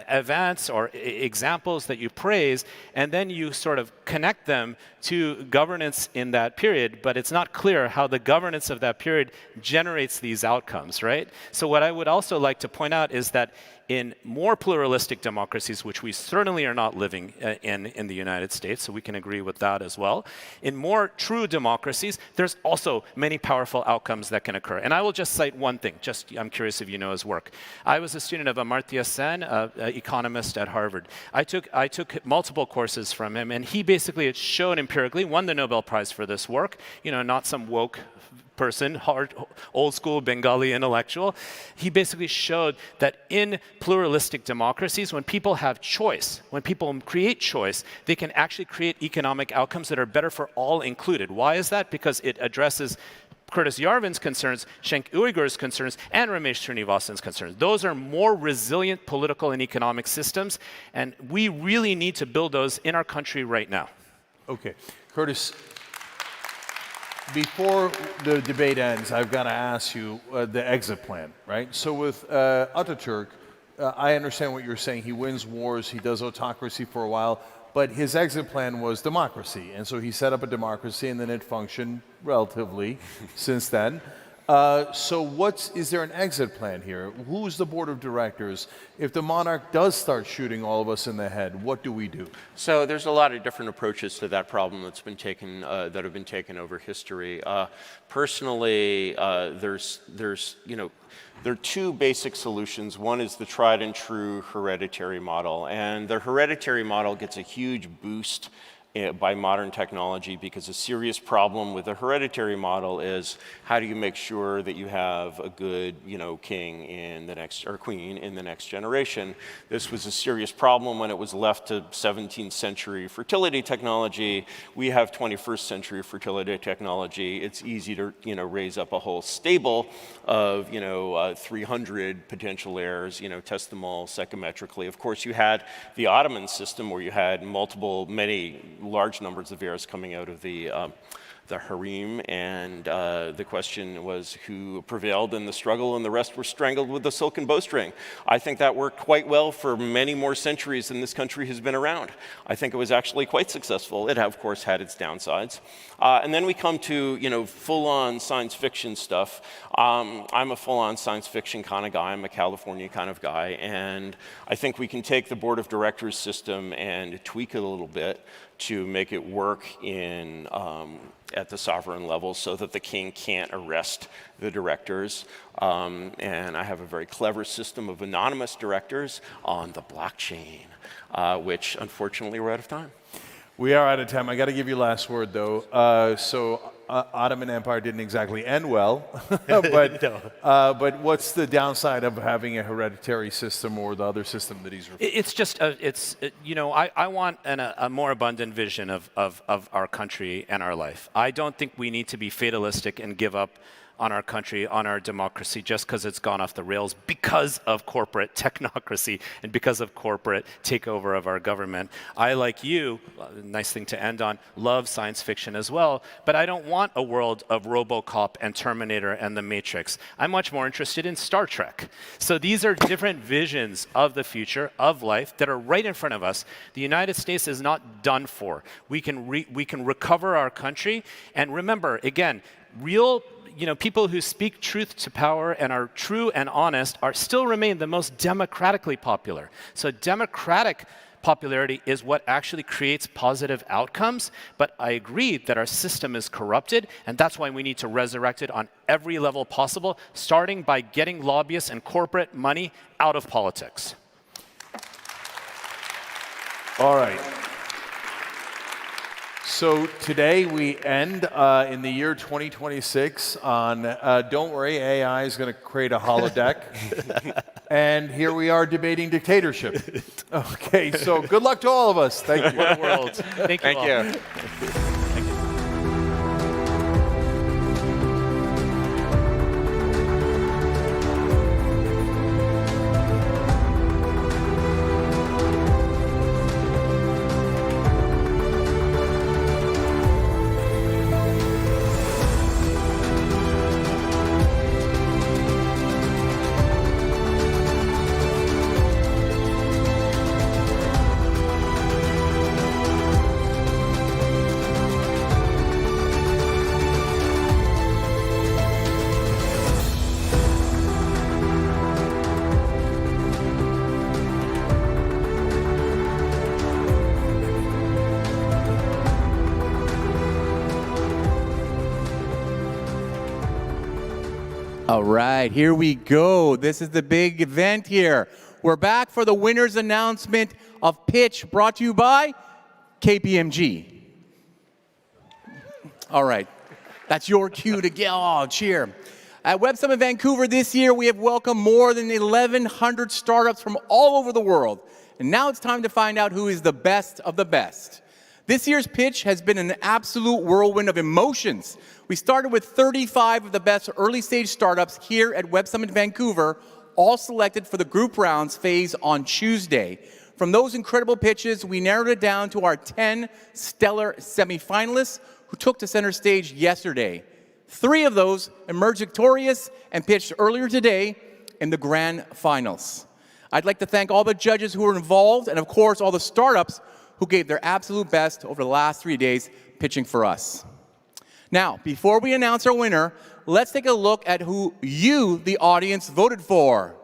Speaker 25: events or examples that you praise, and then you sort of connect them to governance in that period, but it's not clear how the governance of that period generates these outcomes, right? So what I would also like to point out is that in more pluralistic democracies, which we certainly are not living in the United States, so we can agree with that as well. In more true democracies, there's also many powerful outcomes that can occur. And I will just cite one thing. I'm curious if you know his work. I was a student of Amartya Sen, an economist at Harvard. I took multiple courses from him, and he basically showed empirically, won the Nobel Prize for this work, not some woke person, hard, old school Bengali intellectual. He basically showed that in pluralistic democracies, when people have choice, when people create choice, they can actually create economic outcomes that are better for all included. Why is that? Because it addresses Curtis Yarvin's concerns, Cenk Uygur's concerns, and Ramesh Srinivasan's concerns. Those are more resilient political and economic systems, and we really need to build those in our country right now.
Speaker 3: Okay. Curtis, before the debate ends, I've got to ask you the exit plan, right? So with Ataturk, I understand what you're saying. He wins wars, he does autocracy for a while, but his exit plan was democracy. And so he set up a democracy, and then it functioned relatively since then. So is there an exit plan here? Who's the board of directors? If the monarch does start shooting all of us in the head, what do we do?
Speaker 6: So there's a lot of different approaches to that problem that have been taken over history. Personally, there are two basic solutions. One is the tried and true hereditary model, and the hereditary model gets a huge boost by modern technology, because a serious problem with the hereditary model is how do you make sure that you have a good, king in the next, or queen in the next generation. This was a serious problem when it was left to 17th century fertility technology. We have 21st century fertility technology. It's easy to, raise up a whole stable of, 300 potential heirs, test them all psychometrically. Of course, you had the Ottoman system where you had many large numbers of heirs coming out of the harem, and the question was who prevailed in the struggle, and the rest were strangled with the silken bowstring. I think that worked quite well for many more centuries than this country has been around. I think it was actually quite successful. It, of course, had its downsides. And then we come to, full-on science fiction stuff. I'm a full-on science fiction kind of guy. I'm a California kind of guy, and I think we can take the board of directors system and tweak it a little bit to make it work at the sovereign level so that the king can't arrest the directors. And I have a very clever system of anonymous directors on the blockchain, which unfortunately we're out of time.
Speaker 3: We are out of time. I got to give you last word, though. Ottoman Empire didn't exactly end well, but what's the downside of having a hereditary system or the other system that he's referring to?
Speaker 25: It's just, I want a more abundant vision of our country and our life. I don't think we need to be fatalistic and give up on our country, on our democracy, just because it's gone off the rails because of corporate technocracy and because of corporate takeover of our government. I, like you, nice thing to end on, love science fiction as well, but I don't want a world of RoboCop and Terminator and The Matrix. I'm much more interested in Star Trek. So these are different visions of the future, of life, that are right in front of us. The United States is not done for. We can recover our country, and remember, again, real people who speak truth to power and are true and honest still remain the most democratically popular. So democratic popularity is what actually creates positive outcomes, but I agree that our system is corrupted, and that's why we need to resurrect it on every level possible, starting by getting lobbyists and corporate money out of politics.
Speaker 3: All right. So today we end in the year 2026 on, don't worry, AI is going to create a holodeck. And here we are debating dictatorship. Okay, so good luck to all of us. Thank you.
Speaker 25: What a world. Thank you.
Speaker 9: All right, here we go. This is the big event here. We're back for the winner's announcement of Pitch, brought to you by KPMG. All right, that's your cue to get, cheer. At Web Summit Vancouver this year, we have welcomed more than 1,100 startups from all over the world. And now it's time to find out who is the best of the best. This year's pitch has been an absolute whirlwind of emotions. We started with 35 of the best early-stage startups here at Web Summit Vancouver, all selected for the group rounds phase on Tuesday. From those incredible pitches, we narrowed it down to our 10 stellar semifinalists who took to center stage yesterday. 3 of those emerged victorious and pitched earlier today in the grand finals. I'd like to thank all the judges who were involved and, of course, all the startups who gave their absolute best over the last 3 days pitching for us. Now, before we announce our winner, let's take a look at who you, the audience, voted for.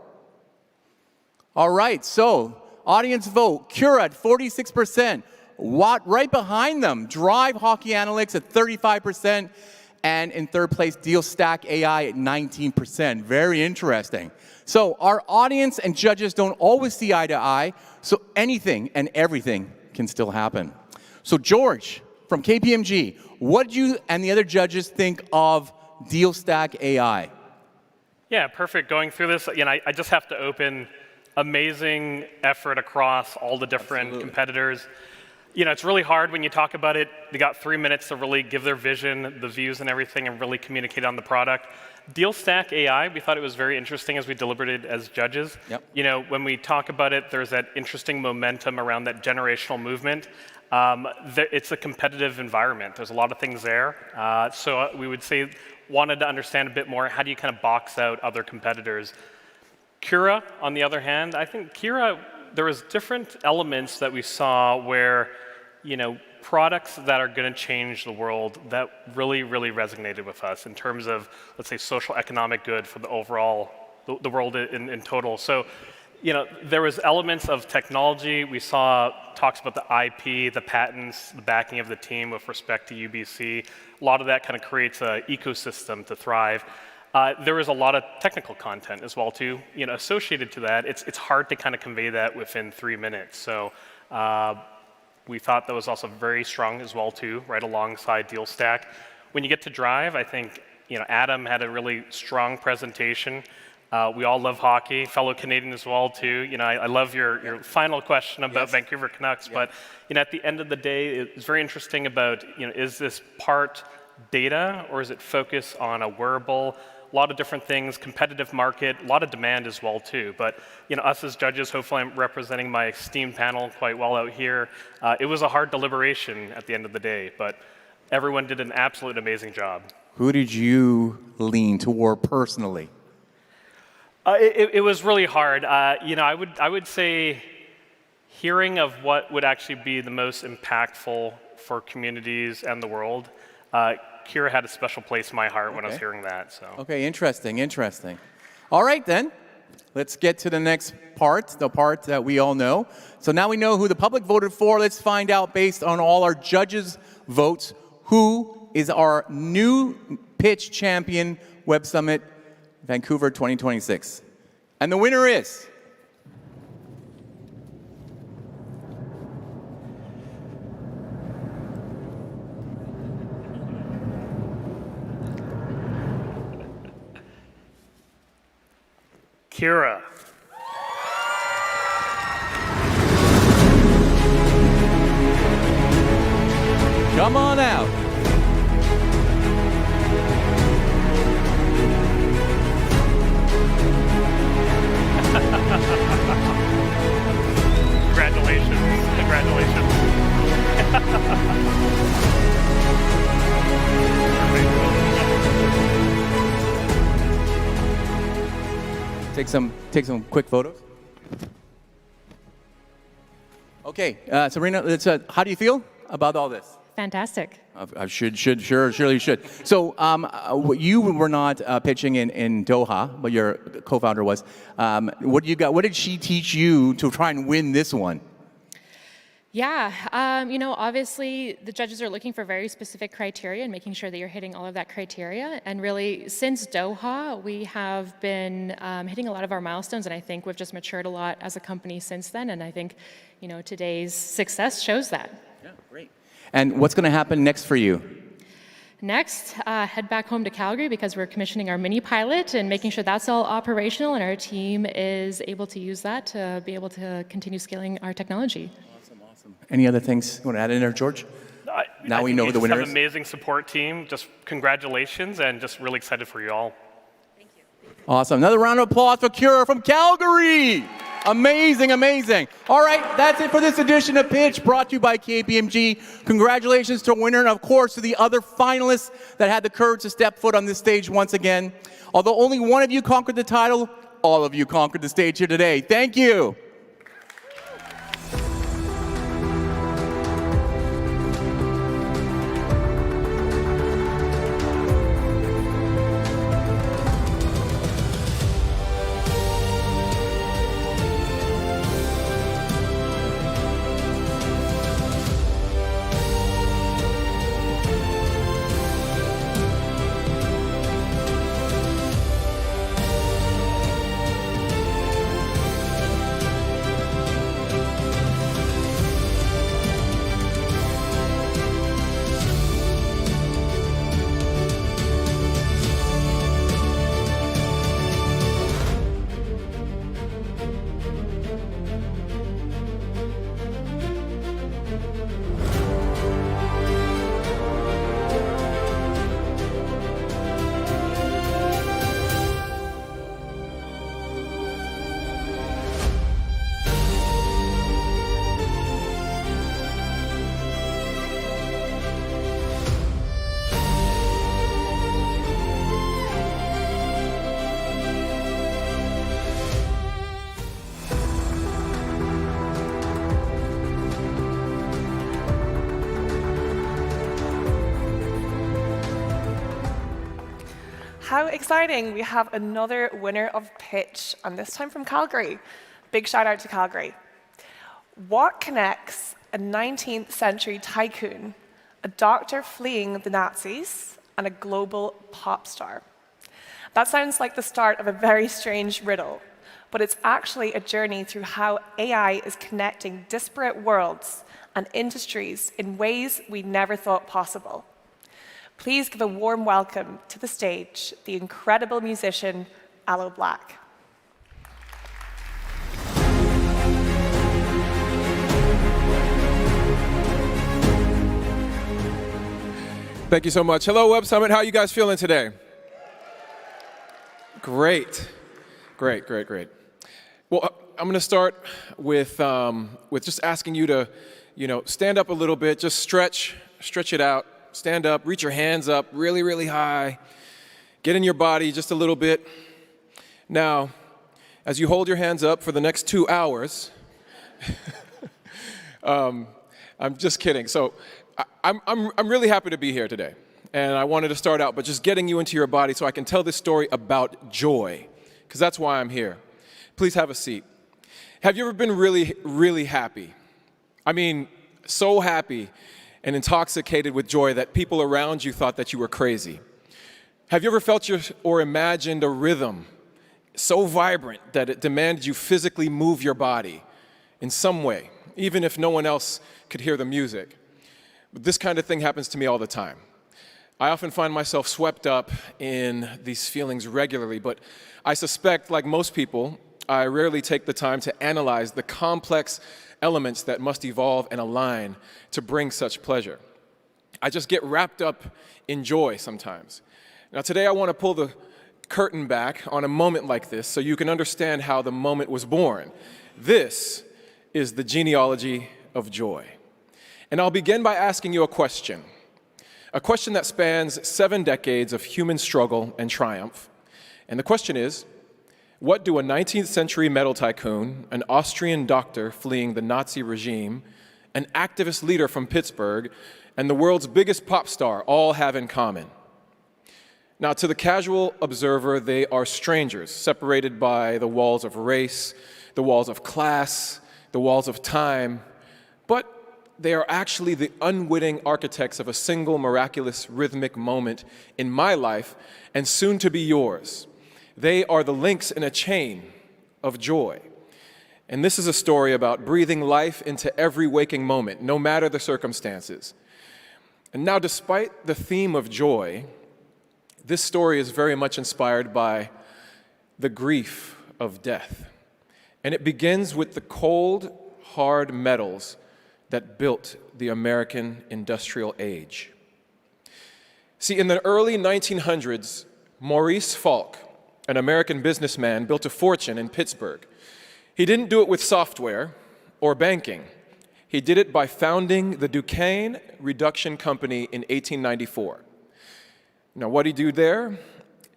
Speaker 9: All right, so audience vote, Cura at 46%, Watt right behind them, Drive Hockey Analytics at 35%, and in third place, DealStack AI at 19%. Very interesting. So our audience and judges don't always see eye to eye, so anything and everything can still happen. So George, from KPMG, what did you and the other judges think of DealStack AI?
Speaker 11: Yeah, perfect. Going through this, I just have to open amazing effort across all the different competitors. It's really hard when you talk about it. They got 3 minutes to really give their vision, the views and everything, and really communicate on the product. DealStack AI, we thought it was very interesting as we deliberated as judges. Yep. When we talk about it, there's that interesting momentum around that generational movement. It's a competitive environment. There's a lot of things there. So we would say, wanted to understand a bit more, how do you kind of box out other competitors? Cura, on the other hand, I think Cura, there was different elements that we saw where, products that are going to change the world that really, really resonated with us in terms of, let's say, social economic good for the overall, the world in total. So, there was elements of technology. We saw talks about the IP, the patents, the backing of the team with respect to UBC. A lot of that kind of creates an ecosystem to thrive. There was a lot of technical content as well, too, associated to that. It's hard to kind of convey that within 3 minutes. So we thought that was also very strong as well, too, right alongside DealStack. When you get to Drive, I think, Adam had a really strong presentation. We all love hockey, fellow Canadian as well, too. I love your final question about Vancouver Canucks, but at the end of the day, it's very interesting about, is this part data or is it focus on a wearable? A lot of different things, competitive market, a lot of demand as well, too. But, us as judges, hopefully I'm representing my esteemed panel quite well out here. It was a hard deliberation at the end of the day, but everyone did an absolute amazing job.
Speaker 9: Who did you lean toward personally?
Speaker 11: It was really hard. I would say hearing of what would actually be the most impactful for communities and the world, Kira had a special place in my heart when I was hearing that. So.
Speaker 9: Okay, interesting. All right, then. Let's get to the next part, the part that we all know. So now we know who the public voted for. Let's find out, based on all our judges' votes, who is our new pitch champion, Web Summit Vancouver 2026. And the winner is...
Speaker 11: Kira.
Speaker 9: Come on out.
Speaker 11: Congratulations.
Speaker 9: Take some quick photos. Okay, Serena, how do you feel about all this?
Speaker 10: Fantastic.
Speaker 9: Surely you should. So you were not pitching in Doha, but your co-founder was. What did she teach you to try and win this one?
Speaker 10: Yeah, obviously the judges are looking for very specific criteria and making sure that you're hitting all of that criteria. And really, since Doha, we have been hitting a lot of our milestones, and I think we've just matured a lot as a company since then. And I think, today's success shows that.
Speaker 9: Yeah, great. And what's going to happen next for you?
Speaker 10: Next, head back home to Calgary because we're commissioning our mini pilot and making sure that's all operational, and our team is able to use that to be able to continue scaling our technology.
Speaker 9: Any other things you want to add in there, George? Now we know who the winner
Speaker 11: have
Speaker 9: is.
Speaker 11: An amazing support team. Just congratulations, and just really excited for you all.
Speaker 9: Awesome. Another round of applause for Kira from Calgary. Amazing, amazing. All right, that's it for this edition of Pitch, brought to you by KPMG. Congratulations to our winner, and of course to the other finalists that had the courage to step foot on this stage once again. Although only one of you conquered the title, all of you conquered the stage here today. Thank you.
Speaker 18: How exciting. We have another winner of Pitch, and this time from Calgary. Big shout out to Calgary. What connects a 19th century tycoon, a doctor fleeing the Nazis, and a global pop star? That sounds like the start of a very strange riddle, but it's actually a journey through how AI is connecting disparate worlds and industries in ways we never thought possible. Please give a warm welcome to the stage the incredible musician, Aloe Black.
Speaker 4: Thank you so much. Hello, Web Summit. How are you guys feeling today? Great. Great. Well, I'm going to start with just asking you to, stand up a little bit, just stretch it out. Stand up, reach your hands up really, really high. Get in your body just a little bit. Now, as you hold your hands up for the next 2 hours, I'm just kidding. So I'm really happy to be here today. And I wanted to start out by just getting you into your body so I can tell this story about joy, because that's why I'm here. Please have a seat. Have you ever been really, really happy? I mean, so happy and intoxicated with joy that people around you thought that you were crazy? Have you ever felt or imagined a rhythm so vibrant that it demanded you physically move your body in some way, even if no one else could hear the music? But this kind of thing happens to me all the time. I often find myself swept up in these feelings regularly, but I suspect, like most people, I rarely take the time to analyze the complex elements that must evolve and align to bring such pleasure. I just get wrapped up in joy sometimes. Now today I want to pull the curtain back on a moment like this so you can understand how the moment was born. This is the genealogy of joy. And I'll begin by asking you a question that spans 7 decades of human struggle and triumph. And the question is, what do a 19th century metal tycoon, an Austrian doctor fleeing the Nazi regime, an activist leader from Pittsburgh, and the world's biggest pop star all have in common? Now, to the casual observer, they are strangers, separated by the walls of race, the walls of class, the walls of time. But they are actually the unwitting architects of a single miraculous rhythmic moment in my life and soon to be yours. They are the links in a chain of joy. And this is a story about breathing life into every waking moment, no matter the circumstances. And now, despite the theme of joy, this story is very much inspired by the grief of death. And it begins with the cold, hard metals that built the American industrial age. See, in the early 1900s, Maurice Falk, an American businessman, built a fortune in Pittsburgh. He didn't do it with software or banking. He did it by founding the Duquesne Reduction Company in 1894. Now, what did he do there?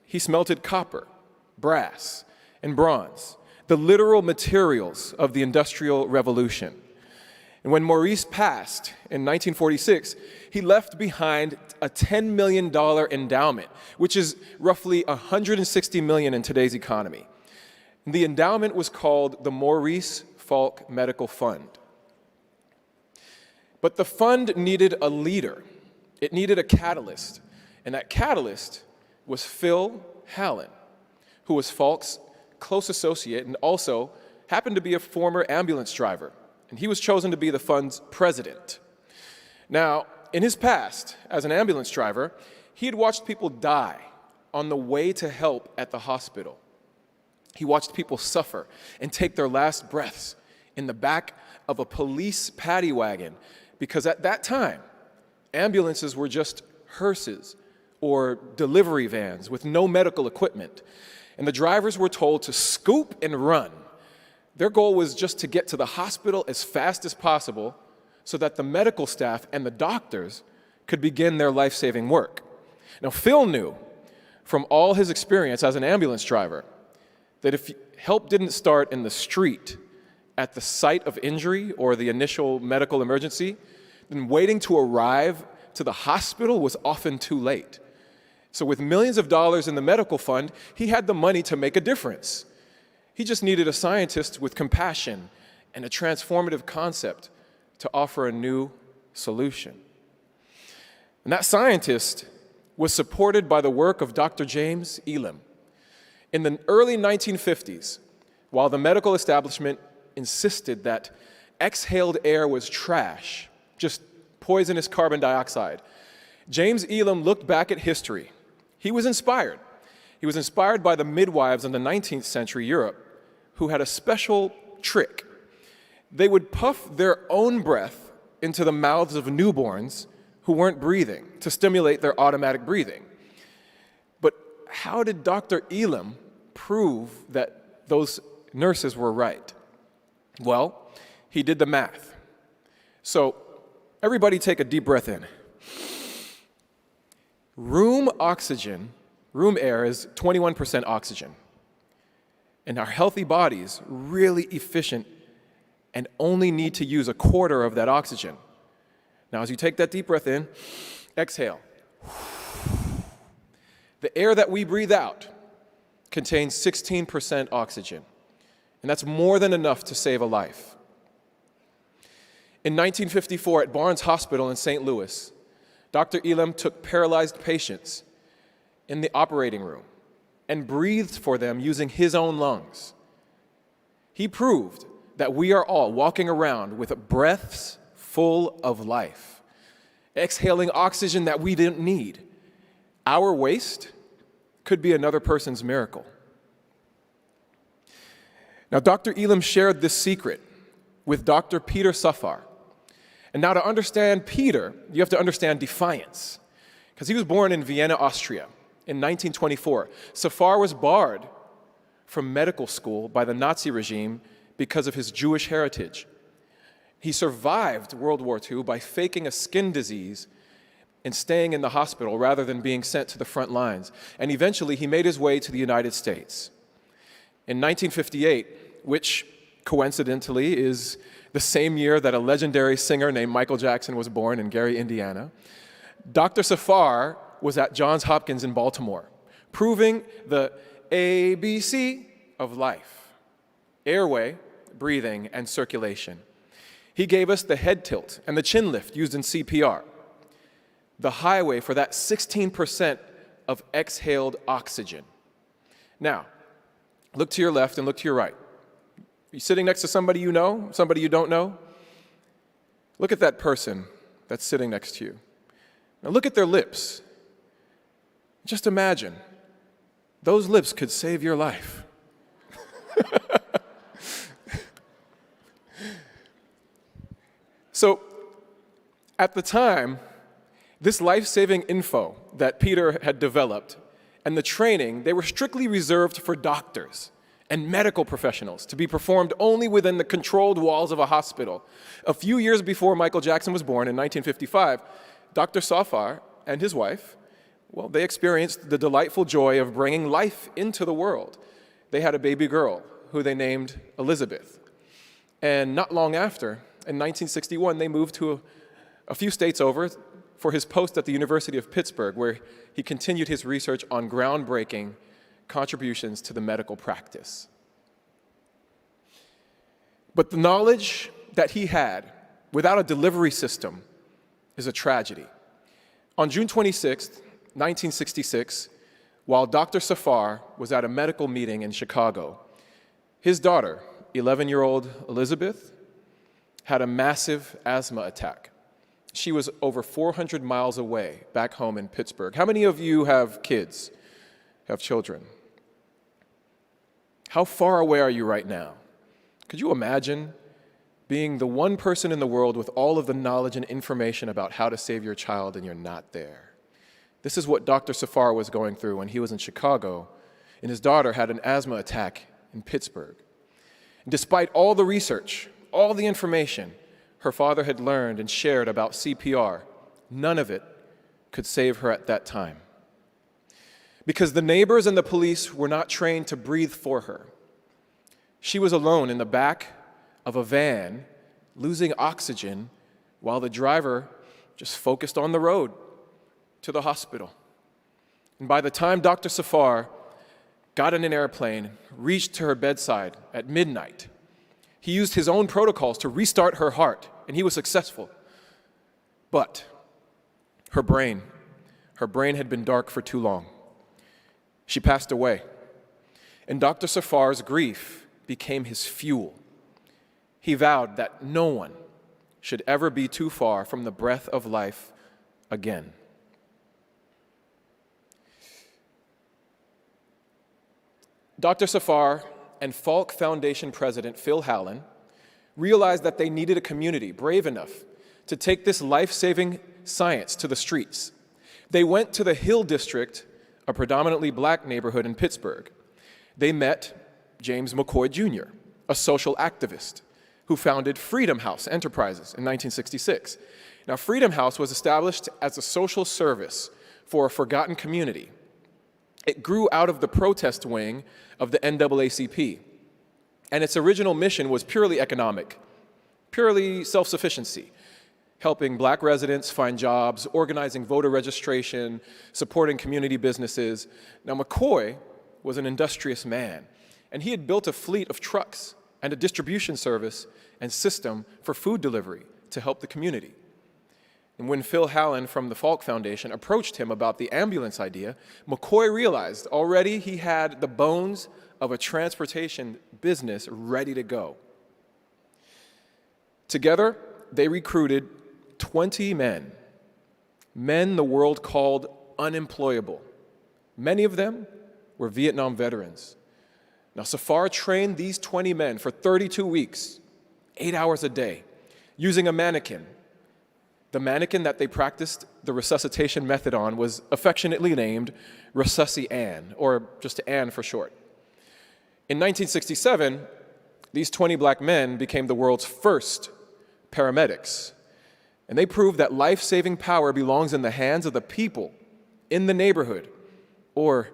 Speaker 4: He smelted copper, brass, and bronze, the literal materials of the Industrial Revolution. And when Maurice passed in 1946, he left behind a $10 million endowment, which is roughly $160 million in today's economy. And the endowment was called the Maurice Falk Medical Fund. But the fund needed a leader. It needed a catalyst. And that catalyst was Phil Hallen, who was Falk's close associate and also happened to be a former ambulance driver. And he was chosen to be the fund's president. Now, in his past, as an ambulance driver, he had watched people die on the way to help at the hospital. He watched people suffer and take their last breaths in the back of a police paddy wagon, because at that time, ambulances were just hearses or delivery vans with no medical equipment. And the drivers were told to scoop and run. Their goal was just to get to the hospital as fast as possible so that the medical staff and the doctors could begin their life-saving work. Now, Phil knew from all his experience as an ambulance driver that if help didn't start in the street at the site of injury or the initial medical emergency, then waiting to arrive to the hospital was often too late. So with millions of dollars in the medical fund, he had the money to make a difference. He just needed a scientist with compassion and a transformative concept to offer a new solution. And that scientist was supported by the work of Dr. James Elam. In the early 1950s, while the medical establishment insisted that exhaled air was trash, just poisonous carbon dioxide, James Elam looked back at history. He was inspired. He was inspired by the midwives in the 19th century Europe who had a special trick. They would puff their own breath into the mouths of newborns who weren't breathing to stimulate their automatic breathing. But how did Dr. Elam prove that those nurses were right? Well, he did the math. So everybody take a deep breath in. Room air is 21% oxygen. And our healthy bodies, really efficient, and only need to use a quarter of that oxygen. Now, as you take that deep breath in, exhale. The air that we breathe out contains 16% oxygen, and that's more than enough to save a life. In 1954, at Barnes Hospital in St. Louis, Dr. Elam took paralyzed patients in the operating room and breathed for them using his own lungs. He proved that we are all walking around with breaths full of life, exhaling oxygen that we didn't need. Our waste could be another person's miracle. Now, Dr. Elam shared this secret with Dr. Peter Safar. And now to understand Peter, you have to understand defiance, because he was born in Vienna, Austria in 1924. Safar was barred from medical school by the Nazi regime because of his Jewish heritage. He survived World War II by faking a skin disease and staying in the hospital rather than being sent to the front lines. And eventually he made his way to the United States. In 1958, which coincidentally is the same year that a legendary singer named Michael Jackson was born in Gary, Indiana, Dr. Safar was at Johns Hopkins in Baltimore, proving the ABC of life: airway, breathing, and circulation. He gave us the head tilt and the chin lift used in CPR, the highway for that 16% of exhaled oxygen. Now, look to your left and look to your right. You're sitting next to somebody you know, somebody you don't know. Look at that person that's sitting next to you. Now look at their lips. Just imagine, those lips could save your life. So, at the time, this life-saving info that Peter had developed and the training, they were strictly reserved for doctors and medical professionals to be performed only within the controlled walls of a hospital. A few years before Michael Jackson was born in 1955, Dr. Safar and his wife, well, they experienced the delightful joy of bringing life into the world. They had a baby girl who they named Elizabeth. And not long after, in 1961, they moved to a few states over for his post at the University of Pittsburgh, where he continued his research on groundbreaking contributions to the medical practice. But the knowledge that he had without a delivery system is a tragedy. On June 26, 1966, while Dr. Safar was at a medical meeting in Chicago, his daughter, 11-year-old Elizabeth, had a massive asthma attack. She was over 400 miles away, back home in Pittsburgh. How many of you have kids, have children? How far away are you right now? Could you imagine being the one person in the world with all of the knowledge and information about how to save your child and you're not there? This is what Dr. Safar was going through when he was in Chicago, and his daughter had an asthma attack in Pittsburgh. And despite all the research, all the information her father had learned and shared about CPR, none of it could save her at that time. Because the neighbors and the police were not trained to breathe for her. She was alone in the back of a van, losing oxygen, while the driver just focused on the road to the hospital. And by the time Dr. Safar got in an airplane, reached to her bedside at midnight, he used his own protocols to restart her heart, and he was successful. But her brain had been dark for too long. She passed away, and Dr. Safar's grief became his fuel. He vowed that no one should ever be too far from the breath of life again. Dr. Safar and Falk Foundation President Phil Hallen realized that they needed a community brave enough to take this life-saving science to the streets. They went to the Hill District, a predominantly black neighborhood in Pittsburgh. They met James McCoy Jr., a social activist who founded Freedom House Enterprises in 1966. Now, Freedom House was established as a social service for a forgotten community. It grew out of the protest wing of the NAACP, and its original mission was purely economic, purely self-sufficiency, helping black residents find jobs, organizing voter registration, supporting community businesses. Now, McCoy was an industrious man, and he had built a fleet of trucks and a distribution service and system for food delivery to help the community. And when Phil Hallen from the Falk Foundation approached him about the ambulance idea, McCoy realized already he had the bones of a transportation business ready to go. Together, they recruited 20 men the world called unemployable. Many of them were Vietnam veterans. Now, Safar trained these 20 men for 32 weeks, 8 hours a day, using a mannequin. The mannequin that they practiced the resuscitation method on was affectionately named Resusci Ann, or just Ann for short. In 1967, these 20 black men became the world's first paramedics, and they proved that life-saving power belongs in the hands of the people in the neighborhood or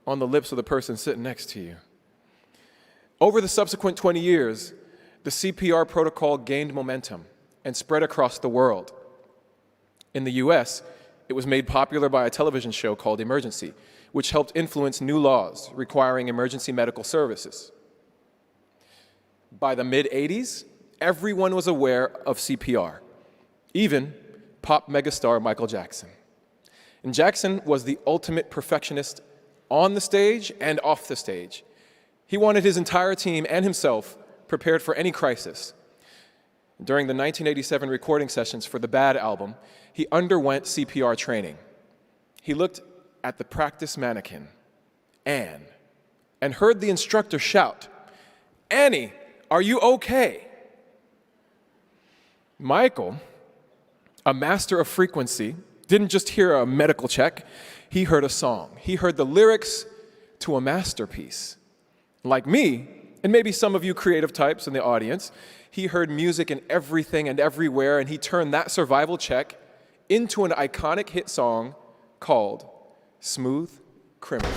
Speaker 4: on the lips of the person sitting next to you. Over the subsequent 20 years, the CPR protocol gained momentum and spread across the world. In the US, it was made popular by a television show called Emergency, which helped influence new laws requiring emergency medical services. By the mid-'80s, everyone was aware of CPR, even pop megastar Michael Jackson. And Jackson was the ultimate perfectionist on the stage and off the stage. He wanted his entire team and himself prepared for any crisis. During the 1987 recording sessions for the Bad album, he underwent CPR training. He looked at the practice mannequin, Anne, and heard the instructor shout, "Annie, are you okay?" Michael, a master of frequency, didn't just hear a medical check, he heard a song. He heard the lyrics to a masterpiece. Like me, and maybe some of you creative types in the audience, he heard music in everything and everywhere, and he turned that survival check into an iconic hit song called Smooth Criminal.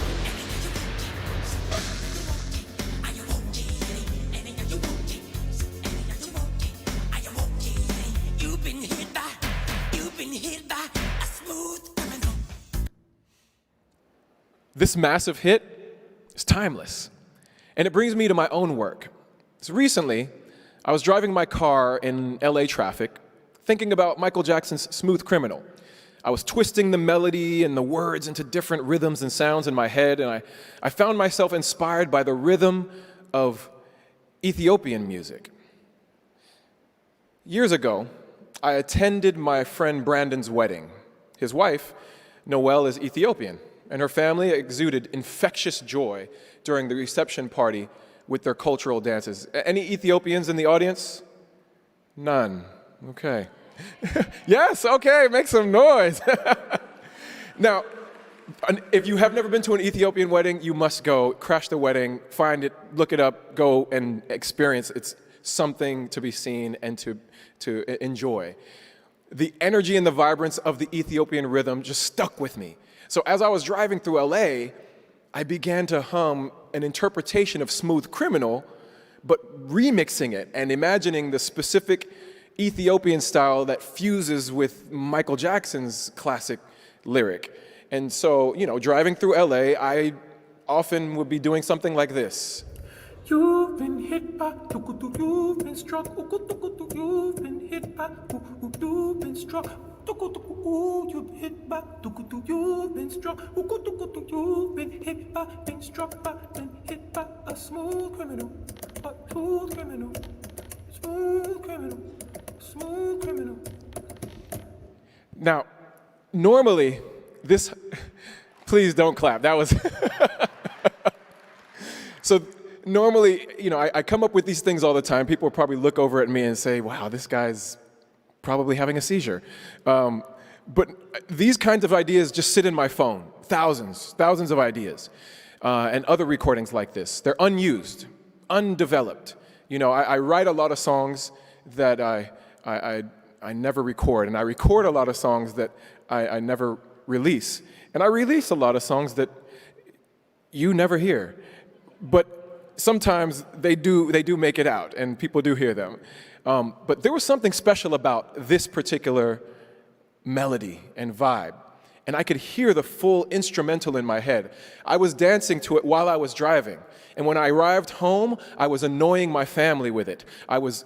Speaker 4: This massive hit is timeless. And it brings me to my own work. So recently, I was driving my car in LA traffic, thinking about Michael Jackson's Smooth Criminal. I was twisting the melody and the words into different rhythms and sounds in my head, and I found myself inspired by the rhythm of Ethiopian music. Years ago, I attended my friend Brandon's wedding. His wife, Noelle, is Ethiopian, and her family exuded infectious joy during the reception party with their cultural dances. Any Ethiopians in the audience? None. Okay. Yes, okay, make some noise. Now, if you have never been to an Ethiopian wedding, you must go, crash the wedding, find it, look it up, go and experience. It's something to be seen and to enjoy. The energy and the vibrance of the Ethiopian rhythm just stuck with me. So as I was driving through LA, I began to hum an interpretation of Smooth Criminal, but remixing it and imagining the specific Ethiopian style that fuses with Michael Jackson's classic lyric. And so, driving through LA, I often would be doing something like this.
Speaker 7: You've been hit by, you've been struck, you've been hit by, you've been struck, you've been hit by, you've been struck, you've been hit by, been struck by, been hit by a smooth criminal, a smooth criminal, smooth criminal, smooth criminal.
Speaker 4: Now, normally, this, please don't clap, that was, so, normally, I come up with these things all the time. People probably look over at me and say, wow, this guy's probably having a seizure. But these kinds of ideas just sit in my phone, thousands of ideas, and other recordings like this. They're unused, undeveloped. I write a lot of songs that I never record, and I record a lot of songs that I never release. And I release a lot of songs that you never hear. But sometimes they do make it out, and people do hear them. But there was something special about this particular melody and vibe, and I could hear the full instrumental in my head. I was dancing to it while I was driving, and when I arrived home, I was annoying my family with it. I was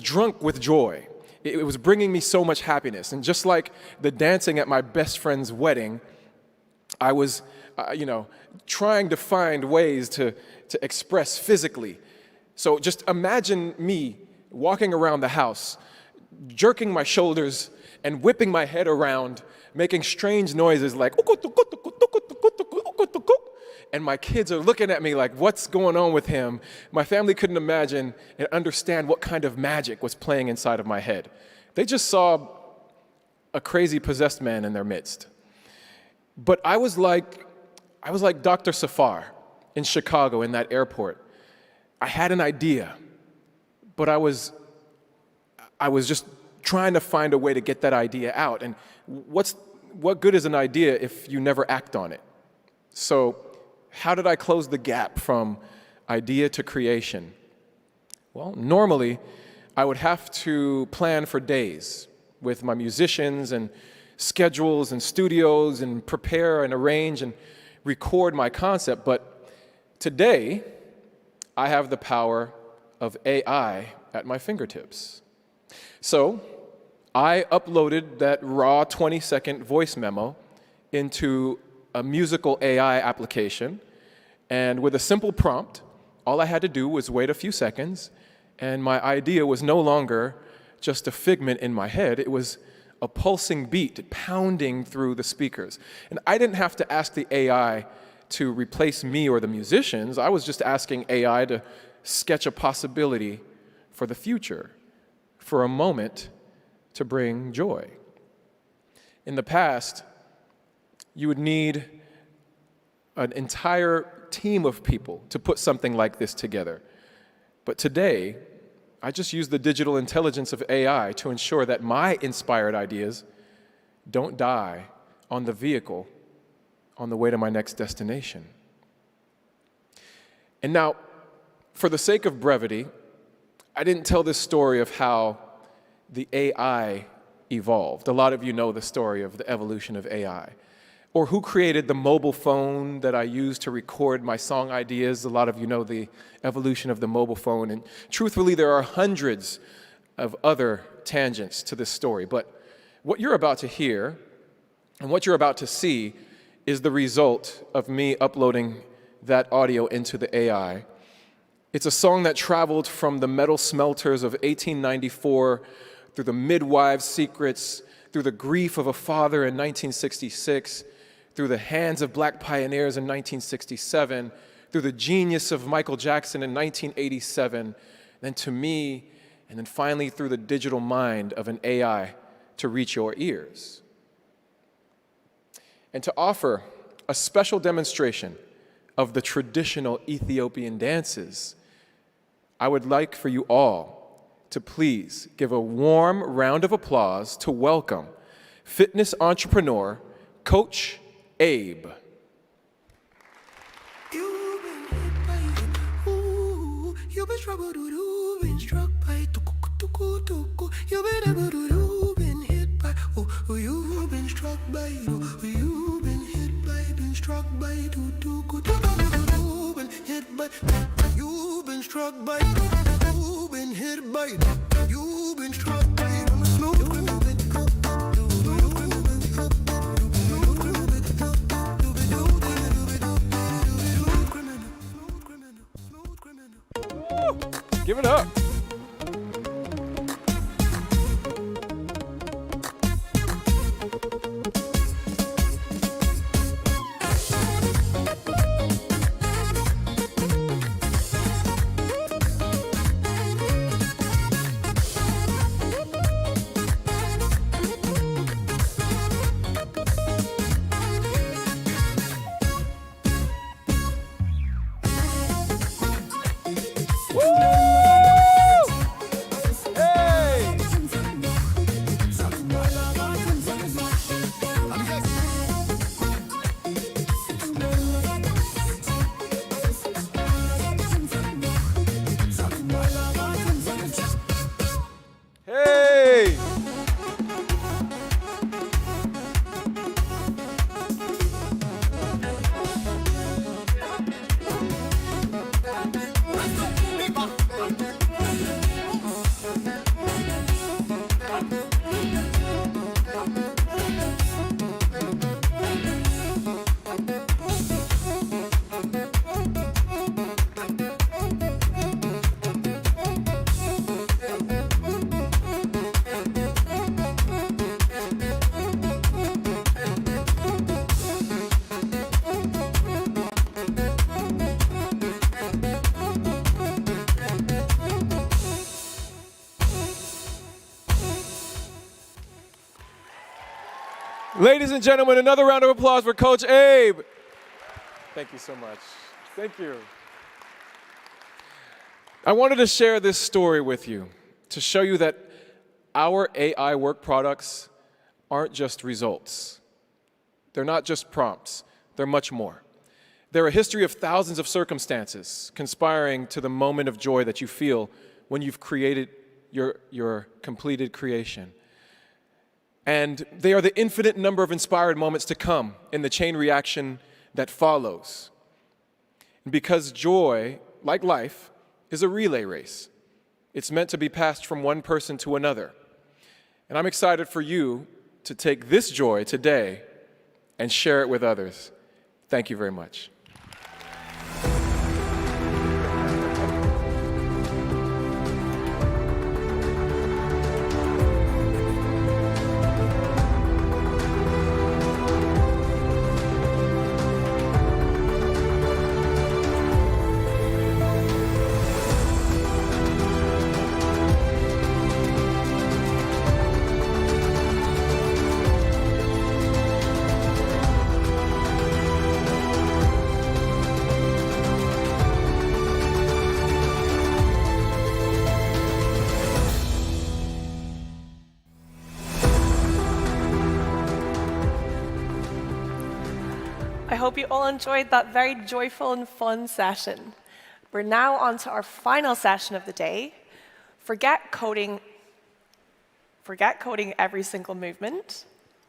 Speaker 4: drunk with joy. It was bringing me so much happiness, and just like the dancing at my best friend's wedding, I was, trying to find ways to express physically. So just imagine me walking around the house, jerking my shoulders and whipping my head around, making strange noises like, and my kids are looking at me like, what's going on with him? My family couldn't imagine and understand what kind of magic was playing inside of my head. They just saw a crazy possessed man in their midst. But I was like Dr. Safar in Chicago in that airport. I had an idea, but I was just trying to find a way to get that idea out. And what good is an idea if you never act on it? So how did I close the gap from idea to creation? Well, normally I would have to plan for days with my musicians and schedules and studios and prepare and arrange and record my concept. But today, I have the power of AI at my fingertips. So I uploaded that raw 20-second voice memo into a musical AI application, and with a simple prompt, all I had to do was wait a few seconds, and my idea was no longer just a figment in my head. It was a pulsing beat pounding through the speakers. And I didn't have to ask the AI to replace me or the musicians. I was just asking AI to sketch a possibility for the future, for a moment to bring joy. In the past, you would need an entire team of people to put something like this together. But today, I just use the digital intelligence of AI to ensure that my inspired ideas don't die on the vehicle on the way to my next destination. And now, for the sake of brevity, I didn't tell this story of how the AI evolved. A lot of you know the story of the evolution of AI. Or who created the mobile phone that I use to record my song ideas. A lot of you know the evolution of the mobile phone. And truthfully, there are hundreds of other tangents to this story. But what you're about to hear and what you're about to see is the result of me uploading that audio into the AI. It's a song that traveled from the metal smelters of 1894 through the midwives' secrets, through the grief of a father in 1966, through the hands of black pioneers in 1967, through the genius of Michael Jackson in 1987, then to me, and then finally through the digital mind of an AI to reach your ears. And to offer a special demonstration of the traditional Ethiopian dances, I would like for you all to please give a warm round of applause to welcome fitness entrepreneur, Coach Abe.
Speaker 7: You've been struck by you've been hit by you've been struck by you've been hit by been struck by you've been hit by you've been struck by you've been hit by you've been struck by smooth criminal.
Speaker 4: Give it up. Ladies and gentlemen, another round of applause for Coach Abe. Thank you so much. Thank you. I wanted to share this story with you to show you that our AI work products aren't just results. They're not just prompts. They're much more. They're a history of thousands of circumstances conspiring to the moment of joy that you feel when you've created your completed creation. And they are the infinite number of inspired moments to come in the chain reaction that follows. And because joy, like life, is a relay race. It's meant to be passed from one person to another. And I'm excited for you to take this joy today and share it with others. Thank you very much.
Speaker 18: I hope you all enjoyed that very joyful and fun session. We're now on to our final session of the day. Forget coding every single movement.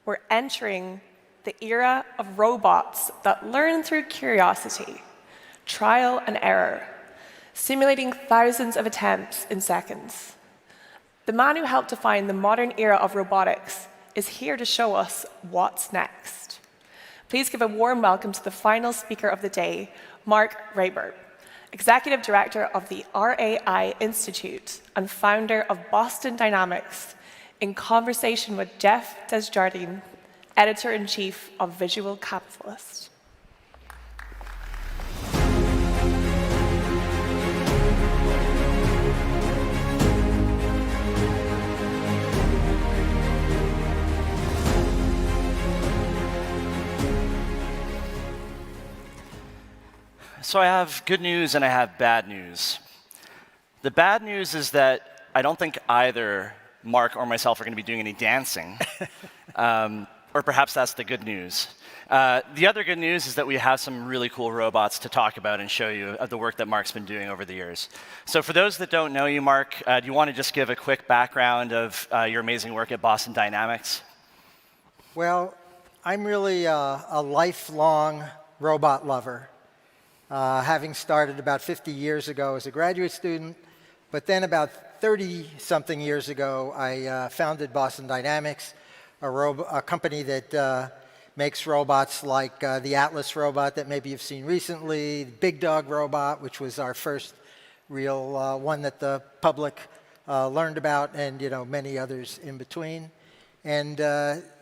Speaker 18: We're entering the era of robots that learn through curiosity, trial and error, simulating thousands of attempts in seconds. The man who helped define the modern era of robotics is here to show us what's next. Please give a warm welcome to the final speaker of the day, Mark Raber, Executive Director of the RAI Institute and founder of Boston Dynamics, in conversation with Jeff Desjardins, Editor-in-Chief of Visual Capitalist.
Speaker 8: So I have good news and I have bad news. The bad news is that I don't think either Mark or myself are going to be doing any dancing. Or perhaps that's the good news. The other good news is that we have some really cool robots to talk about and show you of the work that Mark's been doing over the years. So for those that don't know you, Mark, do you want to just give a quick background of your amazing work at Boston Dynamics?
Speaker 13: Well, I'm really a lifelong robot lover. Having started about 50 years ago as a graduate student, but then about 30-something years ago, I founded Boston Dynamics, a company that makes robots like the Atlas robot that maybe you've seen recently, the Big Dog robot, which was our first real one that the public learned about, and many others in between. And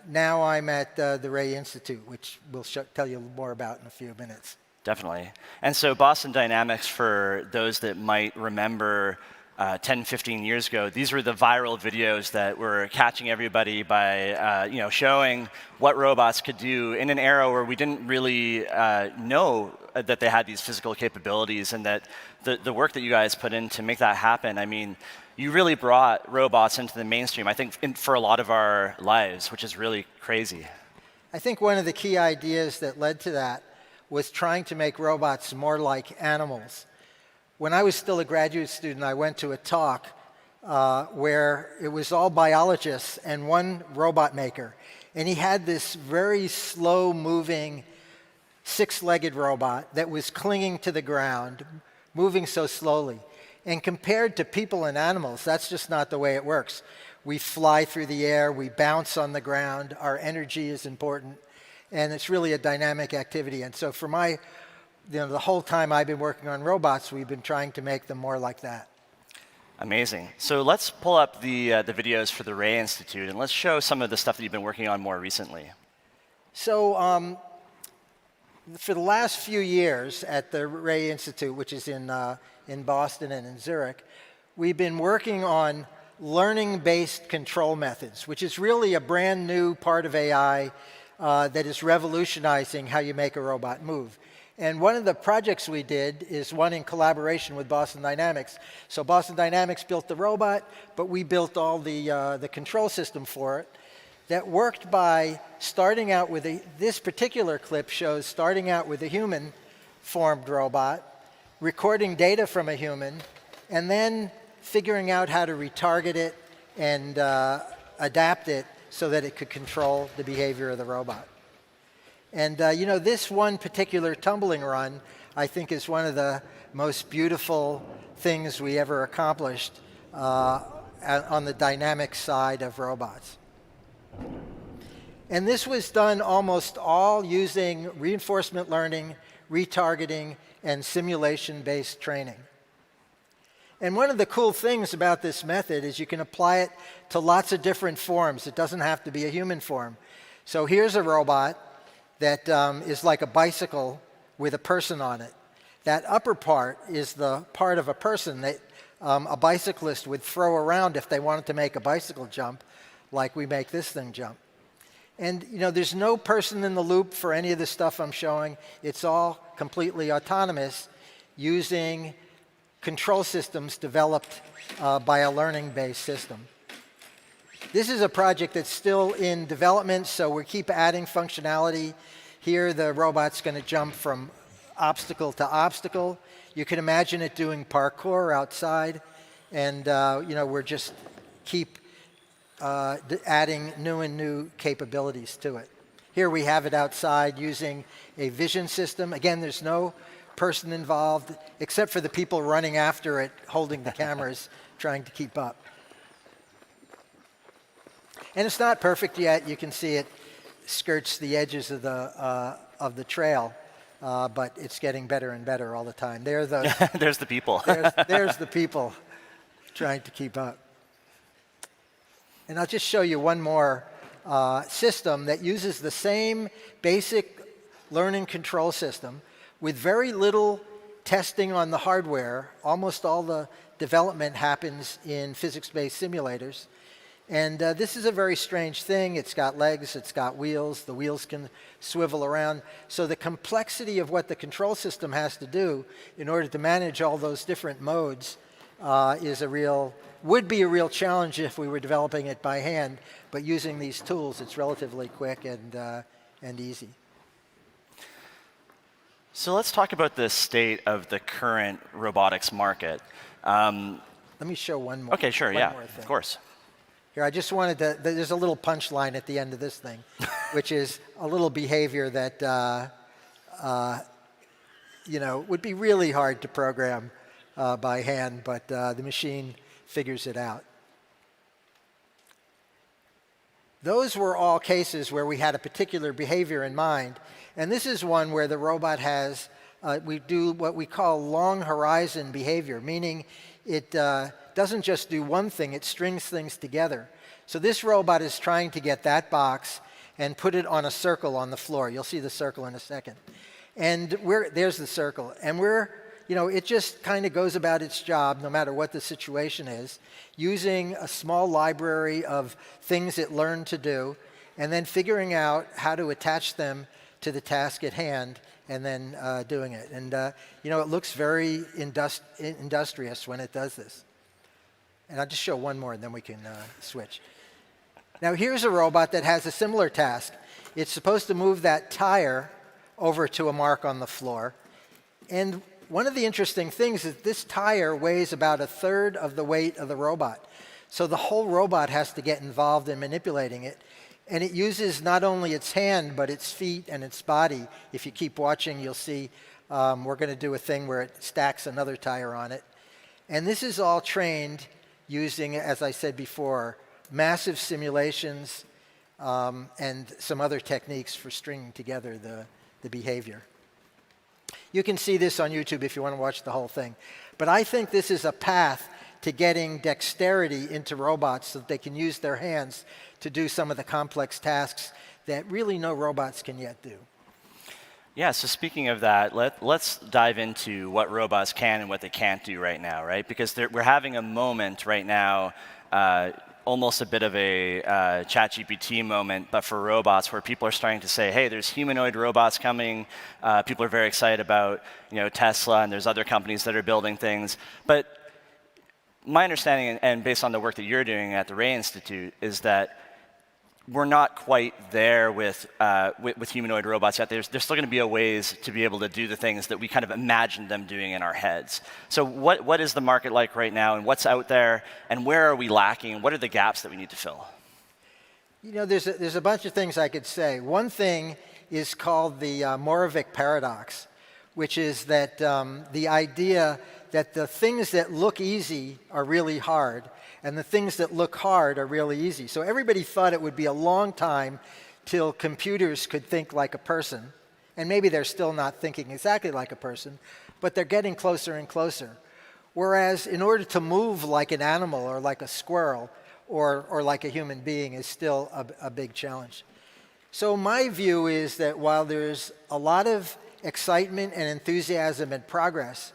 Speaker 13: now I'm at the Ray Institute, which we'll tell you more about in a few minutes.
Speaker 8: Definitely. And so Boston Dynamics, for those that might remember 10, 15 years ago, these were the viral videos that were catching everybody by showing what robots could do in an era where we didn't really know that they had these physical capabilities, and that the work that you guys put in to make that happen, I mean, you really brought robots into the mainstream, I think, for a lot of our lives, which is really crazy.
Speaker 13: I think one of the key ideas that led to that was trying to make robots more like animals. When I was still a graduate student, I went to a talk where it was all biologists and one robot maker. And he had this very slow-moving, six-legged robot that was clinging to the ground, moving so slowly. And compared to people and animals, that's just not the way it works. We fly through the air, we bounce on the ground, our energy is important. And it's really a dynamic activity. And so for the whole time I've been working on robots, we've been trying to make them more like that.
Speaker 8: Amazing. So let's pull up the videos for the Ray Institute, and let's show some of the stuff that you've been working on more recently.
Speaker 13: So for the last few years at the Ray Institute, which is in Boston and in Zurich, we've been working on learning-based control methods, which is really a brand new part of AI that is revolutionizing how you make a robot move. And one of the projects we did is one in collaboration with Boston Dynamics. So Boston Dynamics built the robot, but we built all the control system for it that worked by starting out with this particular clip shows starting out with a human-formed robot, recording data from a human, and then figuring out how to retarget it and adapt it so that it could control the behavior of the robot. And this one particular tumbling run, I think, is one of the most beautiful things we ever accomplished on the dynamic side of robots. And this was done almost all using reinforcement learning, retargeting, and simulation-based training. And one of the cool things about this method is you can apply it to lots of different forms. It doesn't have to be a human form. So here's a robot that is like a bicycle with a person on it. That upper part is the part of a person that a bicyclist would throw around if they wanted to make a bicycle jump, like we make this thing jump. And there's no person in the loop for any of the stuff I'm showing. It's all completely autonomous using control systems developed by a learning-based system. This is a project that's still in development, so we keep adding functionality. Here, the robot's going to jump from obstacle to obstacle. You can imagine it doing parkour outside, and we're just keep adding new and new capabilities to it. Here we have it outside using a vision system. Again, there's no person involved, except for the people running after it, holding the cameras, trying to keep up. And it's not perfect yet. You can see it skirts the edges of the trail, but it's getting better and better all the time. There's
Speaker 8: the people.
Speaker 13: there's the people trying to keep up. And I'll just show you one more system that uses the same basic learning control system with very little testing on the hardware. Almost all the development happens in physics-based simulators. And this is a very strange thing. It's got legs, it's got wheels. The wheels can swivel around. So the complexity of what the control system has to do in order to manage all those different modes would be a real challenge if we were developing it by hand. But using these tools, it's relatively quick and easy.
Speaker 8: So let's talk about the state of the current robotics market.
Speaker 13: Let me show one more.
Speaker 8: Okay, sure, yeah, of course.
Speaker 13: Here, I just wanted to, there's a little punchline at the end of this thing, which is a little behavior that, would be really hard to program by hand, but the machine figures it out. Those were all cases where we had a particular behavior in mind. And this is one where the robot has, we do what we call long horizon behavior, meaning it doesn't just do one thing, it strings things together. So this robot is trying to get that box and put it on a circle on the floor. You'll see the circle in a second. And there's the circle. And it just kind of goes about its job, no matter what the situation is, using a small library of things it learned to do, and then figuring out how to attach them to the task at hand, and then doing it. And it looks very industrious when it does this. And I'll just show one more, and then we can switch. Now here's a robot that has a similar task. It's supposed to move that tire over to a mark on the floor. And one of the interesting things is this tire weighs about 1/3 of the weight of the robot. So the whole robot has to get involved in manipulating it. And it uses not only its hand, but its feet and its body. If you keep watching, you'll see we're going to do a thing where it stacks another tire on it. And this is all trained using, as I said before, massive simulations and some other techniques for stringing together the behavior. You can see this on YouTube if you want to watch the whole thing. But I think this is a path to getting dexterity into robots so that they can use their hands to do some of the complex tasks that really no robots can yet do.
Speaker 8: Yeah, so speaking of that, let's dive into what robots can and what they can't do right now, right? Because we're having a moment right now, almost a bit of a ChatGPT moment, but for robots, where people are starting to say, hey, there's humanoid robots coming. People are very excited about Tesla, and there's other companies that are building things. But my understanding, and based on the work that you're doing at the Ray Institute, is that we're not quite there with humanoid robots yet. There's still going to be a ways to be able to do the things that we kind of imagined them doing in our heads. So what is the market like right now, and what's out there, and where are we lacking? What are the gaps that we need to fill?
Speaker 13: There's a bunch of things I could say. One thing is called the Moravec paradox, which is that the idea that the things that look easy are really hard, and the things that look hard are really easy. So everybody thought it would be a long time till computers could think like a person, and maybe they're still not thinking exactly like a person, but they're getting closer and closer. Whereas in order to move like an animal or like a squirrel or like a human being is still a big challenge. So my view is that while there's a lot of excitement and enthusiasm and progress,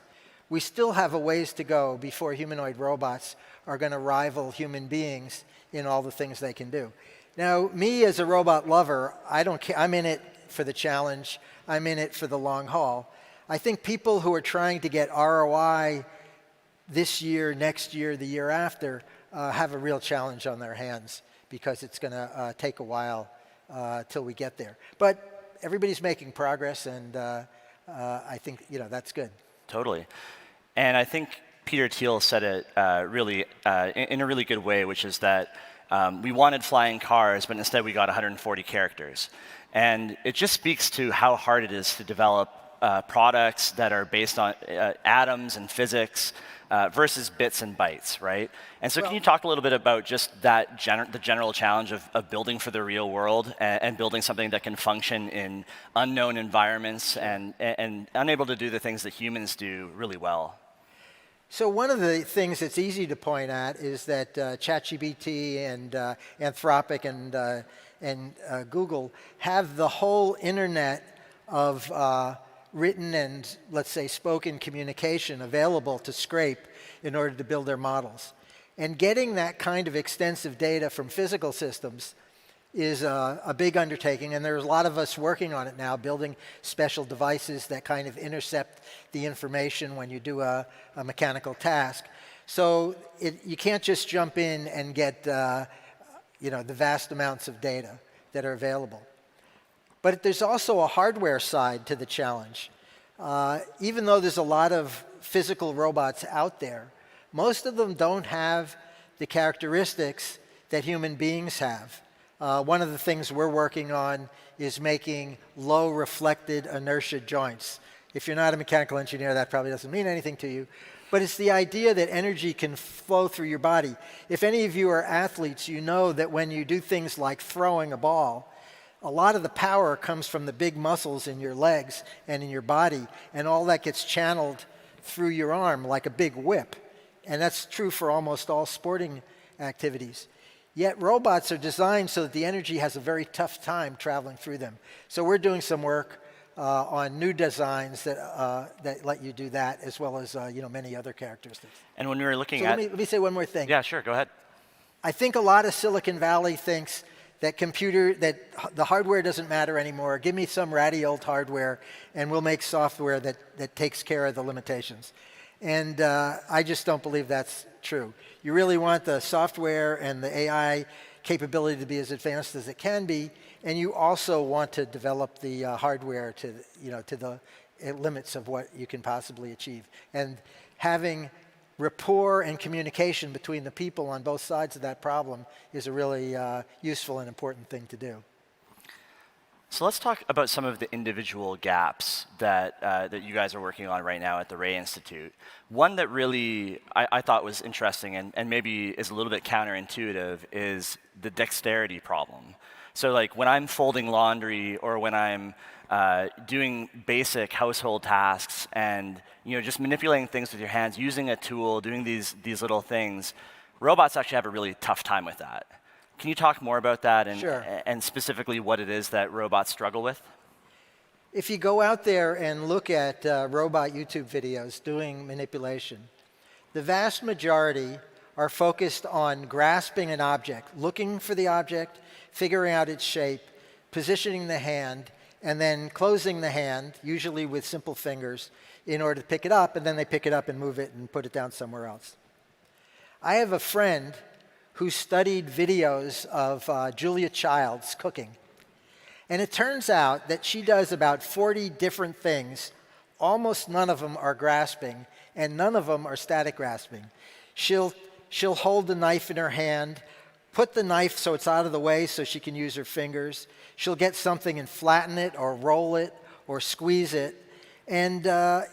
Speaker 13: we still have a ways to go before humanoid robots are going to rival human beings in all the things they can do. Now, me as a robot lover, I don't care. I'm in it for the challenge. I'm in it for the long haul. I think people who are trying to get ROI this year, next year, the year after, have a real challenge on their hands because it's going to take a while till we get there. But everybody's making progress, and I think that's good.
Speaker 8: Totally. And I think Peter Thiel said it really in a really good way, which is that we wanted flying cars, but instead we got 140 characters. And it just speaks to how hard it is to develop products that are based on atoms and physics versus bits and bytes, right? And so can you talk a little bit about just that the general challenge of building for the real world and building something that can function in unknown environments and unable to do the things that humans do really well?
Speaker 13: So one of the things that's easy to point at is that ChatGPT and Anthropic and Google have the whole internet of written and, let's say, spoken communication available to scrape in order to build their models. And getting that kind of extensive data from physical systems is a big undertaking, and there's a lot of us working on it now, building special devices that kind of intercept the information when you do a mechanical task. So you can't just jump in and get the vast amounts of data that are available. But there's also a hardware side to the challenge. Even though there's a lot of physical robots out there, most of them don't have the characteristics that human beings have. One of the things we're working on is making low reflected inertia joints. If you're not a mechanical engineer, that probably doesn't mean anything to you. But it's the idea that energy can flow through your body. If any of you are athletes, you know that when you do things like throwing a ball, a lot of the power comes from the big muscles in your legs and in your body, and all that gets channeled through your arm like a big whip. And that's true for almost all sporting activities. Yet robots are designed so that the energy has a very tough time traveling through them. So we're doing some work on new designs that let you do that, as well as many other characteristics.
Speaker 8: And when we were looking
Speaker 13: at... Let me say one more thing.
Speaker 8: Yeah, sure, go ahead.
Speaker 13: I think a lot of Silicon Valley thinks that the hardware doesn't matter anymore. Give me some ratty old hardware, and we'll make software that takes care of the limitations. And I just don't believe that's true. You really want the software and the AI capability to be as advanced as it can be, and you also want to develop the hardware to the limits of what you can possibly achieve. And having rapport and communication between the people on both sides of that problem is a really useful and important thing to do.
Speaker 8: So let's talk about some of the individual gaps that you guys are working on right now at the Ray Institute. One that really I thought was interesting and maybe is a little bit counterintuitive is the dexterity problem. So like when I'm folding laundry or when I'm doing basic household tasks and just manipulating things with your hands, using a tool, doing these little things, robots actually have a really tough time with that. Can you talk more about that and specifically what it is that robots struggle with?
Speaker 13: If you go out there and look at robot YouTube videos doing manipulation, the vast majority are focused on grasping an object, looking for the object, figuring out its shape, positioning the hand, and then closing the hand, usually with simple fingers, in order to pick it up, and then they pick it up and move it and put it down somewhere else. I have a friend who studied videos of Julia Child's cooking. And it turns out that she does about 40 different things. Almost none of them are grasping, and none of them are static grasping. She'll hold the knife in her hand, put the knife so it's out of the way so she can use her fingers. She'll get something and flatten it or roll it or squeeze it. And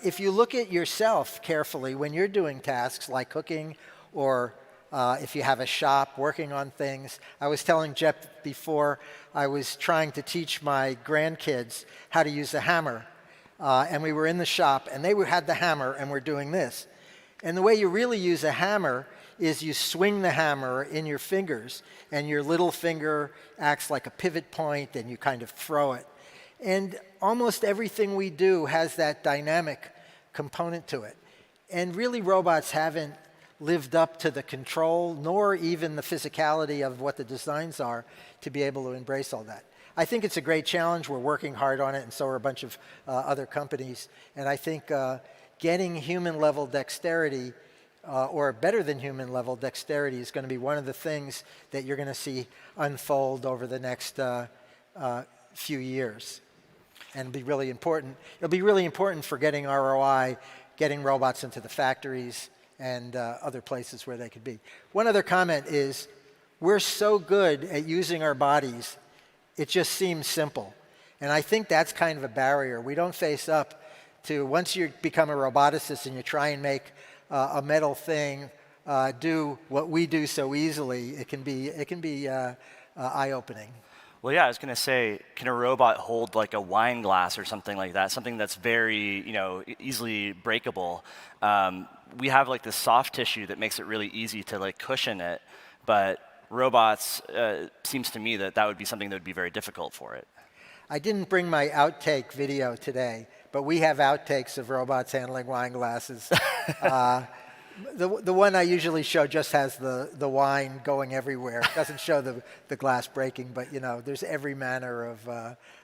Speaker 13: if you look at yourself carefully when you're doing tasks like cooking or if you have a shop working on things. I was telling Jeff before, I was trying to teach my grandkids how to use a hammer. And we were in the shop, and they had the hammer, and we're doing this. And the way you really use a hammer is you swing the hammer in your fingers, and your little finger acts like a pivot point, and you kind of throw it. And almost everything we do has that dynamic component to it. And really, robots haven't lived up to the control, nor even the physicality of what the designs are to be able to embrace all that. I think it's a great challenge. We're working hard on it, and so are a bunch of other companies. And I think getting human-level dexterity, or better than human-level dexterity, is going to be one of the things that you're going to see unfold over the next few years. And it'll be really important. It'll be really important for getting ROI, getting robots into the factories, and other places where they could be. One other comment is, we're so good at using our bodies, it just seems simple. And I think that's kind of a barrier. We don't face up to, once you become a roboticist and you try and make a metal thing do what we do so easily, it can be eye-opening.
Speaker 8: Well, yeah, I was going to say, can a robot hold like a wine glass or something like that? Something that's very, easily breakable. We have like this soft tissue that makes it really easy to like cushion it, but robots, seems to me that would be something that would be very difficult for it.
Speaker 13: I didn't bring my outtake video today, but we have outtakes of robots handling wine glasses. The one I usually show just has the wine going everywhere. It doesn't show the glass breaking, but there's every manner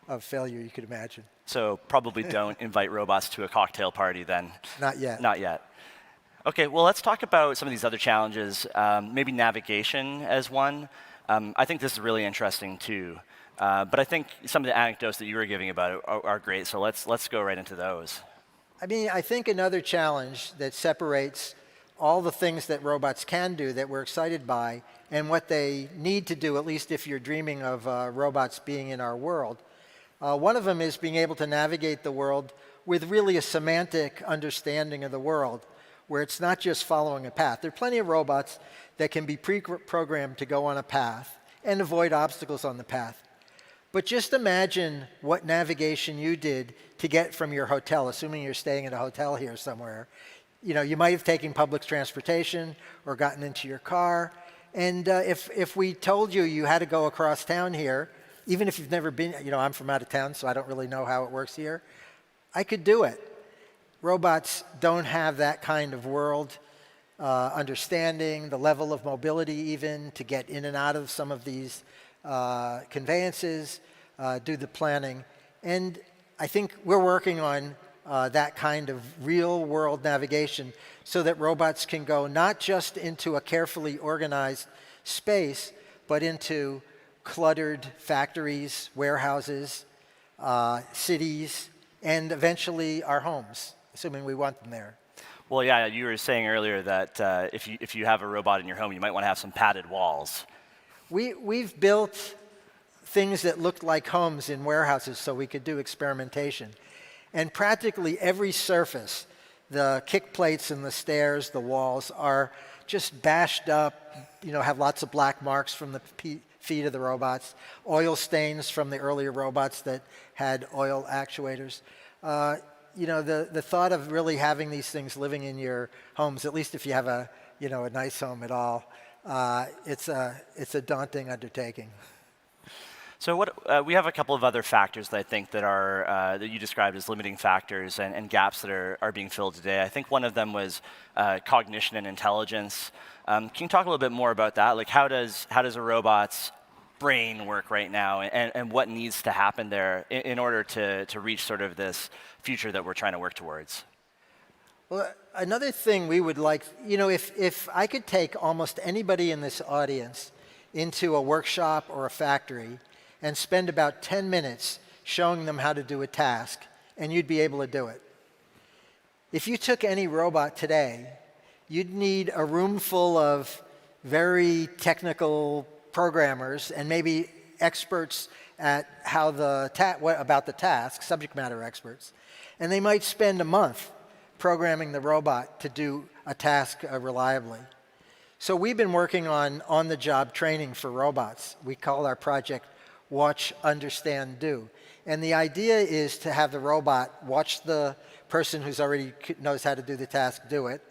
Speaker 13: of failure you could imagine.
Speaker 8: So probably don't invite robots to a cocktail party then.
Speaker 13: Not yet.
Speaker 8: Not yet. Okay, well, let's talk about some of these other challenges, maybe navigation as one. I think this is really interesting too. But I think some of the anecdotes that you were giving about it are great, so let's go right into those.
Speaker 13: I mean, I think another challenge that separates all the things that robots can do that we're excited by and what they need to do, at least if you're dreaming of robots being in our world. One of them is being able to navigate the world with really a semantic understanding of the world, where it's not just following a path. There are plenty of robots that can be pre-programmed to go on a path and avoid obstacles on the path. But just imagine what navigation you did to get from your hotel, assuming you're staying in a hotel here somewhere. You might have taken public transportation or gotten into your car. And if we told you had to go across town here, even if you've never been, I'm from out of town, so I don't really know how it works here, I could do it. Robots don't have that kind of world understanding, the level of mobility even to get in and out of some of these conveyances, do the planning. And I think we're working on that kind of real-world navigation so that robots can go not just into a carefully organized space, but into cluttered factories, warehouses, cities, and eventually our homes, assuming we want them there.
Speaker 8: Well, yeah, you were saying earlier that if you have a robot in your home, you might want to have some padded walls.
Speaker 13: We've built things that looked like homes in warehouses so we could do experimentation. And practically every surface, the kick plates and the stairs, the walls, are just bashed up, have lots of black marks from the feet of the robots, oil stains from the earlier robots that had oil actuators. The thought of really having these things living in your homes, at least if you have a nice home at all, it's a daunting undertaking.
Speaker 8: So we have a couple of other factors that I think that you described as limiting factors and gaps that are being filled today. I think one of them was cognition and intelligence. Can you talk a little bit more about that? Like how does a robot's brain work right now, and what needs to happen there in order to reach sort of this future that we're trying to work towards?
Speaker 13: Well, another thing we would like, if I could take almost anybody in this audience into a workshop or a factory and spend about 10 minutes showing them how to do a task, and you'd be able to do it. If you took any robot today, you'd need a room full of very technical programmers and maybe experts at how about the task, subject matter experts, and they might spend a month programming the robot to do a task reliably. So we've been working on the job training for robots. We call our project Watch, Understand, Do. And the idea is to have the robot watch the person who's already knows how to do the task do it,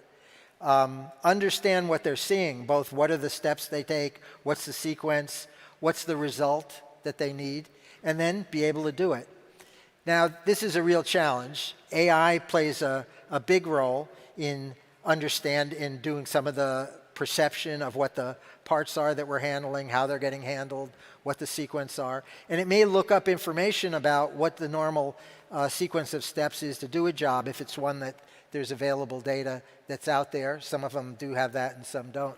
Speaker 13: understand what they're seeing, both what are the steps they take, what's the sequence, what's the result that they need, and then be able to do it. Now, this is a real challenge. AI plays a big role in doing some of the perception of what the parts are that we're handling, how they're getting handled, what the sequence are. And it may look up information about what the normal sequence of steps is to do a job if it's one that there's available data that's out there. Some of them do have that and some don't.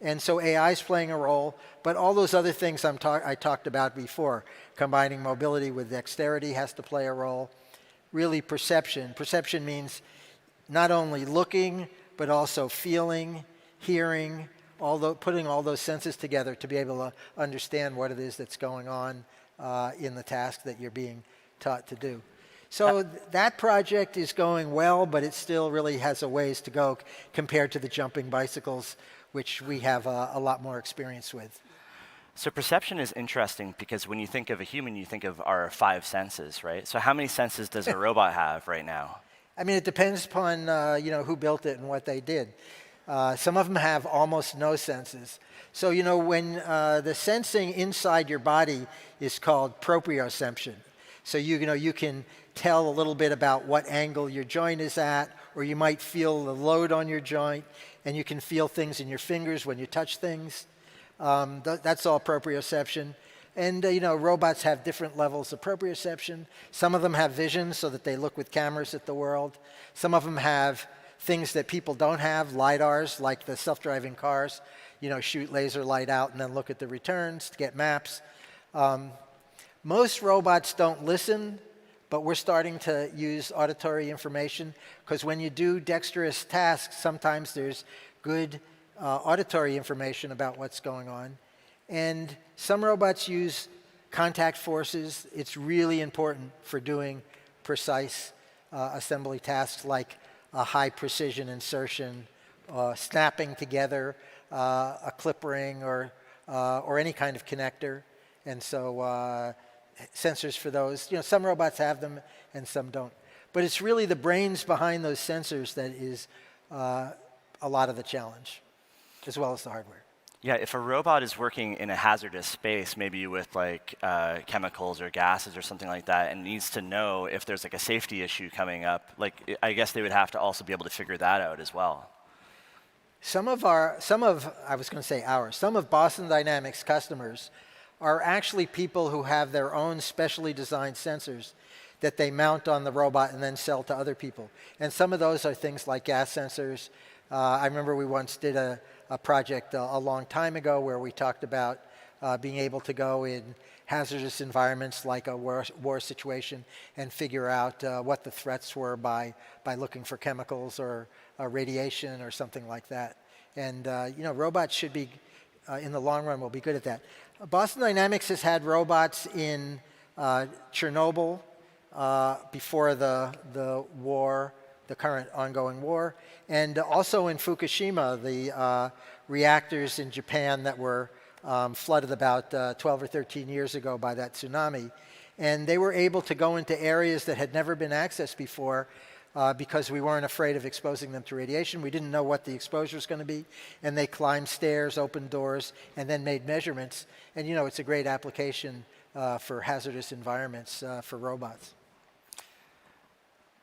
Speaker 13: And so AI is playing a role, but all those other things I talked about before, combining mobility with dexterity has to play a role. Really perception. Perception means not only looking, but also feeling, hearing, putting all those senses together to be able to understand what it is that's going on in the task that you're being taught to do. So that project is going well, but it still really has a ways to go compared to the jumping bicycles, which we have a lot more experience with.
Speaker 8: So perception is interesting because when you think of a human, you think of our 5 senses, right? So how many senses does a robot have right now?
Speaker 13: I mean, it depends upon who built it and what they did. Some of them have almost no senses. So when the sensing inside your body is called proprioception. So you can tell a little bit about what angle your joint is at, or you might feel the load on your joint, and you can feel things in your fingers when you touch things. That's all proprioception. And robots have different levels of proprioception. Some of them have vision so that they look with cameras at the world. Some of them have things that people don't have, LiDARs, like the self-driving cars, shoot laser light out and then look at the returns to get maps. Most robots don't listen, but we're starting to use auditory information because when you do dexterous tasks, sometimes there's good auditory information about what's going on. And some robots use contact forces. It's really important for doing precise assembly tasks like a high precision insertion, snapping together a clip ring or any kind of connector. And so sensors for those, some robots have them and some don't. But it's really the brains behind those sensors that is a lot of the challenge, as well as the hardware.
Speaker 8: Yeah, if a robot is working in a hazardous space, maybe with chemicals or gases or something like that, and needs to know if there's a safety issue coming up, I guess they would have to also be able to figure that out as well.
Speaker 13: Some of Boston Dynamics customers are actually people who have their own specially designed sensors that they mount on the robot and then sell to other people. And some of those are things like gas sensors. I remember we once did a project a long time ago where we talked about being able to go in hazardous environments like a war situation and figure out what the threats were by looking for chemicals or radiation or something like that. And robots should be, in the long run, will be good at that. Boston Dynamics has had robots in Chernobyl before the war, the current ongoing war, and also in Fukushima, the reactors in Japan that were flooded about 12 or 13 years ago by that tsunami. And they were able to go into areas that had never been accessed before because we weren't afraid of exposing them to radiation. We didn't know what the exposure was going to be. And they climbed stairs, opened doors, and then made measurements. And it's a great application for hazardous environments for robots.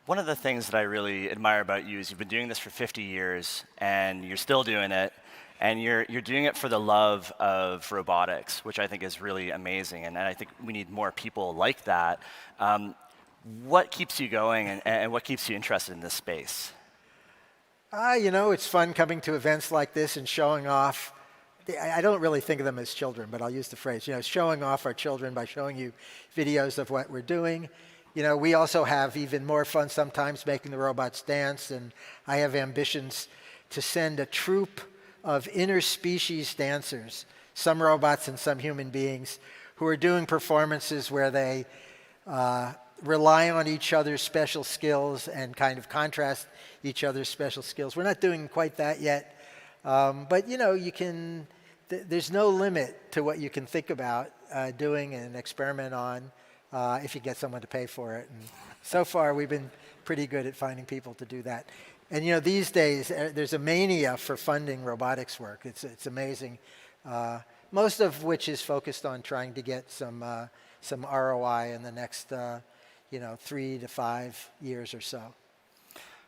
Speaker 8: One of the things that I really admire about you is you've been doing this for 50 years, and you're still doing it, and you're doing it for the love of robotics, which I think is really amazing, and I think we need more people like that. What keeps you going, and what keeps you interested in this space?
Speaker 13: It's fun coming to events like this and showing off. I don't really think of them as children, but I'll use the phrase, showing off our children by showing you videos of what we're doing. We also have even more fun sometimes making the robots dance, and I have ambitions to send a troupe of interspecies dancers, some robots and some human beings, who are doing performances where they rely on each other's special skills and kind of contrast each other's special skills. We're not doing quite that yet, but you know, you can. There's no limit to what you can think about doing and experiment on if you get someone to pay for it. And so far, we've been pretty good at finding people to do that. And you know, these days, there's a mania for funding robotics work. It's amazing. Most of which is focused on trying to get some ROI in the next 3 to 5 years or so.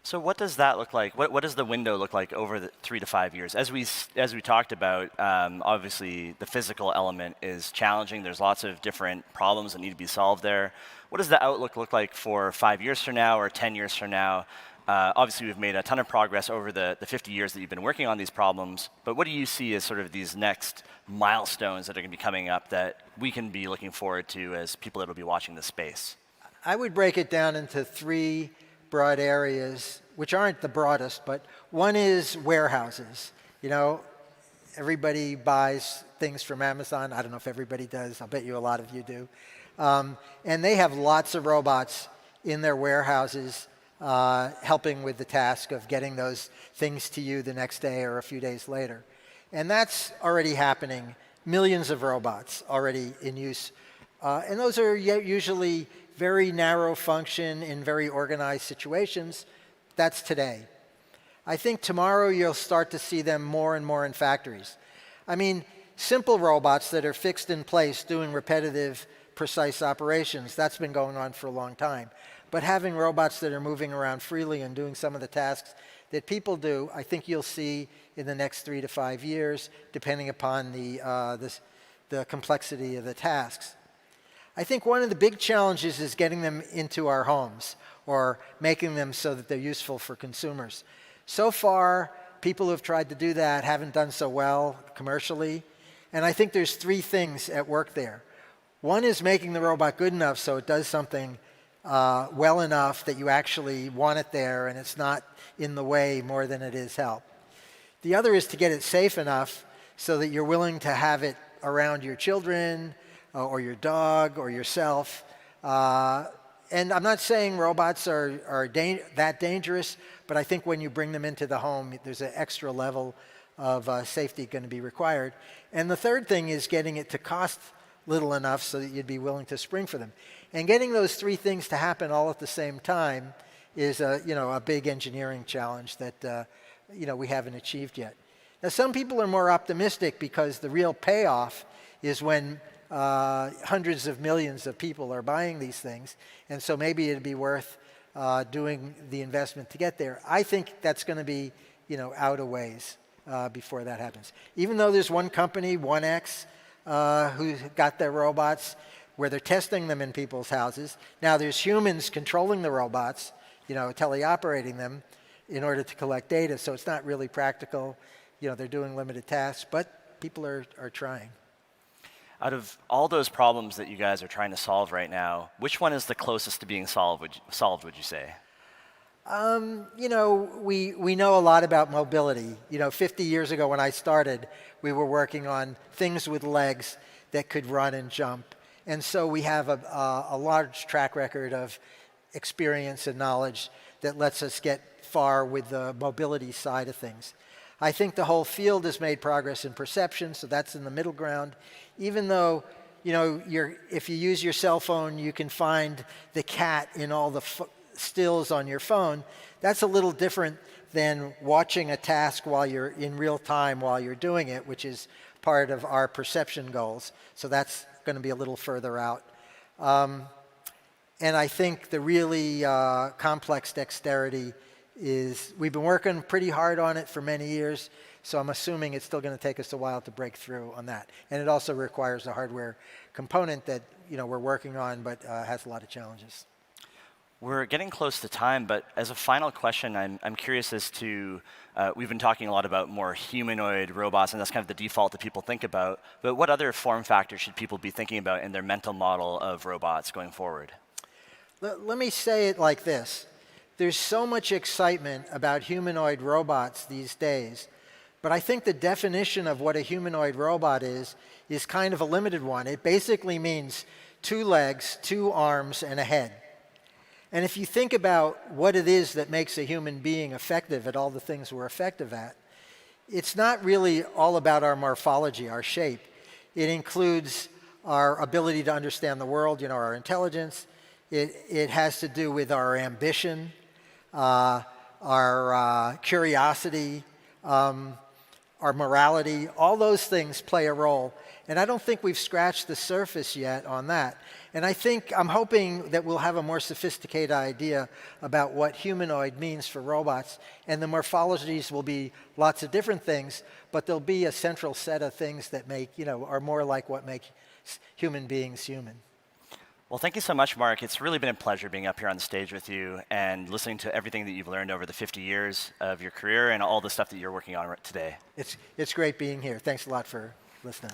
Speaker 8: So what does that look like? What does the window look like over the 3 to 5 years? As we talked about, obviously the physical element is challenging. There's lots of different problems that need to be solved there. What does the outlook look like for 5 years from now or 10 years from now? Obviously, we've made a ton of progress over the 50 years that you've been working on these problems, but what do you see as sort of these next milestones that are going to be coming up that we can be looking forward to as people that will be watching this space?
Speaker 13: I would break it down into 3 broad areas, which aren't the broadest, but one is warehouses. You know, everybody buys things from Amazon. I don't know if everybody does. I'll bet you a lot of you do. And they have lots of robots in their warehouses helping with the task of getting those things to you the next day or a few days later. And that's already happening. Millions of robots already in use. And those are usually very narrow function in very organized situations. That's today. I think tomorrow you'll start to see them more and more in factories. I mean, simple robots that are fixed in place doing repetitive, precise operations, that's been going on for a long time. But having robots that are moving around freely and doing some of the tasks that people do, I think you'll see in the next 3 to 5 years, depending upon the complexity of the tasks. I think one of the big challenges is getting them into our homes or making them so that they're useful for consumers. So far, people who have tried to do that haven't done so well commercially. And I think there's 3 things at work there. One is making the robot good enough so it does something well enough that you actually want it there and it's not in the way more than it is help. The other is to get it safe enough so that you're willing to have it around your children or your dog or yourself. And I'm not saying robots are that dangerous, but I think when you bring them into the home, there's an extra level of safety going to be required. And the third thing is getting it to cost little enough so that you'd be willing to spring for them. And getting those 3 things to happen all at the same time is a big engineering challenge that we haven't achieved yet. Now, some people are more optimistic because the real payoff is when hundreds of millions of people are buying these things, and so maybe it'd be worth doing the investment to get there. I think that's going to be, out a ways before that happens. Even though there's one company, 1X, who got their robots where they're testing them in people's houses. Now there's humans controlling the robots, teleoperating them in order to collect data, so it's not really practical. They're doing limited tasks, but people are trying.
Speaker 8: Out of all those problems that you guys are trying to solve right now, which one is the closest to being solved, would you say?
Speaker 13: We know a lot about mobility. 50 years ago when I started, we were working on things with legs that could run and jump. And so we have a large track record of experience and knowledge that lets us get far with the mobility side of things. I think the whole field has made progress in perception, so that's in the middle ground. Even though, if you use your cell phone, you can find the cat in all the stills on your phone. That's a little different than watching a task while you're in real time while you're doing it, which is part of our perception goals. So that's going to be a little further out. And I think the really complex dexterity is, we've been working pretty hard on it for many years, so I'm assuming it's still going to take us a while to break through on that. And it also requires a hardware component that we're working on, but has a lot of challenges.
Speaker 8: We're getting close to time, but as a final question, I'm curious as to, we've been talking a lot about more humanoid robots, and that's kind of the default that people think about, but what other form factors should people be thinking about in their mental model of robots going forward?
Speaker 13: Let me say it like this. There's so much excitement about humanoid robots these days, But I think the definition of what a humanoid robot is kind of a limited one. It basically means 2 legs, 2 arms, and a head. And if you think about what it is that makes a human being effective at all the things we're effective at, it's not really all about our morphology, our shape. It includes our ability to understand the world, our intelligence. It has to do with our ambition, our curiosity, our morality. All those things play a role. And I don't think we've scratched the surface yet on that. And I'm hoping that we'll have a more sophisticated idea about what humanoid means for robots. And the morphologies will be lots of different things, but there'll be a central set of things that are more like what make human beings human.
Speaker 8: Well, thank you so much, Mark. It's really been a pleasure being up here on the stage with you and listening to everything that you've learned over the 50 years of your career and all the stuff that you're working on today.
Speaker 13: It's great being here. Thanks a lot for listening.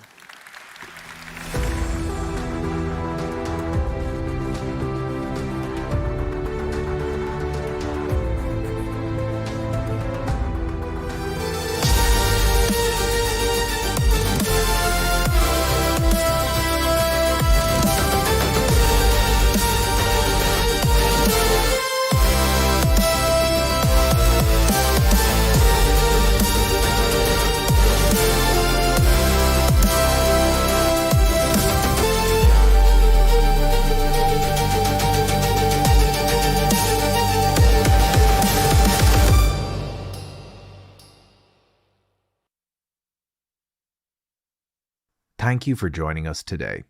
Speaker 5: Thank you for joining us today.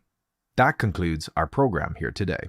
Speaker 5: That concludes our program here today.